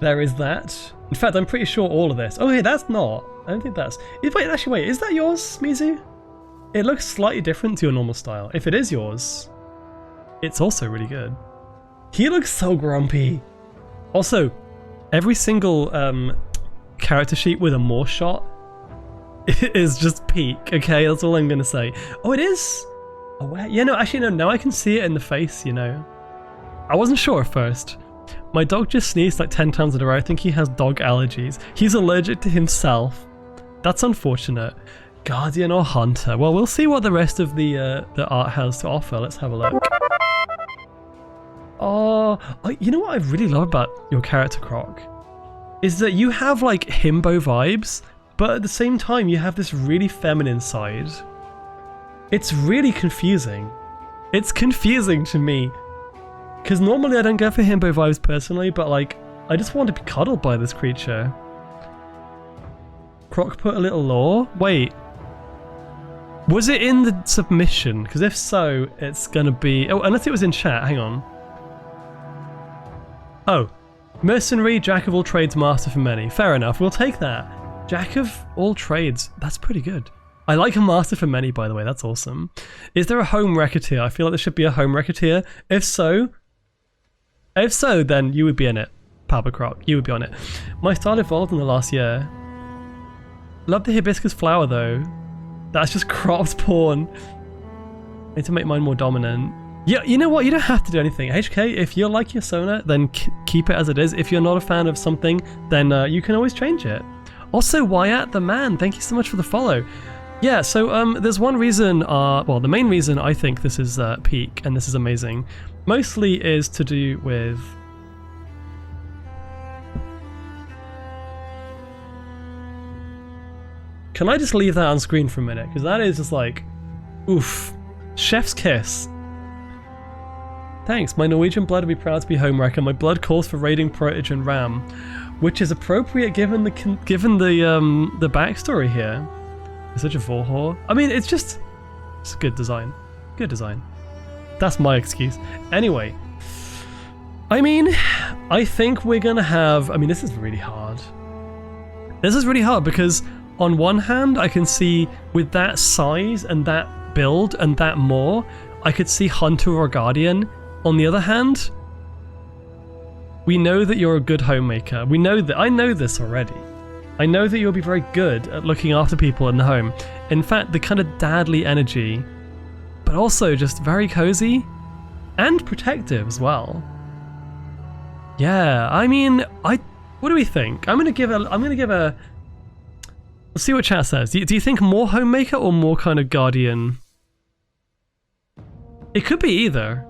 There is that. In fact, I'm pretty sure all of this. Oh, hey, that's not. I don't think that's... Wait, actually, wait. Is that yours, Mizu? It looks slightly different to your normal style. If it is yours, it's also really good. He looks so grumpy. Also, every single character sheet with a more shot is just peak, okay? That's all I'm going to say. Oh, it is? Oh, yeah, no, actually, no, now I can see it in the face, you know. I wasn't sure at first. My dog just sneezed like 10 times in a row. I think he has dog allergies. He's allergic to himself. That's unfortunate. Guardian or Hunter? Well, we'll see what the rest of the art has to offer. Let's have a look. Oh, you know what I really love about your character, Croc? Is that you have like himbo vibes, but at the same time you have this really feminine side. It's really confusing. It's confusing to me. Because normally I don't go for himbo vibes personally, but like, I just want to be cuddled by this creature. Croc put a little lore? Wait. Was it in the submission? Because if so, it's gonna be... Oh, unless it was in chat, hang on. Oh. Mercenary, jack of all trades, master for many. Fair enough, we'll take that. Jack of all trades, that's pretty good. I like a master for many, by the way, that's awesome. Is there a home racketeer? I feel like there should be a home racketeer. If so, then you would be in it. Papa Croc, you would be on it. My style evolved in the last year. Love the hibiscus flower though. That's just cropped porn. I need to make mine more dominant. Yeah, you know what? You don't have to do anything. HK, if you like your Sona, then keep it as it is. If you're not a fan of something, then you can always change it. Also, Wyatt the man, thank you so much for the follow. Yeah, so there's one reason, well, the main reason I think this is peak and this is amazing, mostly is to do with... Can I just leave that on screen for a minute? Because that is just like Oof. Chef's kiss. Thanks. My Norwegian blood would be proud to be homewrecker. My blood calls for raiding Protage and Ram, which is appropriate given the backstory here. It's such a Vorhor. I mean, it's a good design. Good design. That's my excuse. Anyway, I mean, I think we're gonna have. I mean, this is really hard. This is really hard because on one hand, I can see with that size and that build and that more, I could see Hunter or Guardian. On the other hand, we know that you're a good homemaker. We know that. I know this already. I know that you'll be very good at looking after people in the home. In fact, the kind of dadly energy, but also just very cozy and protective as well. Yeah, I mean, what do we think? I'm gonna give a. Let's see what chat says. Do you think more homemaker or more kind of guardian? It could be either.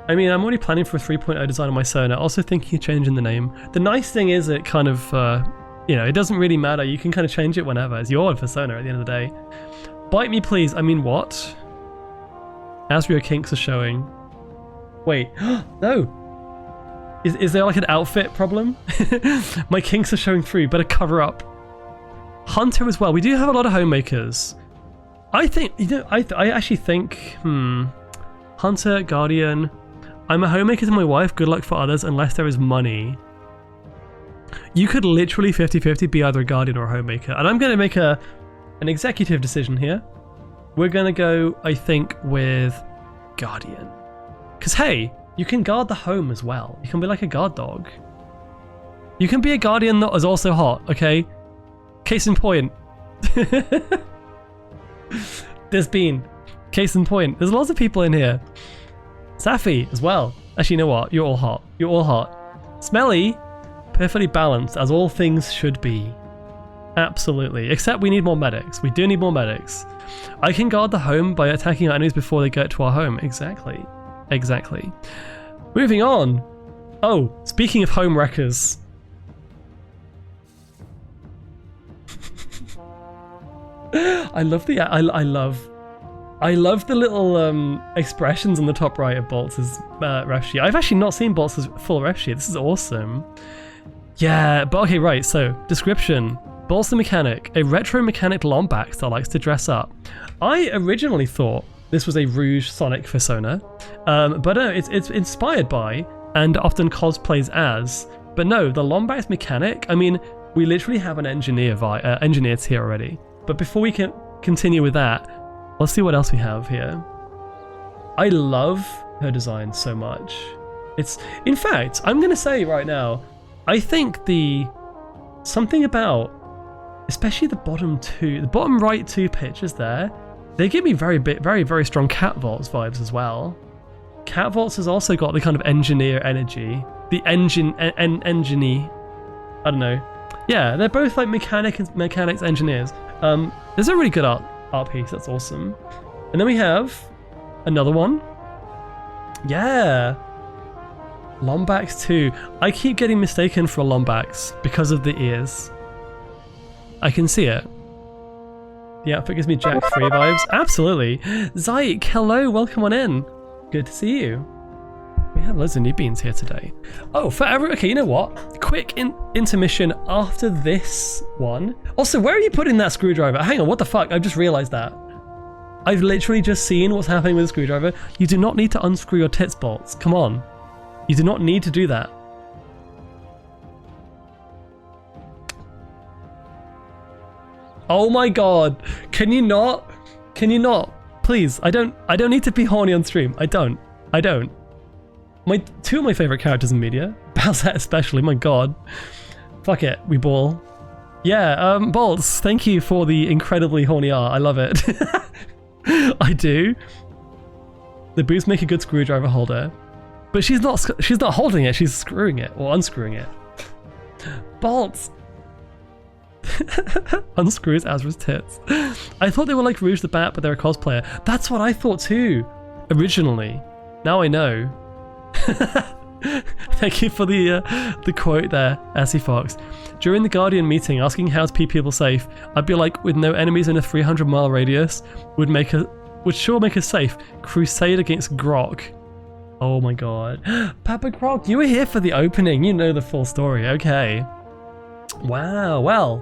I mean, I'm already planning for a 3.0 design on my Sona, also thinking of changing the name. The nice thing is it kind of, you know, it doesn't really matter. You can kind of change it whenever. It's your persona at the end of the day. Bite me, please. I mean, what? Asrio kinks are showing. Wait, no. Is there like an outfit problem? My kinks are showing through. Better cover up. Hunter as well. We do have a lot of homemakers. I think, you know, I actually think, Hunter, Guardian. I'm a homemaker to my wife. Good luck for others unless there is money. You could literally 50-50 be either a Guardian or a homemaker. And I'm going to make an executive decision here. We're going to go, I think, with Guardian. Because, hey, you can guard the home as well. You can be like a guard dog. You can be a Guardian that is also hot, okay? Case in point. There's been. Case in point. There's lots of people in here. Safi as well. Actually, you know what? You're all hot. You're all hot. Smelly, perfectly balanced, as all things should be. Absolutely. Except we need more medics. We do need more medics. I can guard the home by attacking our enemies before they get to our home. Exactly. Exactly. Moving on. Oh, speaking of home wreckers. I love the I love the little expressions on the top right of Boltz's ref sheet. I've actually not seen Boltz's full ref sheet. This is awesome. Yeah, but okay, right. So description: Boltz the mechanic, a retro mechanic Lombax that likes to dress up. I originally thought this was a Rouge Sonic persona, but no, it's inspired by and often cosplays as. But no, the Lombax mechanic. I mean, we literally have an engineer tier already. But before we can continue with that, let's see what else we have here. I love her design so much. It's, in fact, I'm gonna say right now, I think something about, especially the bottom right two pictures there, they give me very, very strong Cat Vaults vibes as well. Cat Vaults has also got the kind of engineer energy, the engineer. I don't know. Yeah, they're both like mechanics engineers. There's a really good art piece. That's awesome. And then we have another one. Yeah. Lombax 2. I keep getting mistaken for a Lombax because of the ears. I can see it. The outfit gives me Jack 3 vibes. Absolutely. Zyke, hello, welcome on in. Good to see you. We have loads of new beans here today. Oh, okay, you know what? Quick intermission after this one. Also, where are you putting that screwdriver? Hang on, what the fuck? I've just realized that. I've literally just seen what's happening with the screwdriver. You do not need to unscrew your tits bolts. Come on. You do not need to do that. Oh my god. Can you not? Can you not? Please, I don't need to be horny on stream. I don't. Two of my favorite characters in media, Bowsette especially, my god. Fuck it, we ball. Yeah, Boltz, thank you for the incredibly horny art. I love it. I do. The boots make a good screwdriver holder, but she's not holding it. She's screwing it or unscrewing it. Boltz unscrews Azra's tits. I thought they were like Rouge the Bat, but they're a cosplayer. That's what I thought too, originally. Now I know. Thank you for the quote there, Essie Fox. During the Guardian meeting, asking how to keep people safe, I'd be like, with no enemies in a 300-mile radius, would sure make us safe. Crusade against Grok. Oh my god. Papa Grok, you were here for the opening. You know the full story. Okay. Wow. Well,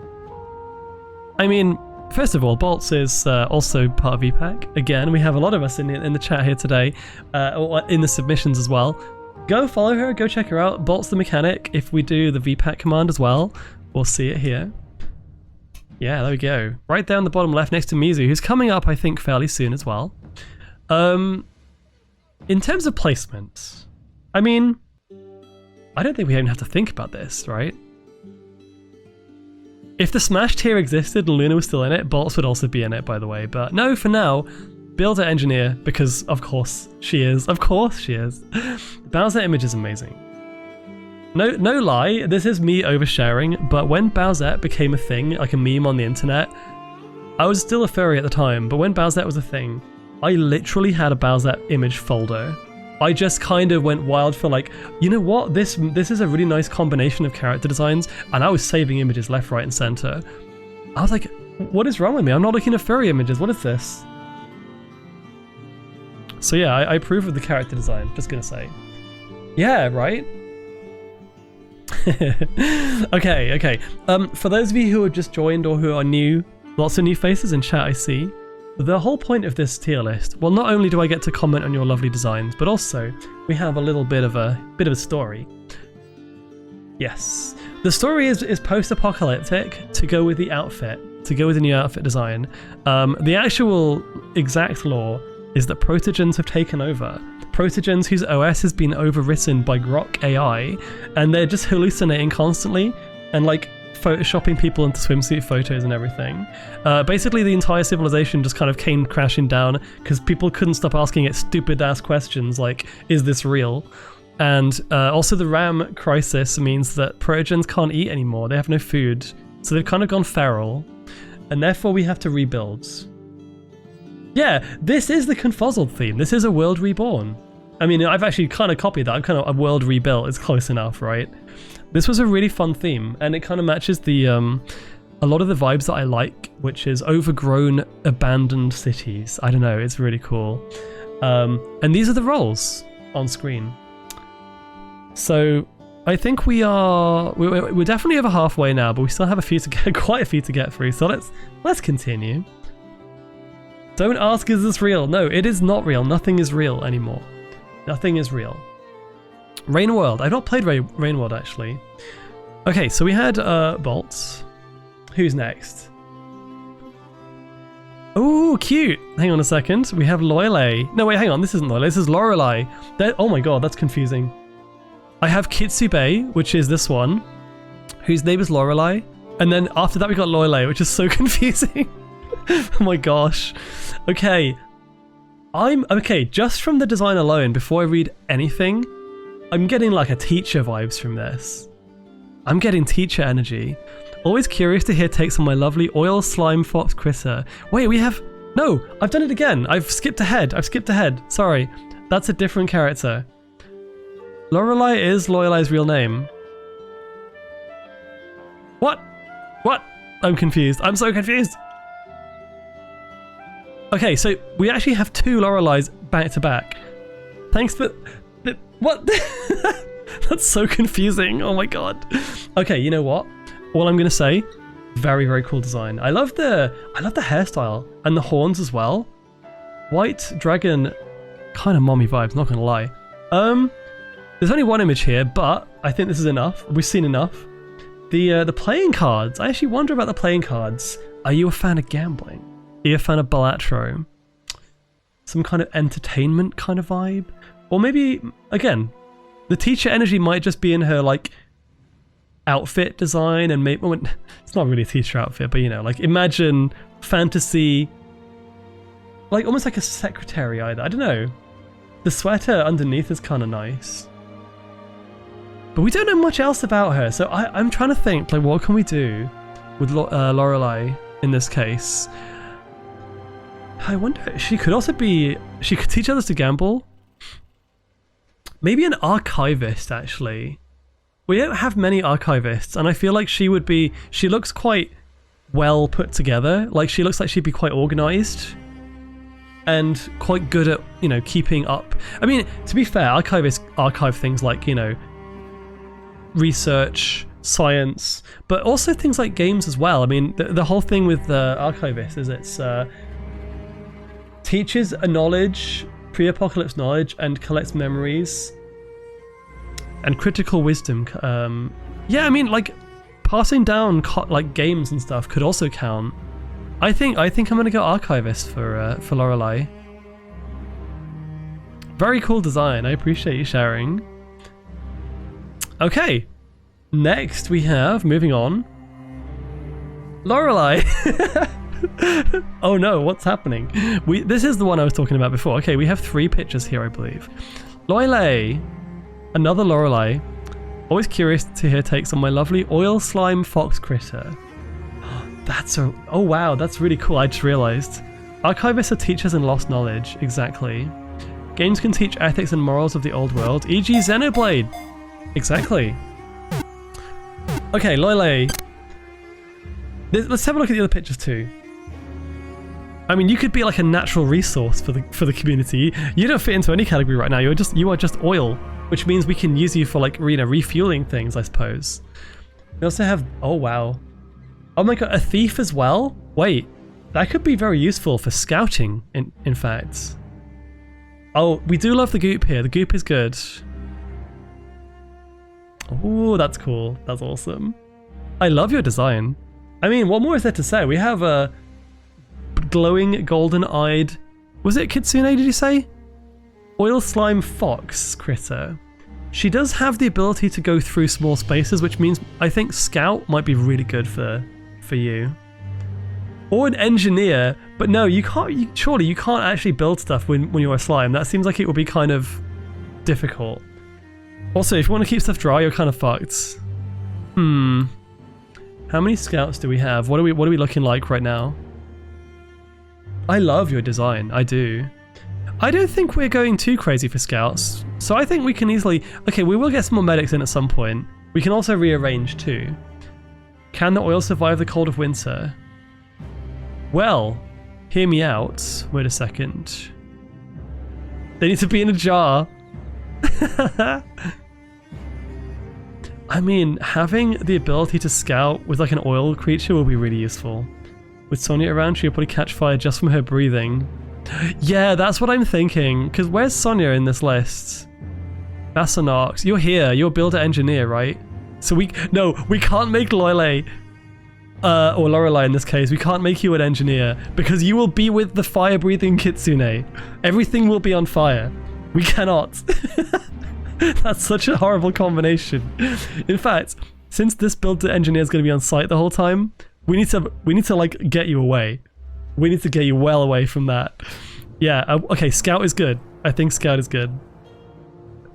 I mean, first of all, Bolts is also part of VPAC. Again, we have a lot of us in the chat here today, or in the submissions as well. Go follow her, go check her out. Bolts the mechanic. If we do the VPAC command as well, we'll see it here. Yeah, there we go. Right down the bottom left next to Mizu, who's coming up, I think, fairly soon as well. In terms of placement, I mean, I don't think we even have to think about this, right? If the Smash tier existed and Luna was still in it, Bolts would also be in it, by the way. But no, for now, Builder Engineer, because of course she is. Of course she is. Bowser image is amazing. No lie, this is me oversharing, but when Bowsette became a thing, like a meme on the internet, I was still a furry at the time, but when Bowsette was a thing, I literally had a Bowsette image folder. I just kind of went wild for like, you know what, this is a really nice combination of character designs, and I was saving images left, right, and center. I was like, what is wrong with me? I'm not looking at furry images, what is this? So yeah, I approve of the character design, just gonna say. Yeah, right? Okay. For those of you who have just joined or who are new, lots of new faces in chat I see. The whole point of this tier list, well, not only do I get to comment on your lovely designs, but also we have a little bit of a story. Yes, the story is post-apocalyptic to go with the outfit, to go with the new outfit design. The actual exact lore is that protogens have taken over. Protogens whose OS has been overwritten by Grok AI, and they're just hallucinating constantly and like photoshopping people into swimsuit photos and everything. Basically the entire civilization just kind of came crashing down because people couldn't stop asking it stupid ass questions like, is this real? And also the RAM crisis means that protogens can't eat anymore, they have no food, so they've kind of gone feral, and therefore we have to rebuild. Yeah, this is the Confuzzled theme. This is a world reborn. I mean, I've actually kind of copied that. I'm kind of a world rebuilt. It's close enough, right? This was a really fun theme, and it kind of matches the a lot of the vibes that I like, which is overgrown, abandoned cities. I don't know. It's really cool. And these are the roles on screen. So I think we're definitely over halfway now, but we still have a few to get, quite a few to get through. So let's continue. Don't ask, is this real? No, it is not real. Nothing is real anymore. Nothing is real. Rain World. I've not played Rain World, actually. Okay, so we had Bolts. Who's next? Oh, cute. Hang on a second. We have Lorelei. No, wait, hang on. This isn't Lorelei. This is Lorelei. Oh my god, that's confusing. I have Kitsube, which is this one, whose name is Lorelei. And then after that we got Lorelei, which is so confusing. Oh my gosh. Okay. Okay, just from the design alone, before I read anything, I'm getting like a teacher vibes from this. I'm getting teacher energy. Always curious to hear takes on my lovely oil slime fox Chrissa. Wait, we have... No, I've done it again. I've skipped ahead. Sorry. That's a different character. Lorelei is Lorelei's real name. What? I'm confused. I'm so confused. Okay, so we actually have two Lorelei's back to back. Thanks for... What? That's so confusing. Oh my god. Okay, you know what? All I'm gonna say, very, very cool design. I love the hairstyle and the horns as well. White dragon, kind of mommy vibes, not gonna lie. There's only one image here, but I think this is enough. We've seen enough. The playing cards. I actually wonder about the playing cards. Are you a fan of gambling? Are you a fan of Balatro? Some kind of entertainment kind of vibe? Or maybe, again, the teacher energy might just be in her, like, outfit design, and maybe... Well, it's not really a teacher outfit, but, you know, like, imagine fantasy... Like, almost like a secretary either. I don't know. The sweater underneath is kind of nice. But we don't know much else about her, so I'm trying to think, like, what can we do with Lorelei in this case? I wonder, she could also be... She could teach others to gamble. Maybe an archivist, actually. We don't have many archivists, and I feel like she would be... She looks quite well put together. Like, she looks like she'd be quite organized and quite good at, you know, keeping up. I mean, to be fair, archivists archive things like, you know, research, science, but also things like games as well. I mean, the whole thing with the archivist is it's teaches a knowledge, pre-apocalypse knowledge, and collects memories and critical wisdom. Yeah, I mean, like passing down like games and stuff could also count. I think I'm gonna go archivist for Lorelei. Very cool design. I appreciate you sharing. Okay, next we have, moving on, Lorelei. Oh no, what's happening? This is the one I was talking about before. Okay, we have 3 pictures here, I believe. Lorelei, another Lorelei. Always curious to hear takes on my lovely oil slime fox critter. Oh wow, that's really cool. I just realized. Archivists are teachers in lost knowledge. Exactly. Games can teach ethics and morals of the old world, e.g. Xenoblade. Exactly. Okay, Lorelei. Let's have a look at the other pictures too. I mean, you could be like a natural resource for the community. You don't fit into any category right now. You are just oil, which means we can use you for like, you know, refueling things, I suppose. We also have, oh wow. Oh my god, a thief as well? Wait, that could be very useful for scouting, in fact. Oh, we do love the goop here. The goop is good. Oh, that's cool. That's awesome. I love your design. I mean, what more is there to say? We have a glowing golden-eyed... Was it Kitsune, did you say? Oil slime fox critter. She does have the ability to go through small spaces, which means I think Scout might be really good for you. Or an engineer, but no, you can't. Surely you can't actually build stuff when you're a slime. That seems like it would be kind of difficult. Also, if you want to keep stuff dry, you're kind of fucked. How many scouts do we have? What are we looking like right now? I love your design. I do. I don't think we're going too crazy for scouts, so I think we can easily... Okay, we will get some more medics in at some point. We can also rearrange too. Can the oil survive the cold of winter? Well, hear me out. Wait a second. They need to be in a jar. I mean, having the ability to scout with like an oil creature will be really useful. With Sonya around, she'll probably catch fire just from her breathing. Yeah, that's what I'm thinking. Because where's Sonya in this list? Basanox, you're here. You're a builder engineer, right? So we can't make Lorelei, or Lorelei in this case, we can't make you an engineer because you will be with the fire-breathing Kitsune. Everything will be on fire. We cannot. That's such a horrible combination. In fact, since this builder engineer is going to be on site the whole time, we need to like get you away. We need to get you well away from that. Yeah. Okay. Scout is good. I think Scout is good.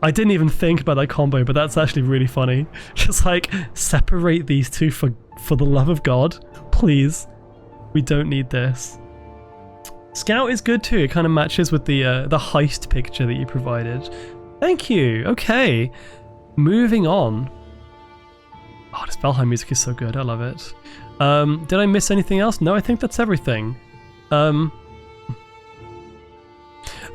I didn't even think about that combo, but that's actually really funny. Just like separate these two for the love of God, please. We don't need this. Scout is good too. It kind of matches with the heist picture that you provided. Thank you. Okay, moving on. Oh, this Valheim music is so good. I love it. Did I miss anything else? No, I think that's everything.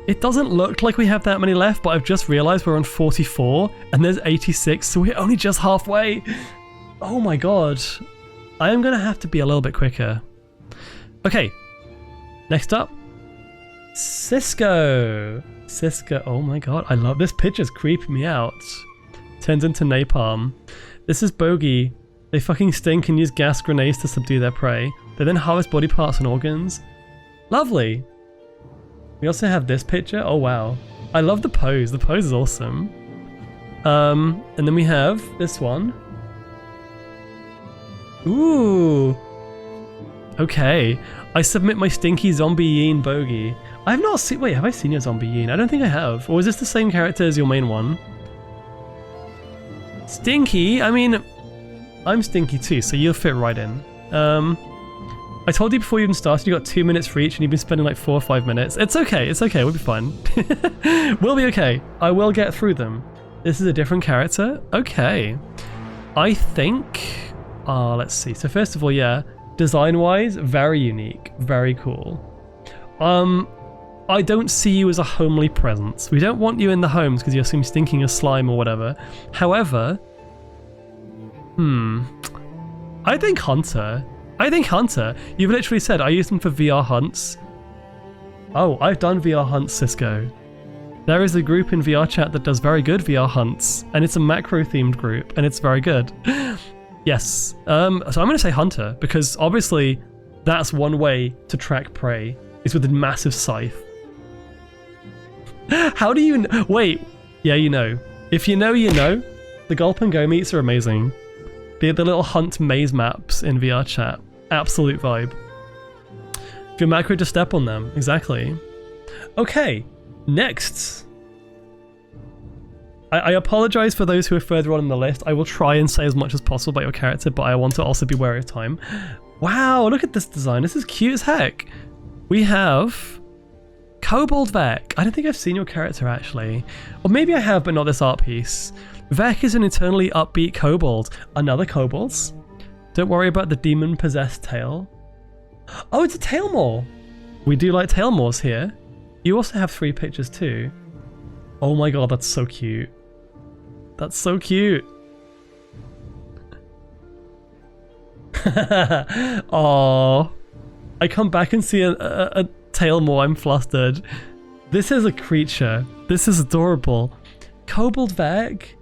It doesn't look like we have that many left, but I've just realized we're on 44 and there's 86, so we're only just halfway. Oh my god. I am gonna have to be a little bit quicker. Okay, next up, Cisco. Cisco, oh my god, I love this picture's creeping me out. Turns into napalm. This is Bogey. They fucking stink and use gas grenades to subdue their prey. They then harvest body parts and organs. Lovely. We also have this picture. Oh wow. I love the pose. The pose is awesome. And then we have this one. Ooh. Okay. I submit my stinky zombie Yeen Bogey. I have not seen... Wait, have I seen your zombie Yeen? I don't think I have. Or is this the same character as your main one? Stinky? I mean, I'm stinky too, so you'll fit right in. I told you before you even started, you got 2 minutes for each and you've been spending like 4 or 5 minutes. It's okay, we'll be fine. We'll be okay. I will get through them. This is a different character? Okay. I think... let's see. So first of all, yeah, design-wise, very unique, very cool. I don't see you as a homely presence. We don't want you in the homes because you're some stinking of slime or whatever. However, I think Hunter. You've literally said, I use them for VR hunts. Oh, I've done VR hunts, Cisco. There is a group in VR chat that does very good VR hunts, and it's a macro-themed group, and it's very good. Yes. So I'm going to say Hunter, because obviously that's one way to track prey, is with a massive scythe. How do you know? Wait. Yeah, you know. If you know, you know. The Gulp and Go meets are amazing. The little hunt maze maps in VR chat. Absolute vibe. If you're macro, just step on them. Exactly. Okay. Next. I apologize for those who are further on in the list. I will try and say as much as possible about your character, but I want to also be wary of time. Wow, look at this design. This is cute as heck. We have Kobold Vec. I don't think I've seen your character actually. Or maybe I have, but not this art piece. Vec is an eternally upbeat kobold. Another kobold. Don't worry about the demon-possessed tail. Oh, it's a tailmore. We do like tailmores here. You also have 3 pictures too. Oh my god, that's so cute. That's so cute. Oh, I come back and see a tailmore, I'm flustered. This is a creature. This is adorable. Kobold Vec.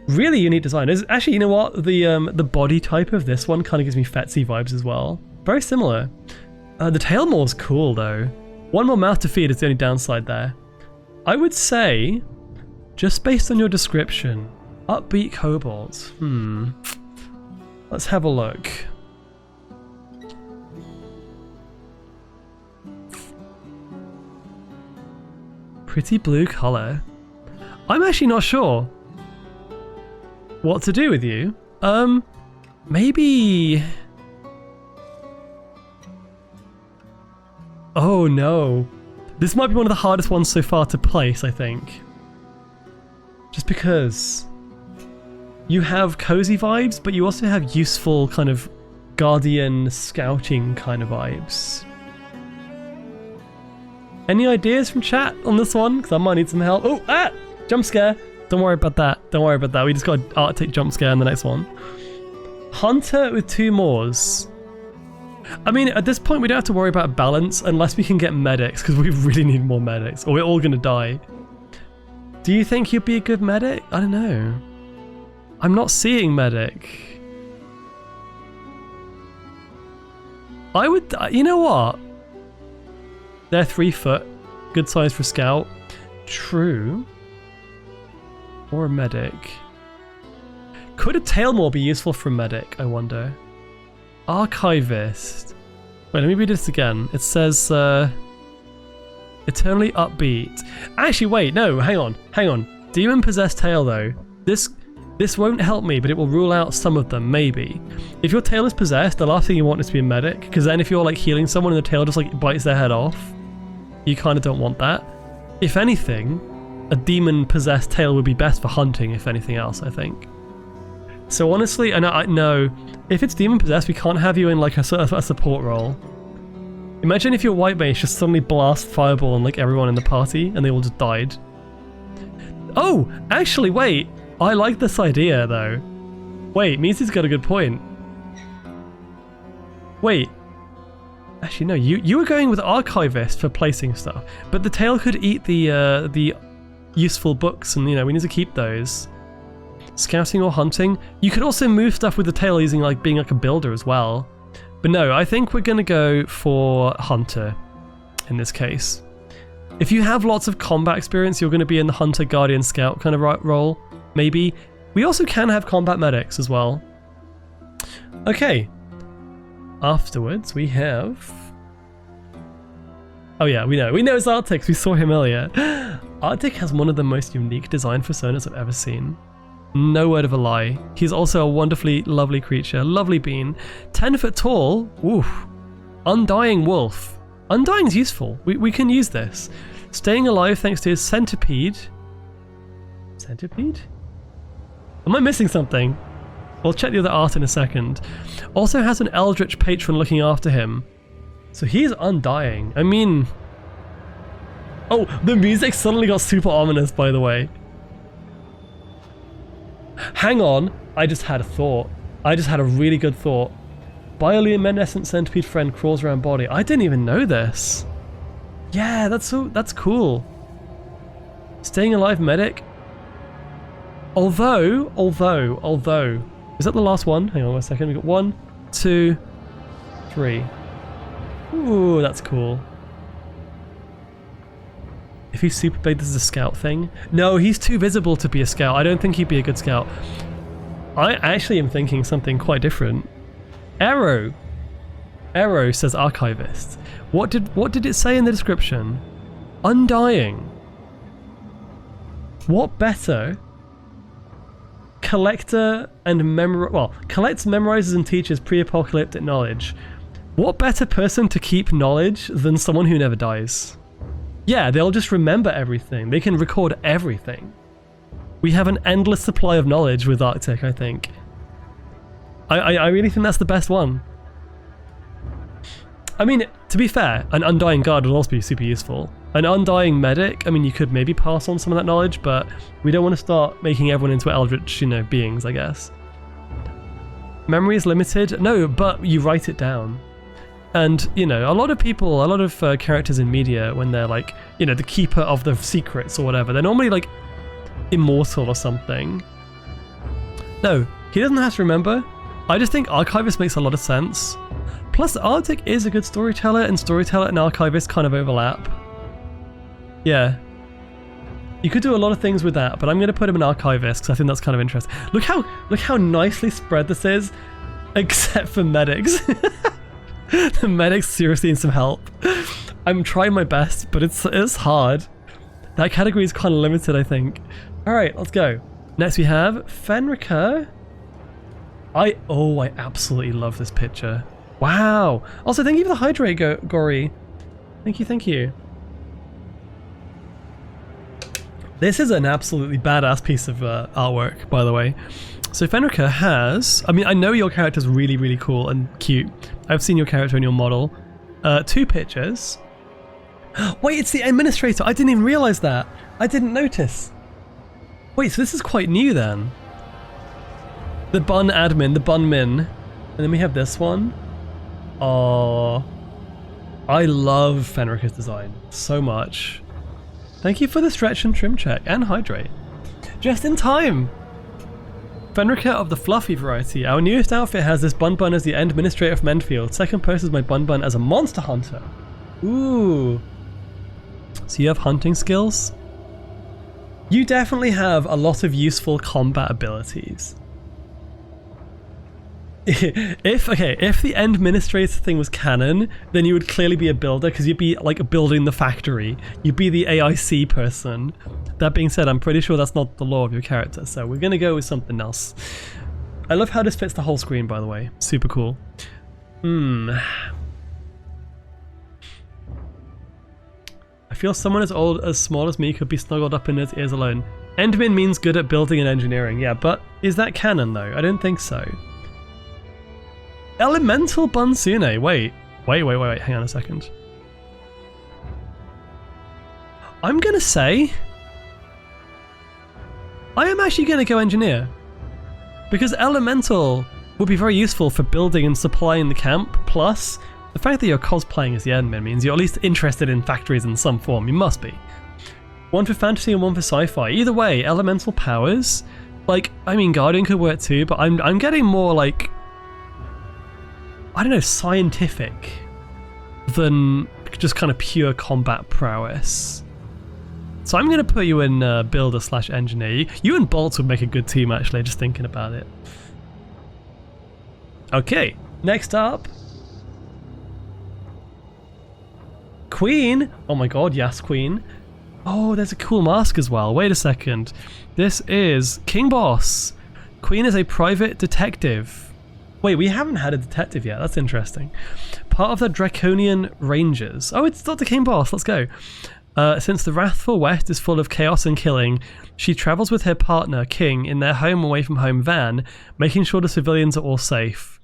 Really unique design. Actually, you know what? The body type of this one kind of gives me Fetsy vibes as well. Very similar. The tailmore's cool though. One more mouth to feed is the only downside there. I would say, just based on your description, upbeat kobolds. Let's have a look. Pretty blue color. I'm actually not sure what to do with you. Maybe... Oh no. This might be one of the hardest ones so far to place, I think. Just because you have cozy vibes, but you also have useful kind of guardian scouting kind of vibes. Any ideas from chat on this one? Because I might need some help. Oh, jump scare. Don't worry about that. Don't worry about that. We just got an Arctic jump scare in the next one. Hunter with 2 moors. I mean, at this point, we don't have to worry about balance unless we can get medics, because we really need more medics, or we're all going to die. Do you think you'd be a good medic? I don't know. I'm not seeing medic. I would... You know what? They're 3 foot. Good size for scout. True. Or a medic. Could a tailmore be useful for a medic, I wonder? Archivist. Wait, let me read this again. It says, eternally upbeat. Actually, wait, no, hang on. Demon-possessed tail, though. This won't help me, but it will rule out some of them, maybe. If your tail is possessed, the last thing you want is to be a medic, because then if you're like healing someone and the tail just like bites their head off, you kind of don't want that. If anything, a demon-possessed tail would be best for hunting, if anything else, I think. So honestly, and I know, if it's demon-possessed, we can't have you in like a support role. Imagine if your white mage just suddenly blast fireball on like everyone in the party and they all just died. Oh, actually, wait. I like this idea though. Wait, Mizu's got a good point. Wait. Actually, no, you were going with Archivist for placing stuff, but the tail could eat the useful books, and you know, we need to keep those. Scouting or hunting. You could also move stuff with the tail using like being like a builder as well. But no, I think we're gonna go for hunter in this case. If you have lots of combat experience, you're gonna be in the hunter, guardian, scout kind of role. Maybe. We also can have combat medics as well. Okay. Afterwards, we have... Oh yeah, we know it's Arctic. We saw him earlier. Arctic has one of the most unique design personas I've ever seen. No word of a lie. He's also a wonderfully lovely creature. Lovely being. 10 foot tall. Oof. Undying wolf. Undying's useful. We can use this. Staying alive thanks to his centipede. Centipede? Am I missing something? We'll check the other art in a second. Also has an eldritch patron looking after him. So he's undying. I mean... Oh, the music suddenly got super ominous, by the way. Hang on, I just had a thought. I just had a really good thought. Bioluminescent centipede friend crawls around body. I didn't even know this. Yeah, that's cool. Staying alive medic. Although, is that the last one? Hang on one second. We got 1, 2, 3. Ooh, that's cool. If he's super big, this is a scout thing. No, he's too visible to be a scout. I don't think he'd be a good scout. I actually am thinking something quite different. Arrow says archivist. What did it say in the description? Undying. What better? Collector and collects, memorizes, and teaches pre-apocalyptic knowledge. What better person to keep knowledge than someone who never dies? Yeah, they'll just remember everything. They can record everything. We have an endless supply of knowledge with Arctic, I think. I really think that's the best one. I mean, to be fair, an Undying Guard would also be super useful. An Undying Medic, I mean, you could maybe pass on some of that knowledge, but we don't want to start making everyone into eldritch, beings, I guess. Memory is limited? No, but you write it down. And, a lot of people, a lot of characters in media, when they're like, the keeper of the secrets or whatever, they're normally like immortal or something. No, he doesn't have to remember. I just think Archivist makes a lot of sense. Plus, Arctic is a good storyteller, and storyteller and Archivist kind of overlap. Yeah. You could do a lot of things with that, but I'm going to put him in Archivist because I think that's kind of interesting. Look how nicely spread this is, except for medics. The medics seriously need some help. I'm trying my best, but it's hard. That category is kind of limited, I think. Alright, let's go. Next we have Fenrica. I absolutely love this picture. Wow. Also, thank you for the hydrate, Gory. Thank you. This is an absolutely badass piece of artwork, by the way. So Fenrica has... I mean, I know your character's really, really cool and cute. I've seen your character in your model. 2 pictures. Wait, it's the administrator. I didn't even realize that. I didn't notice. Wait, so this is quite new then. The bun admin, the bun min. And then we have this one. Oh, I love Fenrica's design so much. Thank you for the stretch and trim check and hydrate. Just in time. Fenrica of the fluffy variety. Our newest outfit has this bun as the administrator of Menfield. Second post is my bun as a monster hunter. Ooh. So you have hunting skills? You definitely have a lot of useful combat abilities. If the administrator thing was canon, then you would clearly be a builder because you'd be like building the factory. You'd be the AIC person. That being said, I'm pretty sure that's not the law of your character, so we're gonna go with something else. I love how this fits the whole screen, by the way. Super cool. I feel someone as small as me could be snuggled up in his ears alone. Endmin means good at building and engineering, yeah, but is that canon though? I don't think so. Elemental Bunsune. Wait, hang on a second. I'm gonna say I am actually gonna go engineer. Because Elemental would be very useful for building and supplying the camp, plus the fact that you're cosplaying as the admin means you're at least interested in factories in some form. You must be. One for fantasy and one for sci-fi. Either way, elemental powers. Like, I mean, Guardian could work too, but I'm getting more like, I don't know, scientific than just kind of pure combat prowess. So I'm going to put you in builder / engineer. You and Bolts would make a good team, actually, just thinking about it. Okay, next up. Queen. Oh my god, yes, Queen. Oh, there's a cool mask as well. Wait a second. This is King Boss. Queen is a private detective. Wait, we haven't had a detective yet. That's interesting. Part of the Draconian Rangers. Oh, it's Dr. King Boss. Let's go. Since the wrathful West is full of chaos and killing, she travels with her partner, King, in their home away from home van, making sure the civilians are all safe.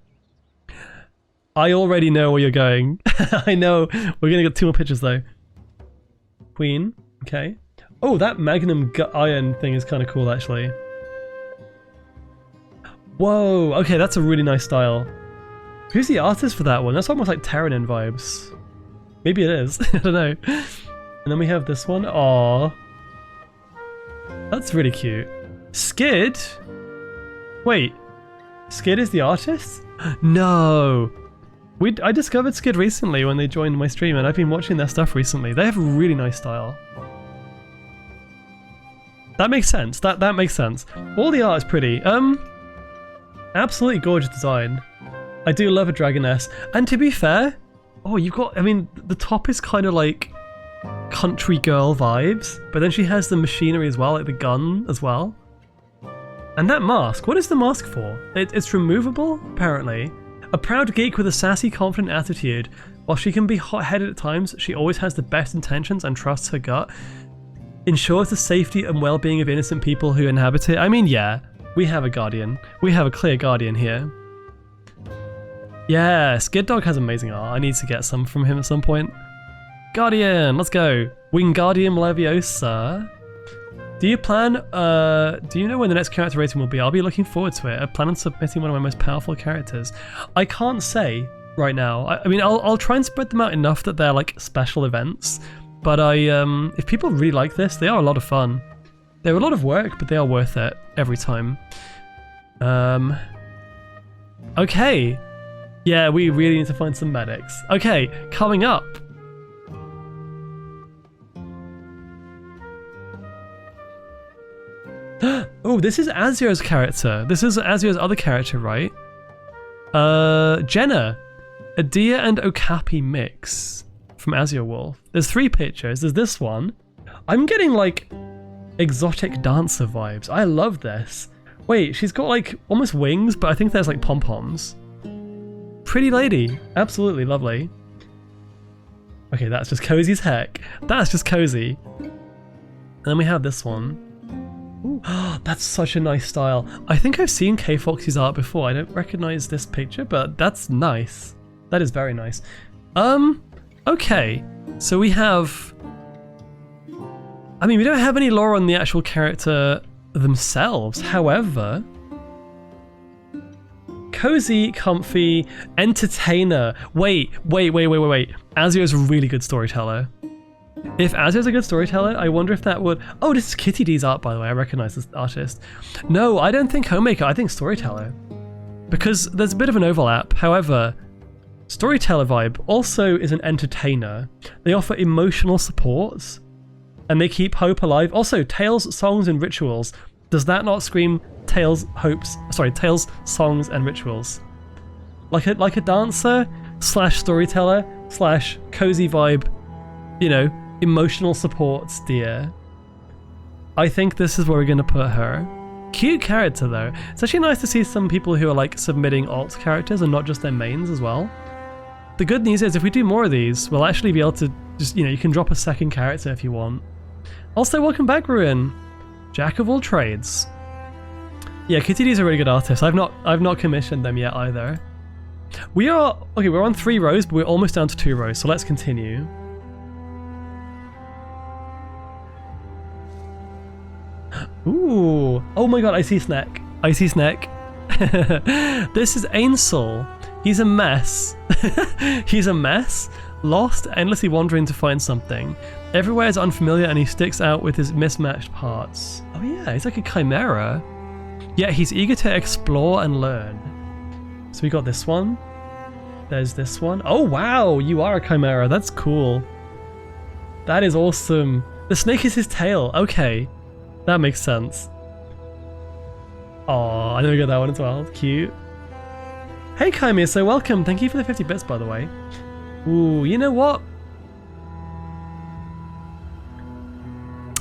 I already know where you're going. I know. We're going to get 2 more pictures, though. Queen. Okay. Oh, that Magnum iron thing is kind of cool, actually. Whoa. Okay, that's a really nice style. Who's the artist for that one? That's almost like Terranin vibes. Maybe it is. I don't know. And then we have this one. Aww. That's really cute. Skid? Wait. Skid is the artist? No. I discovered Skid recently when they joined my stream, and I've been watching their stuff recently. They have a really nice style. That makes sense. That makes sense. All the art is pretty. Absolutely gorgeous design. I do love a dragoness. And to be fair, oh, you've got, I mean, the top is kind of like country girl vibes, but then she has the machinery as well, like the gun as well. And that mask, what is the mask for? It's removable, apparently. A proud geek with a sassy, confident attitude. While she can be hot-headed at times, she always has the best intentions and trusts her gut. Ensures the safety and well-being of innocent people who inhabit it. I mean, yeah, we have a guardian. We have a clear guardian here. Yeah, Skid Dog has amazing art. I need to get some from him at some point. Guardian, let's go. Wingardium Leviosa. Do you know when the next character rating will be? I'll be looking forward to it. I plan on submitting one of my most powerful characters. I can't say right now. I mean, I'll try and spread them out enough that they're like special events. But if people really like this, they are a lot of fun. They're a lot of work, but they are worth it every time. Okay. Yeah, we really need to find some medics. Okay, coming up. Oh, this is Azir's character. This is Azir's other character, right? Jenna. A deer and okapi mix from Azir Wolf. There's 3 pictures. There's this one. I'm getting like exotic dancer vibes. I love this. Wait, she's got like almost wings, but I think there's like pom-poms. Pretty lady. Absolutely lovely. Okay, that's just cozy as heck. That's just cozy. And then we have this one. Ooh, that's such a nice style. I think I've seen K Foxy's art before. I don't recognize this picture, but that's nice. That is very nice. Okay. So we have... I mean, we don't have any lore on the actual character themselves. However... Cozy, comfy, entertainer. Wait. Azir's a really good storyteller. If Azir's a good storyteller, I wonder if that would... Oh, this is Kitty D's art, by the way. I recognize this artist. No, I don't think homemaker. I think storyteller. Because there's a bit of an overlap. However, storyteller vibe also is an entertainer. They offer emotional support, and they keep hope alive. Also, tales, songs, and rituals. Does that not scream tales, songs, and rituals? Like a dancer slash storyteller slash cozy vibe, you know, emotional support dear. I think this is where we're gonna put her. Cute character though. It's actually nice to see some people who are like submitting alt characters and not just their mains as well. The good news is if we do more of these, we'll actually be able to just, you know, you can drop a second character if you want. Also, welcome back, Ruin. Jack of all trades. Yeah, Kitty D's a really good artist. I've not commissioned them yet either. We're on 3 rows, but we're almost down to 2 rows, so let's continue. Ooh. Oh my god, I see Snack. This is Ainsel. He's a mess. He's a mess, lost, endlessly wandering to find something. Everywhere is unfamiliar and he sticks out with his mismatched parts. Oh yeah, he's like a chimera. Yet he's eager to explore and learn. So we got this one. There's this one. Oh wow, you are a chimera. That's cool. That is awesome. The snake is his tail. Okay, that makes sense. Oh, I know we got that one as well. It's cute. Hey Kaimi, so welcome. Thank you for the 50 bits, by the way. Ooh, you know what?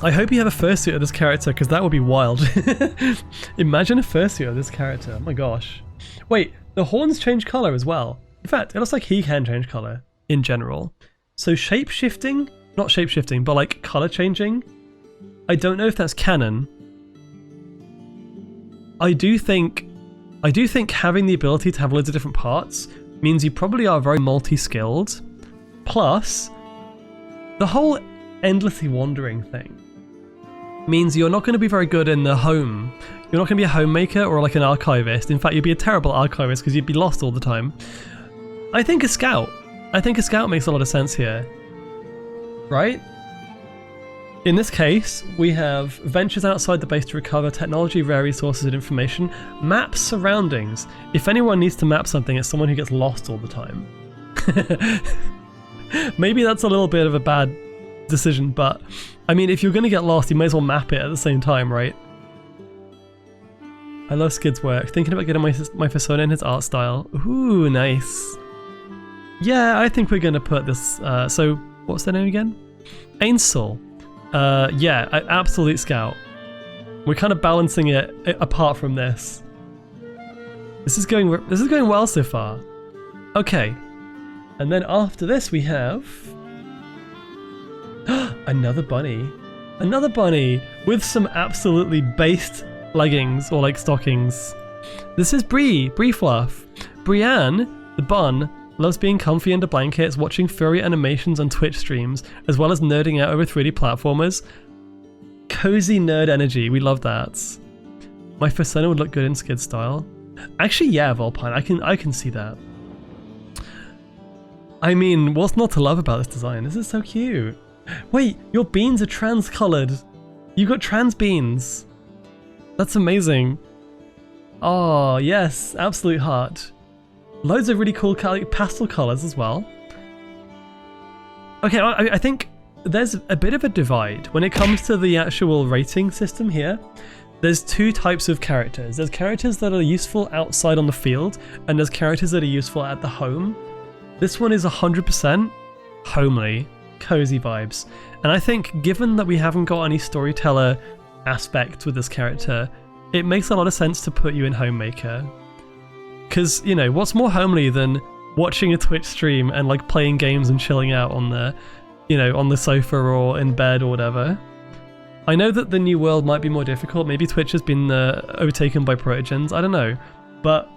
I hope you have a fursuit of this character, because that would be wild. Imagine a fursuit of this character. Oh my gosh. Wait, the horns change color as well. In fact, it looks like he can change color in general. So shape-shifting? Not shape-shifting, but like color changing? I don't know if that's canon. I do think having the ability to have loads of different parts means you probably are very multi-skilled. Plus, the whole endlessly wandering thing means you're not going to be very good in the home. You're not going to be a homemaker or like an archivist. In fact, you'd be a terrible archivist because you'd be lost all the time. I think a scout. I think a scout makes a lot of sense here. Right? In this case, we have ventures outside the base to recover technology, rare resources and information, maps surroundings. If anyone needs to map something, it's someone who gets lost all the time. Maybe that's a little bit of a bad decision, but I mean, if you're going to get lost, you may as well map it at the same time, right? I love Skid's work. Thinking about getting my persona in his art style. Ooh, nice. Yeah, I think we're going to put this... so, what's their name again? Ainsel. Yeah, absolute scout. We're kind of balancing it apart from this. This is going well so far. Okay. And then after this we have... another bunny. Another bunny with some absolutely based leggings or like stockings. This is Bree Fluff. Brienne, the bun, loves being comfy under blankets, watching furry animations on Twitch streams, as well as nerding out over 3D platformers. Cozy nerd energy, we love that. My persona would look good in Skid style. Actually, yeah, Volpine, I can see that. I mean, what's not to love about this design? This is so cute. Wait, your beans are trans-colored. You got trans beans. That's amazing. Oh, yes, absolute heart. Loads of really cool pastel colors as well. Okay, I think there's a bit of a divide when it comes to the actual rating system here. There's two types of characters. There's characters that are useful outside on the field, and there's characters that are useful at the home. This one is 100% homely, cozy vibes. And I think given that we haven't got any storyteller aspect with this character, it makes a lot of sense to put you in homemaker. Because, you know, what's more homely than watching a Twitch stream and like playing games and chilling out on the, you know, on the sofa or in bed or whatever. I know that the new world might be more difficult. Maybe Twitch has been overtaken by protogens. I don't know. But,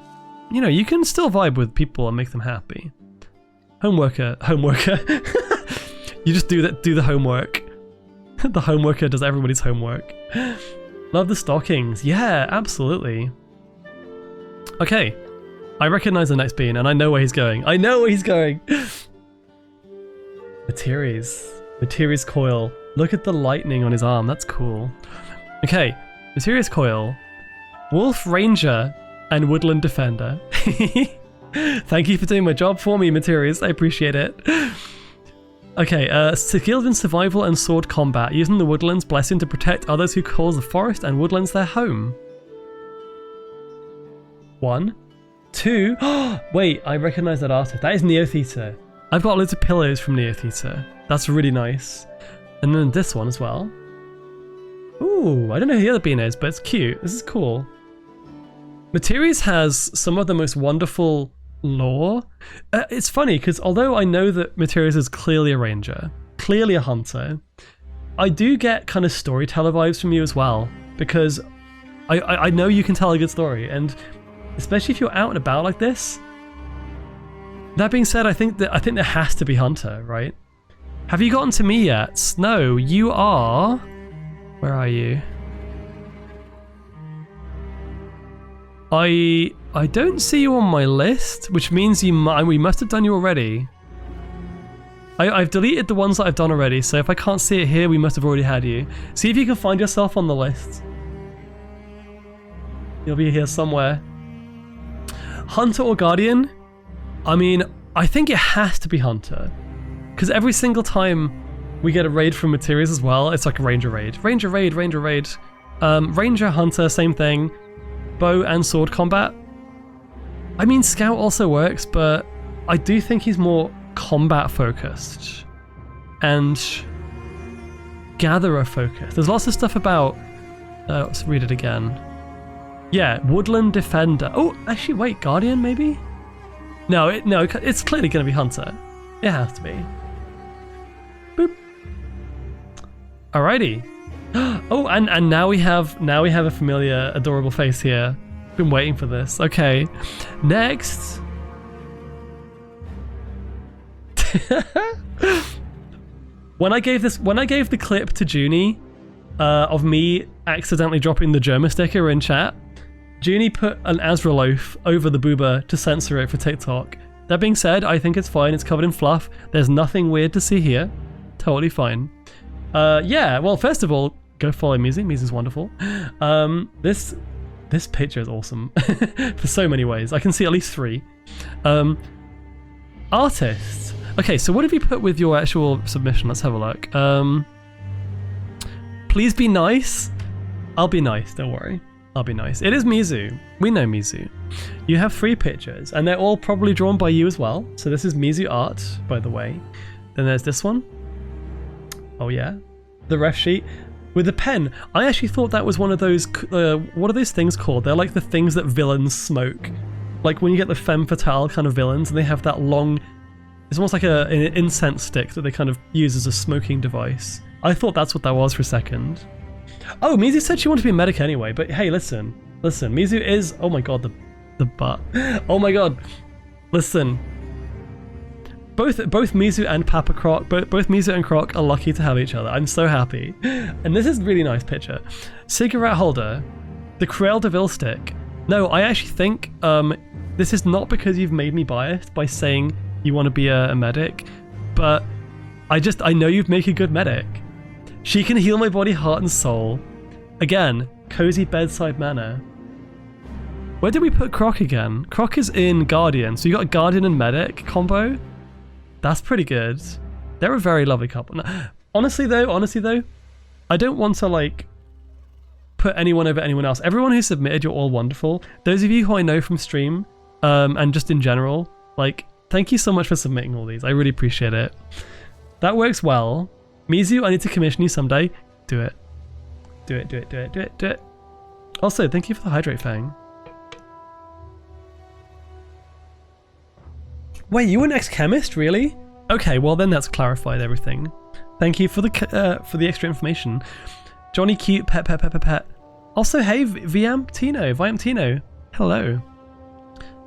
you know, you can still vibe with people and make them happy. Homeworker. You just do the homework. The homeworker does everybody's homework. Love the stockings. Yeah, absolutely. Okay. I recognize the next bean and I know where he's going. I know where he's going! Materies coil. Look at the lightning on his arm. That's cool. Okay. Materies coil. Wolf Ranger and Woodland Defender. Thank you for doing my job for me, Materies. I appreciate it. Okay, skilled in survival and sword combat, using the woodland's blessing to protect others who call the forest and woodlands their home. 1, 2. Wait, I recognize that artist. That is Neotheta. I've got loads of pillows from Neotheta. That's really nice. And then this one as well. Ooh, I don't know who the other bean is, but it's cute. This is cool. Materies has some of the most wonderful lore. It's funny because although I know that Materies is clearly a ranger, clearly a hunter, I do get kind of storyteller vibes from you as well, because I know you can tell a good story, and especially if you're out and about like this. That being said, I think there has to be hunter, right? Have you gotten to me yet? Snow, you are... Where are you? I don't see you on my list, which means we must have done you already. I've deleted the ones that I've done already, so if I can't see it here, we must have already had you. See if you can find yourself on the list. You'll be here somewhere. Hunter or Guardian? I mean, I think it has to be Hunter. Because every single time we get a raid from Materies as well, it's like a Ranger raid. Ranger raid, Ranger raid. Ranger, Hunter, same thing. Bow and sword combat. I mean, Scout also works, but I do think he's more combat focused. And gatherer focus. There's lots of stuff about. Let's read it again. Yeah, woodland defender. Oh, actually, wait, guardian maybe? No, it's clearly going to be hunter. It has to be. Boop. Alrighty. Oh, and now we have a familiar, adorable face here. Been waiting for this. Okay, next. When I gave the clip to Junie of me accidentally dropping the Germa sticker in chat, Junie put an Azraloaf over the booba to censor it for TikTok. That being said, I think it's fine. It's covered in fluff. There's nothing weird to see here. Totally fine. Yeah, well, first of all, go follow Mizu. Mizu's wonderful. This picture is awesome for so many ways. I can see at least 3. Artists. Okay, so what have you put with your actual submission? Let's have a look. Please be nice. I'll be nice, don't worry. I'll be nice. It is Mizu. We know Mizu. You have 3 pictures, and they're all probably drawn by you as well. So this is Mizu art, by the way. Then there's this one. Oh yeah. The ref sheet. With the pen. I actually thought that was one of those, what are those things called? They're like the things that villains smoke. Like when you get the femme fatale kind of villains, and they have that long, it's almost like an incense stick that they kind of use as a smoking device. I thought that's what that was for a second. Oh, Mizu said she wanted to be a medic anyway, but hey, listen, Mizu is, oh my god, the butt. Oh my god, listen. Both Mizu and Papa Croc, both Mizu and Croc are lucky to have each other. I'm so happy. And this is a really nice picture. Cigarette holder, the Cruel de Vil stick. No, I actually think this is not because you've made me biased by saying you want to be a medic, but I know you'd make a good medic. She can heal my body, heart, and soul. Again, cozy bedside manner. Where did we put Croc again? Croc is in Guardian, so you got a Guardian and medic combo. That's pretty good. They're a very lovely couple. No, honestly though, I don't want to like put anyone over anyone else. Everyone who submitted, you're all wonderful. Those of you who I know from stream, and just in general, like, thank you so much for submitting all these. I really appreciate it. That works well. Mizu, I need to commission you someday. Do it. Do it. Also, thank you for the hydrate fang. Wait, you were an ex-chemist, really? Okay, well then that's clarified everything. Thank you for the extra information. Johnny Cute, pet. Also, hey, Viamtino. Hello.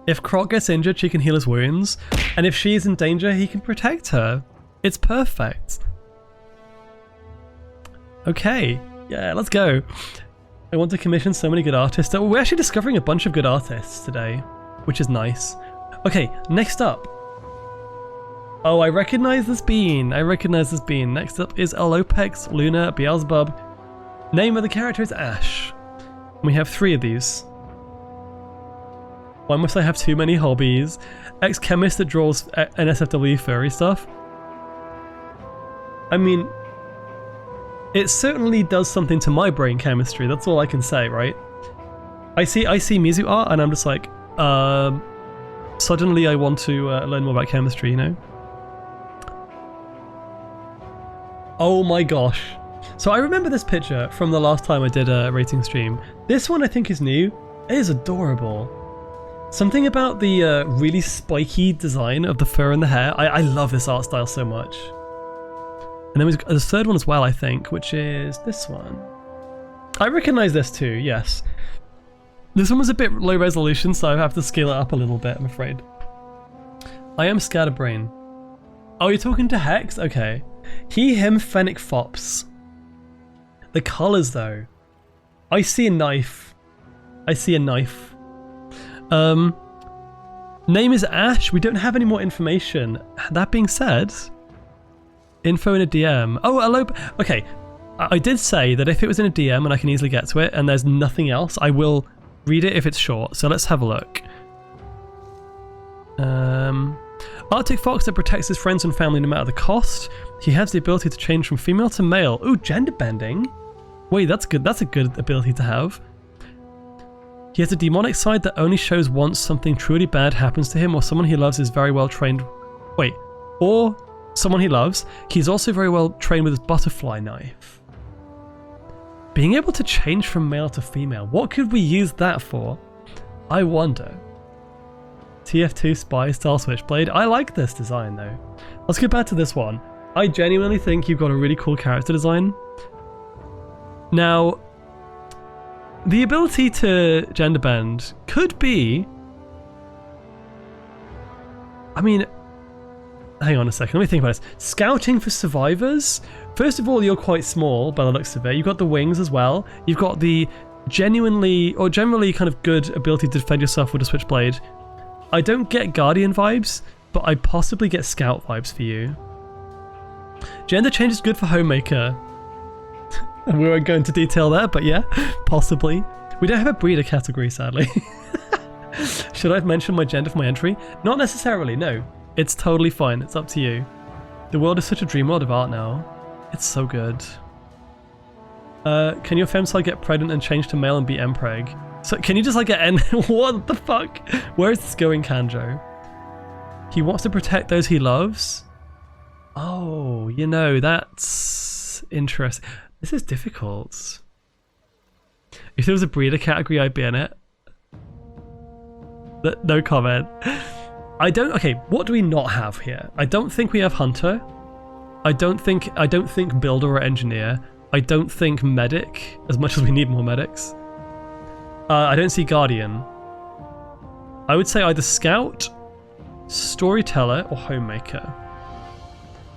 If Croc gets injured, she can heal his wounds, and if she is in danger, he can protect her. It's perfect. Okay, yeah, let's go. I want to commission so many good artists. We're actually discovering a bunch of good artists today, which is nice. Okay, next up. Oh, I recognize this bean. Next up is Alopex, Luna, Beelzebub. Name of the character is Ash. We have 3 of these. Why must I have too many hobbies? Ex-chemist that draws NSFW furry stuff. I mean, it certainly does something to my brain chemistry. That's all I can say, right? I see Mizu art and I'm just like, suddenly I want to learn more about chemistry, you know? Oh my gosh. So I remember this picture from the last time I did a rating stream. This one I think is new. It is adorable. Something about the really spiky design of the fur and the hair. I love this art style so much. And then there's a 3rd one as well, I think, which is this one. I recognize this too, yes. This one was a bit low resolution, so I have to scale it up a little bit, I'm afraid. I am scatterbrain. Oh, you're talking to Hex? Okay. He, him, fennec fops. The colors, though. I see a knife. Name is Ash. We don't have any more information. That being said, info in a DM. Oh, hello. Okay. I did say that if it was in a DM and I can easily get to it and there's nothing else, I will read it if it's short. So let's have a look. Arctic fox that protects his friends and family no matter the cost. He has the ability to change from female to male. Ooh, gender bending. Wait, that's good. That's a good ability to have. He has a demonic side that only shows once something truly bad happens to him or someone he loves is very well trained. Wait, or someone he loves. He's also very well trained with his butterfly knife. Being able to change from male to female. What could we use that for? I wonder. TF2 Spy style Switchblade. I like this design though. Let's get back to this one. I genuinely think you've got a really cool character design. Now, the ability to gender bend could be... I mean, hang on a second, let me think about this. Scouting for survivors? First of all, you're quite small by the looks of it. You've got the wings as well. You've got the genuinely, or generally kind of good ability to defend yourself with a switchblade. I don't get Guardian vibes, but I possibly get Scout vibes for you. Gender change is good for Homemaker. We won't go into detail there, but yeah, possibly. We don't have a breeder category, sadly. Should I have mentioned my gender for my entry? Not necessarily, no. It's totally fine, it's up to you. The world is such a dream world of art now. It's so good. Can your femside get pregnant and change to male and be mpreg? So can you just like get N? What the fuck? Where is this going, Kanjo? He wants to protect those he loves? Oh, you know, that's interesting. This is difficult. If there was a breeder category, I'd be in it. No comment. Okay, what do we not have here? I don't think we have Hunter. I don't think Builder or Engineer. I don't think Medic, as much as we need more medics. I don't see Guardian. I would say either Scout, Storyteller, or Homemaker.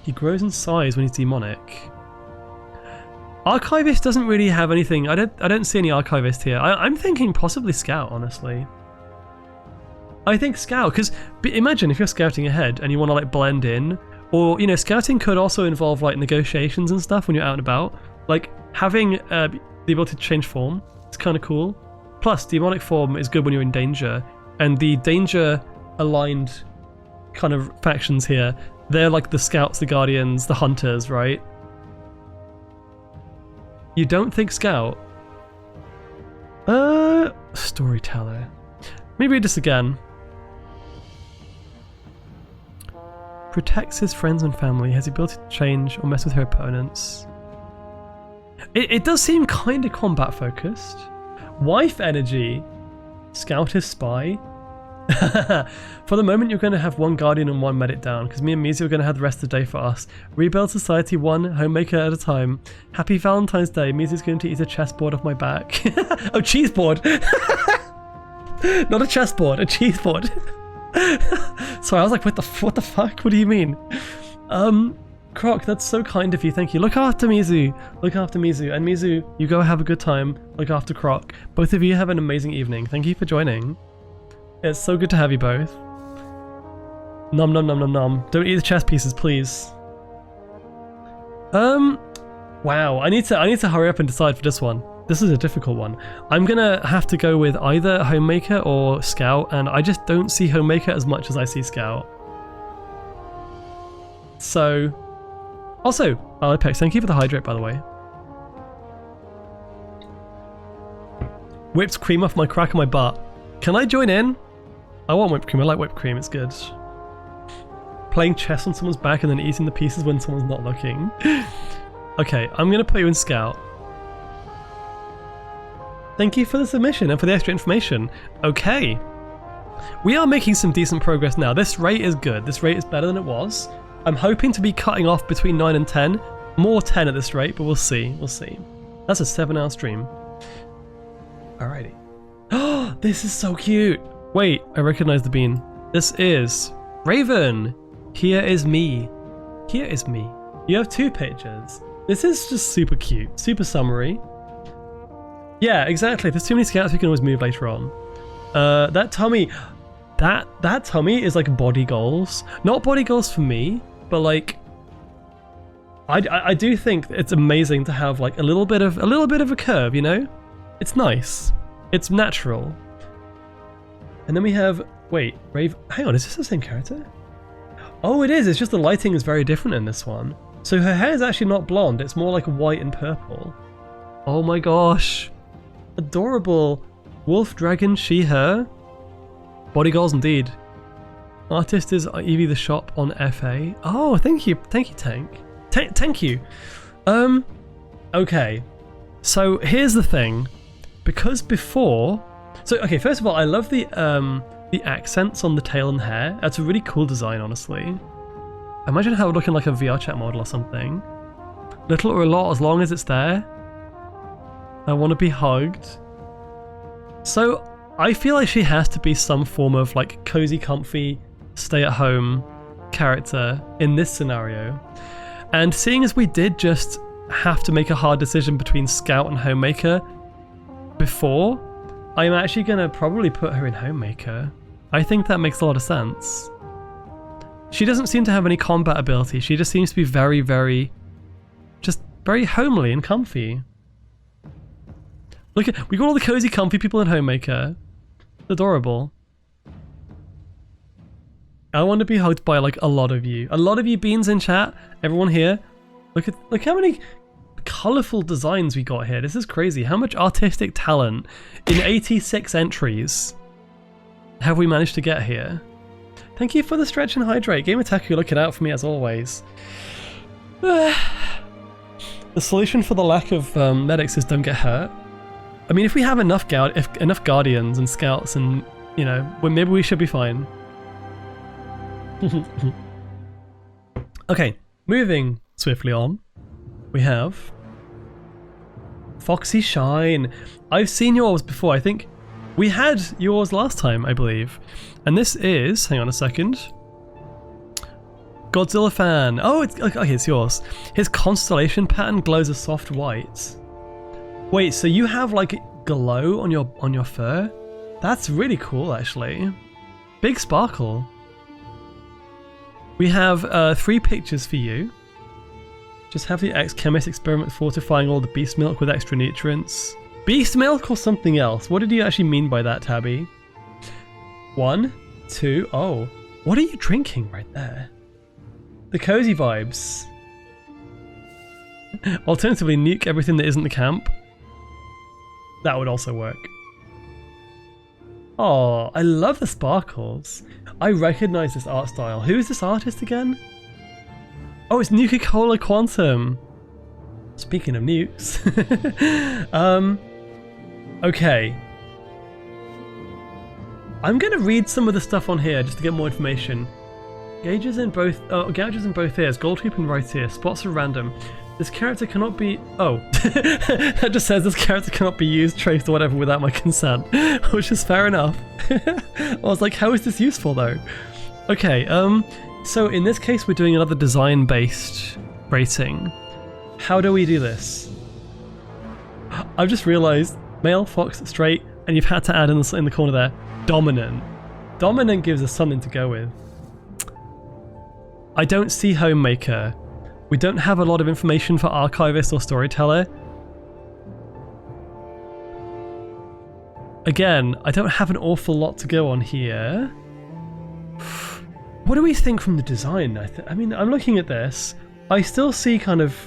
He grows in size when he's demonic. Archivist doesn't really have anything. I don't see any Archivist here. I'm thinking possibly Scout, honestly. I think Scout, because imagine if you're scouting ahead and you want to like blend in, or you know, scouting could also involve like negotiations and stuff when you're out and about. Like having the ability to change form, it's kind of cool. Plus, demonic form is good when you're in danger, and the danger aligned kind of factions here, they're like the scouts, the guardians, the hunters, right? You don't think Scout? Storyteller. Let me read this again. Protects his friends and family, has the ability to change or mess with her opponents. It does seem kind of combat focused. Wife energy. Scout is spy. For the moment, you're going to have one guardian and one medic down, because me and Mizu are going to have the rest of the day for us. Rebuild society one homemaker at a time. Happy Valentine's Day. Mizu's going to eat a chessboard off my back. Oh, cheese board. Not a chessboard, a cheese board. Sorry, I was like, what the fuck? What do you mean? Croc, that's so kind of you. Thank you. Look after Mizu. Look after Mizu. And Mizu, you go have a good time. Look after Croc. Both of you have an amazing evening. Thank you for joining. It's so good to have you both. Nom nom nom nom nom. Don't eat the chess pieces, please. Wow. I need to hurry up and decide for this one. This is a difficult one. I'm gonna have to go with either Homemaker or Scout, and I just don't see Homemaker as much as I see Scout. So, also, Apex, thank you for the hydrate, by the way. Whipped cream off my crack of my butt. Can I join in? I want whipped cream. I like whipped cream. It's good. Playing chess on someone's back and then eating the pieces when someone's not looking. Okay, I'm gonna put you in Scout. Thank you for the submission and for the extra information. Okay. We are making some decent progress now. This rate is good. This rate is better than it was. I'm hoping to be cutting off between 9 and 10. More 10 at this rate, but we'll see. We'll see. That's a 7-hour stream. Alrighty. Oh, this is so cute. Wait, I recognize the bean. This is Raven. Here is me. Here is me. You have 2 pages. This is just super cute. Super summary. Yeah, exactly. If there's too many scouts, we can always move later on. That tummy, that tummy is like body goals. Not body goals for me, but like, I do think it's amazing to have like a little bit of a curve. You know, it's nice. It's natural. And then we have Rave. Hang on, is this the same character? Oh, it is. It's just the lighting is very different in this one. So her hair is actually not blonde. It's more like white and purple. Oh my gosh. Adorable. Wolf, dragon, she, her. Body goals indeed. Artist is Evie the Shop on FA. Oh, thank you. Thank you, Tank. Thank you. Okay. So here's the thing, because before, so okay, first of all, I love the accents on the tail and hair. That's a really cool design, honestly. Imagine how it would look in like a VR chat model or something. Little or a lot, as long as it's there. I want to be hugged. So I feel like she has to be some form of like cozy, comfy, stay-at-home character in this scenario. And seeing as we did just have to make a hard decision between Scout and Homemaker before, I'm actually going to probably put her in Homemaker. I think that makes a lot of sense. She doesn't seem to have any combat ability. She just seems to be very, very, just very homely and comfy. Look at, we got all the cozy, comfy people in Homemaker. Adorable. I want to be hugged by like a lot of you. A lot of you beans in chat. Everyone here. Look how many colourful designs we got here. This is crazy. How much artistic talent in 86 entries have we managed to get here? Thank you for the stretch and hydrate. Game Attack, you're looking out for me as always. The solution for the lack of medics is don't get hurt. I mean, if we have enough guardians and scouts, and you know, well, maybe we should be fine. Okay, moving swiftly on, we have Foxy Shine. I've seen yours before. I think we had yours last time, I believe. And this is, hang on a second, Godzilla fan. Oh, it's okay, it's yours. His constellation pattern glows a soft white. Wait, so you have like glow on your fur? That's really cool, actually. Big sparkle. We have 3 pictures for you. Just have the ex-chemist experiment fortifying all the beast milk with extra nutrients. Beast milk or something else? What did you actually mean by that, Tabby? 1, 2, oh. What are you drinking right there? The cozy vibes. Alternatively, nuke everything that isn't the camp. That would also work. Oh, I love the sparkles. I recognize this art style. Who is this artist again? Oh, it's Nuka-Cola Quantum. Speaking of nukes. Okay. I'm gonna read some of the stuff on here just to get more information. Gauges in both ears, gold hoop and right ear. Spots are random. This character cannot be... Oh. That just says this character cannot be used, traced, or whatever without my consent. Which is fair enough. I was like, how is this useful though? Okay, so in this case we're doing another design-based rating. How do we do this? I've just realised, male, fox, straight, and you've had to add in the corner there, dominant. Dominant gives us something to go with. I don't see Homemaker. We don't have a lot of information for Archivist or Storyteller. Again, I don't have an awful lot to go on here. What do we think from the design? I mean, I'm looking at this. I still see kind of...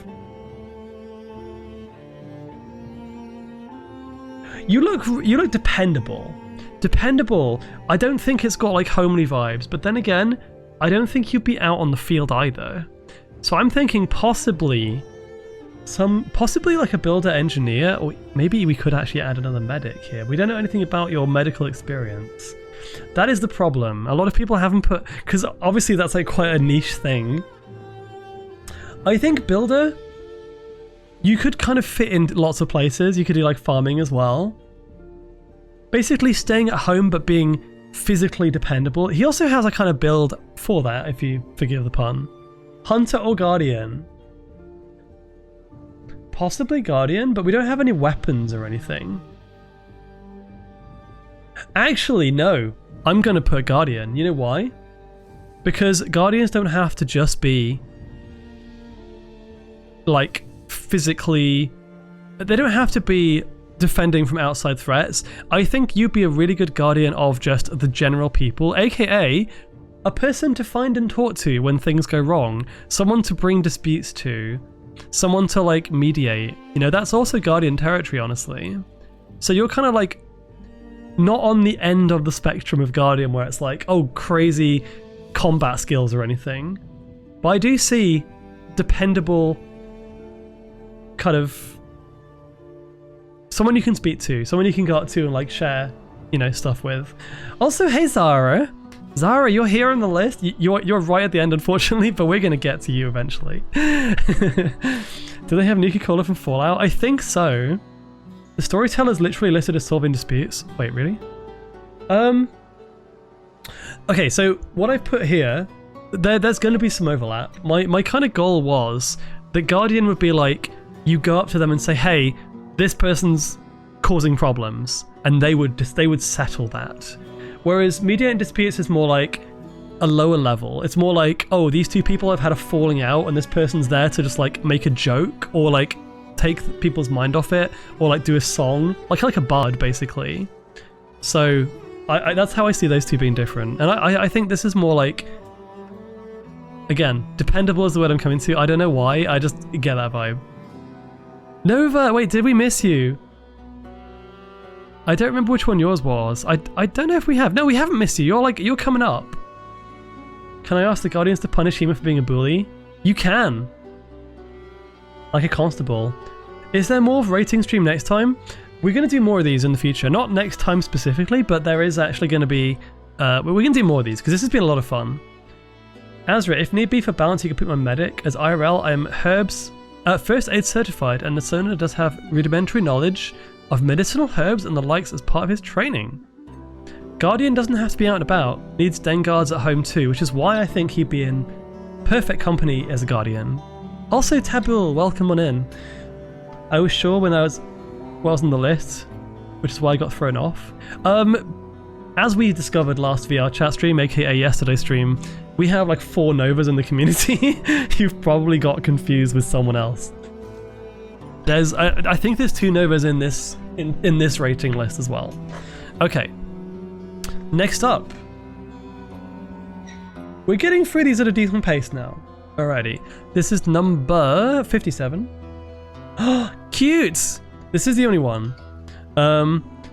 You look dependable. Dependable. I don't think it's got like homely vibes, but then again, I don't think you'd be out on the field either. So I'm thinking possibly like a builder engineer, or maybe we could actually add another medic here. We don't know anything about your medical experience. That is the problem. A lot of people haven't put, because obviously that's like quite a niche thing. I think builder, you could kind of fit in lots of places. You could do like farming as well. Basically staying at home but being physically dependable. He also has a kind of build for that, if you forgive the pun. Hunter or Guardian? Possibly Guardian, but we don't have any weapons or anything. Actually, no. I'm going to put Guardian. You know why? Because Guardians don't have to just be like physically... They don't have to be defending from outside threats. I think you'd be a really good Guardian of just the general people, aka a person to find and talk to when things go wrong, someone to bring disputes to, someone to like mediate. You know, that's also Guardian territory, honestly. So you're kind of like not on the end of the spectrum of Guardian where it's like, oh, crazy combat skills or anything. But I do see dependable kind of someone you can speak to, someone you can go up to and like share, you know, stuff with. Also, hey Zara. Zara, you're here on the list. You're right at the end, unfortunately, but we're gonna get to you eventually. Do they have Nuka-Cola from Fallout? I think so. The storyteller's literally listed as solving disputes. Wait, really? Okay, so what I've put here, there's going to be some overlap. My kind of goal was that Guardian would be like, you go up to them and say, hey, this person's causing problems, and they would settle that. Whereas mediating disputes is more like a lower level. It's more like, oh, these two people have had a falling out, and this person's there to just like make a joke or like take people's mind off it, or like do a song, like a bard basically. So I that's how I see those two being different, and I think this is more like, again, dependable is the word I'm coming to. I don't know why, I just get that vibe. Nova, wait, did we miss you? I don't remember which one yours was. I don't know if we have. No, we haven't missed you. You're coming up. Can I ask the Guardians to punish Hema for being a bully? You can. Like a constable. Is there more of rating stream next time? We're going to do more of these in the future. Not next time specifically, but there is actually going to be... we're going to do more of these because this has been a lot of fun. Azra, if need be for balance, you can put my medic. As IRL, I am herbs first aid certified, and the Sona does have rudimentary knowledge of medicinal herbs and the likes as part of his training. Guardian doesn't have to be out and about, needs den guards at home too, which is why I think he'd be in perfect company as a Guardian. Also, Tabul, welcome on in. I was sure when I was on the list, which is why I got thrown off. As we discovered last VR chat stream, aka yesterday's stream, we have like 4 Novas in the community. You've probably got confused with someone else. I think there's 2 Novas in this rating list as well. Okay. Next up. We're getting through these at a decent pace now. Alrighty. This is number 57. Oh, cute! This is the only one.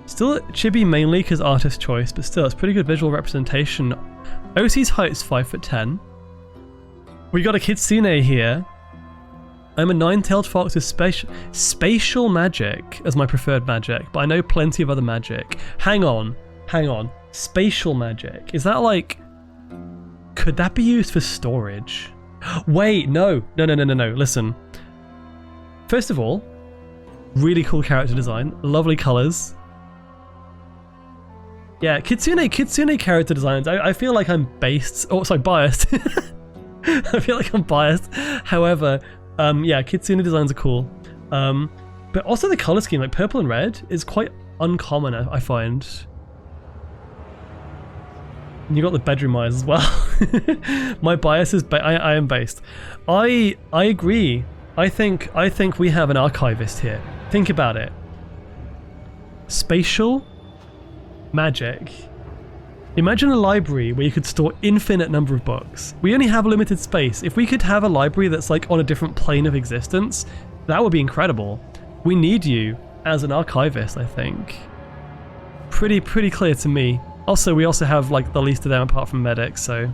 Still chibi mainly because artist choice, but still it's pretty good visual representation. OC's height is 5'10". We got a Kitsune here. I'm a 9-tailed fox with spatial magic as my preferred magic, but I know plenty of other magic. Hang on. Spatial magic. Is that like... Could that be used for storage? Wait, no. Listen. First of all, really cool character design. Lovely colors. Yeah, Kitsune character designs. I feel like I'm biased. I feel like I'm biased. However, yeah, Kitsune designs are cool. But also the color scheme, like purple and red, is quite uncommon, I find. And you got the bedroom eyes as well. My bias is I am based. I agree. I think we have an archivist here. Think about it. Spatial magic. Imagine a library where you could store infinite number of books. We only have a limited space. If we could have a library that's like on a different plane of existence, that would be incredible. We need you as an archivist, I think. Pretty clear to me. Also, we also have like the least of them apart from medics, so...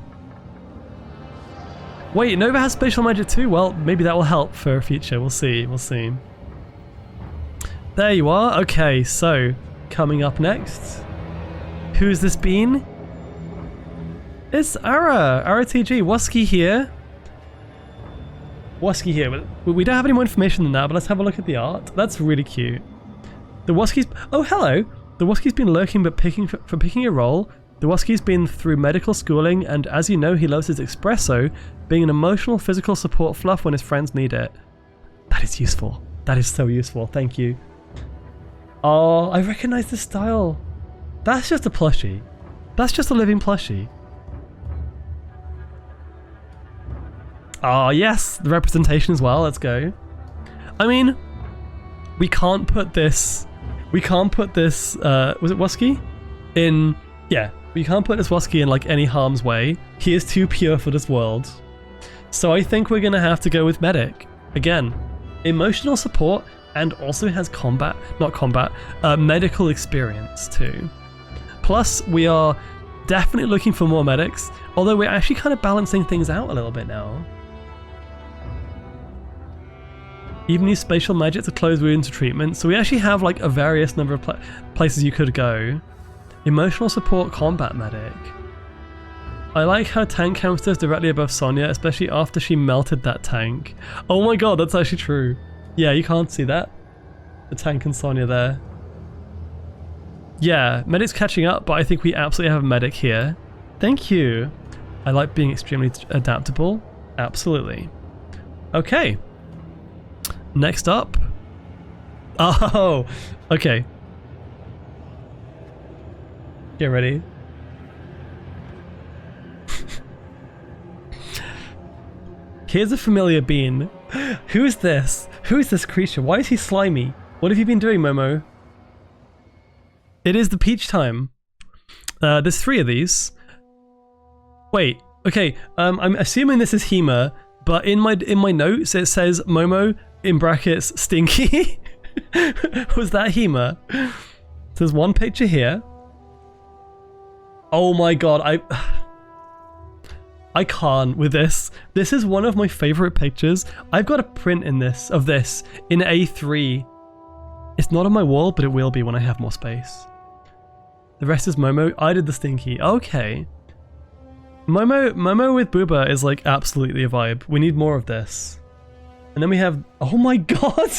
Wait, Nova has spatial magic too? Well, maybe that will help for future. We'll see. There you are. Okay, so coming up next... Who's this been? It's Ara TG. Wusky here. We don't have any more information than that, but let's have a look at the art. That's really cute. The Wusky's... Oh, hello! The Wusky's been lurking but picking a role. The Wusky's been through medical schooling, and as you know, he loves his espresso, being an emotional, physical support fluff when his friends need it. That is useful. That is so useful. Thank you. Oh, I recognize the style. That's just a plushie. That's just a living plushie. Oh, yes, the representation as well. Let's go. I mean, we can't put this... was it Wusky? We can't put this Wusky in like any harm's way. He is too pure for this world. So I think we're gonna have to go with medic. Again, emotional support and also has medical experience too. Plus, we are definitely looking for more medics, although we're actually kind of balancing things out a little bit now. Even use spatial magic to close wounds or treatment. So we actually have like a various number of places you could go. Emotional support combat medic. I like how tank hamsters directly above Sonya, especially after she melted that tank. Oh my god, that's actually true. Yeah, you can't see that. The tank and Sonya there. Yeah, medic's catching up, but I think we absolutely have a medic here. Thank you. I like being extremely adaptable. Absolutely. Okay. Next up. Oh, okay. Get ready. Here's a familiar bean. Who is this? Who is this creature? Why is he slimy? What have you been doing, Momo? It is the peach time. There's 3 of these. Wait, okay, I'm assuming this is Hema, but in my notes it says Momo in brackets Stinky. Was that Hema? So there's one picture here. Oh my god, I can't with this. This is one of my favorite pictures. I've got a print of this in A3. It's not on my wall, but it will be when I have more space. The rest is Momo. I did the Stinky. Okay. Momo with Booba is like absolutely a vibe. We need more of this. And then we have, oh my god!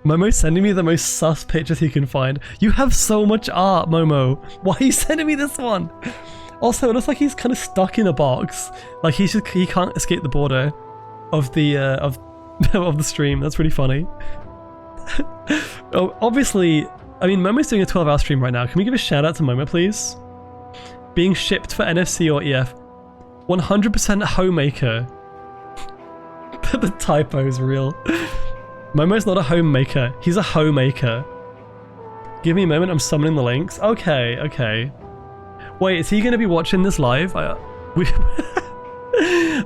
Momo's sending me the most sus pictures he can find. You have so much art, Momo. Why are you sending me this one? Also, it looks like he's kind of stuck in a box. Like he can't escape the border of the of the stream. That's really funny. Oh, obviously, I mean, Momo's doing a 12-hour stream right now. Can we give a shout out to Momo, please? Being shipped for NFC or EF. 100% homemaker. The typo is real. Momo's not a homemaker. He's a homemaker. Give me a moment. I'm summoning the links. Okay, okay. Wait, is he going to be watching this live?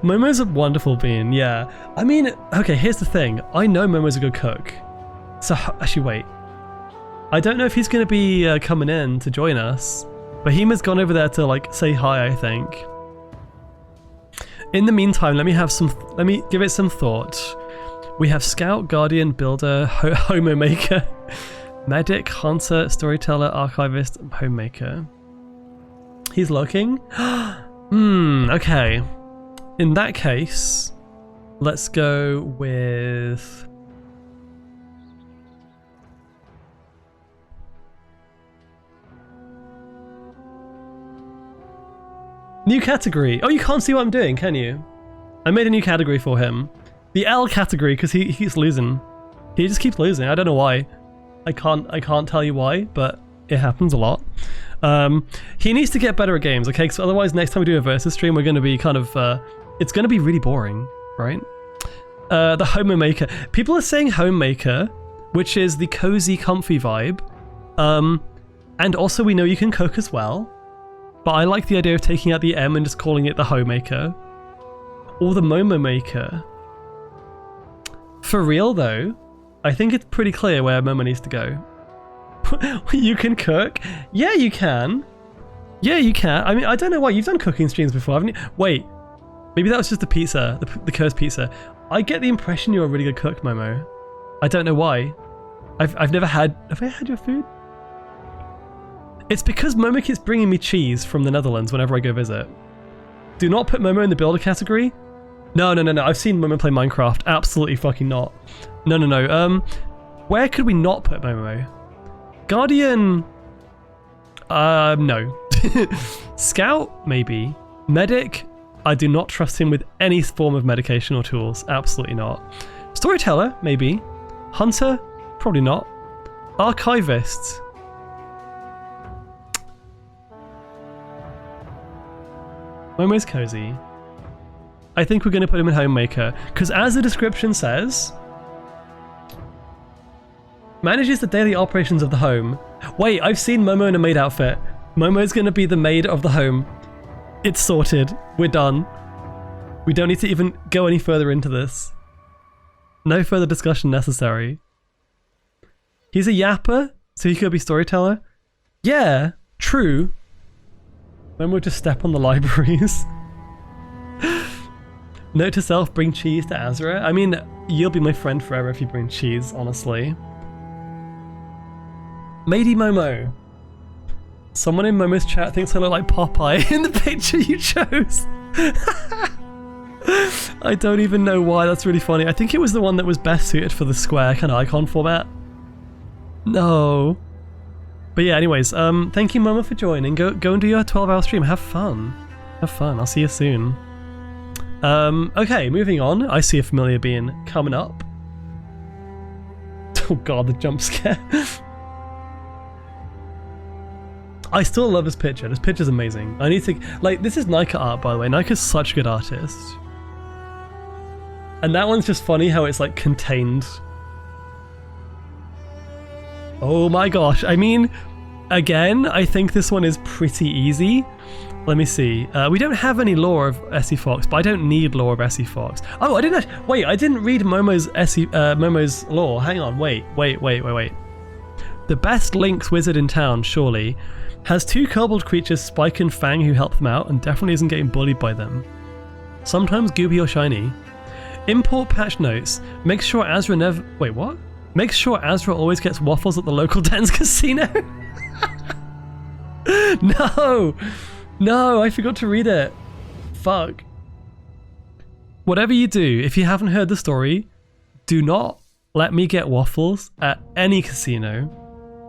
Momo's a wonderful being, yeah. I mean, okay, here's the thing. I know Momo's a good cook. So, actually, wait. I don't know if he's going to be coming in to join us. But Hema's gone over there to, like, say hi, I think. In the meantime, let me give it some thought. We have Scout, Guardian, Builder, Homo Maker, Medic, Hunter, Storyteller, Archivist, Homemaker. He's looking? Okay. In that case, let's go with... New category. Oh, you can't see what I'm doing, can you? I made a new category for him. The L category, because he keeps losing. He just keeps losing. I don't know why. I can't tell you why, but it happens a lot. He needs to get better at games, okay? Because otherwise, next time we do a versus stream, we're going to be kind of... it's going to be really boring, right? The Homemaker. People are saying Homemaker, which is the cozy, comfy vibe. And also, we know you can cook as well. But I like the idea of taking out the M and just calling it the Homemaker. Or the Momo Maker. For real though, I think it's pretty clear where Momo needs to go. You can cook? Yeah, you can. Yeah, you can. I mean, I don't know why. You've done cooking streams before, haven't you? Wait, maybe that was just the pizza, the cursed pizza. I get the impression you're a really good cook, Momo. I don't know why. I've never had... Have I had your food? It's because Momo keeps bringing me cheese from the Netherlands whenever I go visit. Do not put Momo in the builder category. No. I've seen Momo play Minecraft. Absolutely fucking not. No. Where could we not put Momo? Guardian... no. Scout? Maybe. Medic? I do not trust him with any form of medication or tools. Absolutely not. Storyteller? Maybe. Hunter? Probably not. Archivist? Momo's cozy. I think we're going to put him in Homemaker, because as the description says, manages the daily operations of the home. Wait, I've seen Momo in a maid outfit. Momo's going to be the maid of the home. It's sorted. We're done. We don't need to even go any further into this. No further discussion necessary. He's a yapper, so he could be storyteller. Yeah, true. Then we'll just step on the libraries. Note to self, bring cheese to Azra. I mean, you'll be my friend forever if you bring cheese, honestly. Matey Momo. Someone in Momo's chat thinks I look like Popeye in the picture you chose. I don't even know why, that's really funny. I think it was the one that was best suited for the square kind of icon format. No. But yeah, anyways, thank you Momo for joining. Go and do your 12-hour stream. Have fun. Have fun. I'll see you soon. Okay, moving on. I see a familiar being coming up. Oh god, the jump scare. I still love this picture. This picture's amazing. I need to... Like, this is Nika art, by the way. Nika's such a good artist. And that one's just funny how it's, like, contained. Oh my gosh. I mean, again, I think this one is pretty easy. Let me see. We don't have any lore of Essie Fox, but I don't need lore of Essie Fox. Oh, I didn't actually... Wait, I didn't read Momo's lore. Hang on, wait. The best Lynx wizard in town, surely, has 2 kobold creatures, Spike and Fang, who help them out, and definitely isn't getting bullied by them. Sometimes Gooby or Shiny. Import patch notes. Make sure Azra never... Wait, what? Make sure Azra always gets waffles at the local Dens Casino. No! No, I forgot to read it. Fuck. Whatever you do, if you haven't heard the story, do not let me get waffles at any casino.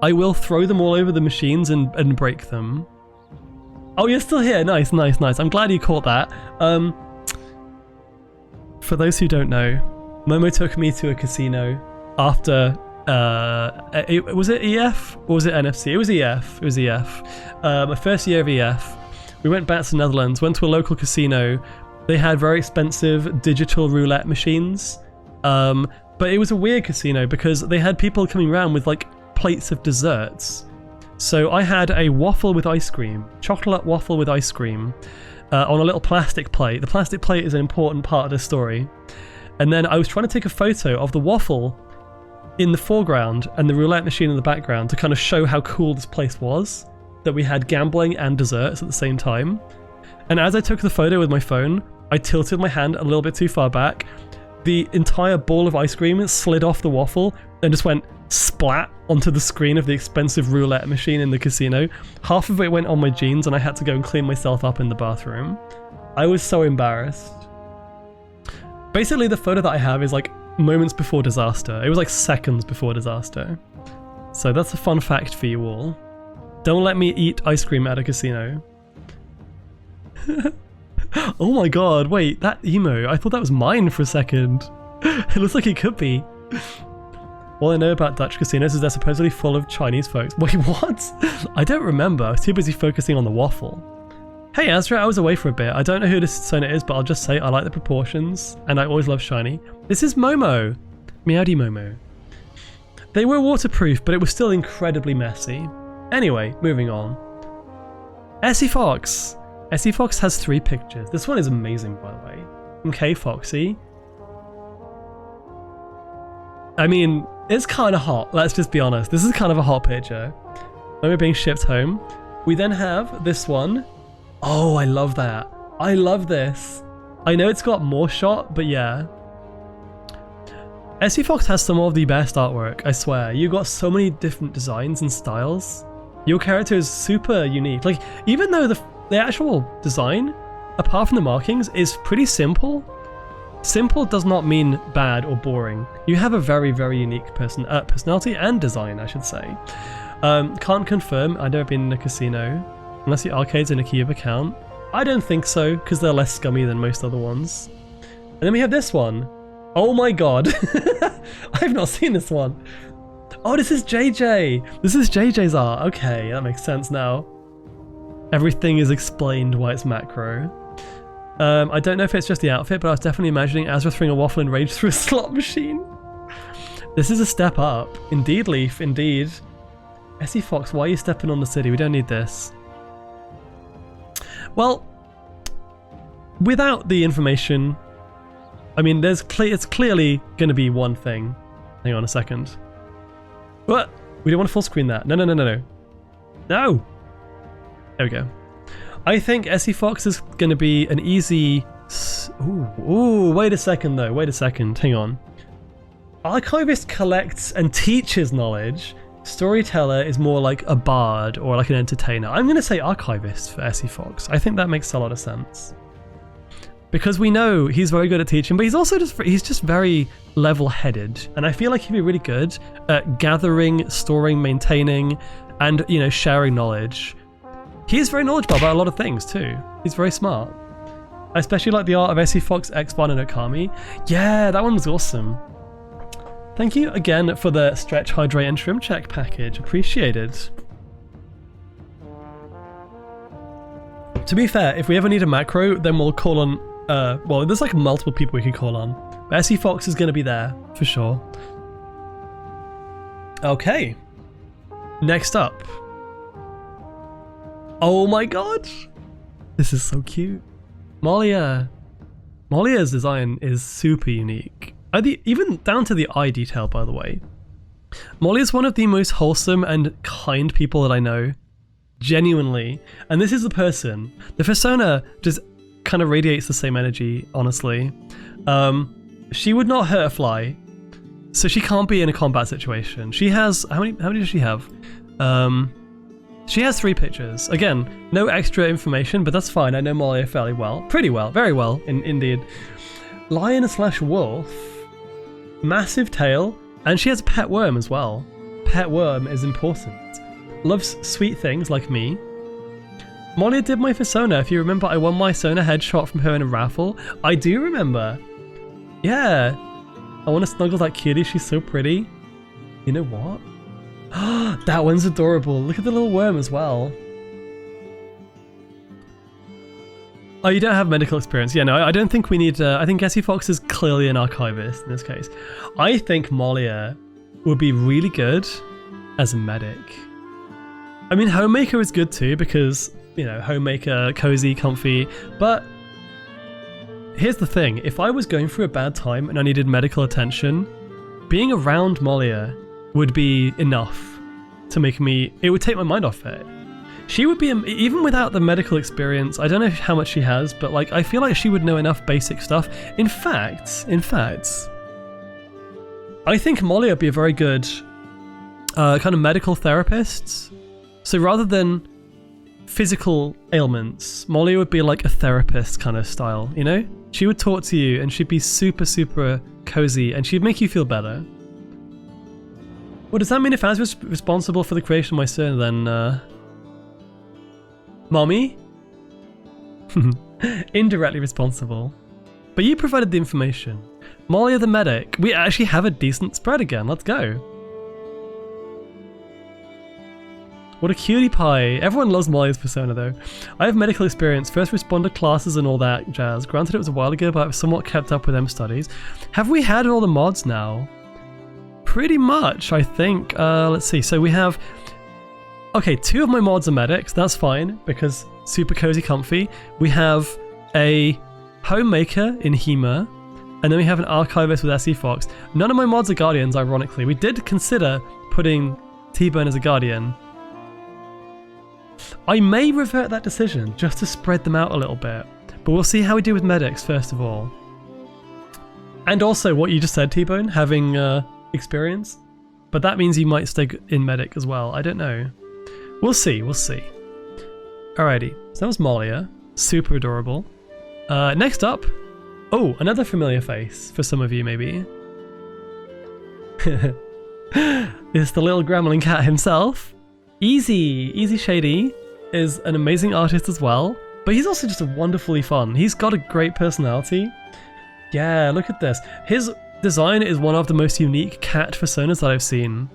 I will throw them all over the machines and break them. Oh, you're still here. Nice. I'm glad you caught that. For those who don't know, Momo took me to a casino after... was it EF or was it NFC? It was EF. My first year of EF. We went back to the Netherlands, went to a local casino. They had very expensive digital roulette machines. But it was a weird casino because they had people coming around with like plates of desserts. So I had a waffle with ice cream, chocolate waffle with ice cream, on a little plastic plate. The plastic plate is an important part of the story. And then I was trying to take a photo of the waffle in the foreground and the roulette machine in the background to kind of show how cool this place was, that we had gambling and desserts at the same time. And as I took the photo with my phone, I tilted my hand a little bit too far back. The entire ball of ice cream slid off the waffle and just went splat onto the screen of the expensive roulette machine in the casino. Half of it went on my jeans and I had to go and clean myself up in the bathroom. I was so embarrassed. Basically, the photo that I have is like moments before disaster. It was like seconds before disaster. So that's a fun fact for you all. Don't let me eat ice cream at a casino. Oh my god, wait, that emo, I thought that was mine for a second. It looks like it could be. All I know about Dutch casinos is they're supposedly full of Chinese folks. Wait, what? I don't remember, I was too busy focusing on the waffle. Hey Azra, I was away for a bit. I don't know who this Sona is, but I'll just say I like the proportions, and I always love shiny. This is Momo. Meowdy Momo. They were waterproof, but it was still incredibly messy. Anyway, moving on. Essie Fox. Essie Fox has 3 pictures. This one is amazing, by the way. Okay, Foxy. I mean, it's kind of hot, let's just be honest. This is kind of a hot picture. When we're being shipped home. We then have this one. Oh, I love that. I love this. I know it's got more shot, but yeah. Essie Fox has some of the best artwork, I swear. You got so many different designs and styles. Your character is super unique. Like, even though the actual design, apart from the markings, is pretty simple. Simple does not mean bad or boring. You have a very, very unique personality and design, I should say. Can't confirm, I've never been in a casino. Unless the arcade's in a Kyiv account. I don't think so, because they're less scummy than most other ones. And then we have this one. Oh my god. I've not seen this one. Oh, this is JJ. This is JJ's art. Okay, that makes sense now. Everything is explained why it's macro. I don't know if it's just the outfit, but I was definitely imagining Azra throwing a waffle in rage through a slot machine. This is a step up. Indeed, Leaf, indeed. Essie Fox, why are you stepping on the city? We don't need this. Well, without the information, I mean, it's clearly going to be one thing. Hang on a second. What? We don't want to full screen that. No. No! There we go. I think Essie Fox is going to be an easy Ooh, wait a second though. Wait a second. Hang on. Archivist collects and teaches knowledge. Storyteller is more like a bard or like an entertainer. I'm going to say archivist for SE Fox. I think that makes a lot of sense. Because we know he's very good at teaching, but he's also just very level-headed. And I feel like he'd be really good at gathering, storing, maintaining, and, you know, sharing knowledge. He is very knowledgeable about a lot of things too. He's very smart. I especially like the art of SE Fox, X-Bond, and Okami. Yeah, that one was awesome. Thank you again for the stretch, hydrate, and trim check package. Appreciated. To be fair, if we ever need a macro, then we'll call on... well, there's like multiple people we can call on. But SE Fox is going to be there, for sure. Okay. Next up. Oh my god! This is so cute. Malia. Malia's design is super unique. Even down to the eye detail, by the way. Molly is one of the most wholesome and kind people that I know. Genuinely. And this is the person. The persona just kind of radiates the same energy, honestly. She would not hurt a fly. So she can't be in a combat situation. She has... How many does she have? She has 3 pictures. Again, no extra information, but that's fine. I know Malia fairly well. Pretty well. Very well, indeed. Lion/wolf. Massive tail, and she has a pet worm as well. Pet worm is important. Loves sweet things like me. Molly did my persona. If you remember, I won my Sona headshot from her in a raffle. I do remember. Yeah. I want to snuggle that cutie. She's so pretty. You know what? That one's adorable. Look at the little worm as well. Oh, you don't have medical experience. Yeah, no, I don't think we need... I think SE Fox is clearly an archivist in this case. I think Malia would be really good as a medic. I mean, Homemaker is good too because, you know, Homemaker, cozy, comfy. But here's the thing. If I was going through a bad time and I needed medical attention, being around Malia would be enough to make me... It would take my mind off it. She would be, even without the medical experience, I don't know how much she has, but like I feel like she would know enough basic stuff. In fact, I think Molly would be a very good kind of medical therapist. So rather than physical ailments, Molly would be like a therapist kind of style, you know? She would talk to you and she'd be super, super cozy and she'd make you feel better. Well, does that mean if I was responsible for the creation of my son, then... Mommy? Indirectly responsible. But you provided the information. Molly the medic. We actually have a decent spread again. Let's go. What a cutie pie. Everyone loves Molly's persona though. I have medical experience, first responder classes and all that jazz. Granted it was a while ago, but I've somewhat kept up with them studies. Have we had all the mods now? Pretty much, I think. Let's see. So we have... Okay, 2 of my mods are medics, that's fine, because super cozy comfy. We have a homemaker in Hema, and then we have an archivist with SE Fox. None of my mods are guardians, ironically. We did consider putting T-Bone as a guardian. I may revert that decision, just to spread them out a little bit. But we'll see how we do with medics, first of all. And also, what you just said, T-Bone, having experience. But that means you might stay in medic as well, I don't know. We'll see, we'll see. Alrighty, so that was Malia. Super adorable. Next up, oh, another familiar face for some of you maybe. It's the little gremlin cat himself. Easy Shady is an amazing artist as well, but he's also just wonderfully fun. He's got a great personality. Yeah, look at this. His design is one of the most unique cat personas that I've seen.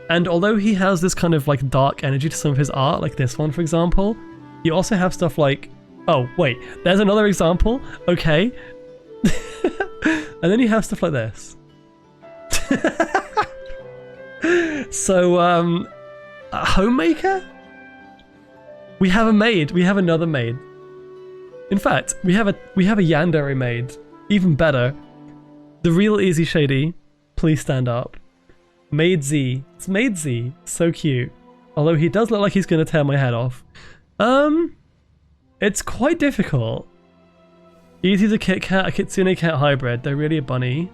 And although he has this kind of like dark energy to some of his art, like this one for example, you also have stuff like, oh wait, there's another example, okay. And then you have stuff like this. So, a homemaker? We have a maid, we have another maid. In fact, we have a yandere maid, even better. The real Easy Shady, please stand up. Maid Z. It's Maid Z. So cute. Although he does look like he's going to tear my head off. It's quite difficult. Easy's a Kit Kat, a Kitsune Cat hybrid. They're really a bunny.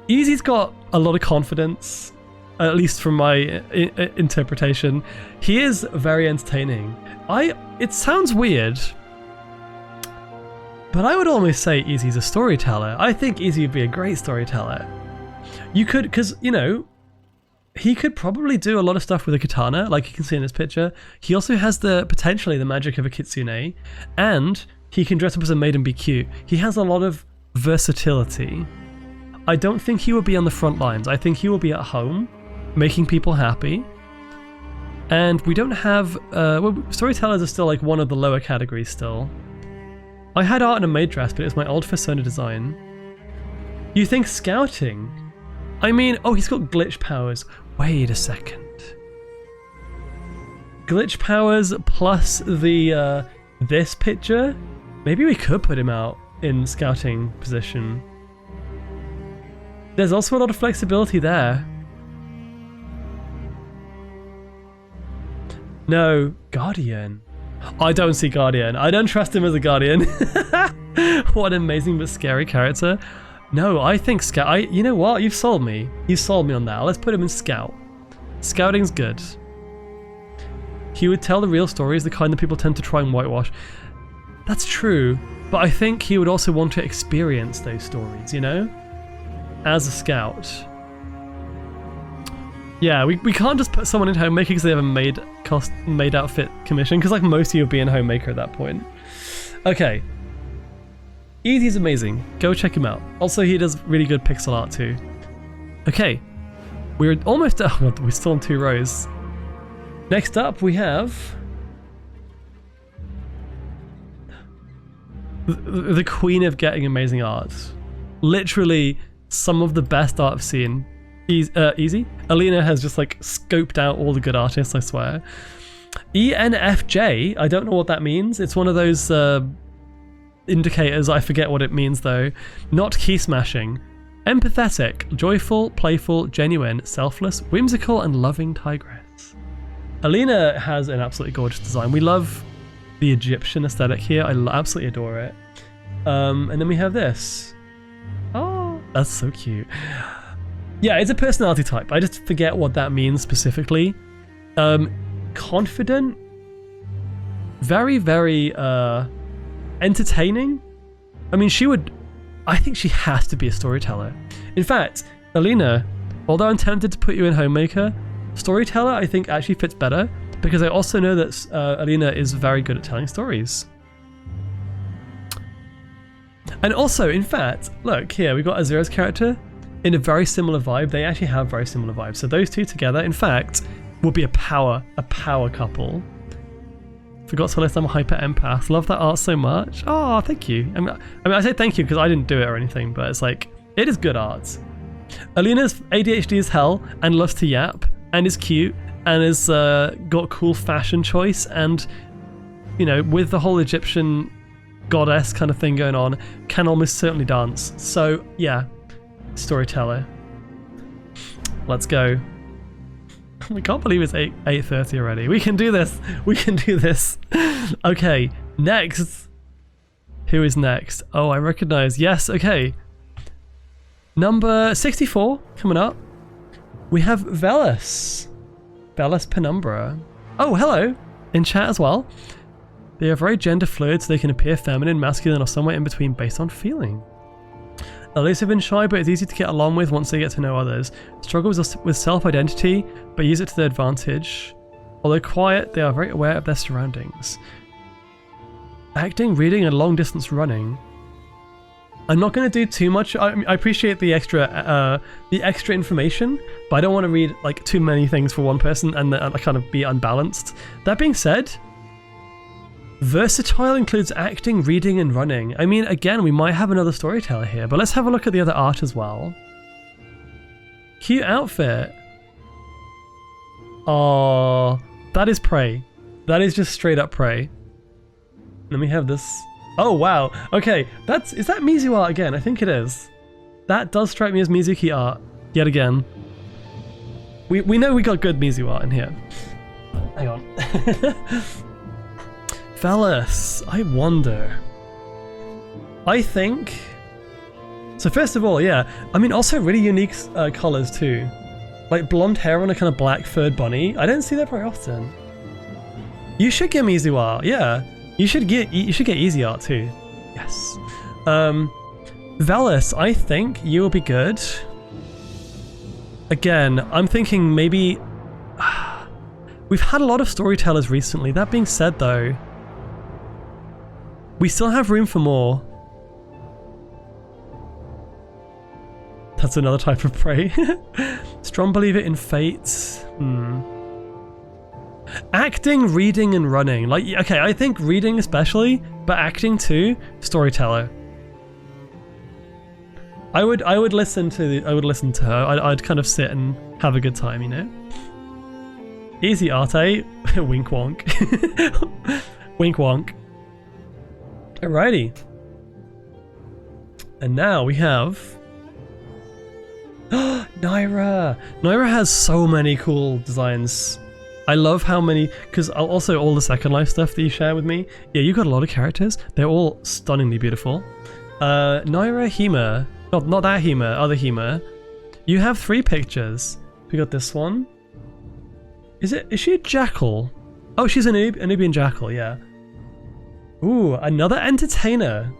Easy's got a lot of confidence, at least from my interpretation. He is very entertaining. It sounds weird, but I would almost say Easy's a storyteller. I think Easy would be a great storyteller. You could, because, you know, he could probably do a lot of stuff with a katana, like you can see in this picture. He also has potentially the magic of a kitsune, and he can dress up as a maid and be cute. He has a lot of versatility. I don't think he will be on the front lines. I think he will be at home, making people happy. And we don't have... well, storytellers are still like one of the lower categories still. I had art in a maid dress, but it was my old Persona design. You think scouting? I mean, oh, he's got glitch powers. Wait a second. Glitch powers plus the this picture? Maybe we could put him out in scouting position. There's also a lot of flexibility there. No, Guardian. I don't see Guardian. I don't trust him as a Guardian. What an amazing but scary character. No, I think Scout... you know what? You've sold me. You sold me on that. Let's put him in Scout. Scouting's good. He would tell the real stories, the kind that people tend to try and whitewash. That's true, but I think he would also want to experience those stories, you know? As a Scout. Yeah, we can't just put someone in Homemaker because they have a made outfit commission, because like most of you would be in Homemaker at that point. Okay. Easy's amazing. Go check him out. Also, he does really good pixel art too. Okay. We're almost done. Oh, we're still on 2 rows. Next up, we have... the queen of getting amazing art. Literally, some of the best art I've seen. Easy. Alina has just like scoped out all the good artists, I swear. ENFJ, I don't know what that means. It's one of those indicators, I forget what it means though. Not key smashing. Empathetic, joyful, playful, genuine, selfless, whimsical, and loving tigress. Alina has an absolutely gorgeous design. We love the Egyptian aesthetic here. I absolutely adore it. And then we have this. Oh, that's so cute. Yeah, it's a personality type. I just forget what that means specifically. Confident. Very, very entertaining. I mean, I think she has to be a storyteller. In fact, Alina, although I'm tempted to put you in Homemaker, storyteller I think actually fits better, because I also know that Alina is very good at telling stories. And also, in fact, look here, we've got Azura's character in a very similar vibe. They actually have very similar vibes. So those two together, in fact, will be a power couple. Forgot to list I'm a hyper empath. Love that art so much. Oh, thank you. I mean, I say thank you because I didn't do it or anything, but it's like, it is good art. Alina's ADHD as hell and loves to yap and is cute and has got cool fashion choice, and, you know, with the whole Egyptian goddess kind of thing going on, can almost certainly dance. So yeah, storyteller. Let's go. I can't believe it's 8:30 already. We can do this. We can do this. Okay, next. Who is next? Oh, I recognize. Yes, okay. Number 64 coming up. We have Velas. Velas Penumbra. Oh, hello. In chat as well. They are very gender fluid, so they can appear feminine, masculine, or somewhere in between based on feeling. Elusive and shy, but it's easy to get along with once they get to know others. Struggles with self-identity, but use it to their advantage. Although quiet, they are very aware of their surroundings. Acting, reading, and long-distance running. I'm not going to do too much. I appreciate the extra information, but I don't want to read like too many things for one person and kind of be unbalanced. That being said, versatile includes acting, reading, and running. I mean, again, we might have another storyteller here, but let's have a look at the other art as well. Cute outfit. Oh, that is prey. That is just straight up prey. Let me have this. Oh, wow. Okay, is that Mizu art again? I think it is. That does strike me as Mizuki art, yet again. We know we got good Mizu art in here. Hang on. Velas, I wonder. I think... So first of all, yeah, I mean also really unique colours too. Like blonde hair on a kind of black furred bunny. I don't see that very often. You should get Mizu art, yeah. You should get easy art too. Yes. Velis, I think you will be good. Again, I'm thinking maybe... We've had a lot of storytellers recently. That being said though, we still have room for more. That's another type of prey. Strong believer in fate. Acting, reading, and running. Like, okay, I think reading especially, but acting too. Storyteller. I would listen to her. I'd kind of sit and have a good time, you know. Easy art, eh? Wink wonk. Wink wonk. Alrighty. And now we have Naira! Naira has so many cool designs. I love how many, because also all the Second Life stuff that you share with me. Yeah, you got a lot of characters. They're all stunningly beautiful. Naira Hema. Not that Hema, other Hema. You have 3 pictures. We got this one. Is she a jackal? Oh, she's a Nubian jackal, yeah. Ooh, another entertainer.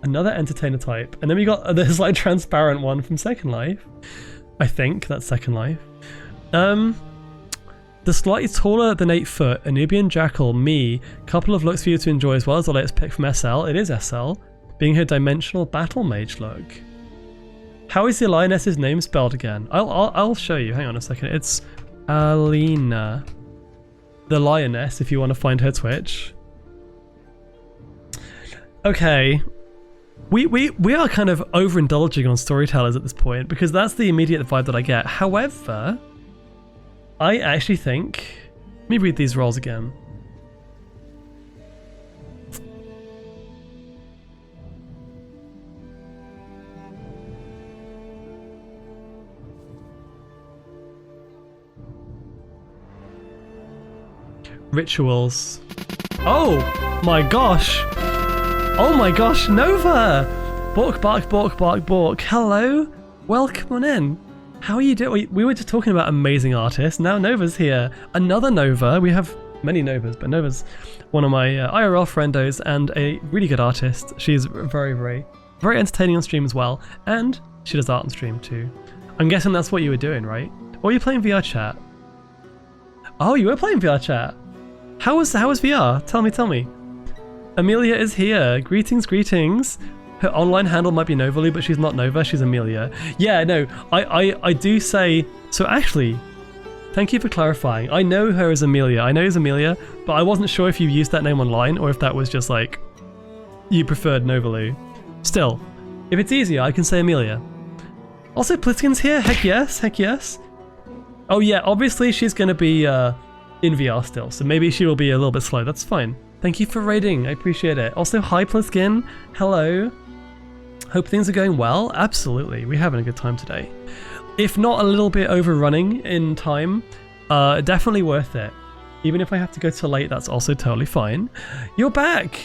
Another entertainer type. And then we got this like transparent one from Second Life. I think that's Second Life. The slightly taller than 8 foot, Nubian jackal, me. Couple of looks for you to enjoy as well as the latest pick from SL. It is SL. Being her dimensional battle mage look. How is the lioness's name spelled again? I'll show you. Hang on a second. It's Alina. The lioness, if you want to find her Twitch. Okay. We are kind of overindulging on storytellers at this point because that's the immediate vibe that I get. However, I actually think... Let me read these roles again. Rituals. Oh my gosh! Oh my gosh, Nova! Bork, bark, bork, bark, bork. Hello? Welcome on in. How are you doing? We were just talking about amazing artists. Now Nova's here. Another Nova. We have many Novas, but Nova's one of my IRL friendos and a really good artist. She's very, very, very entertaining on stream as well. And she does art on stream too. I'm guessing that's what you were doing, right? Or were you playing VR chat? Oh, you were playing VR chat. How was VR? Tell me. Amelia is here. Greetings, greetings. Her online handle might be Novalu, but she's not Nova, she's Amelia. Yeah, no, I do say... So actually, thank you for clarifying. I know her as Amelia. I know it's Amelia, but I wasn't sure if you used that name online or if that was just like... You preferred Novalu. Still, if it's easier, I can say Amelia. Also, Plitskin's here. Heck yes, heck yes. Oh yeah, obviously she's going to be in VR still, so maybe she will be a little bit slow. That's fine. Thank you for raiding. I appreciate it. Also, hi Plitskin. Hello. Hope things are going well. Absolutely. We're having a good time today. If not a little bit overrunning in time, definitely worth it. Even if I have to go till late, that's also totally fine. You're back.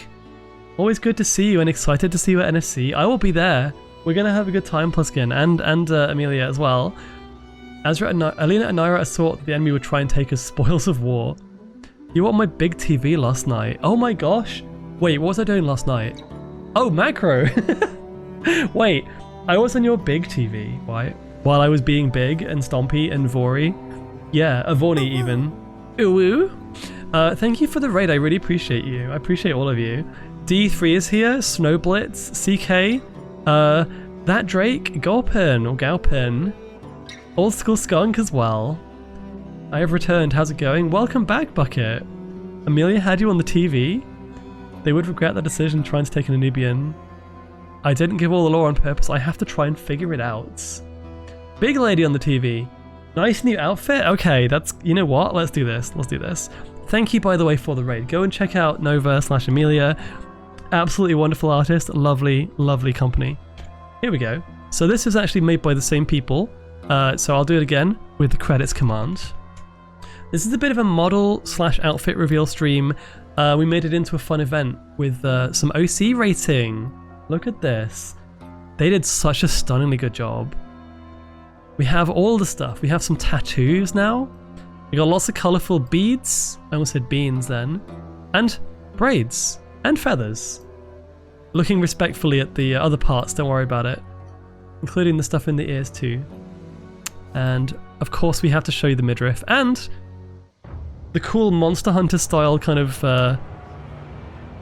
Always good to see you and excited to see you at NSC. I will be there. We're going to have a good time, Plitskin, and Amelia as well. Alina and Naira thought the enemy would try and take us spoils of war. You were on my big TV last night. Oh my gosh. Wait, what was I doing last night? Oh, macro. Wait, I was on your big TV, right? While I was being big and stompy and vory. Yeah, Avoni even. Ooh. Thank you for the raid. I really appreciate you. I appreciate all of you. D3 is here. Snowblitz. CK. That Drake. Gulpin or Galpin. Old School Skunk as well. I have returned. How's it going? Welcome back, Bucket. Amelia had you on the TV. They would regret that decision trying to take an Nubian. I didn't give all the lore on purpose. I have to try and figure it out. Big lady on the TV. Nice new outfit. Okay, that's... You know what? Let's do this. Let's do this. Thank you, by the way, for the raid. Go and check out Nova/Amelia. Absolutely wonderful artist. Lovely, lovely company. Here we go. So this is actually made by the same people. So I'll do it again with the credits command. This is a bit of a model/outfit reveal stream. We made it into a fun event with some OC rating. Look at this. They did such a stunningly good job. We have all the stuff. We have some tattoos now. We got lots of colourful beads. I almost said beans then. And braids. And feathers. Looking respectfully at the other parts, don't worry about it. Including the stuff in the ears too. And of course we have to show you the midriff. And the cool Monster Hunter style kind of...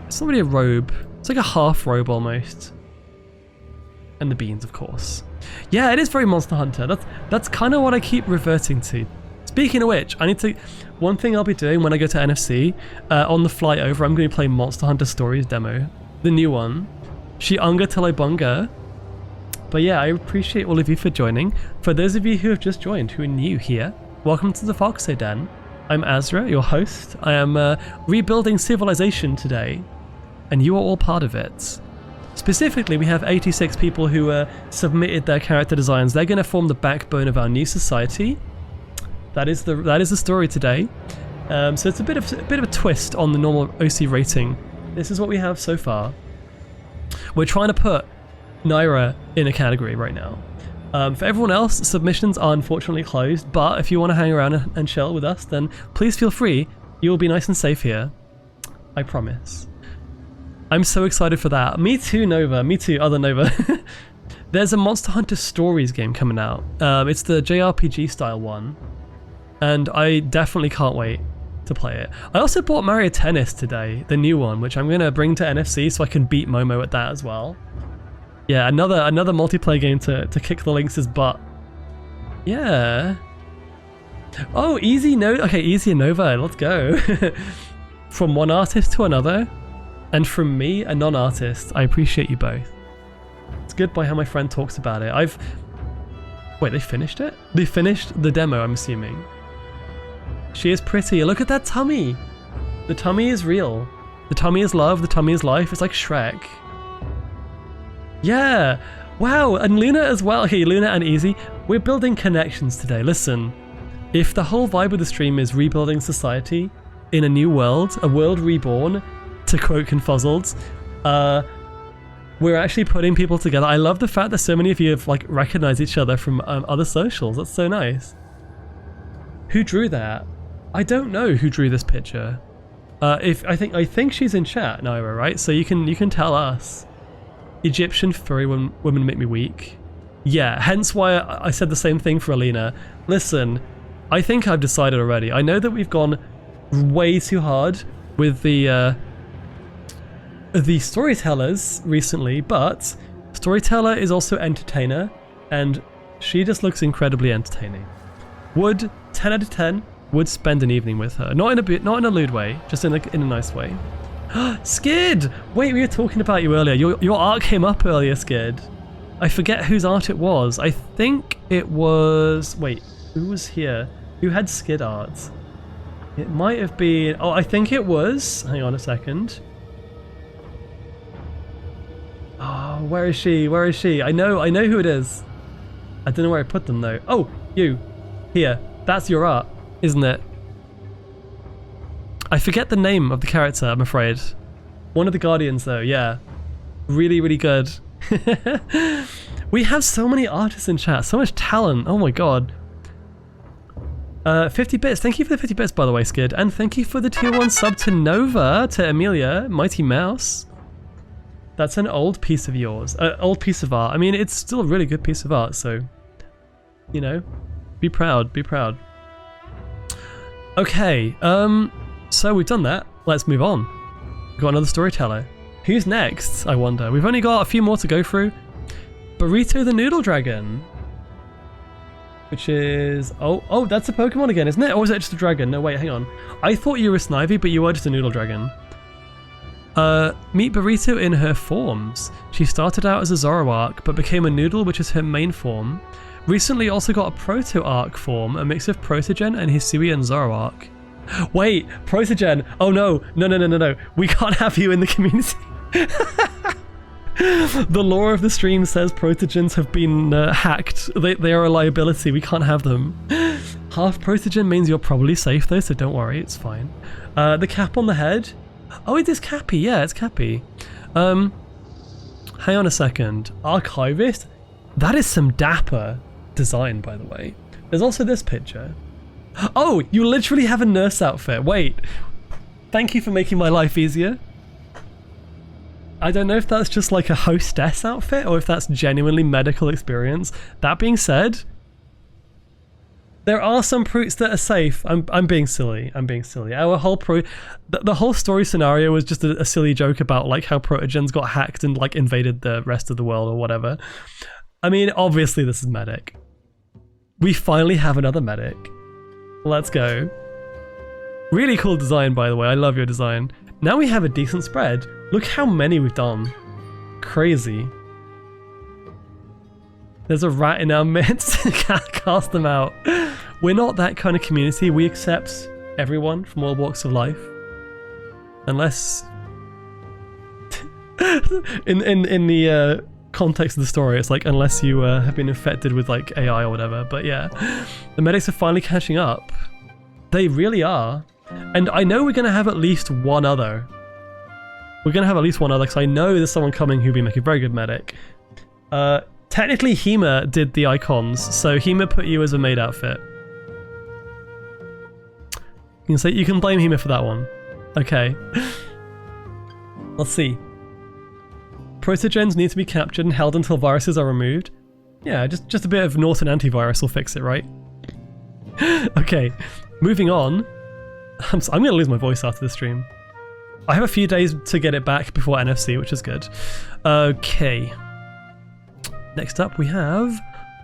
it's not really a robe. It's like a half robe almost. And the beans, of course. Yeah, it is very Monster Hunter. That's kind of what I keep reverting to. Speaking of which, I need to... One thing I'll be doing when I go to NFC, on the flight over, I'm going to play Monster Hunter Stories demo. The new one. Shi Unga Tele Bunga. But yeah, I appreciate all of you for joining. For those of you who have just joined, who are new here, welcome to the Foxo Den. I'm Azra, your host. I am rebuilding civilization today, and you are all part of it. Specifically, we have 86 people who submitted their character designs. They're going to form the backbone of our new society. That is the story today. So it's a bit of a twist on the normal OC rating. This is what we have so far. We're trying to put Naira in a category right now. For everyone else, submissions are unfortunately closed, but if you want to hang around and chill with us, then please feel free. You will be nice and safe here. I promise. I'm so excited for that. Me too, Nova. Me too, other Nova. There's a Monster Hunter Stories game coming out. It's the JRPG style one. And I definitely can't wait to play it. I also bought Mario Tennis today, the new one, which I'm going to bring to NFC so I can beat Momo at that as well. Yeah, another multiplayer game to kick the Lynx's butt. Yeah. Oh, Easy and Nova, let's go. From one artist to another, and from me, a non-artist. I appreciate you both. It's good by how my friend talks about it. Wait, they finished it? They finished the demo, I'm assuming. She is pretty. Look at that tummy. The tummy is real. The tummy is love. The tummy is life. It's like Shrek. Yeah. Wow. And Luna as well. Okay, Luna and Easy. We're building connections today. Listen, if the whole vibe of the stream is rebuilding society in a new world, a world reborn, to quote Confuzzled, we're actually putting people together. I love the fact that so many of you have like recognized each other from other socials. That's so nice. Who drew that? I don't know who drew this picture. I think she's in chat, Naira, right? So you can tell us. Egyptian furry women make me weak. Yeah, hence why I said the same thing for Alina. Listen, I think I've decided already. I know that we've gone way too hard with the storytellers recently, but storyteller is also entertainer, and she just looks incredibly entertaining. Would 10 out of 10 would spend an evening with her. Not in a lewd way, just in a nice way. Skid! Wait, we were talking about you earlier. Your art came up earlier, Skid. I forget whose art it was. I think it was... Wait, who was here? Who had Skid art? It might have been... Oh, I think it was... Hang on a second. Oh, where is she? Where is she? I know who it is. I don't know where I put them though. Oh, you. Here. That's your art, isn't it? I forget the name of the character, I'm afraid. One of the Guardians though, yeah. Really, really good. We have so many artists in chat, so much talent, oh my god. 50 bits, thank you for the 50 bits by the way, Skid. And thank you for the tier 1 sub to Nova, to Amelia, Mighty Mouse. That's an old piece of yours, old piece of art. I mean, it's still a really good piece of art, so, you know, be proud, be proud. Okay, so we've done that. Let's move on. We've got another storyteller. Who's next, I wonder? We've only got a few more to go through. Burrito the Noodle Dragon. Which is... Oh, that's a Pokemon again, isn't it? Or is it just a dragon? No, wait, hang on. I thought you were Snivy, but you are just a Noodle Dragon. Meet Burrito in her forms. She started out as a Zoroark, but became a Noodle, which is her main form. Recently also got a Proto-Arc form, a mix of Protogen and Hisui and Zoroark. Wait, Protogen! Oh no, no. We can't have you in the community. The lore of the stream says Protogens have been hacked. They are a liability, we can't have them. Half Protogen means you're probably safe though, so don't worry, it's fine. The cap on the head. Oh, it is Cappy, yeah, it's Cappy. hang on a second. Archivist? That is some dapper design, by the way. There's also this picture. Oh, you literally have a nurse outfit. Wait. Thank you for making my life easier. I don't know if that's just like a hostess outfit or if that's genuinely medical experience. That being said, there are some fruits that are safe. I'm being silly. Our whole the whole story scenario was just a silly joke about like how protogens got hacked and like invaded the rest of the world or whatever. I mean, obviously this is medic. We finally have another medic. Let's go. Really cool design, by the way. I love your design. Now we have a decent spread. Look how many we've done. Crazy. There's a rat in our midst. Can't cast them out. We're not that kind of community. We accept everyone from all walks of life. Unless... in the context of the story, it's like unless you have been infected with like AI or whatever. But yeah, the medics are finally catching up. They really are. And I know we're going to have at least one other. We're going to have at least one other because I know there's someone coming who'll be making a very good medic. Technically, Hema did the icons, so Hema put you as a maid outfit. You can blame Hema for that one. Okay. Let's see. Protogens need to be captured and held until viruses are removed. Yeah, just a bit of Norton antivirus will fix it, right? Okay, moving on. I'm gonna lose my voice after this stream. I have a few days to get it back before NFC, which is good. Okay. Next up we have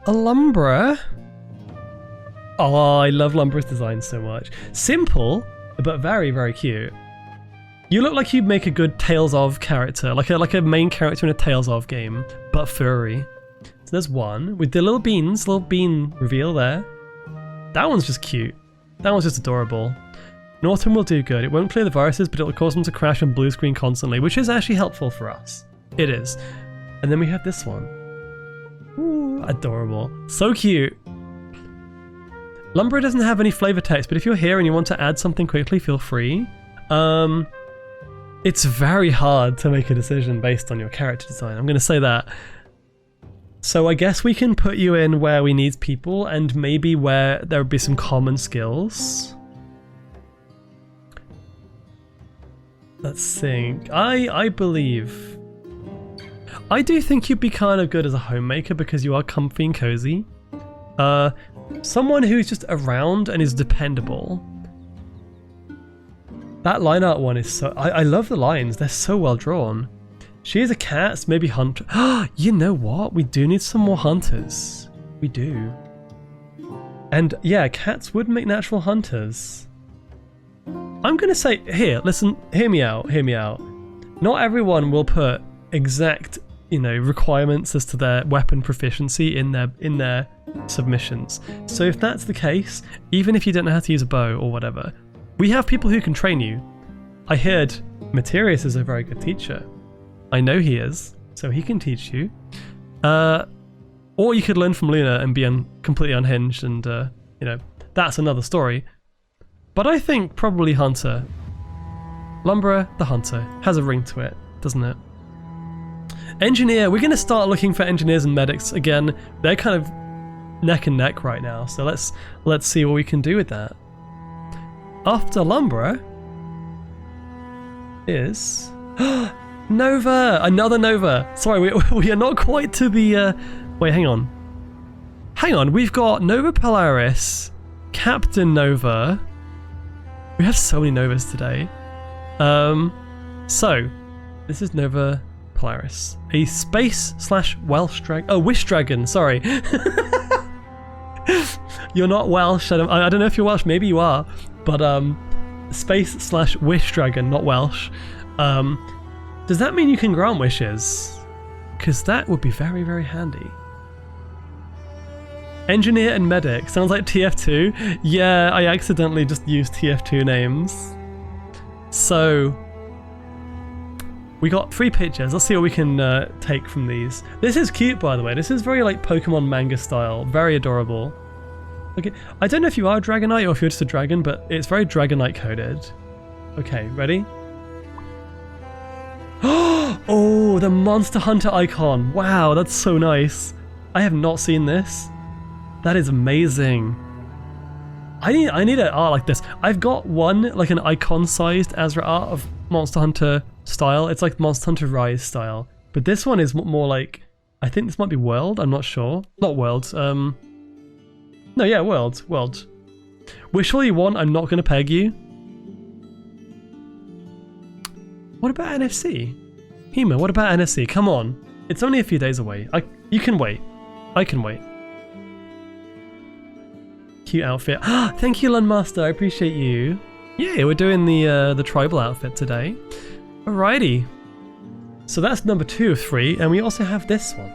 Alumbra. Oh, I love Lumbra's design so much. Simple, but very, very cute. You look like you'd make a good Tales of character, like a main character in a Tales of game, but furry. So there's one with the little bean reveal there. That one's just cute. That one's just adorable. Norton will do good. It won't clear the viruses, but it'll cause them to crash and blue screen constantly, which is actually helpful for us. It is. And then we have this one. Ooh, adorable. So cute. Lumbra doesn't have any flavor text, but if you're here and you want to add something quickly, feel free. It's very hard to make a decision based on your character design. I'm going to say that. So I guess we can put you in where we need people and maybe where there would be some common skills. Let's think. I believe... I do think you'd be kind of good as a homemaker because you are comfy and cozy. Someone who's just around and is dependable. That line art one is so... I love the lines. They're so well drawn. She is a cat, so maybe hunter. You know what? We do need some more hunters. We do. And yeah, cats would make natural hunters. I'm gonna say, here, listen, hear me out. Not everyone will put exact, requirements as to their weapon proficiency in their submissions. So if that's the case, even if you don't know how to use a bow or whatever, we have people who can train you. I heard Materius is a very good teacher. I know he is, so he can teach you. Or you could learn from Luna and be completely unhinged and, that's another story. But I think probably Hunter. Lumbra, the Hunter, has a ring to it, doesn't it? Engineer, we're going to start looking for engineers and medics again. They're kind of neck and neck right now, so let's see what we can do with that. After Lumbra is Nova, another Nova. Sorry, we are not quite to the. Wait, hang on. We've got Nova Polaris, Captain Nova. We have so many Novas today. So this is Nova Polaris, a space/Welsh dragon. Oh, Wish Dragon. Sorry. You're not Welsh. I don't know if you're Welsh. Maybe you are. But space/Wish Dragon, not Welsh. Does that mean you can grant wishes? Because that would be very, very handy. Engineer and Medic. Sounds like TF2. Yeah, I accidentally just used TF2 names. So, we got 3 pictures. Let's see what we can take from these. This is cute, by the way. This is very like Pokemon manga style. Very adorable. Okay, I don't know if you are a Dragonite or if you're just a dragon, but it's very Dragonite coded. Okay, ready? Oh, the Monster Hunter icon. Wow, that's so nice. I have not seen this. That is amazing. I need an art like this. I've got one, like an icon-sized Azra art of Monster Hunter style. It's like Monster Hunter Rise style. But this one is more like, I think this might be World, I'm not sure. Not World, no, yeah, World. Wish all you want, I'm not gonna peg you. What about NFC? Hema, what about NFC? Come on. It's only a few days away. You can wait. I can wait. Cute outfit. Thank you, Lundmaster. I appreciate you. Yeah, we're doing the tribal outfit today. Alrighty. So that's number 2 of 3, and we also have this one.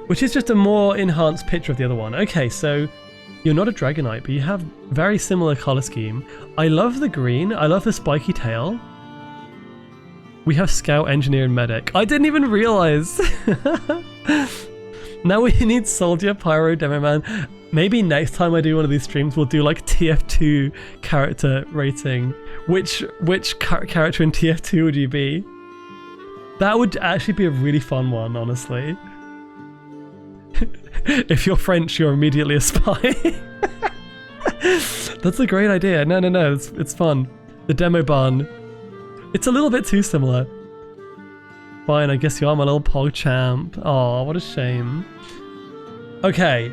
Which is just a more enhanced picture of the other one. Okay, so you're not a Dragonite, but you have very similar color scheme. I love the green. I love the spiky tail. We have Scout, Engineer, and Medic. I didn't even realize. Now we need Soldier, Pyro, Demo Man. Maybe next time I do one of these streams, we'll do like TF2 character rating. Which character in TF2 would you be? That would actually be a really fun one, honestly. If you're French, you're immediately a spy. That's a great idea. No, it's fun. The demo barn. It's a little bit too similar. Fine, I guess you are my little PogChamp. Aw, what a shame. Okay,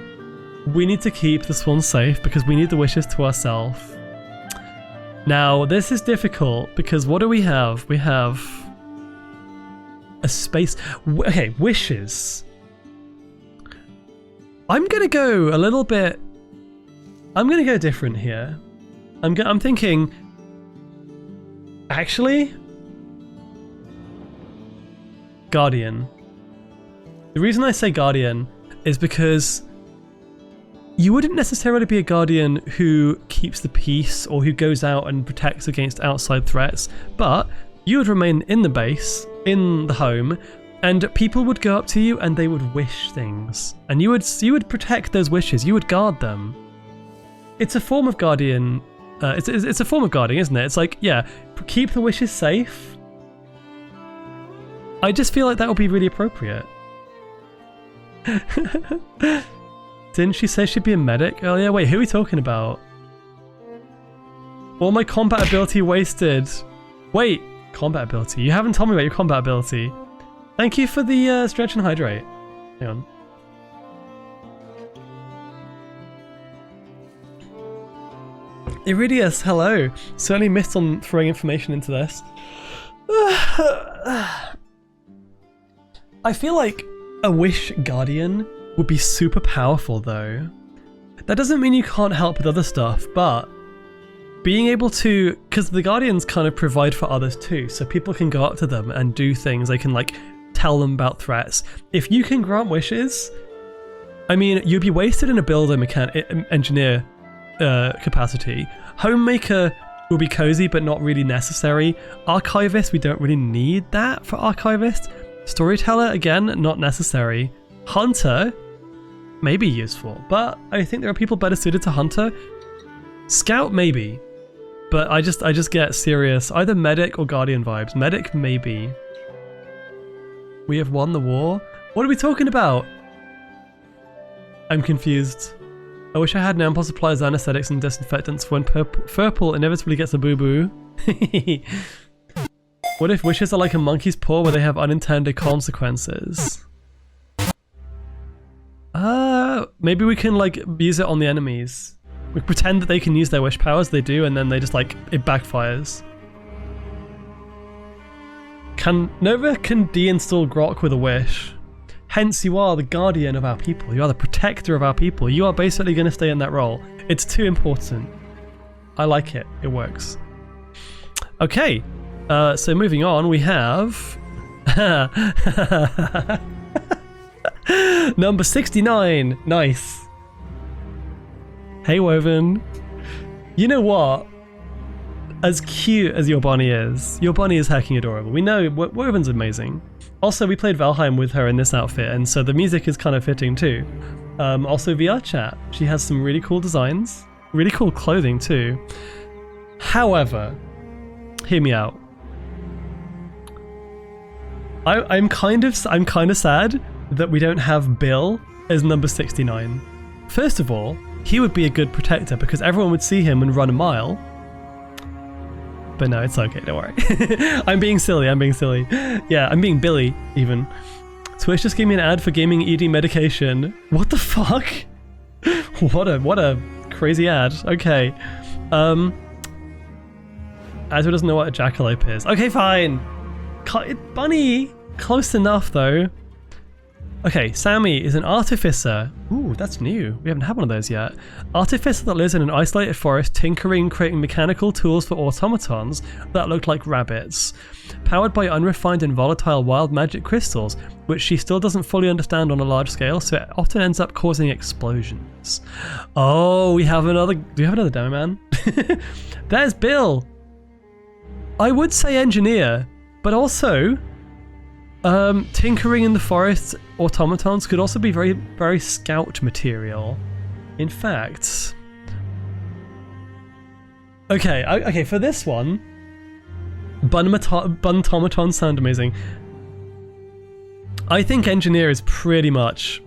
we need to keep this one safe because we need the wishes to ourselves. Now, this is difficult because what do we have? We have a space. Okay, wishes. I'm gonna go a little bit. I'm gonna go different here. I'm thinking. Actually, Guardian. The reason I say Guardian is because you wouldn't necessarily be a Guardian who keeps the peace or who goes out and protects against outside threats, but you would remain in the base, in the home, and people would go up to you and they would wish things. And you would protect those wishes, you would guard them. It's a form of Guardian. It's a form of guarding, isn't it? It's like, yeah, keep the wishes safe. I just feel like that would be really appropriate. Didn't she say she'd be a medic earlier? Wait, who are we talking about? All my combat ability wasted. Wait, combat ability? You haven't told me about your combat ability. Thank you for the stretch and hydrate. Hang on. Iridius, hello. Certainly missed on throwing information into this. I feel like a Wish Guardian would be super powerful though. That doesn't mean you can't help with other stuff, but being able to, because the Guardians kind of provide for others too, so people can go up to them and do things. They can like tell them about threats. If you can grant wishes, I mean, you'd be wasted in a builder engineer capacity. Homemaker will be cozy but not really necessary. Archivist, we don't really need that for Archivist. Storyteller, again, not necessary. Hunter, maybe useful, but I think there are people better suited to Hunter. Scout, maybe, but I just get serious. Either Medic or Guardian vibes. Medic, maybe. We have won the war? What are we talking about? I'm confused. I wish I had nail supplies, anesthetics, and disinfectants for when Purple inevitably gets a boo-boo. What if wishes are like a monkey's paw where they have unintended consequences? Maybe we can like use it on the enemies. We pretend that they can use their wish powers, they do, and then they just like, it backfires. Nova can deinstall Grok with a wish. Hence you are the guardian of our people, you are the protector of our people, you are basically going to stay in that role. It's too important. I like it, it works. Okay, so moving on, we have... Number 69, nice. Hey Woven. You know what? As cute as your bunny is hecking adorable. We know Woven's amazing. Also, we played Valheim with her in this outfit, and so the music is kind of fitting too. Also, VR chat. She has some really cool designs, really cool clothing too. However, hear me out. I'm kind of sad that we don't have Bill as number 69. First of all, he would be a good protector because everyone would see him and run a mile. But no, it's okay, don't worry. I'm being silly. Yeah, I'm being Billy, even. Twitch just gave me an ad for gaming ED medication. What the fuck? What a crazy ad. Okay. Azure doesn't know what a jackalope is. Okay, fine. Bunny! Close enough, though. Okay, Sammy is an artificer. Ooh, that's new. We haven't had one of those yet. Artificer that lives in an isolated forest, tinkering, creating mechanical tools for automatons that look like rabbits. Powered by unrefined and volatile wild magic crystals, which she still doesn't fully understand on a large scale, so it often ends up causing explosions. Oh, we have another... Do we have another demo man? There's Bill! I would say engineer, but also... tinkering in the forest automatons could also be very, very scout material. In fact... Okay, for this one... Buntomatons sound amazing. I think engineer is pretty much...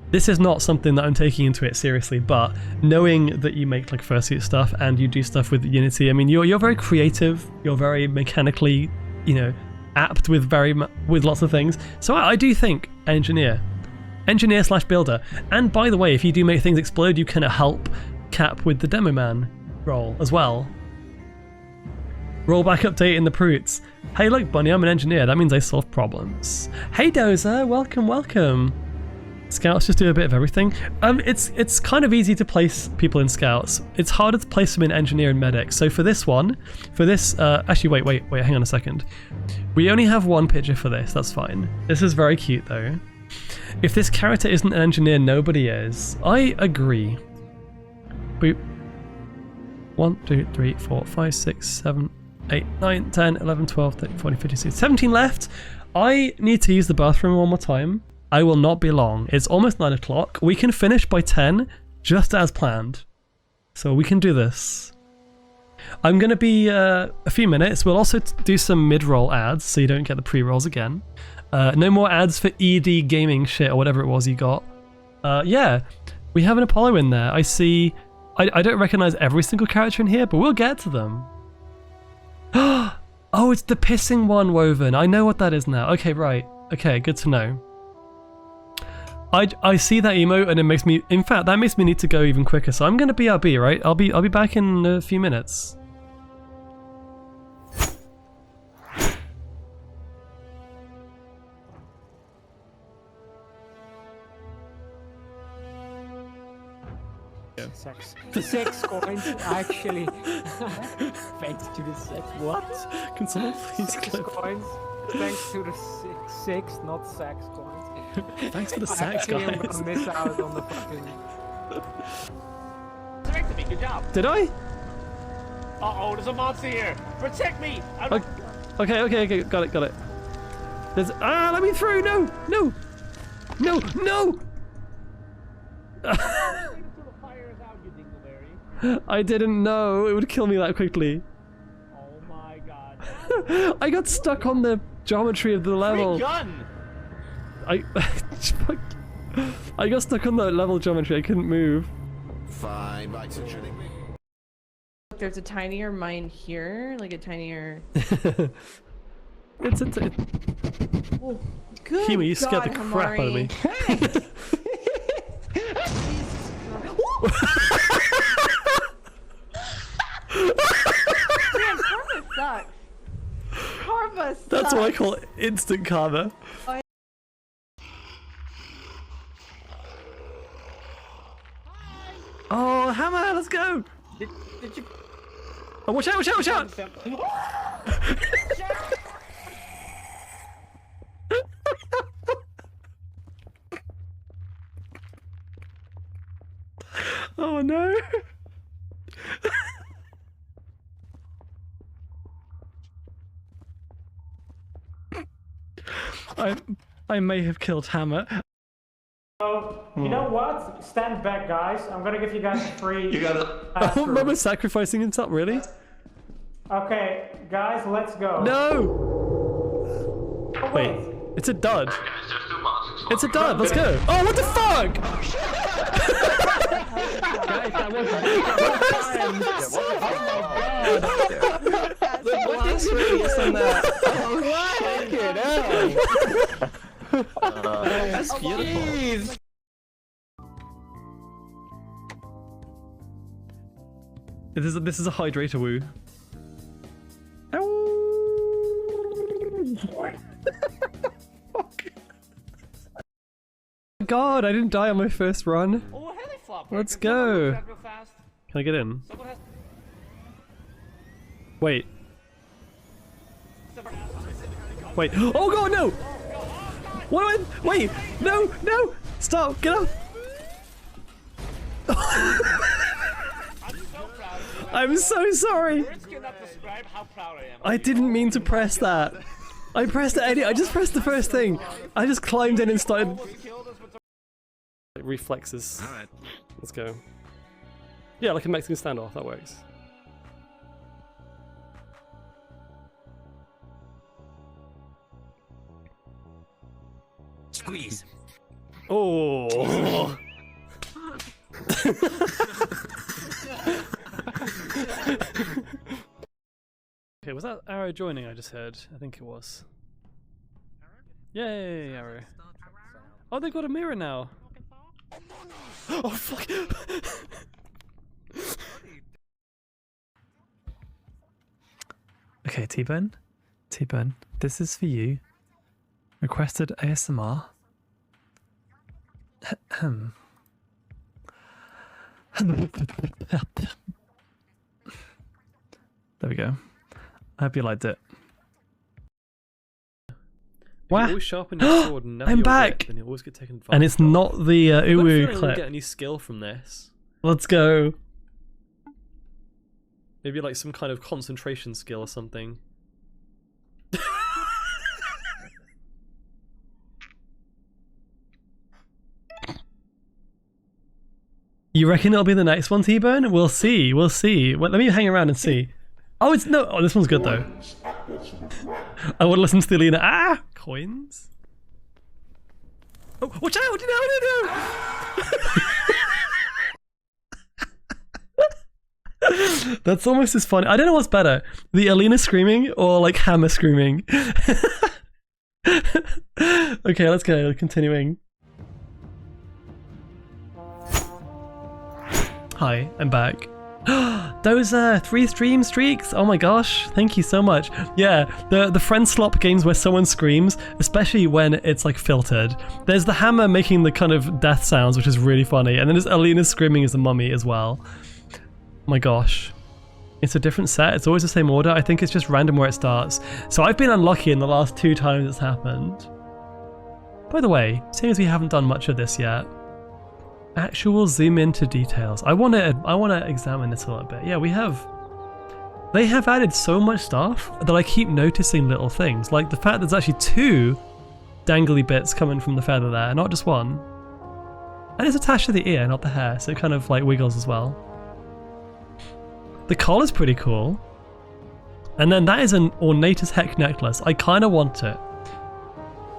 this is not something that I'm taking into it seriously, but knowing that you make like fursuit stuff and you do stuff with Unity, you're very creative, you're very mechanically, apt with lots of things. So I do think engineer / builder. And by the way, if you do make things explode, you can help Cap with the demo man role as well. Rollback update in the Proots. Hey look Bunny, I'm an engineer, that means I solve problems. Hey Dozer, welcome. Scouts just do a bit of everything. It's kind of easy to place people in scouts. It's harder to place them in engineer and medic. So for this, actually wait, hang on a second. We only have one picture for this, that's fine. This is very cute though. If this character isn't an engineer, nobody is. I agree. Boop. 1, 2, 3, 4, 5, 6, 7, 8, 9, 10, 11, 12, 13, 14, 15, 16, 17 left. I need to use the bathroom one more time. I will not be long. It's almost 9 o'clock. We can finish by 10, just as planned. So we can do this. I'm going to be a few minutes. We'll also do some mid-roll ads, so you don't get the pre-rolls again. No more ads for ED gaming shit, or whatever it was you got. Yeah, we have an Apollo in there. I see... I don't recognize every single character in here, but we'll get to them. Oh, it's the pissing one, Woven. I know what that is now. Okay, right. Okay, good to know. I see that emote and it makes me... In fact, that makes me need to go even quicker. So I'm going to BRB, right? I'll be back in a few minutes. The 6 coins, actually. Thanks to the 6. What? Can someone please 6 clip? coins. Thanks to the 6, not sex coins. Thanks for the sex, Actually, I'm guys. gonna miss out on the fucking... Protect me, good job. Did I? Uh-oh, there's a monster here. Protect me. Okay, got it. There's... let me through, no! I didn't know it would kill me that quickly. Oh my god. I got stuck on the geometry of the level. Free gun. I got stuck on the level geometry. I couldn't move. Fine, by tuning me. There's a tinier mine here, like a tinier... It's Oh, good Huey, you scared the God, crap out of me. Man, karma sucks. Karma sucks. That's what I call instant karma. Oh, Hammer, let's go! Did you... Oh, watch out! Oh no! I may have killed Hammer. Oh, you know what? Stand back, guys. I'm gonna give you guys a free... You got it. Oh, Mama's sacrificing himself, really? Okay, guys, let's go. No! Wait, it's a dud. It's a dud, let's go. Oh, what the fuck? Guys, that was The blast radius on that. That's beautiful. This is a hydrator woo. God, I didn't die on my first run. Oh, heli flop. Let's go. Real fast. Can I get in? Someone has... Wait. Wait. Oh god, no! What do I... Wait! No! No! Stop! Get up! I'm so proud of you. I'm so sorry! Words cannot describe how proud I am. I didn't mean to press that. I pressed I just pressed the first thing. I just climbed in and started... Reflexes. Alright. Let's go. Yeah, like a Mexican standoff, that works. Squeeze. Oh! Okay, was that Arrow joining I just heard? I think it was. Yay, Arrow. Oh, they've got a mirror now. Oh, fuck! Okay, T-Bone. T-Bone, this is for you. Requested ASMR. There we go. I hope you liked it. Wow! Always sharpen your sword and I'm back! And, you always get taken and it's not the Uwu clip. I'll get any skill from this. Let's go. Maybe like some kind of concentration skill or something. You reckon it'll be the next one, T-Bone? We'll see, we'll see. Well, let me hang around and see. Oh, it's no. Oh, this one's good though. I want to listen to the Alina. Ah, coins. Oh, watch out! No! That's almost as funny. I don't know what's better, the Alina screaming or like Hammer screaming. Okay, let's go. Continuing. Hi, I'm back. Those 3 stream streaks, oh my gosh, thank you so much. Yeah, the friend slop games where someone screams, especially when it's like filtered. There's the hammer making the kind of death sounds, which is really funny, and then there's Alina screaming as a mummy as well. Oh my gosh. It's a different set, it's always the same order. I think it's just random where it starts. So I've been unlucky in the last 2 times it's happened. By the way, seeing as we haven't done much of this yet, actual zoom into details. I want to examine this a little bit. Yeah, they have added so much stuff that I keep noticing little things, like the fact there's actually 2 dangly bits coming from the feather there, not just 1. And it's attached to the ear, not the hair, so it kind of like wiggles as well. The collar's pretty cool. And then that is an ornate as heck necklace. I kind of want it.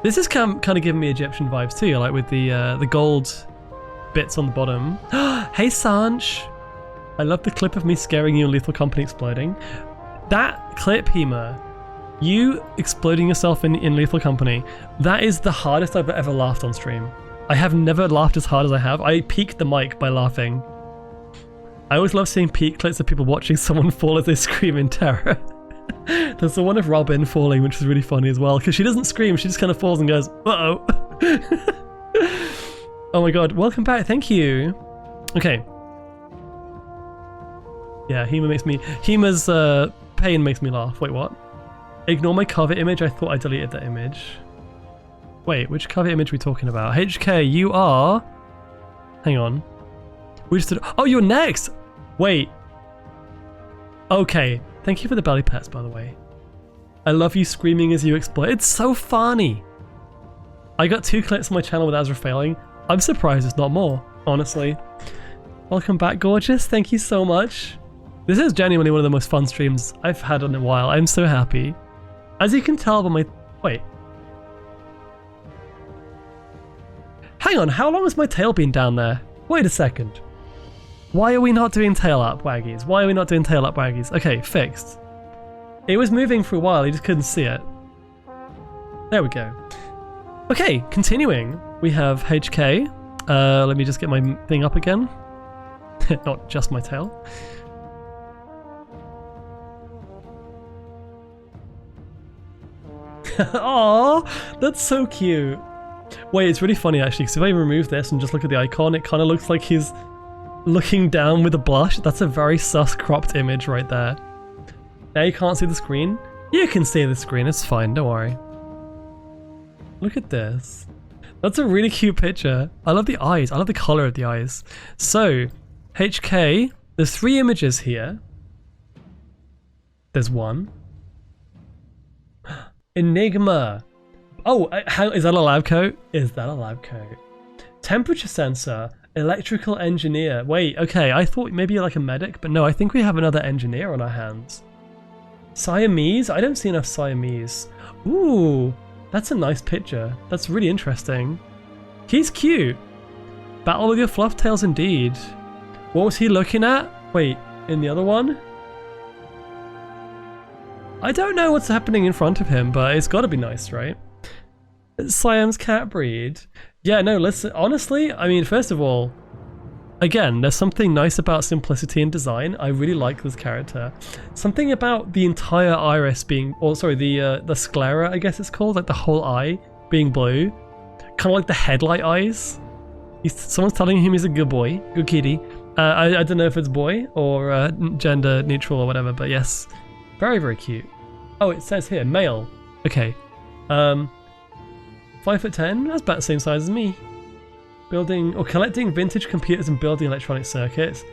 This is kind of giving me Egyptian vibes too, like with the gold bits on the bottom. Hey Sanch! I love the clip of me scaring you and Lethal Company exploding. That clip, Hema, you exploding yourself in Lethal Company, that is the hardest I've ever laughed on stream. I have never laughed as hard as I have. I peaked the mic by laughing. I always love seeing peak clips of people watching someone fall as they scream in terror. There's the one of Robin falling, which is really funny as well, because she doesn't scream, she just kind of falls and goes, uh-oh. Oh my god, welcome back, thank you. Okay. Yeah, Hema's pain makes me laugh. Wait, what? Ignore my cover image, I thought I deleted that image. Wait, which cover image are we talking about? HK, you are... Hang on. We just did... Oh, you're next! Wait. Okay, thank you for the belly pets, by the way. I love you screaming as you explode. It's so funny! I got 2 clips on my channel with Azra failing. I'm surprised it's not more, honestly. Welcome back, gorgeous. Thank you so much. This is genuinely one of the most fun streams I've had in a while. I'm so happy. As you can tell by my... Wait. Hang on, how long has my tail been down there? Wait a second. Why are we not doing tail up waggies? Why are we not doing tail up waggies? Okay, fixed. It was moving for a while, you just couldn't see it. There we go. Okay, continuing. We have HK. Let me just get my thing up again. Not just my tail. Aww, that's so cute. Wait, it's really funny actually, because if I remove this and just look at the icon, it kind of looks like he's looking down with a blush. That's a very sus cropped image right there. Now you can't see the screen. You can see the screen, it's fine, don't worry. Look at this. That's a really cute picture. I love the eyes, I love the color of the eyes. So, HK, there's 3 images here. There's one. Enigma. Oh, is that a lab coat? Is that a lab coat? Temperature sensor, electrical engineer. Wait, okay, I thought maybe you're like a medic, but no, I think we have another engineer on our hands. Siamese? I don't see enough Siamese. Ooh, that's a nice picture. That's really interesting. He's cute. Battle with your fluff tails indeed. What was he looking at? Wait, in the other one? I don't know what's happening in front of him, but it's gotta be nice, right? Siam's cat breed. Yeah, no, listen, honestly, I mean, first of all, again, there's something nice about simplicity in design. I really like this character. Something about the entire iris being, or sorry, the sclera, I guess it's called, like the whole eye being blue. Kind of like the headlight eyes. Someone's telling him he's a good boy, good kitty. I don't know if it's boy or gender neutral or whatever, but yes, very, very cute. Oh, it says here, male. Okay. 5'10", that's about the same size as me. Building or collecting vintage computers and building electronic circuits.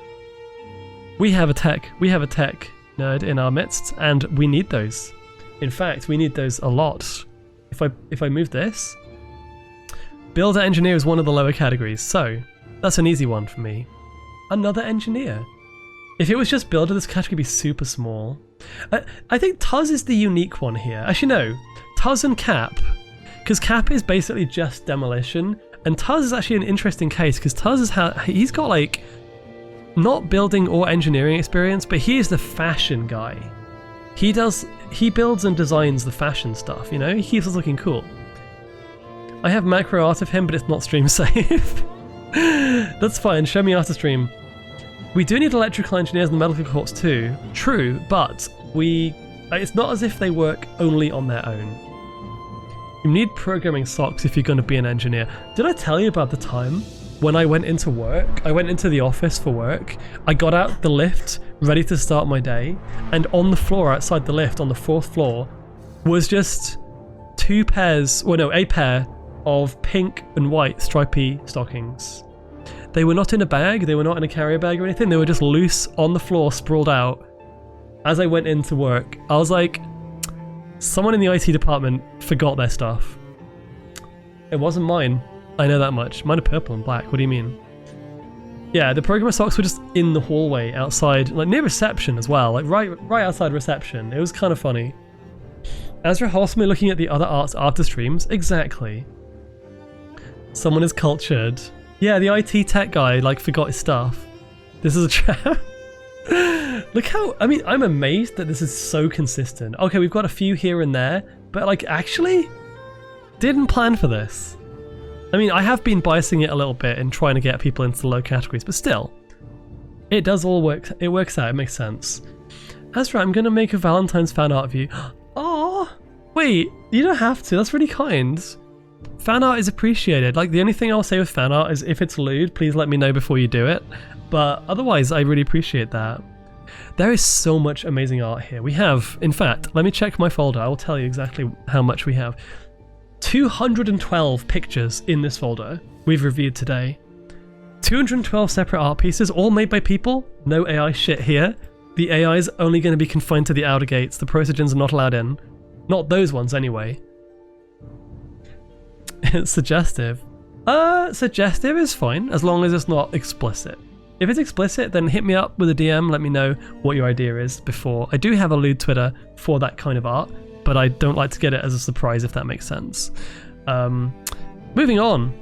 We have a tech nerd in our midst, and we need those. In fact, we need those a lot. If I move this, builder engineer is one of the lower categories, so that's an easy one for me. Another engineer. If it was just builder, this category would be super small. I think Tuz is the unique one here. Actually, no, Tuz and Cap, because Cap is basically just demolition. And Tuz is actually an interesting case because Tuz he's got like not building or engineering experience, but he is the fashion guy. He builds and designs the fashion stuff, you know? He keeps us looking cool. I have macro art of him, but it's not stream safe. That's fine, show me art to stream. We do need electrical engineers in the medical corps too. True, but it's not as if they work only on their own. You need programming socks if you're going to be an engineer. Did I tell you about the time when I went into work? I went into the office for work. I got out the lift, ready to start my day, and on the floor outside the lift, on the 4th floor, was just a pair of pink and white stripy stockings. They were not in a bag, they were not in a carrier bag or anything, they were just loose on the floor, sprawled out. As I went into work, I was like, someone in the IT department forgot their stuff. It wasn't mine. I know that much. Mine are purple and black. What do you mean? Yeah, the programmer socks were just in the hallway outside, like near reception as well, like right outside reception. It was kind of funny. Ezra Holsman looking at the other arts after streams. Exactly. Someone is cultured. Yeah, the IT tech guy like forgot his stuff. This is a trap. Look how, I mean, I'm amazed that this is so consistent. Okay, we've got a few here and there, but like actually didn't plan for this. I mean, I have been biasing it a little bit and trying to get people into the low categories, but still, it does all work. It works out, it makes sense. That's right, I'm gonna make a Valentine's fan art of you. Oh, wait, you don't have to, that's really kind. Fan art is appreciated. Like the only thing I'll say with fan art is if it's lewd, please let me know before you do it. But otherwise, I really appreciate that. There is so much amazing art here. We have, in fact, let me check my folder. I will tell you exactly how much we have. 212 pictures in this folder we've reviewed today. 212 separate art pieces, all made by people. No AI shit here. The AI is only going to be confined to the outer gates. The protogens are not allowed in. Not those ones, anyway. It's suggestive. Suggestive is fine, as long as it's not explicit. If it's explicit, then hit me up with a DM, let me know what your idea is before. I do have a lewd Twitter for that kind of art, but I don't like to get it as a surprise, if that makes sense. Moving on.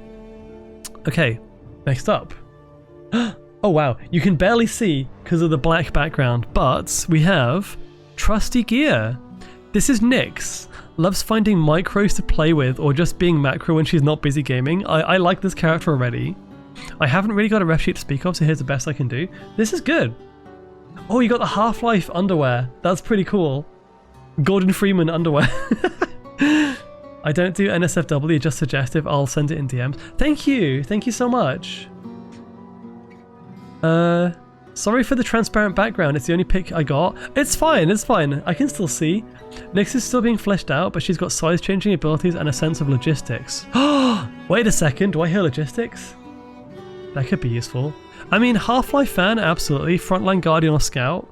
Okay, next up. Oh wow, you can barely see because of the black background, but we have Trusty Gear. This is Nyx. Loves finding micros to play with or just being macro when she's not busy gaming. I like this character already. I haven't really got a ref sheet to speak of, so here's the best I can do. This is good. Oh, you got the Half-Life underwear. That's pretty cool. Gordon Freeman underwear. I don't do NSFW, just suggestive. I'll send it in DMs. Thank you so much. Sorry for the transparent background, it's the only pic I got. It's fine, I can still see. Nyx is still being fleshed out, but she's got size changing abilities and a sense of logistics. Wait a second, do I hear logistics? That could be useful. I mean, Half-Life fan, absolutely. Frontline Guardian or Scout.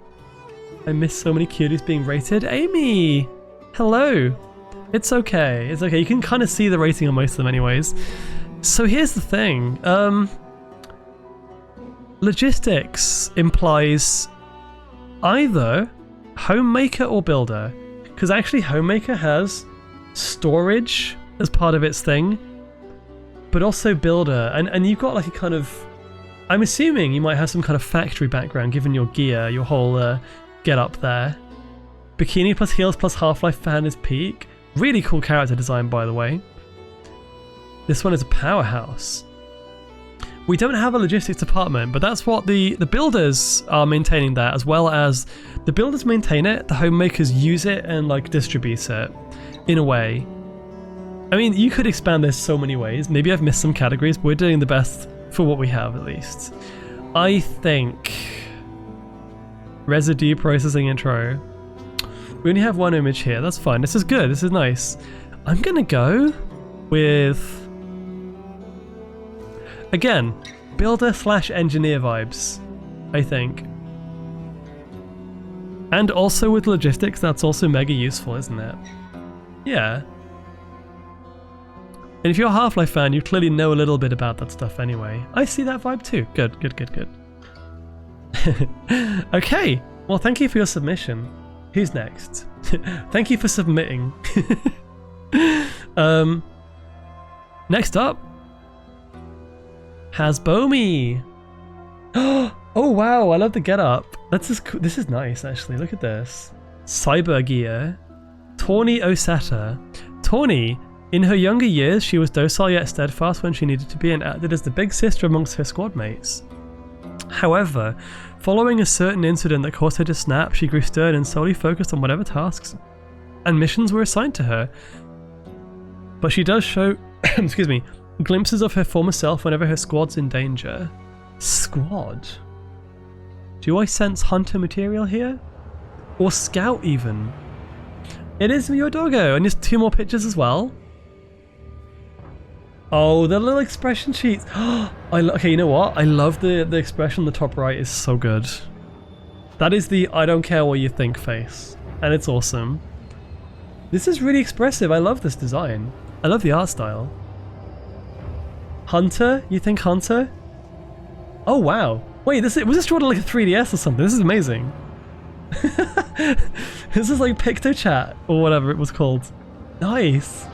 I miss so many cuties being rated. Amy! Hello! It's okay, you can kind of see the rating on most of them anyways. So here's the thing, logistics implies either homemaker or builder, because actually homemaker has storage as part of its thing, but also builder, and you've got like a kind of, I'm assuming you might have some kind of factory background given your gear, your whole get up there. Bikini plus heals plus Half-Life fan is peak. Really cool character design, by the way. This one is a powerhouse. We don't have a logistics department, but that's what the builders are maintaining that, as well as the builders maintain it, the homemakers use it and like distribute it in a way. I mean, you could expand this so many ways. Maybe I've missed some categories, but we're doing the best for what we have at least. I think residue processing intro. We only have one image here, that's fine. This is good, this is nice. I'm gonna go with, again, builder / engineer vibes, I think. And also with logistics, that's also mega useful, isn't it? Yeah. And if you're a Half-Life fan, you clearly know a little bit about that stuff anyway. I see that vibe too. Good. Okay, well thank you for your submission. Who's next? Thank you for submitting. Next up, Hasbomi. Oh wow, I love the getup. This is nice actually. Look at this. Cyber gear. Tawny Osetta. Tawny, in her younger years, she was docile yet steadfast when she needed to be and acted as the big sister amongst her squad mates. However, following a certain incident that caused her to snap, she grew stern and solely focused on whatever tasks and missions were assigned to her. But she does show, excuse me, glimpses of her former self whenever her squad's in danger. Squad? Do I sense hunter material here? Or scout even? It is your doggo, and there's 2 more pictures as well. Oh, the little expression sheets. Okay, you know what? I love the expression on the top right is so good. That is the I don't care what you think face. And it's awesome. This is really expressive. I love this design. I love the art style. Hunter? You think Hunter? Oh wow. Wait, was this drawn like a 3DS or something? This is amazing. This is like PictoChat or whatever it was called. Nice.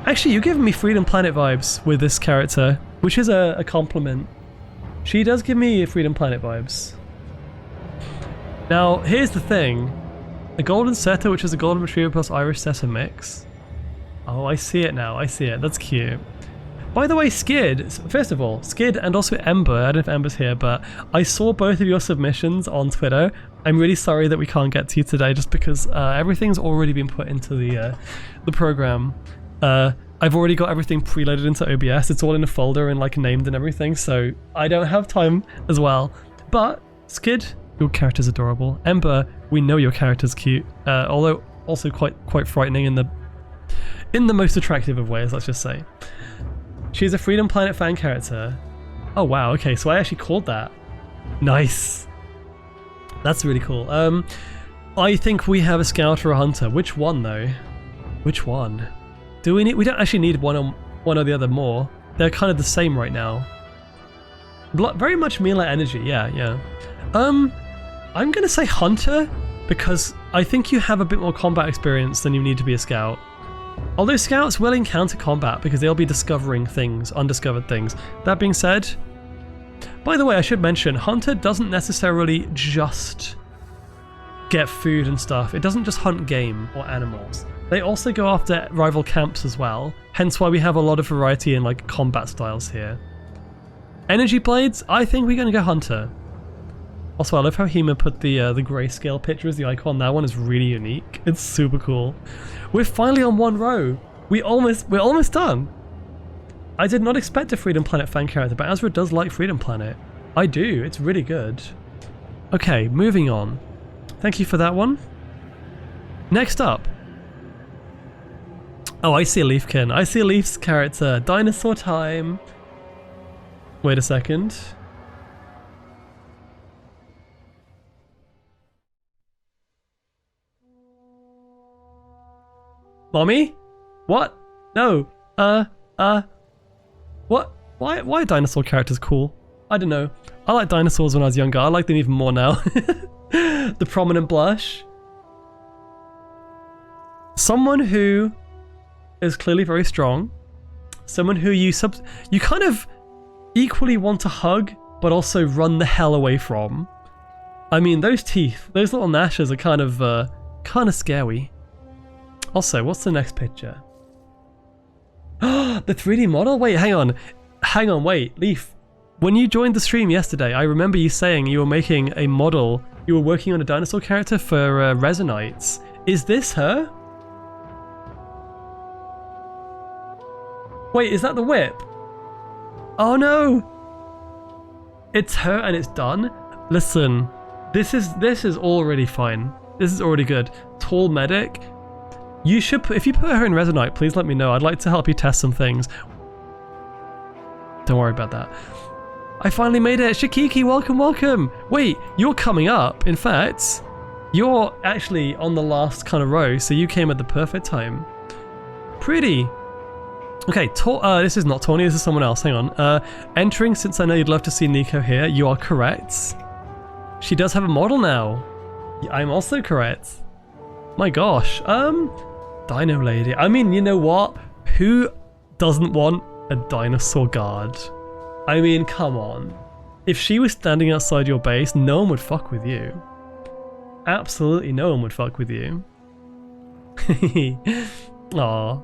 Actually, you're giving me Freedom Planet vibes with this character, which is a compliment. She does give me Freedom Planet vibes. Now, here's the thing. A golden setter, which is a golden retriever plus Irish setter mix. Oh, I see it now. I see it. That's cute. By the way, Skid, first of all, Skid and also Ember, I don't know if Ember's here, but I saw both of your submissions on Twitter. I'm really sorry that we can't get to you today just because everything's already been put into the program. I've already got everything preloaded into OBS. It's all in a folder and like named and everything, so I don't have time as well. But Skid, your character's adorable. Ember, we know your character's cute, although also quite frightening in the most attractive of ways, let's just say. She's a Freedom Planet fan character. Oh wow, okay, so I actually called that. Nice. That's really cool. I think we have a scout or a hunter. Which one though? Which one? Do we don't actually need one or the other more. They're kind of the same right now. Very much Mila energy, yeah. I'm gonna say hunter because I think you have a bit more combat experience than you need to be a scout. Although scouts will encounter combat because they'll be discovering things, undiscovered things. That being said, by the way, I should mention, Hunter doesn't necessarily just get food and stuff. It doesn't just hunt game or animals. They also go after rival camps as well, hence why we have a lot of variety in like combat styles here. Energy blades, I think we're going to go Hunter. Also, I love how Hema put the grayscale picture as the icon. That one is really unique. It's super cool. We're finally on one row. We're almost done. I did not expect a Freedom Planet fan character, but Azra does like Freedom Planet. I do. It's really good. Okay, moving on. Thank you for that one. Next up. Oh, I see a Leafkin. I see a Leaf's character. Dinosaur time. Wait a second. Mommy? What? No. What? Why are dinosaur characters cool? I don't know. I like dinosaurs when I was younger. I like them even more now. The prominent blush. Someone who is clearly very strong. Someone who you kind of equally want to hug, but also run the hell away from. I mean, those teeth, those little gnashes are kind of scary. Also, what's the next picture? The 3D model? Wait, hang on, wait, Leaf. When you joined the stream yesterday, I remember you saying you were making a model, you were working on a dinosaur character for Resonites. Is this her? Wait, is that the whip? Oh no! It's her and it's done? Listen, this is already fine. This is already good. Tall medic. You should, if you put her in Resonite, please let me know. I'd like to help you test some things. Don't worry about that. I finally made it. Shakiki, welcome, welcome. Wait, you're coming up. In fact, you're actually on the last kind of row, so you came at the perfect time. Pretty. Okay, this is not Tawny, this is someone else. Hang on. Entering, since I know you'd love to see Nico here. You are correct. She does have a model now. I'm also correct. My gosh. Dino Lady. I mean, you know what? Who doesn't want a dinosaur guard? I mean, come on. If she was standing outside your base, no one would fuck with you. Absolutely no one would fuck with you. Aw.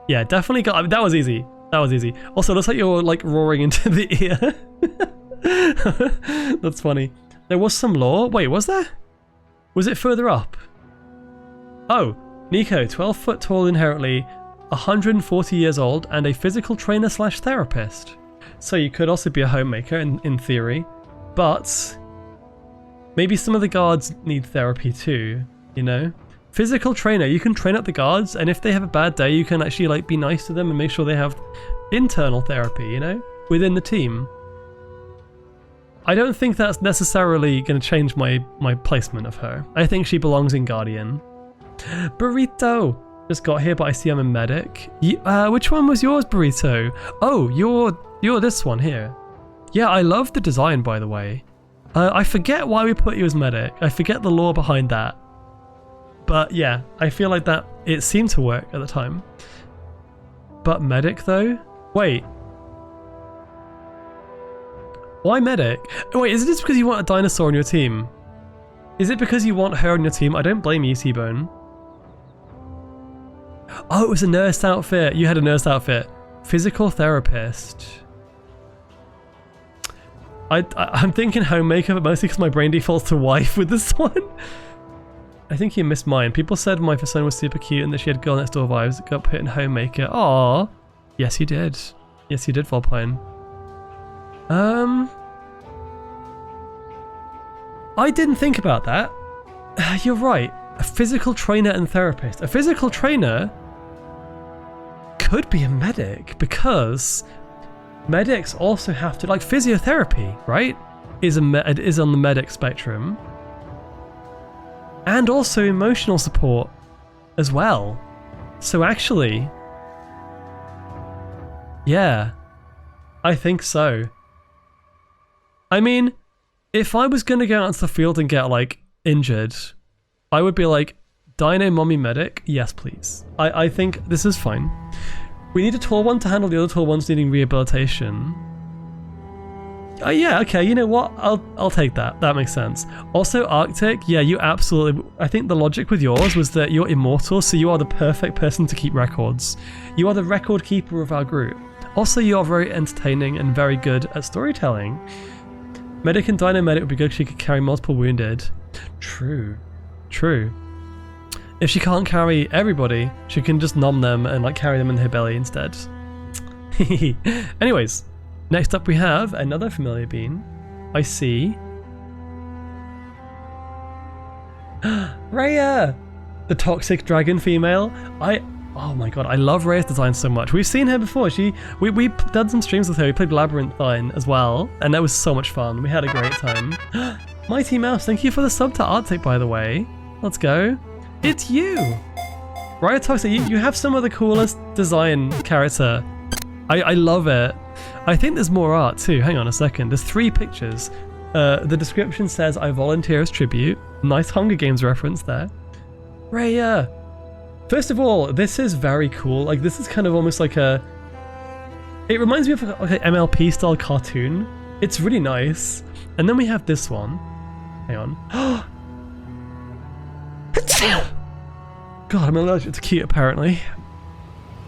Yeah, definitely got... I mean, that was easy. That was easy. Also, it looks like you're like roaring into the ear. That's funny. There was some lore. Wait, was there? Was it further up? Oh, Nico, 12 foot tall inherently, 140 years old, and a physical trainer / therapist. So you could also be a homemaker in theory, but maybe some of the guards need therapy too, you know? Physical trainer, you can train up the guards, and if they have a bad day, you can actually like be nice to them and make sure they have internal therapy, you know, within the team. I don't think that's necessarily going to change my placement of her. I think she belongs in Guardian. Burrito! Just got here, but I see I'm a medic. Which one was yours, Burrito? Oh, you're this one here. Yeah, I love the design, by the way. I forget why we put you as medic. I forget the lore behind that. But yeah, I feel like that it seemed to work at the time. But medic though? Wait. Why medic? Wait, is it just because you want a dinosaur on your team? Is it because you want her on your team? I don't blame you, T-Bone. Oh, it was a nurse outfit. You had a nurse outfit. Physical therapist. I'm thinking homemaker, but mostly because my brain defaults to wife with this one. I think you missed mine. People said my persona was super cute and that she had girl next door vibes. Got put in homemaker. Aww. Yes, you did. Yes, you did, Volpine. I didn't think about that. You're right. A physical trainer and therapist. A physical trainer could be a medic because medics also have to, like, physiotherapy, right? Is on the medic spectrum. And also emotional support as well. So actually, yeah, I think so. I mean, if I was going to go out into the field and get like injured, I would be like, Dino Mommy Medic, yes please. I think this is fine. We need a tall one to handle the other tall ones needing rehabilitation. Yeah, okay, you know what? I'll take that. That makes sense. Also, Arctic, yeah, you absolutely... I think the logic with yours was that you're immortal, so you are the perfect person to keep records. You are the record keeper of our group. Also, you are very entertaining and very good at storytelling. Medic and Dino Medic would be good if she could carry multiple wounded. True. True. If she can't carry everybody, she can just nom them and like carry them in her belly instead. Anyways, next up we have another familiar bean. I see. Rhea! The toxic dragon female. Oh my god, I love Rhea's design so much. We've seen her before. We done some streams with her. We played Labyrinthine as well, and that was so much fun. We had a great time. Mighty Mouse, thank you for the sub to Arctic, by the way. Let's go. It's you! Rhea Toxic, you have some of the coolest design character. I love it. I think there's more art too. Hang on a second. There's 3 pictures. The description says, I volunteer as tribute. Nice Hunger Games reference there. Rhea! First of all, this is very cool. Like, this is kind of almost like a... It reminds me of like an MLP style cartoon. It's really nice. And then we have this one. Hang on. God, I'm allergic to cute apparently.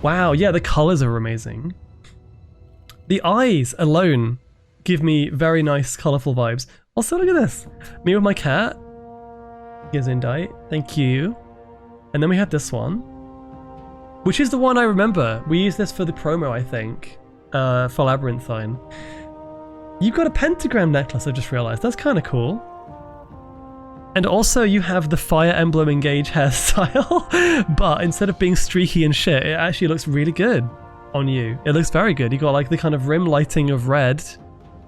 Wow, yeah, the colors are amazing. The eyes alone give me very nice, colorful vibes. Also, look at this. Me with my cat. Gesundheit, thank you. And then we have this one, which is the one I remember. We used this for the promo, I think, for Labyrinthine. You've got a pentagram necklace, I just realized. That's kind of cool. And also you have the Fire Emblem Engage hairstyle, but instead of being streaky and shit, it actually looks really good on you. It looks very good. You got like the kind of rim lighting of red.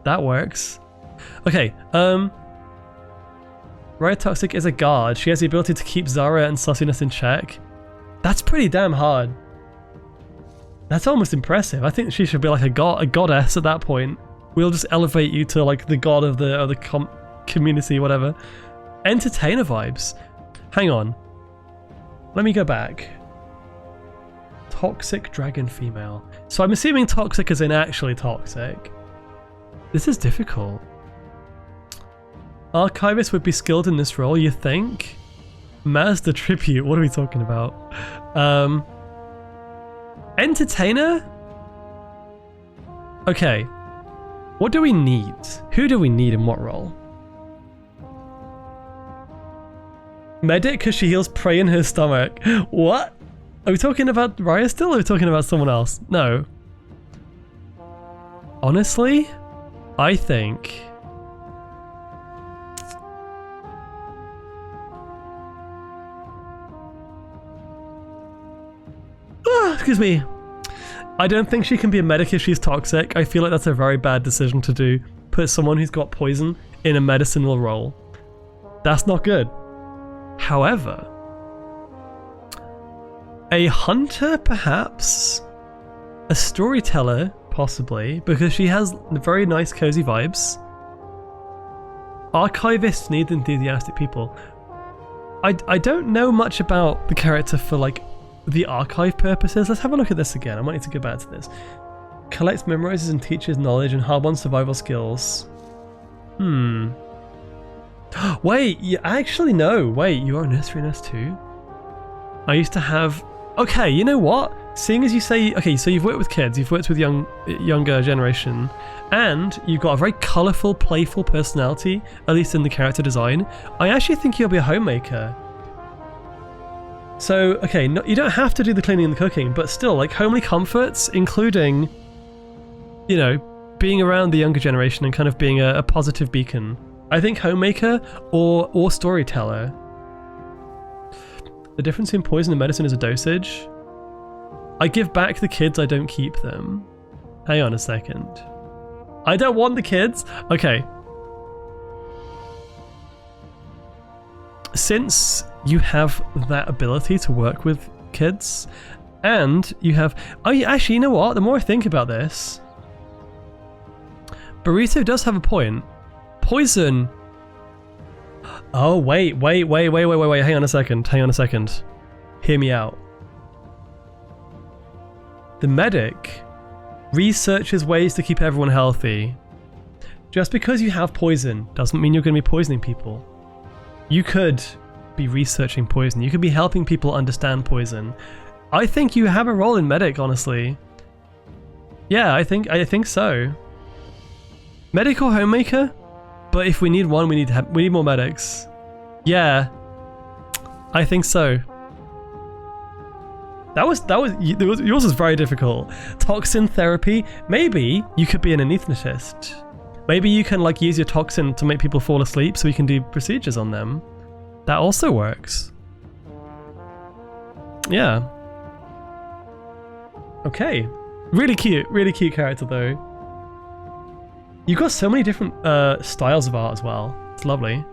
That works. Okay, Rhea Toxic is a guard. She has the ability to keep Zara and Sussiness in check. That's pretty damn hard. That's almost impressive. I think she should be like a goddess at that point. We'll just elevate you to like the god of the community, whatever. Entertainer vibes. Hang on. Let me go back. Toxic dragon female. So I'm assuming toxic as in actually toxic. This is difficult. Archivist would be skilled in this role, you think? Maz the tribute, what are we talking about? Entertainer? Okay. What do we need? Who do we need in what role? Medic, because she heals prey in her stomach. What? Are we talking about Rhea still, or are we talking about someone else? No. Honestly, I think... Excuse me. I don't think she can be a medic if she's toxic. I feel like that's a very bad decision to do. Put someone who's got poison in a medicinal role. That's not good. However, a hunter perhaps? A storyteller possibly, because she has very nice cozy vibes. Archivists need enthusiastic people. I don't know much about the character for like the archive purposes. Let's have a look at this again. I might need to go back to this. Collects, memorizes, and teaches knowledge and hard-won survival skills. Wait, actually no. Wait, you are a nursery nurse too? I used to have... Okay, you know what? Seeing as you say... Okay, so you've worked with kids, you've worked with younger generation, and you've got a very colourful, playful personality, at least in the character design. I actually think you'll be a homemaker. So, okay, no, you don't have to do the cleaning and the cooking, but still, like, homely comforts, including, you know, being around the younger generation and kind of being a positive beacon. I think homemaker or storyteller. The difference in poison and medicine is a dosage. I give back the kids, I don't keep them. Hang on a second. I don't want the kids? Okay. Since you have that ability to work with kids, and you have... Oh, actually, you know what? The more I think about this, Burrito does have a point. Poison... Oh, wait. Hang on a second. Hear me out. The medic researches ways to keep everyone healthy. Just because you have poison doesn't mean you're going to be poisoning people. You could be researching poison. You could be helping people understand poison. I think you have a role in medic, honestly. Yeah, I think so. Medic or homemaker? But if we need one, we need more medics. Yeah, I think so. Yours was very difficult. Toxin therapy. Maybe you could be an anesthetist. Maybe you can like use your toxin to make people fall asleep, so we can do procedures on them. That also works. Yeah. Okay. Really cute character though. You've got so many different styles of art as well. It's lovely.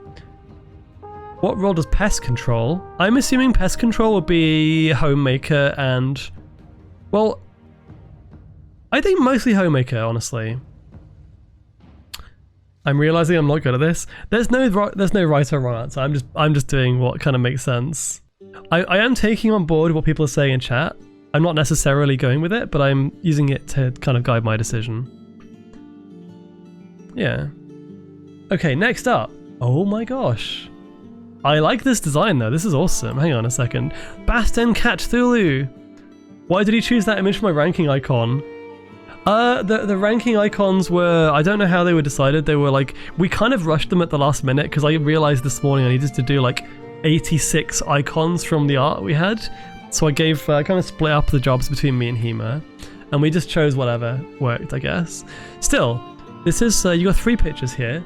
What role does pest control? I'm assuming pest control would be homemaker and... Well, I think mostly homemaker, honestly. I'm realizing I'm not good at this. There's no right or wrong answer. I'm just doing what kind of makes sense. I am taking on board what people are saying in chat. I'm not necessarily going with it, but I'm using it to kind of guide my decision. Yeah. Okay, next up. Oh my gosh. I like this design though. This is awesome. Hang on a second. Baston Cthulhu. Why did he choose that image for my ranking icon? The ranking icons were, I don't know how they were decided. They were like, we kind of rushed them at the last minute because I realized this morning I needed to do like 86 icons from the art we had. So I kind of split up the jobs between me and Hema, and we just chose whatever worked, I guess. Still, this is, you got 3 pictures here.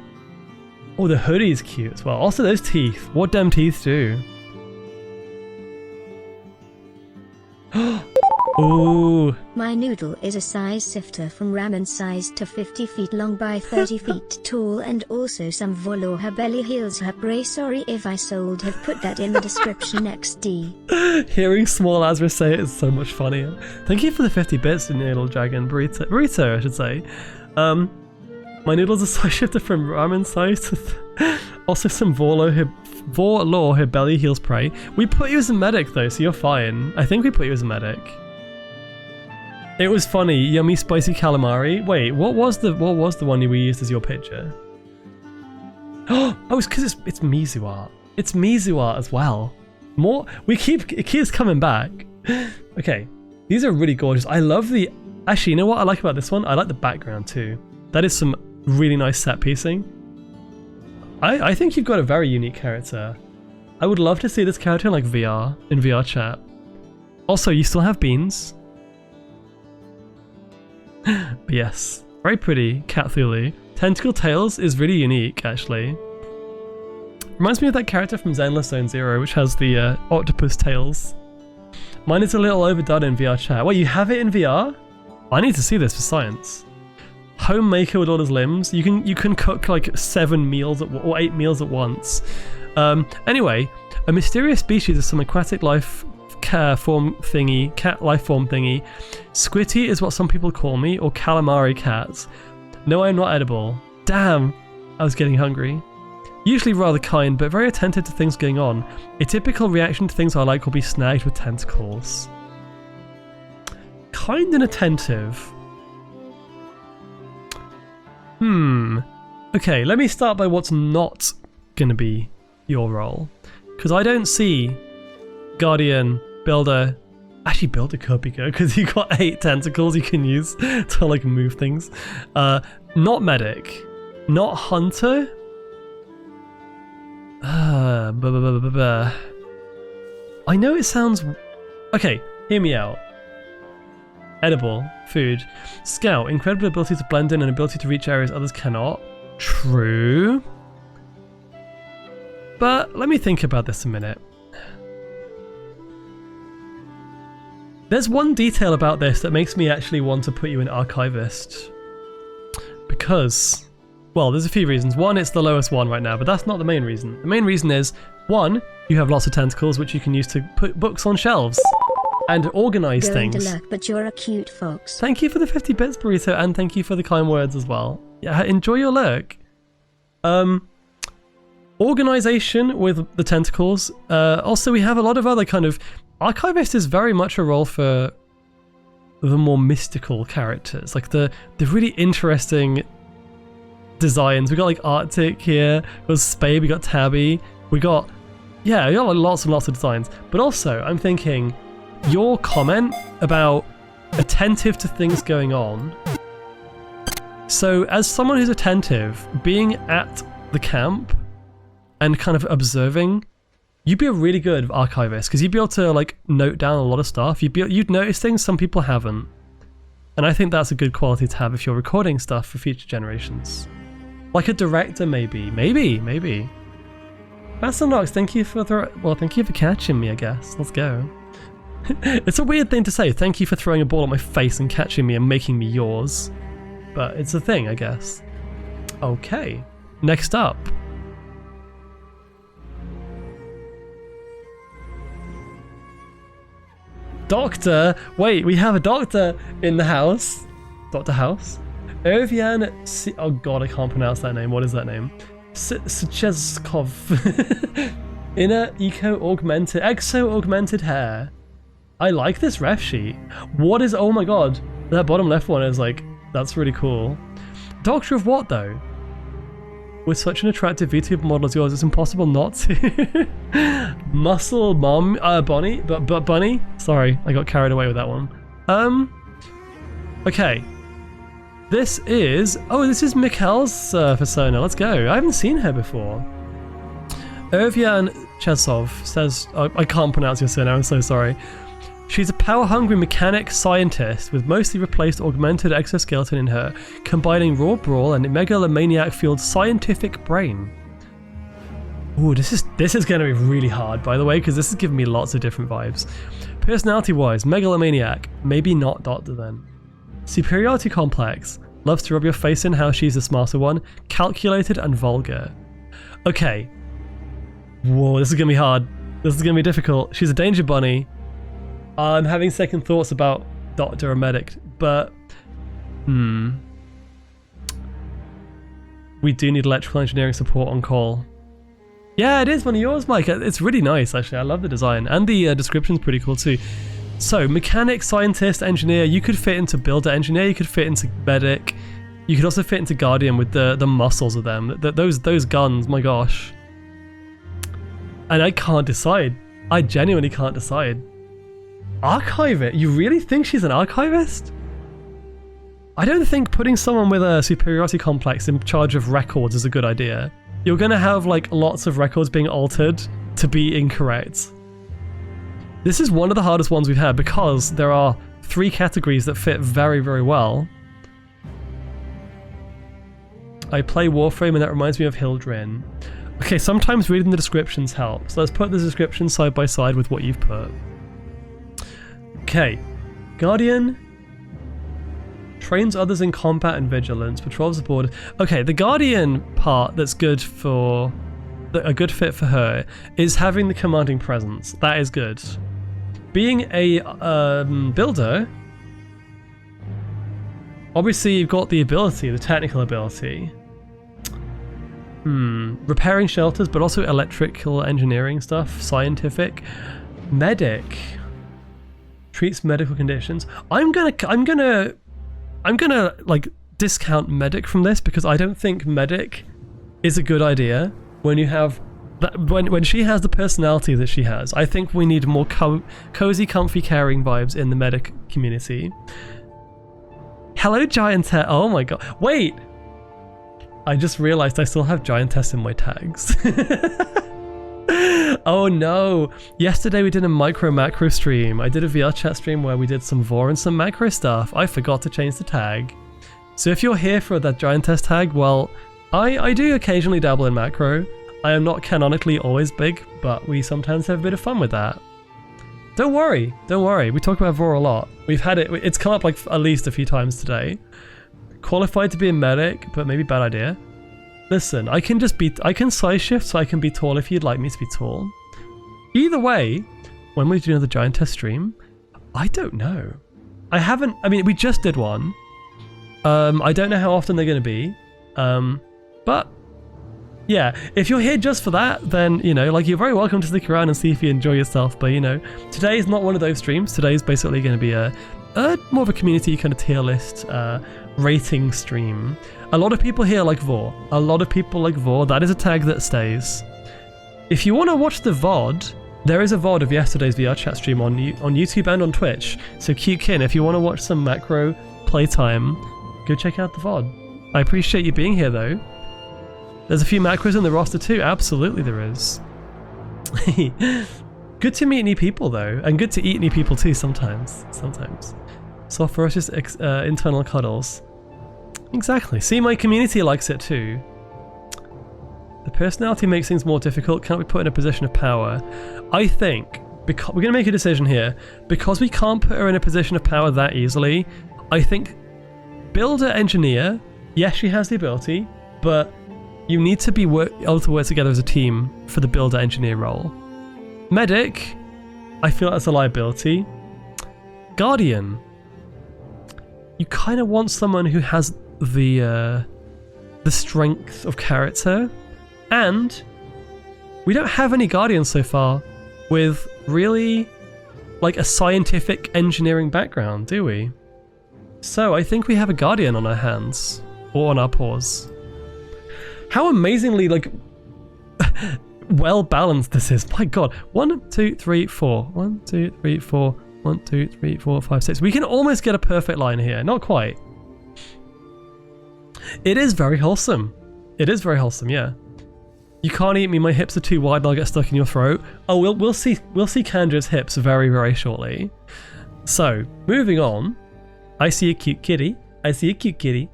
Oh, the hoodie's cute as well. Also those teeth. What them teeth do? Ooh. My noodle is a size sifter from ramen size to 50 feet long by 30 feet tall, and also some volo her belly heels her bray. Sorry if I sold, have put that in the description XD. Hearing small Azra say it is so much funnier. Thank you for the 50 bits, Noodle Dragon. Burrito, I should say. My noodle's a size shifter from ramen size to also some volo her belly heels prey. We put you as a medic though, so you're fine. I think we put you as a medic. It was funny, yummy spicy calamari. Wait, what was the one we used as your picture? Oh, it's because it's Mizu art. It's Mizu art as well. It keeps coming back. Okay, these are really gorgeous. I love the. Actually, you know what I like about this one? I like the background too. That is some really nice set piecing. I think you've got a very unique character. I would love to see this character in like VR, in VR chat. Also, you still have beans. But yes, very pretty Cthulhu. Tentacle Tails is really unique, actually. Reminds me of that character from Zenless Zone Zero, which has the octopus tails. Mine is a little overdone in VR chat. Wait, you have it in VR? I need to see this for science. Homemaker with all his limbs. You can cook like 7 meals or 8 meals at once. Anyway, a mysterious species of some aquatic life form thingy, cat life form thingy. Squitty is what some people call me, or calamari cats. No, I'm not edible. Damn, I was getting hungry. Usually rather kind, but very attentive to things going on. A typical reaction to things I like will be snagged with tentacles. Kind and attentive. Okay, let me start by what's not gonna be your role. Because I don't see Guardian, Builder. Actually, Builder could be good because you got 8 tentacles you can use to like move things. Not Medic. Not Hunter. I know it sounds... Okay, hear me out. Edible, food. Scout, incredible ability to blend in and ability to reach areas others cannot. True. But let me think about this a minute. There's one detail about this that makes me actually want to put you in Archivist. Because, well, there's a few reasons. One, it's the lowest one right now, but that's not the main reason. The main reason is, one, you have lots of tentacles which you can use to put books on shelves and organize Going things. to luck, but you're a cute fox. Thank you for the 50 bits, Burrito, and thank you for the kind words as well. Yeah, enjoy your lurk. Organization with the tentacles. Also, we have a lot of other kind of... Archivist is very much a role for the more mystical characters. Like the really interesting designs. We got like Arctic here. We got Spade. We got Tabby. We got... Yeah, we got like lots and lots of designs. But also, I'm thinking your comment about attentive to things going on. So as someone who's attentive, being at the camp and kind of observing, you'd be a really good archivist because you'd be able to like note down a lot of stuff. You'd notice things some people haven't. And I think that's a good quality to have if you're recording stuff for future generations. Like a director maybe. Maybe. That's unlocked. Thank you for catching me, I guess. Let's go. It's a weird thing to say. Thank you for throwing a ball at my face and catching me and making me yours. But it's a thing, I guess. Okay. Next up. Doctor! Wait, we have a doctor in the house. Dr. House. Ovian... Oh god, I can't pronounce that name. What is that name? Secheskov. Inner exo-augmented hair. I like this ref sheet. What is... Oh my god. That bottom left one is like... That's really cool. Doctor of what though? With such an attractive VTuber model as yours, it's impossible not to. Muscle Mom, Bonnie, but Bunny. Sorry, I got carried away with that one. Okay. This is Mikhail's persona. Let's go. I haven't seen her before. Ervian Chesov says, I can't pronounce your surname. I'm so sorry. She's a power-hungry mechanic scientist with mostly replaced augmented exoskeleton in her, combining raw brawl and megalomaniac-fueled scientific brain. Ooh, this is going to be really hard, by the way, because this is giving me lots of different vibes. Personality-wise, megalomaniac, maybe not Doctor then. Superiority complex, loves to rub your face in how she's the smarter one, calculated and vulgar. Okay. Whoa, this is going to be hard. This is going to be difficult. She's a danger bunny. I'm having second thoughts about Doctor or Medic, but we do need electrical engineering support on call. Yeah, it is one of yours, Mike. It's really nice, actually. I love the design, and the description's pretty cool too. So, mechanic, scientist, engineer. You could fit into builder, engineer. You could fit into medic. You could also fit into guardian with the muscles of them. Those guns, my gosh. And I can't decide. I genuinely can't decide. Archivist? You really think she's an archivist? I don't think putting someone with a superiority complex in charge of records is a good idea. You're gonna have like lots of records being altered to be incorrect. This is one of the hardest ones we've had because there are 3 categories that fit very, very well. I play Warframe and that reminds me of Hildrin. Okay, sometimes reading the descriptions helps. So let's put the description side by side with what you've put. Okay, Guardian trains others in combat and vigilance, patrols the border. Okay, the Guardian part that's good for a good fit for her is having the commanding presence. That is good. Being a builder, obviously you've got the ability, the technical ability. Repairing shelters, but also electrical engineering stuff, scientific, medic. Treats medical conditions. I'm gonna like discount medic from this because I don't think medic is a good idea when you have that when she has the personality that she has. I think we need more cozy, comfy, caring vibes in the medic community. Hello, Giantess. Oh my god. Wait. I just realized I still have Giantess in my tags. Oh no! Yesterday we did a macro stream. I did a VR chat stream where we did some vor and some macro stuff. I forgot to change the tag. So if you're here for that Giantess tag, well, I do occasionally dabble in macro. I am not canonically always big, but we sometimes have a bit of fun with that. Don't worry. We talk about vor a lot. We've had it. It's come up like at least a few times today. Qualified to be a medic, but maybe bad idea. Listen, I can size shift so I can be tall if you'd like me to be tall. Either way, when we do another Giantess stream, I don't know. I mean, we just did one. I don't know how often they're going to be. But yeah, if you're here just for that, then, you know, like, you're very welcome to stick around and see if you enjoy yourself. But, you know, today is not one of those streams. Today is basically going to be a more of a community kind of tier list rating stream. A lot of people here like Vor. A lot of people like Vor. That is a tag that stays. If you want to watch the VOD, there is a VOD of yesterday's VR chat stream on YouTube and on Twitch. So cute kin, if you want to watch some macro playtime, go check out the VOD. I appreciate you being here though. There's a few macros in the roster too. Absolutely there is. Good to meet new people though, and good to eat new people too sometimes. So ferocious internal cuddles. Exactly. See, my community likes it too. The personality makes things more difficult. Can't be put in a position of power. I think, because we're going to make a decision here, because we can't put her in a position of power that easily, I think builder engineer, yes, she has the ability, but you need to be able to work together as a team for the builder engineer role. Medic, I feel that's a liability. Guardian, you kind of want someone who has the strength of character, and we don't have any Guardians so far with really like a scientific engineering background, do we? So I think we have a Guardian on our hands, or on our paws. How amazingly like well balanced this is. My god. 1, 2, 3, 4. 1, 2, 3, 4. 1, 2, 3, 4, 5, 6. We can almost get a perfect line here. Not quite. It is very wholesome. It is very wholesome, yeah. You can't eat me, my hips are too wide and I'll get stuck in your throat. Oh, we'll see Kandra's hips very, very shortly. So, moving on. I see a cute kitty. I see a cute kitty.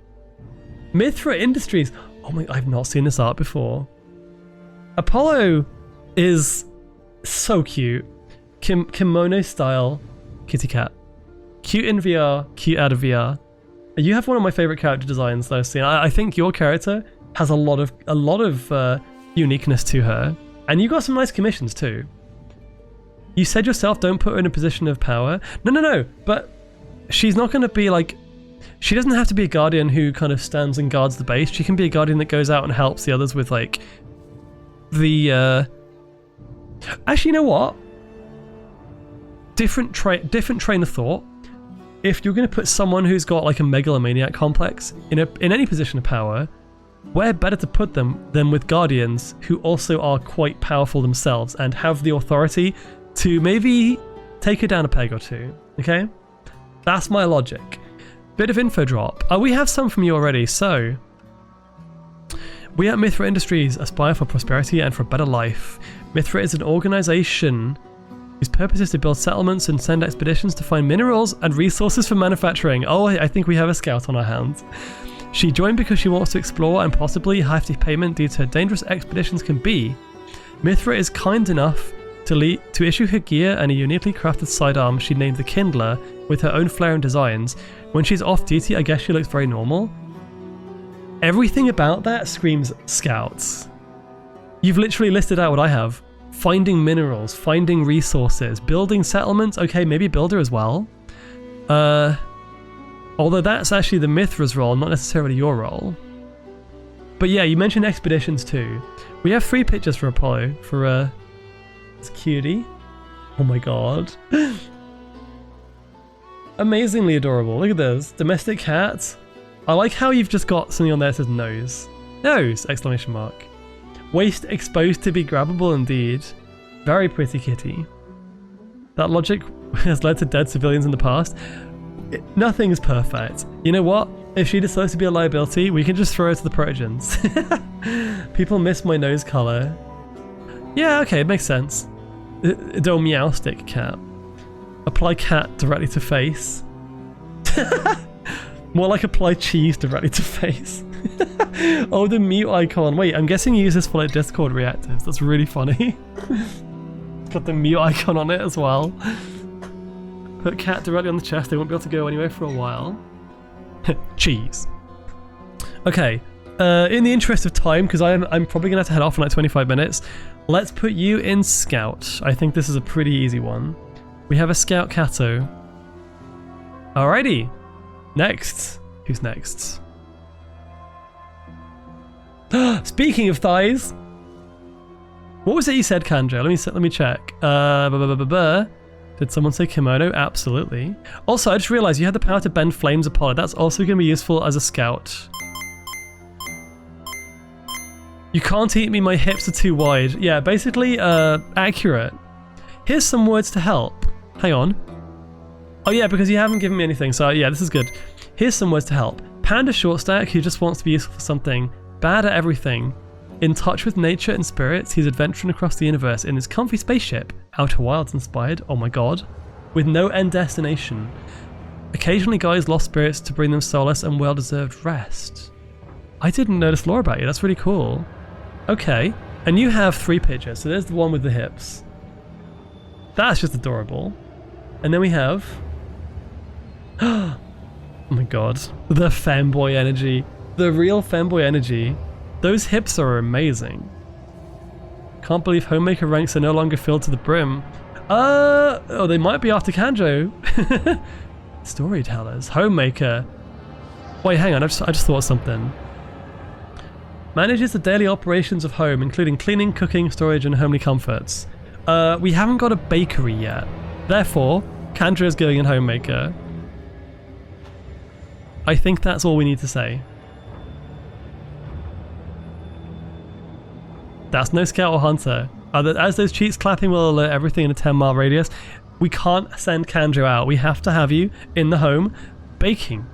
Mithra Industries. Oh my, I've not seen this art before. Apollo is so cute. Kimono style kitty cat. Cute in VR, cute out of VR. You have one of my favorite character designs that I've seen. I think your character has a lot of uniqueness to her, and you got some nice commissions too. You said yourself, don't put her in a position of power. No, but she's not going to be like. She doesn't have to be a guardian who kind of stands and guards the base. She can be a guardian that goes out and helps the others with like the. Actually, you know what? Different train of thought. If you're going to put someone who's got like a megalomaniac complex in any position of power, where better to put them than with guardians who also are quite powerful themselves and have the authority to maybe take her down a peg or two. Okay, that's my logic. Bit of info drop. We have some from you already. So we at Mithra Industries aspire for prosperity and for a better life. Mithra is an organization whose purpose is to build settlements and send expeditions to find minerals and resources for manufacturing. Oh, I think we have a scout on our hands. She joined because she wants to explore and possibly hefty payment due to how dangerous expeditions can be. Mithra is kind enough to issue her gear and a uniquely crafted sidearm she named the Kindler with her own flair and designs. When she's off duty, I guess she looks very normal. Everything about that screams scouts. You've literally listed out what I have. Finding minerals, finding resources, building settlements. Okay, maybe builder as well. Although that's actually the Mithra's role, not necessarily your role. But yeah, you mentioned expeditions too. We have 3 pictures for Apollo, for this cutie. Oh my god. Amazingly adorable. Look at this. Domestic cat. I like how you've just got something on there that says nose. Nose! Exclamation mark. Waist exposed to be grabbable indeed. Very pretty kitty. That logic has led to dead civilians in the past. Nothing is perfect. You know what? If she decides to be a liability, we can just throw her to the protogens. People miss my nose colour. Yeah, okay, it makes sense. Don't meow stick cat. Apply cat directly to face. More like apply cheese directly to face. Oh, the mute icon. Wait, I'm guessing you use this for like Discord reactors. That's really funny. Got the mute icon on it as well. Put cat directly on the chest. They won't be able to go anywhere for a while. Cheese. Okay. In the interest of time, because I'm probably gonna have to head off in like 25 minutes. Let's put you in Scout. I think this is a pretty easy one. We have a Scout Cato. Alrighty. Next. Who's next? Speaking of thighs, what was it you said, Kanjo? Let me check. Did someone say kimono? Absolutely. Also, I just realized you had the power to bend flames apart. That's also going to be useful as a scout. You can't eat me, my hips are too wide. Yeah, basically, accurate. Here's some words to help. Hang on. Oh yeah, because you haven't given me anything, so yeah, this is good. Here's some words to help. Panda short stack who just wants to be useful for something. Bad at everything. In touch with nature and spirits, he's adventuring across the universe in his comfy spaceship. Outer Wilds inspired, oh my god. With no end destination. Occasionally guides lost spirits to bring them solace and well-deserved rest. I didn't know this lore about you, that's really cool. Okay, and you have 3 pictures, so there's the one with the hips. That's just adorable. And then we have... oh my god, the femboy energy. The real femboy energy. Those hips are amazing. Can't believe Homemaker ranks are no longer filled to the brim. Oh, they might be after Kanjo. Storytellers. Homemaker. Wait, hang on, I just thought of something. Manages the daily operations of home, including cleaning, cooking, storage, and homely comforts. We haven't got a bakery yet. Therefore, Kanjo is going in Homemaker. I think that's all we need to say. That's no scout or hunter. As those cheats clapping will alert everything in a 10-mile radius, we can't send Kanjo out. We have to have you in the home baking.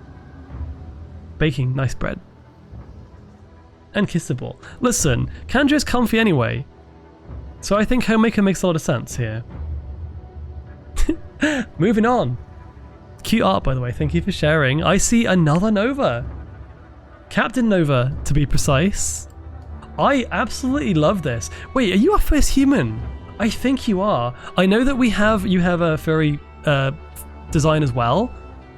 Baking nice bread. And kissable. Listen, Kanjo is comfy anyway. So I think Homemaker makes a lot of sense here. Moving on. Cute art, by the way. Thank you for sharing. I see another Nova. Captain Nova, to be precise. I absolutely love this. Wait, are you our first human? I think you are. I know that you have a furry design as well,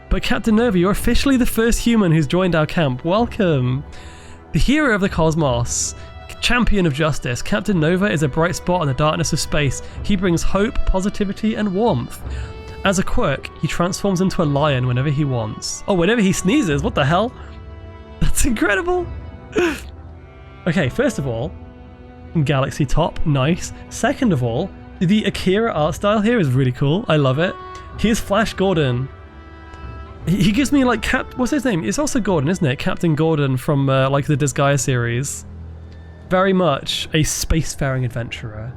but Captain Nova, you're officially the first human who's joined our camp. Welcome. The hero of the cosmos, champion of justice, Captain Nova is a bright spot in the darkness of space. He brings hope, positivity, and warmth. As a quirk, he transforms into a lion whenever he wants. Oh, whenever he sneezes, what the hell? That's incredible. Okay, first of all, Galaxy top, nice. Second of all, the Akira art style here is really cool. I love it. Here's Flash Gordon. He gives me like what's his name? It's also Gordon, isn't it? Captain Gordon from like the Disgaea series. Very much a spacefaring adventurer.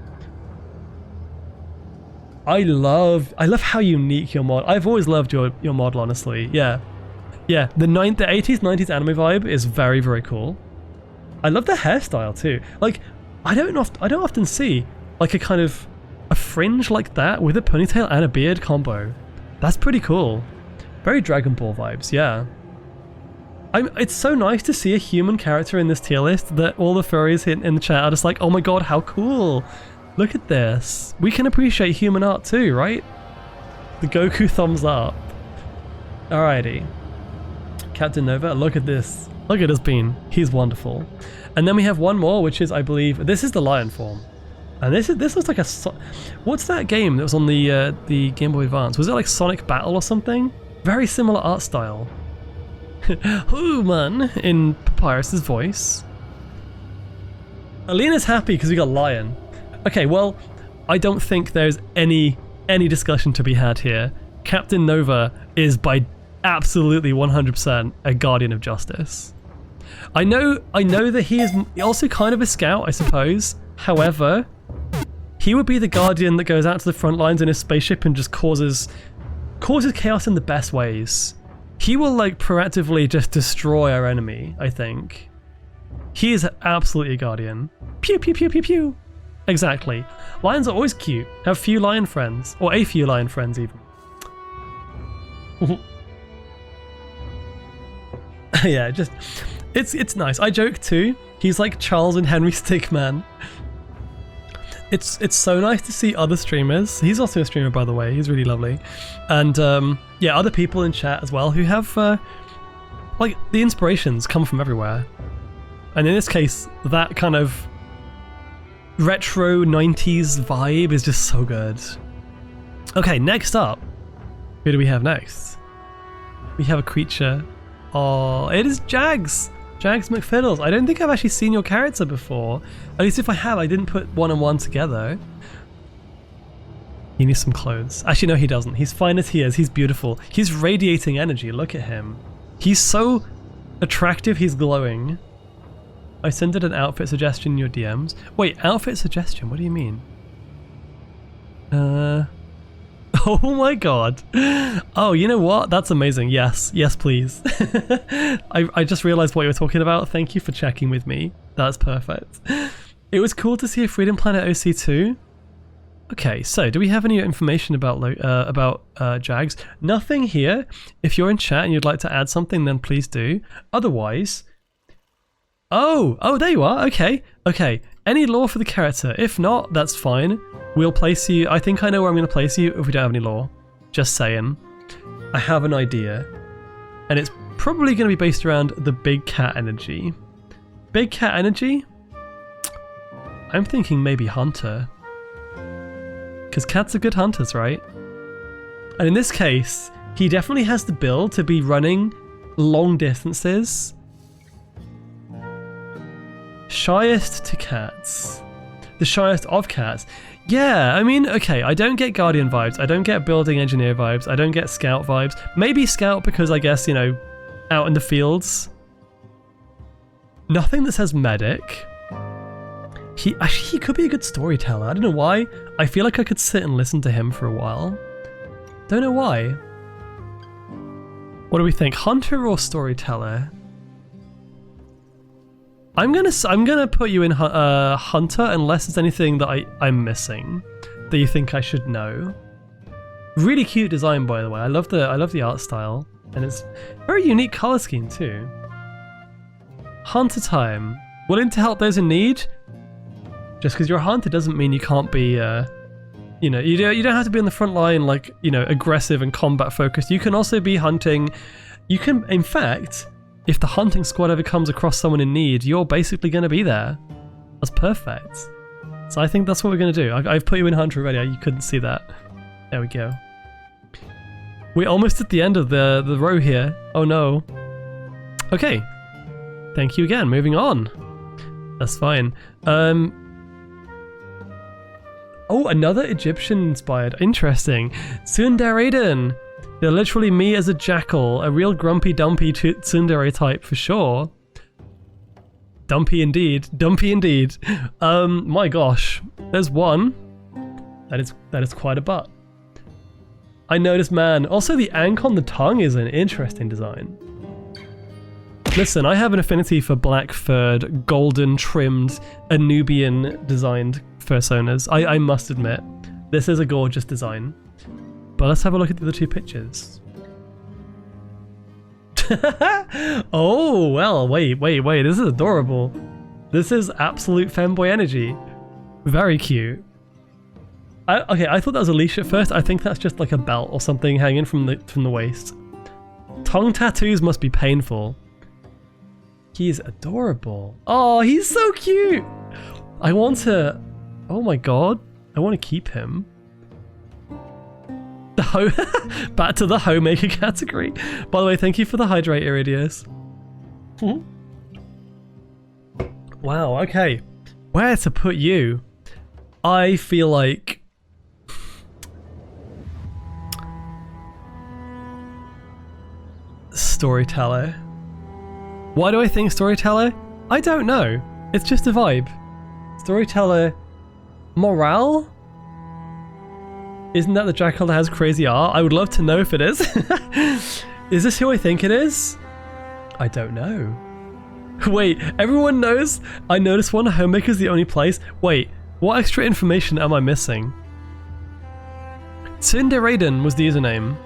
I love how unique your mod. I've always loved your model, honestly. Yeah, yeah. The 80s, 90s anime vibe is very, very cool. I love the hairstyle too. Like, I don't often see like a kind of a fringe like that with a ponytail and a beard combo. That's pretty cool. Very Dragon Ball vibes, yeah. It's so nice to see a human character in this tier list that all the furries in the chat are just like, oh my god, how cool. Look at this. We can appreciate human art too, right? The Goku thumbs up. Alrighty. Captain Nova, look at this. Look at his bean. He's wonderful. And then we have one more, which is, I believe, this is the lion form. And this looks like a... What's that game that was on the Game Boy Advance? Was it like Sonic Battle or something? Very similar art style. Human in Papyrus's voice. Alina's happy because we got lion. Okay, well, I don't think there's any discussion to be had here. Captain Nova is by absolutely 100% a guardian of justice. I know that he is also kind of a scout, I suppose. However, he would be the guardian that goes out to the front lines in his spaceship and just causes chaos in the best ways. He will like proactively just destroy our enemy, I think. He is absolutely a guardian. Pew pew pew pew pew. Exactly. Lions are always cute. Have few lion friends, or a few lion friends even. Yeah, just it's nice. I joke too. He's like Charles and Henry Stickman. It's so nice to see other streamers. He's also a streamer, by the way. He's really lovely. And yeah, other people in chat as well who have like the inspirations come from everywhere. And in this case, that kind of retro 90s vibe is just so good. Okay, next up. Who do we have next? We have a creature. Oh, it is Jags. Jags McFiddles, I don't think I've actually seen your character before. At least if I have, I didn't put one and one together. He needs some clothes. Actually, no, he doesn't. He's fine as he is. He's beautiful. He's radiating energy. Look at him. He's so attractive, he's glowing. I sent it an outfit suggestion in your DMs. Wait, outfit suggestion? What do you mean? Oh my god. Oh, you know what? That's amazing. Yes. Yes, please. I just realized what you were talking about. Thank you for checking with me. That's perfect. It was cool to see a Freedom Planet OC2. Okay, so do we have any information about Jags? Nothing here. If you're in chat and you'd like to add something, then please do. Otherwise... Oh, there you are. Okay. Any lore for the character? If not, that's fine. We'll place you... I think I know where I'm going to place you if we don't have any lore. Just saying. I have an idea. And it's probably going to be based around the big cat energy. Big cat energy? I'm thinking maybe hunter. Because cats are good hunters, right? And in this case, he definitely has the build to be running long distances. Shyest to cats. The shyest of cats. Yeah, I mean, okay, I don't get Guardian vibes. I don't get Building Engineer vibes. I don't get Scout vibes. Maybe Scout because I guess, you know, out in the fields. Nothing that says Medic. He could be a good storyteller. I don't know why. I feel like I could sit and listen to him for a while. Don't know why. What do we think? Hunter or storyteller? I'm gonna put you in Hunter unless there's anything that I'm missing that you think I should know. Really cute design, by the way. I love the art style, and it's very unique color scheme too. Hunter time. Willing to help those in need. Just because you're a hunter doesn't mean you can't be, you know, you don't have to be on the front line like, you know, aggressive and combat focused. You can also be hunting. You can, in fact, if the hunting squad ever comes across someone in need, you're basically going to be there. That's perfect. So I think that's what we're going to do. I've put you in hunter already. You couldn't see that. There we go. We're almost at the end of the row here. Oh no. Okay. Thank you again. Moving on. That's fine. Oh, another Egyptian-inspired. Interesting. Tsundere. They're literally me as a jackal. A real grumpy dumpy tsundere type for sure. Dumpy indeed. Dumpy indeed. My gosh. There's one. That is quite a butt. I noticed, man. Also, the ank on the tongue is an interesting design. Listen, I have an affinity for black-furred, golden-trimmed, Anubian-designed fursonas. I must admit. This is a gorgeous design. But let's have a look at the other two pictures. Oh, well, wait. This is adorable. This is absolute femboy energy. Very cute. Okay, I thought that was a leash at first. I think that's just like a belt or something hanging from the waist. Tongue tattoos must be painful. He's adorable. Oh, he's so cute. I want to... Oh my god. I want to keep him. Back to the homemaker category. By the way, thank you for the hydrate, Iridius. Wow, okay. Where to put you? I feel like... Storyteller. Why do I think storyteller? I don't know. It's just a vibe. Storyteller... Morale? Isn't that the jackal that has crazy art? I would love to know if it is. Is this who I think it is? I don't know. Wait, everyone knows? I noticed one homemaker's the only place. Wait, what extra information am I missing? Tsundere was the username.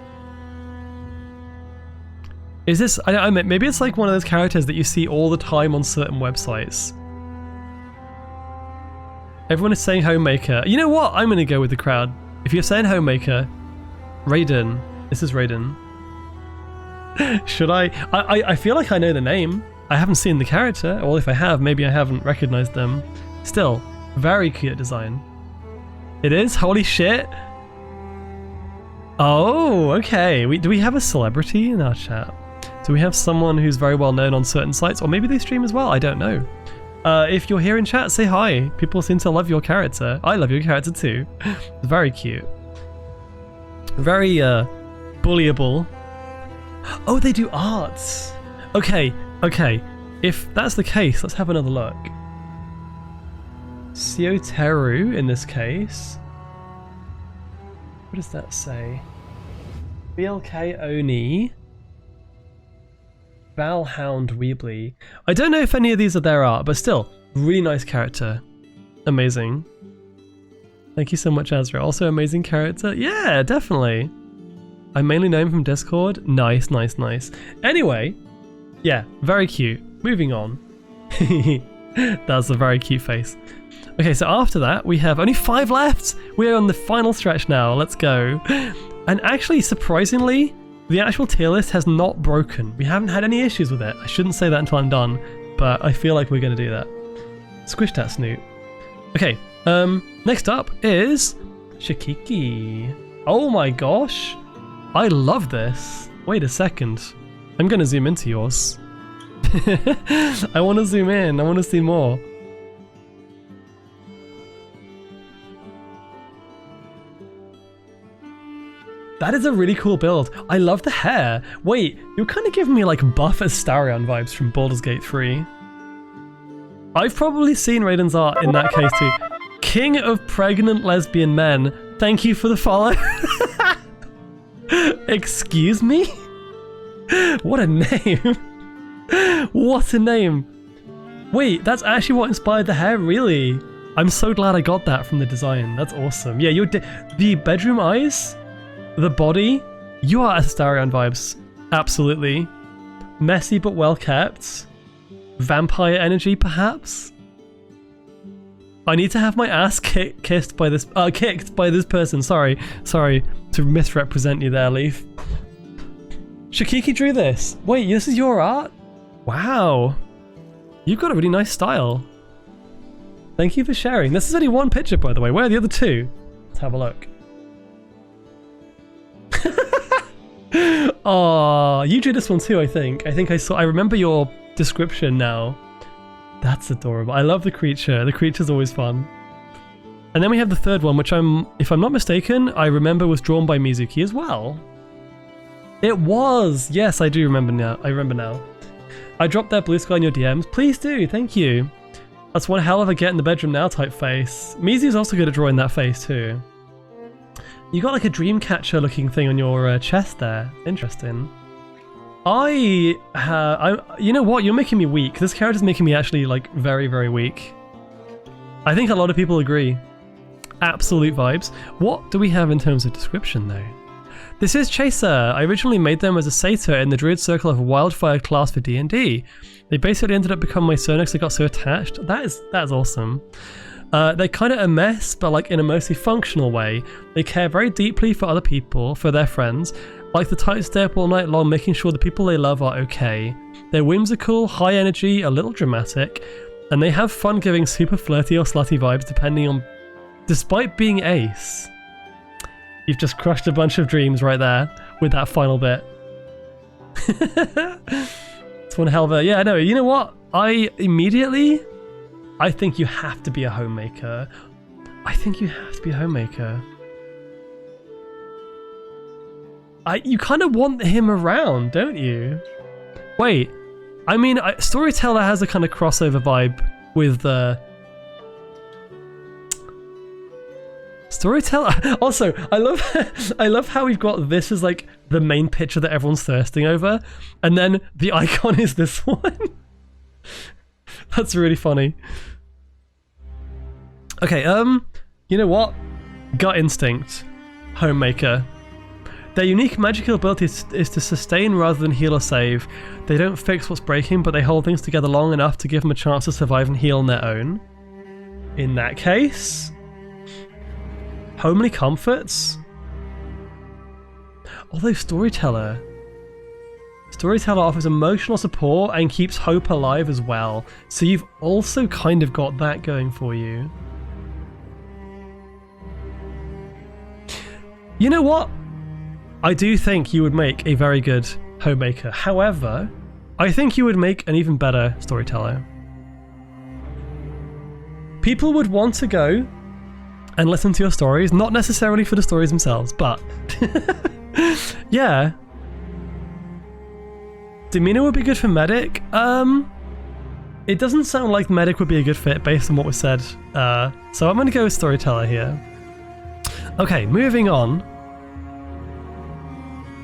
Is this... I mean, maybe it's like one of those characters that you see all the time on certain websites. Everyone is saying homemaker. You know what? I'm going to go with the crowd. If you're saying homemaker, Raiden. This is Raiden. Should I feel like I know the name. I haven't seen the character. Or if I have, maybe I haven't recognized them. Still, very cute design. It is? Holy shit. Oh, okay. Do we have a celebrity in our chat? Do we have someone who's very well known on certain sites? Or maybe they stream as well, I don't know. If you're here in chat, say hi. People seem to love your character. I love your character too. It's very cute. Very bullyable. Oh, they do arts. Okay. If that's the case, let's have another look. Sioteru in this case. What does that say? BLK Oni. Valhound Weebly. I don't know if any of these are their art, but still, really nice character. Amazing. Thank you so much, Azra. Also amazing character. Yeah, definitely. I mainly know him from Discord. Nice. Anyway, yeah, very cute. Moving on. That's a very cute face. Okay, so after that, we have only 5 left. We're on the final stretch now. Let's go. And actually, surprisingly, the actual tier list has not broken. We haven't had any issues with it. I shouldn't say that until I'm done, but I feel like we're going to do that. Squish that snoot. Okay, next up is Shikiki. Oh my gosh. I love this. Wait a second. I'm going to zoom into yours. I want to zoom in. I want to see more. That is a really cool build. I love the hair. Wait, you're kind of giving me like buff Astarion vibes from Baldur's Gate 3. I've probably seen Raiden's art in that case too. King of Pregnant Lesbian Men. Thank you for the follow. Excuse me? What a name. What a name. Wait, that's actually what inspired the hair, really? I'm so glad I got that from the design. That's awesome. Yeah, the bedroom eyes, the body, you are Astarion vibes. Absolutely. Messy but well kept. Vampire energy, perhaps? I need to have my ass kicked by this person. Sorry to misrepresent you there, Leaf. Shikiki drew this. Wait, this is your art? Wow. You've got a really nice style. Thank you for sharing. This is only one picture, by the way. Where are the other 2? Let's have a look. Oh, you drew this one too, I think. I remember your description now. That's adorable. I love the creature. The creature's always fun. And then we have the third one, which if I'm not mistaken, I remember was drawn by Mizuki as well. It was! Yes, I do remember now. I dropped that blue sky in your DMs. Please do, thank you. That's one hell of a get in the bedroom now type face. Mizu's also good at drawing that face too. You got like a dream catcher looking thing on your chest there. Interesting. You know what? You're making me weak. This character's making me actually like very, very weak. I think a lot of people agree. Absolute vibes. What do we have in terms of description though? This is Chaser. I originally made them as a satyr in the Druid Circle of Wildfire class for D&D. They basically ended up becoming my Cerner because I got so attached. That is awesome. They're kind of a mess, but like in a mostly functional way. They care very deeply for other people, for their friends. Like the types stay up all night long making sure the people they love are okay. They're whimsical, high energy, a little dramatic, and they have fun giving super flirty or slutty vibes despite being ace. You've just crushed a bunch of dreams right there with that final bit. It's one hell of a... Yeah, no, you know what? I think you have to be a homemaker. You kind of want him around, don't you? Wait, I mean, Storyteller has a kind of crossover vibe with Storyteller. Also, I love how we've got this as like the main picture that everyone's thirsting over, and then the icon is this one. That's really funny. Okay, you know what? Gut instinct, homemaker. Their unique magical ability is to sustain rather than heal or save. They don't fix what's breaking, but they hold things together long enough to give them a chance to survive and heal on their own. In that case, homely comforts. Although Storyteller offers emotional support and keeps hope alive as well. So you've also kind of got that going for you. You know what? I do think you would make a very good homemaker. However, I think you would make an even better storyteller. People would want to go and listen to your stories, not necessarily for the stories themselves, but yeah. Demeanor would be good for medic. It doesn't sound like medic would be a good fit based on what was said. So I'm gonna go with storyteller here. Okay, moving on.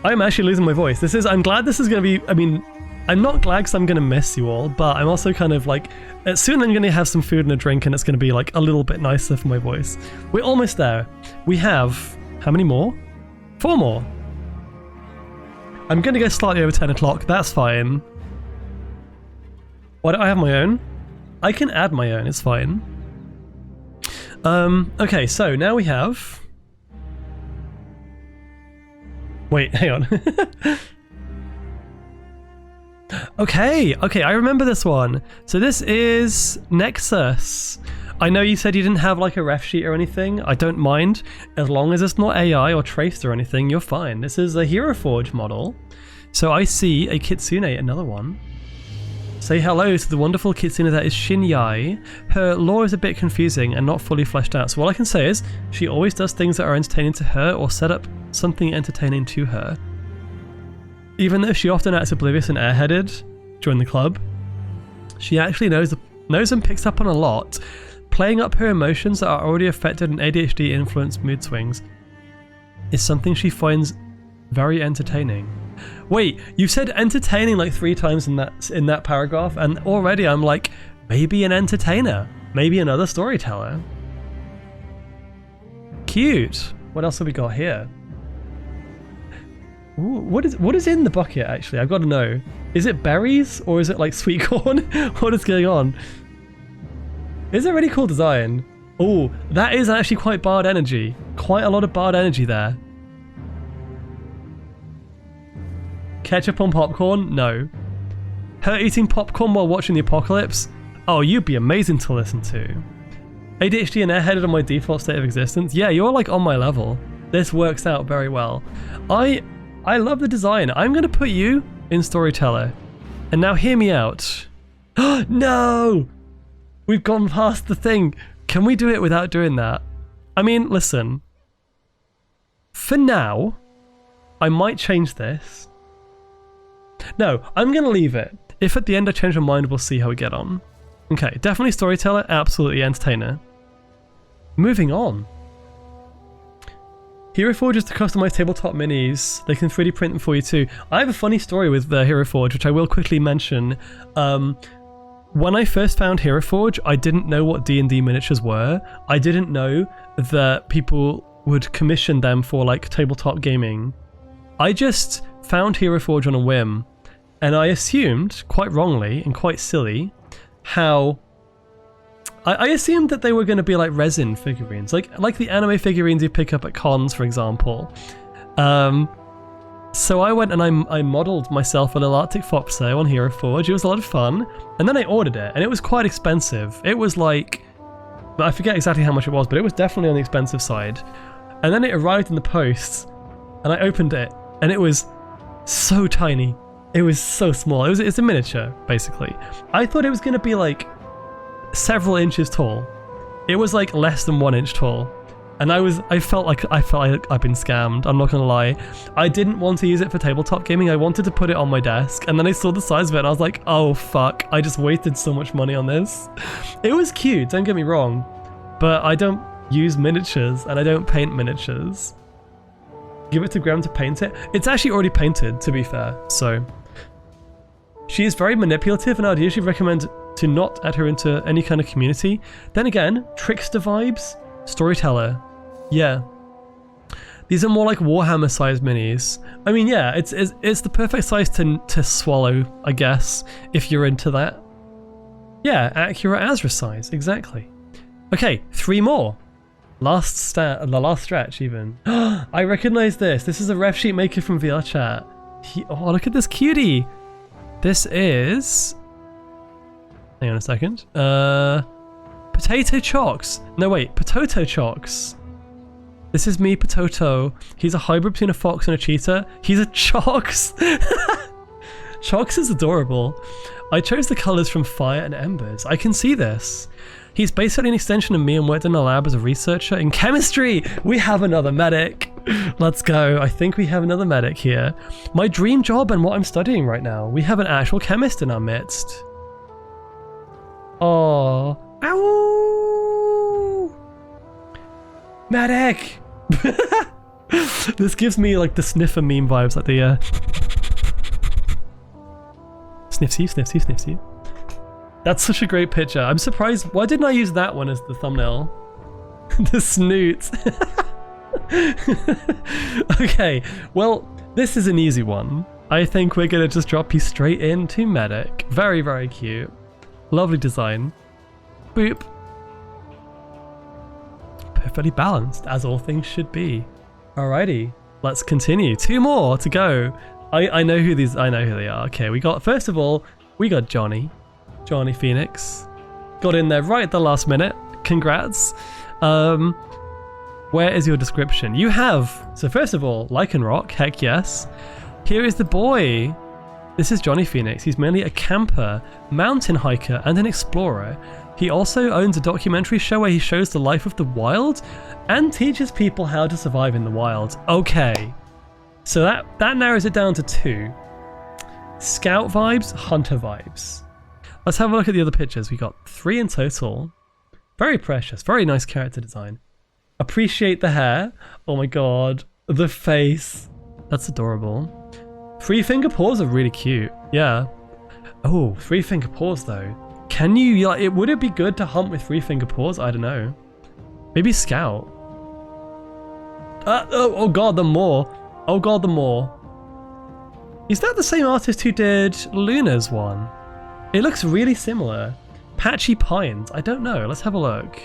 I'm actually losing my voice. I'm glad this is gonna be, I mean, I'm not glad because I'm gonna miss you all, but I'm also kind of like, soon I'm gonna have some food and a drink and it's gonna be like a little bit nicer for my voice. We're almost there. We have, how many more? 4 more. I'm gonna go slightly over 10 o'clock, that's fine. Why don't I have my own? I can add my own, it's fine. Okay, so now we have... Wait, hang on. Okay, I remember this one. So this is Nexus. I know you said you didn't have like a ref sheet or anything. I don't mind. As long as it's not AI or traced or anything, you're fine. This is a Hero Forge model. So I see a Kitsune, another one. Say hello to the wonderful Kitsune that is Shinyai. Her lore is a bit confusing and not fully fleshed out. So all I can say is, she always does things that are entertaining to her or set up something entertaining to her. Even though she often acts oblivious and airheaded during the club, she actually knows and picks up on a lot, playing up her emotions that are already affected and ADHD influenced mood swings is something she finds very entertaining. Wait, you said entertaining like 3 times in that paragraph, and already I'm like, maybe an entertainer, maybe another storyteller. Cute. What else have we got here? Ooh, what is in the bucket actually? I've got to know. Is it berries or is it like sweet corn? What is going on? It's a really cool design. Oh, that is actually quite bard energy. Quite a lot of bard energy there. Ketchup on popcorn? No. Her eating popcorn while watching the apocalypse? Oh, you'd be amazing to listen to. ADHD and airheaded on my default state of existence? Yeah, you're like on my level. This works out very well. I love the design. I'm going to put you in storyteller. And now hear me out. No! We've gone past the thing. Can we do it without doing that? I mean, listen. For now, I might change this. No, I'm going to leave it. If at the end I change my mind, we'll see how we get on. Okay, definitely storyteller, absolutely entertainer. Moving on. Hero Forge is to customize tabletop minis. They can 3D print them for you too. I have a funny story with Hero Forge, which I will quickly mention. When I first found Hero Forge, I didn't know what D&D miniatures were. I didn't know that people would commission them for like tabletop gaming. I just found Hero Forge on a whim, and I assumed, quite wrongly and quite silly, how... I assumed that they were going to be like resin figurines, like the anime figurines you pick up at cons, for example. So I went and I modelled myself a little Arctic Fox on Hero Forge. It was a lot of fun, and then I ordered it, and it was quite expensive. It was like, I forget exactly how much it was, but it was definitely on the expensive side. And then it arrived in the post, and I opened it, and it was so tiny. It was so small. It's a miniature, basically. I thought it was going to be like several inches tall. It was like less than 1 inch tall, and I felt like I've been scammed. I'm not gonna lie. I didn't want to use it for tabletop gaming. I wanted to put it on my desk, and then I saw the size of it and I was like, oh fuck, I just wasted so much money on this. It was cute, don't get me wrong, but I don't use miniatures and I don't paint miniatures. Give it to Graham to paint it. It's actually already painted, to be fair. So she is very manipulative, and I'd usually recommend to not add her into any kind of community. Then again, trickster vibes, storyteller. Yeah. These are more like Warhammer sized minis. I mean, yeah, it's the perfect size to swallow, I guess, if you're into that. Yeah, accurate Azra size, exactly. Okay, 3 more. The last stretch even. I recognize this. This is a ref sheet maker from VR chat. Oh, look at this cutie. This is... Hang on a second. Potato Chocks. No, wait. Potato Chocks. This is me, Potato. He's a hybrid between a fox and a cheetah. He's a Chox. Chox is adorable. I chose the colors from Fire and Embers. I can see this. He's basically an extension of me and worked in a lab as a researcher in chemistry. We have another medic. Let's go. I think we have another medic here. My dream job and what I'm studying right now. We have an actual chemist in our midst. Oh. Ow! Medic! This gives me like the sniffer meme vibes, like the sniffs you, sniffs you, sniffs you. That's such a great picture. I'm surprised. Why didn't I use that one as the thumbnail? The snoot. Okay, well, this is an easy one. I think we're gonna just drop you straight into medic. Very, very cute. Lovely design. Boop. Perfectly balanced, as all things should be. Alrighty, let's continue. 2 more to go. I know who they are. Okay, we got, first of all, we got Johnny Phoenix. Got in there right at the last minute. Congrats. Where is your description? You have, so first of all, Lycanroc, heck yes. Here is the boy. This is Johnny Phoenix. He's mainly a camper, mountain hiker, and an explorer. He also owns a documentary show where he shows the life of the wild and teaches people how to survive in the wild. Okay, so that narrows it down to 2. Scout vibes, hunter vibes. Let's have a look at the other pictures. We got 3 in total. Very precious, very nice character design. Appreciate the hair. Oh my god, the face. That's adorable. 3 finger paws are really cute. Yeah. Oh, 3 finger paws though. Can you, like, would it be good to hunt with 3 finger paws? I don't know. Maybe Scout. Oh god, the Moor. Oh god, the Moor. Is that the same artist who did Luna's one? It looks really similar. Patchy Pines. I don't know. Let's have a look.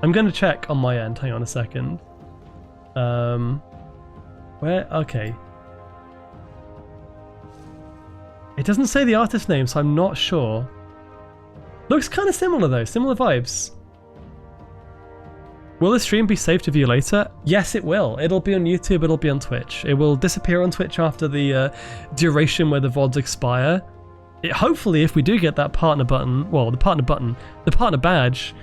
I'm going to check on my end. Hang on a second. Where? Okay. It doesn't say the artist name, so I'm not sure. Looks kind of similar though. Similar vibes. Will the stream be saved to view later? Yes, it will. It'll be on YouTube. It'll be on Twitch. It will disappear on Twitch after the duration where the VODs expire. Hopefully, if we do get that partner button, well, the partner badge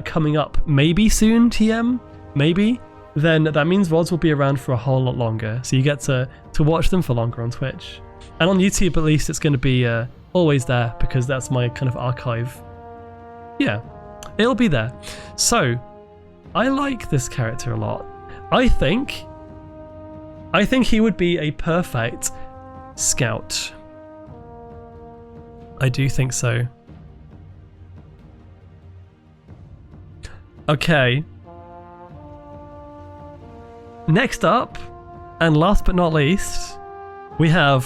coming up maybe soon, TM, maybe, then that means VODs will be around for a whole lot longer. So you get to watch them for longer on Twitch. And on YouTube, at least, it's going to be always there because that's my kind of archive. Yeah, it'll be there. So, I like this character a lot. I think he would be a perfect scout. I do think so. Okay. Next up, and last but not least, we have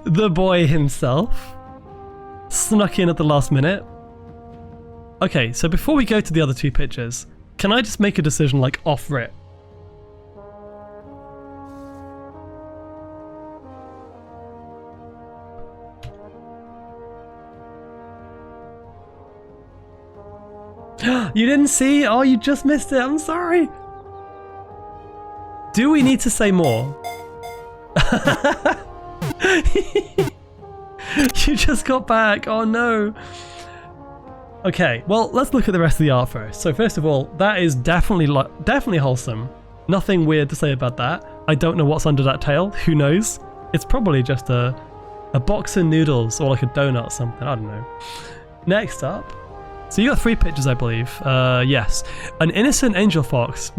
the boy himself. Snuck in at the last minute. Okay, so before we go to the other 2 pictures, can I just make a decision like off rip? You didn't see? Oh, you just missed it. I'm sorry. Do we need to say more? You just got back. Oh no. Okay, well, let's look at the rest of the art first. So first of all, that is definitely wholesome. Nothing weird to say about that. I don't know what's under that tail. Who knows? It's probably just a box of noodles or like a donut or something. I don't know. Next up. So you got 3 pictures, I believe. Yes. An innocent angel fox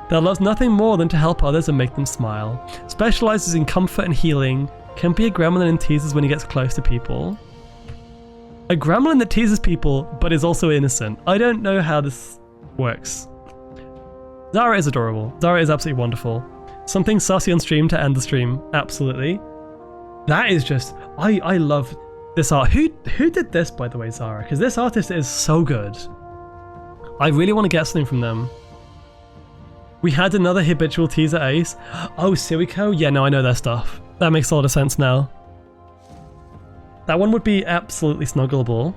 that loves nothing more than to help others and make them smile. Specializes in comfort and healing. Can be a gremlin and teases when he gets close to people. A gremlin that teases people, but is also innocent. I don't know how this works. Zara is adorable. Zara is absolutely wonderful. Something saucy on stream to end the stream. Absolutely. That is just... I love this art. Who did this, by the way, Zara? Because this artist is so good. I really want to get something from them. We had another habitual teaser ace. Oh, Sirico? Yeah, no, I know their stuff. That makes a lot of sense now. That one would be absolutely snuggleable.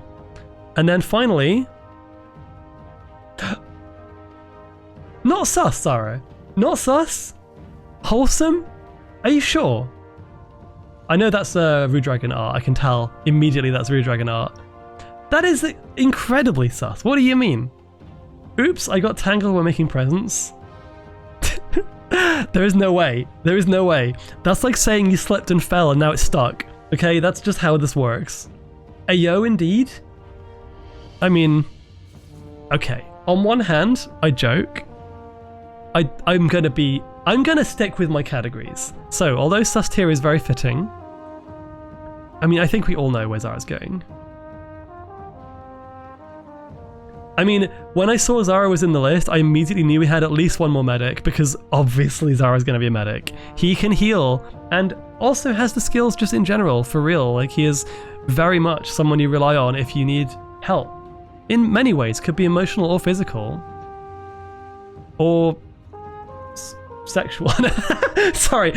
And then finally, Not sus, Zara. Not sus? Wholesome? Are you sure? I know that's Rude Dragon art. I can tell immediately that's Rude Dragon art. That is incredibly sus. What do you mean? Oops, I got tangled when making presents. There is no way. There is no way. That's like saying you slipped and fell and now it's stuck. Okay, that's just how this works. Ayo, indeed? I mean, okay. On one hand, I joke. I'm gonna stick with my categories. So, although sus tier is very fitting, I mean, I think we all know where Zara's going. I mean, when I saw Zara was in the list, I immediately knew we had at least one more medic, because obviously Zara's gonna be a medic. He can heal, and also has the skills just in general, for real. Like, he is very much someone you rely on if you need help. In many ways, could be emotional or physical. Or sexual. sorry.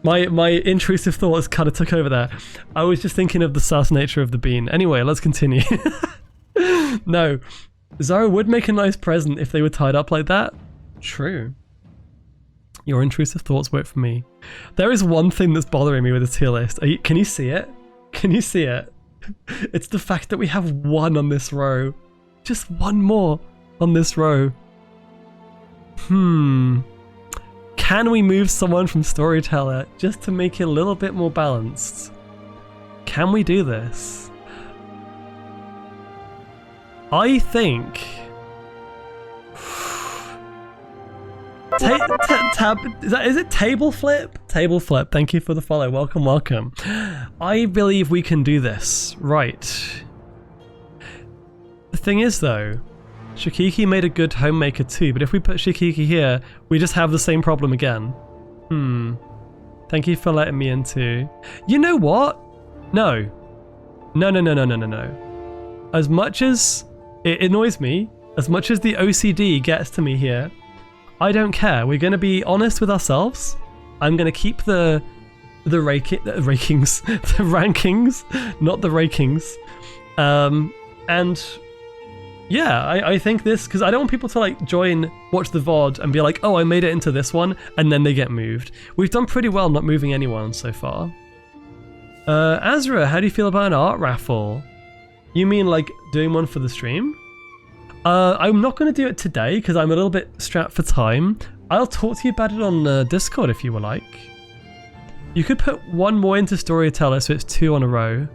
My intrusive thoughts kind of took over there. I was just thinking of the sus nature of the bean. Anyway, let's continue. No, Zara would make a nice present if they were tied up like that. True. Your intrusive thoughts work for me. There is one thing that's bothering me with this tier list. Can you see it? Can you see it? It's the fact that we have one on this row. Just one more on this row. Can we move someone from storyteller just to make it a little bit more balanced? Can we do this? I think... Is it table flip? Table flip, thank you for the follow. Welcome, welcome. I believe we can do this. Right. The thing is though, Shikiki made a good homemaker too, but if we put Shikiki here, we just have the same problem again. Thank you for letting me in too. You know what? No. No. As much as it annoys me, as much as the OCD gets to me here, I don't care. We're going to be honest with ourselves. I'm going to keep the rankings, not the rankings. And yeah, I think this, because I don't want people to like watch the VOD and be like, oh, I made it into this one, and then they get moved. We've done pretty well not moving anyone so far. Azra, how do you feel about an art raffle? You mean like doing one for the stream? I'm not going to do it today because I'm a little bit strapped for time. I'll talk to you about it on Discord if you would like. You could put one more into Storyteller so it's 2 on a row.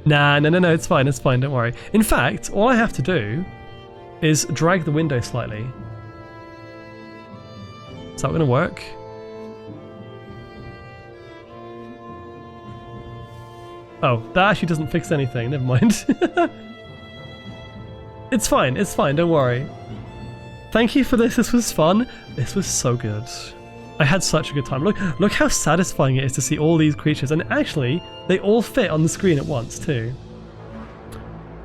Nah, no, it's fine, don't worry. In fact, all I have to do is drag the window slightly. Is that going to work? Oh, that actually doesn't fix anything, never mind. It's fine, don't worry. Thank you for this was fun. This was so good. I had such a good time. Look how satisfying it is to see all these creatures, and actually, they all fit on the screen at once too.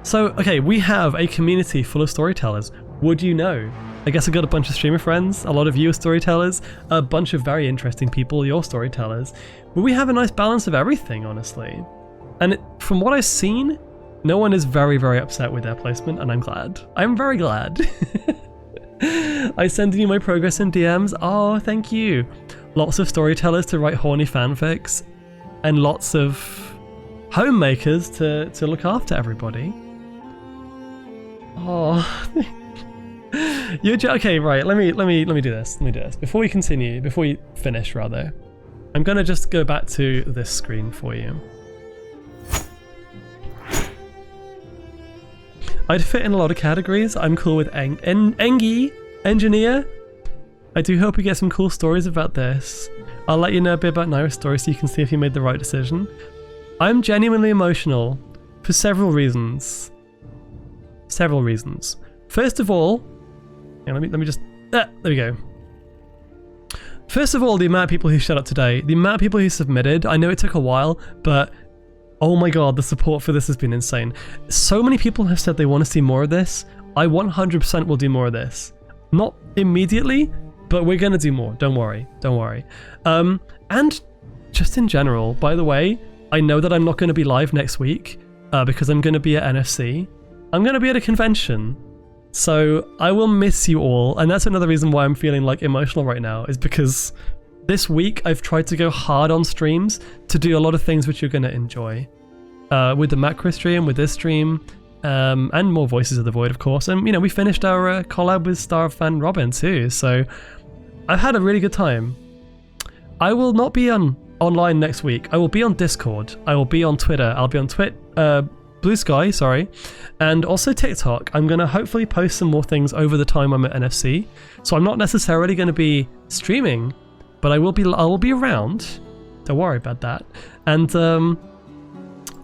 So, okay, we have a community full of storytellers. Would you know? I guess I got a bunch of streamer friends, a lot of you are storytellers, a bunch of very interesting people, you're storytellers. But we have a nice balance of everything, honestly. And from what I've seen, no one is very, very upset with their placement, and I'm glad. I'm very glad. I send you my progress in DMs. Oh, thank you. Lots of storytellers to write horny fanfics, and lots of homemakers to look after everybody. Oh, okay, right. Let me do this. Before we continue, before we finish, rather, I'm gonna just go back to this screen for you. I'd fit in a lot of categories. I'm cool with Engie, Engineer. I do hope we get some cool stories about this. I'll let you know a bit about Naira's story so you can see if you made the right decision. I'm genuinely emotional for several reasons. First of all, let me just, there we go. First of all, the amount of people who showed up today, the amount of people who submitted, I know it took a while, but oh my god, the support for this has been insane. So many people have said they want to see more of this. I 100% will do more of this. Not immediately, but we're gonna do more. Don't worry. And just in general, by the way, I know that I'm not going to be live next week because I'm going to be at NFC. I'm going to be at a convention. So I will miss you all, and that's another reason why I'm feeling like emotional right now, is because this week I've tried to go hard on streams to do a lot of things which you're going to enjoy. With the macro stream, with this stream, and more Voices of the Void, of course. And, we finished our collab with Star Fan Robin too, so I've had a really good time. I will not be online next week. I will be on Discord. I will be on Twitter. I'll be on Blue Sky, sorry, and also TikTok. I'm going to hopefully post some more things over the time I'm at NFC. So I'm not necessarily going to be streaming, but I will be around. Don't worry about that. And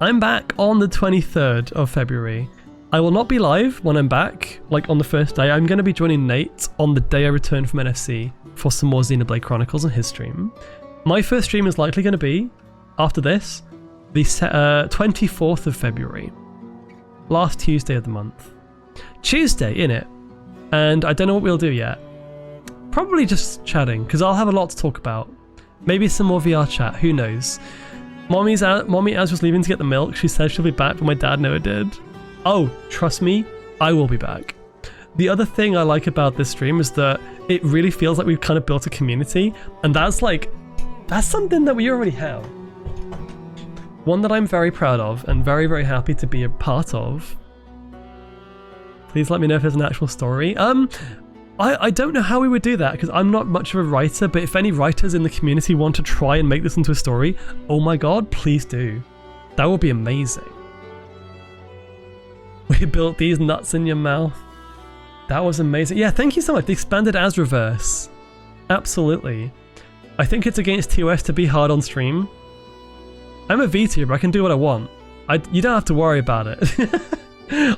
I'm back on the 23rd of February. I will not be live when I'm back, like on the first day. I'm going to be joining Nate on the day I return from NFC for some more Xenoblade Chronicles and his stream. My first stream is likely going to be, after this, the 24th of February. Last Tuesday of the month. Tuesday, innit? And I don't know what we'll do yet. Probably just chatting, because I'll have a lot to talk about. Maybe some more VR chat, who knows? Mommy Az was leaving to get the milk. She said she'll be back, but my dad never did. Oh, trust me, I will be back. The other thing I like about this stream is that it really feels like we've kind of built a community, and that's something that we already have. One that I'm very proud of and very, very happy to be a part of. Please let me know if there's an actual story. I don't know how we would do that because I'm not much of a writer, but if any writers in the community want to try and make this into a story, oh my god, please do. That would be amazing. We built these nuts in your mouth. That was amazing. Yeah, thank you so much. The expanded as reverse. Absolutely. I think it's against TOS to be hard on stream. I'm a VTuber, I can do what I want. You don't have to worry about it.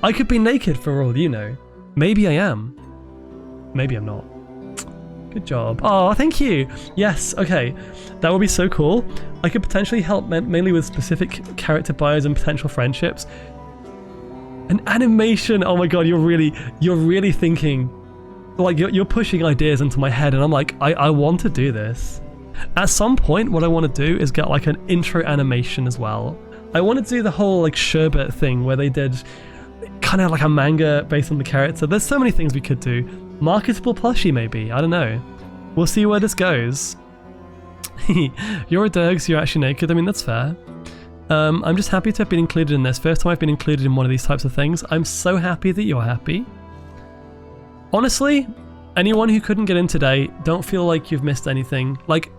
I could be naked for all you know. Maybe I am. Maybe I'm not. Good job. Oh, thank you. Yes, okay. That would be so cool. I could potentially help mainly with specific character bios and potential friendships. An animation. Oh my god, you're really thinking, like you're pushing ideas into my head, and I'm like, I want to do this. At some point, what I want to do is get like an intro animation as well. I want to do the whole like Sherbet thing where they did kind of like a manga based on the character. There's so many things we could do. Marketable plushie maybe, I don't know. We'll see where this goes. You're a derg, so you're actually naked. I mean, that's fair. I'm just happy to have been included in this. First time I've been included in one of these types of things. I'm so happy that you're happy. Honestly, anyone who couldn't get in today, don't feel like you've missed anything. Like,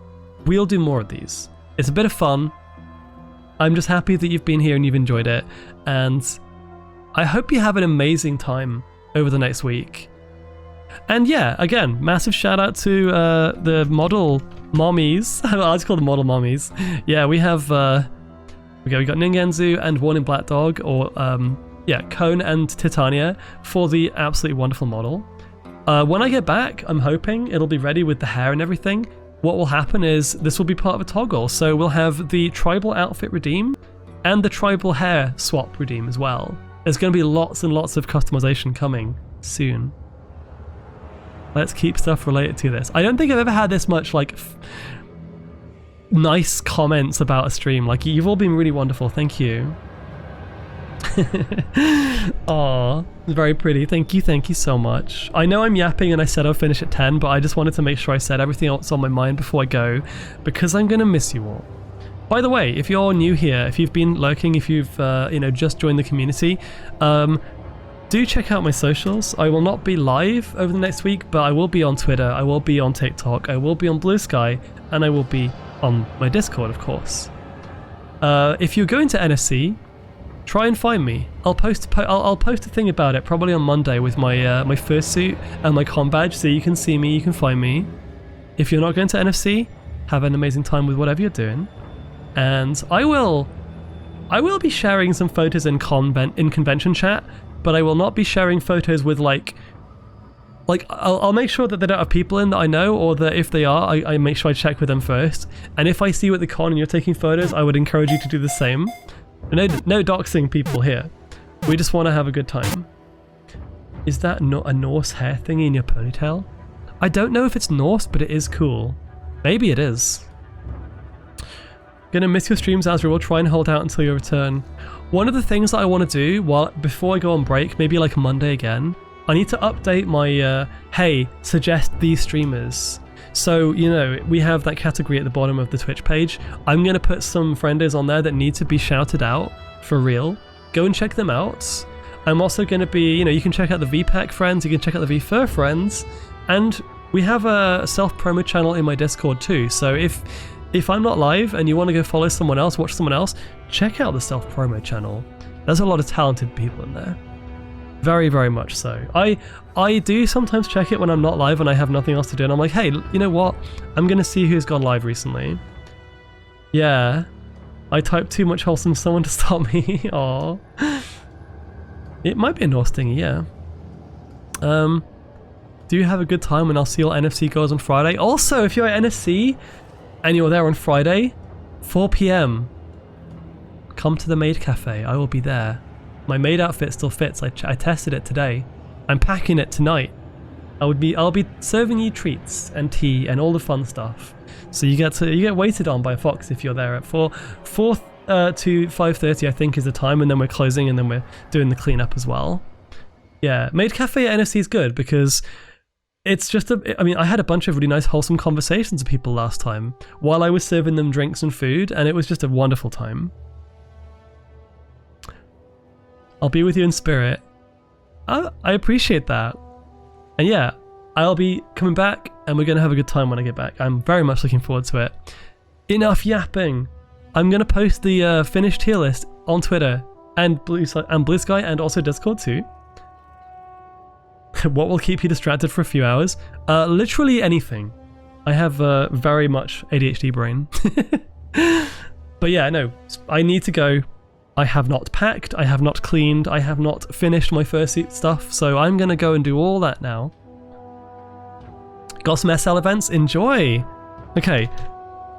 we'll do more of these. It's a bit of fun. I'm just happy that you've been here and you've enjoyed it. And I hope you have an amazing time over the next week. And yeah, again, massive shout out to the model mommies. I just call them model mommies. Yeah, we have we got Ningenzu and One in Black Dog, or Cone and Titania for the absolutely wonderful model. When I get back, I'm hoping it'll be ready with the hair and everything. What will happen is this will be part of a toggle, so we'll have the tribal outfit redeem and the tribal hair swap redeem as well. There's going to be lots and lots of customization coming soon. Let's keep stuff related to this. I don't think I've ever had this much like nice comments about a stream. Like, you've all been really wonderful. Thank you. Aw, very pretty. Thank you so much. I know I'm yapping and I said I'll finish at 10, but I just wanted to make sure I said everything else on my mind before I go, because I'm gonna miss you all. By the way, if you're new here, if you've been lurking, if you've just joined the community, do check out my socials. I will not be live over the next week, but I will be on Twitter, I will be on TikTok, I will be on Blue Sky, and I will be on my Discord, of course. If you're going to NFC, try and find me. I'll post a thing about it probably on Monday with my my fursuit and my comm badge, so you can see me, you can find me. If you're not going to NFC, have an amazing time with whatever you're doing, and I will be sharing some photos in convention chat, but I will not be sharing photos with like I'll make sure that they don't have people in that I know, or that if they are, I make sure I check with them first. And if I see you at the con and you're taking photos, I would encourage you to do the same. No doxing people here. We just want to have a good time. Is that not a Norse hair thingy in your ponytail? I don't know if it's Norse, but it is cool. Maybe it is. Gonna miss your streams, Azra. We'll try and hold out until your return. One of the things that I want to do before I go on break, maybe like Monday again, I need to update my, hey, suggest these streamers. So, you know, we have that category at the bottom of the Twitch page. I'm going to put some friendos on there that need to be shouted out for real. Go and check them out. I'm also going to be, you know, you can check out the VPAC friends, you can check out the VFur friends, and we have a self-promo channel in my Discord too. So if I'm not live and you want to go follow someone else, watch someone else, check out the self-promo channel. There's a lot of talented people in there. Very, very much so. I do sometimes check it when I'm not live and I have nothing else to do, and I'm like, hey, you know what? I'm gonna see who's gone live recently. Yeah. I typed too much wholesome someone to stop me. Aww. It might be a Norse thingy, yeah. Do you have a good time when I'll see your NFC goes on Friday? Also, if you're at NFC and you're there on Friday, 4 p.m, come to the maid cafe. I will be there. My maid outfit still fits. I tested it today. I'm packing it tonight. I'll be serving you treats and tea and all the fun stuff. So you get waited on by Fox if you're there at 4 to 5:30 I think is the time, and then we're closing and then we're doing the cleanup as well. Yeah, maid cafe at NFC is good because it's just I mean, I had a bunch of really nice wholesome conversations with people last time while I was serving them drinks and food, and it was just a wonderful time. I'll be with you in spirit. I appreciate that. And yeah, I'll be coming back and we're going to have a good time when I get back. I'm very much looking forward to it. Enough yapping. I'm going to post the finished tier list on Twitter and Blue Sky and also Discord too. What will keep you distracted for a few hours? Literally anything. I have very much ADHD brain. But yeah, no, I need to go. I have not packed, I have not cleaned, I have not finished my fursuit stuff, so I'm gonna go and do all that now. Got some SL events? Enjoy! Okay,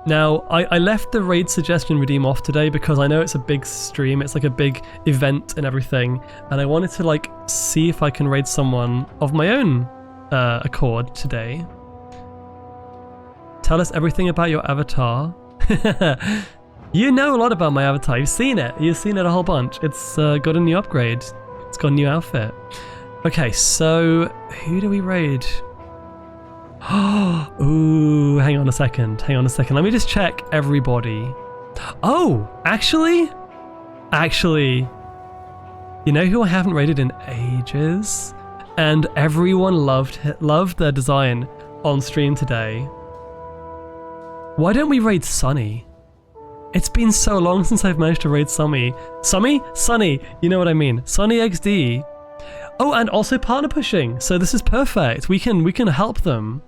now I left the raid suggestion redeem off today because I know it's a big stream, it's like a big event and everything, and I wanted to like see if I can raid someone of my own accord today. Tell us everything about your avatar. You know a lot about my avatar. You've seen it a whole bunch. It's got a new upgrade. It's got a new outfit. Okay, so who do we raid? Ooh, hang on a second. Let me just check everybody. Oh, actually, you know who I haven't raided in ages? And everyone loved their design on stream today. Why don't we raid Sunny? It's been so long since I've managed to raid Sunny, you know what I mean. Sunny XD. Oh, and also partner pushing. So this is perfect. We can help them.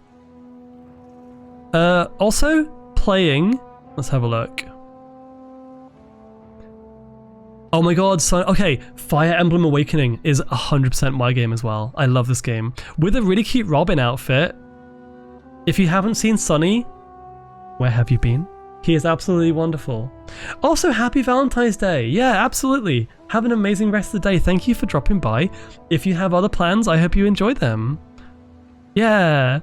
Also playing. Let's have a look. Oh my god, okay, Fire Emblem Awakening is 100% my game as well. I love this game. With a really cute Robin outfit. If you haven't seen Sunny, where have you been? He is absolutely wonderful. Also, happy Valentine's Day. Yeah, absolutely. Have an amazing rest of the day. Thank you for dropping by. If you have other plans, I hope you enjoy them. Yeah.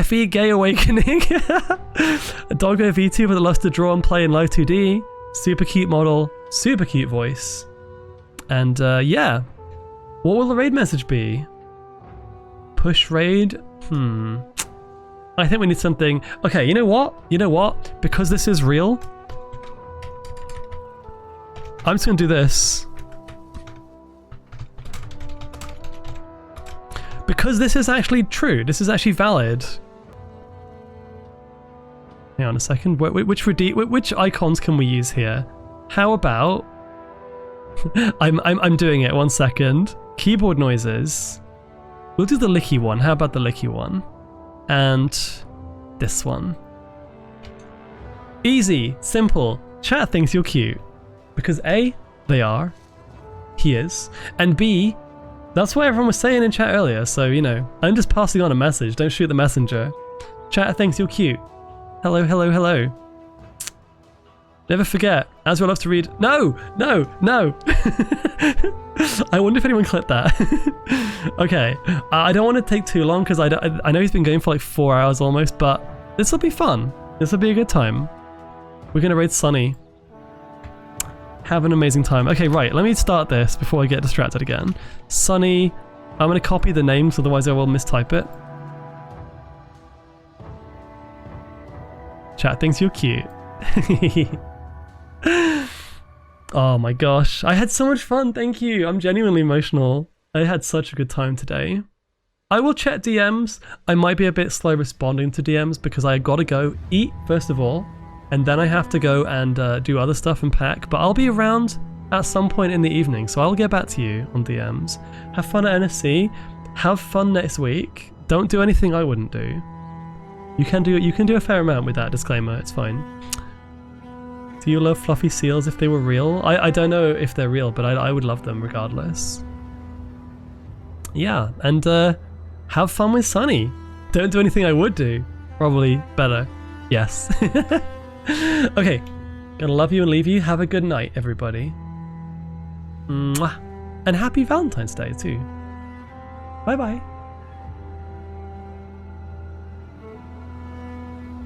FE Gay Awakening. A Doggo VTuber that loves to draw and play in live 2D. Super cute model. Super cute voice. And yeah. What will the raid message be? Push raid? I think we need something. Okay, you know what? Because this is real, I'm just gonna do this. Because this is actually true. This is actually valid. Hang on a second. Which icons can we use here? How about I'm doing it. 1 second. Keyboard noises. We'll do the licky one. How about the licky one? And this one. Easy, simple. Chat thinks you're cute. Because A, they are. He is. And B, that's what everyone was saying in chat earlier, so you know, I'm just passing on a message, don't shoot the messenger. Chat thinks you're cute. Hello, hello, hello. Never forget, Azra loves to read. No! I wonder if anyone clipped that. Okay, I don't want to take too long because I know he's been going for like 4 hours almost, but this will be fun. This will be a good time. We're going to raid Sunny. Have an amazing time. Okay, right, let me start this before I get distracted again. Sunny, I'm gonna copy the names, otherwise I will mistype it. Chat thinks you're cute. Oh my gosh, I had so much fun, thank you. I'm genuinely emotional. I had such a good time today. I will check DMs. I might be a bit slow responding to DMs because I gotta go eat first of all, and then I have to go and do other stuff and pack, but I'll be around at some point in the evening, so I'll get back to you on DMs. Have fun at NSC. Have fun next week. Don't do anything I wouldn't do. You can do a fair amount with that disclaimer, it's fine. Do you love fluffy seals if they were real? I don't know if they're real, but I would love them regardless. Yeah, and have fun with Sunny. Don't do anything I would do. Probably better. Yes. Okay, gonna love you and leave you. Have a good night, everybody. Mwah. And happy Valentine's Day too. Bye bye.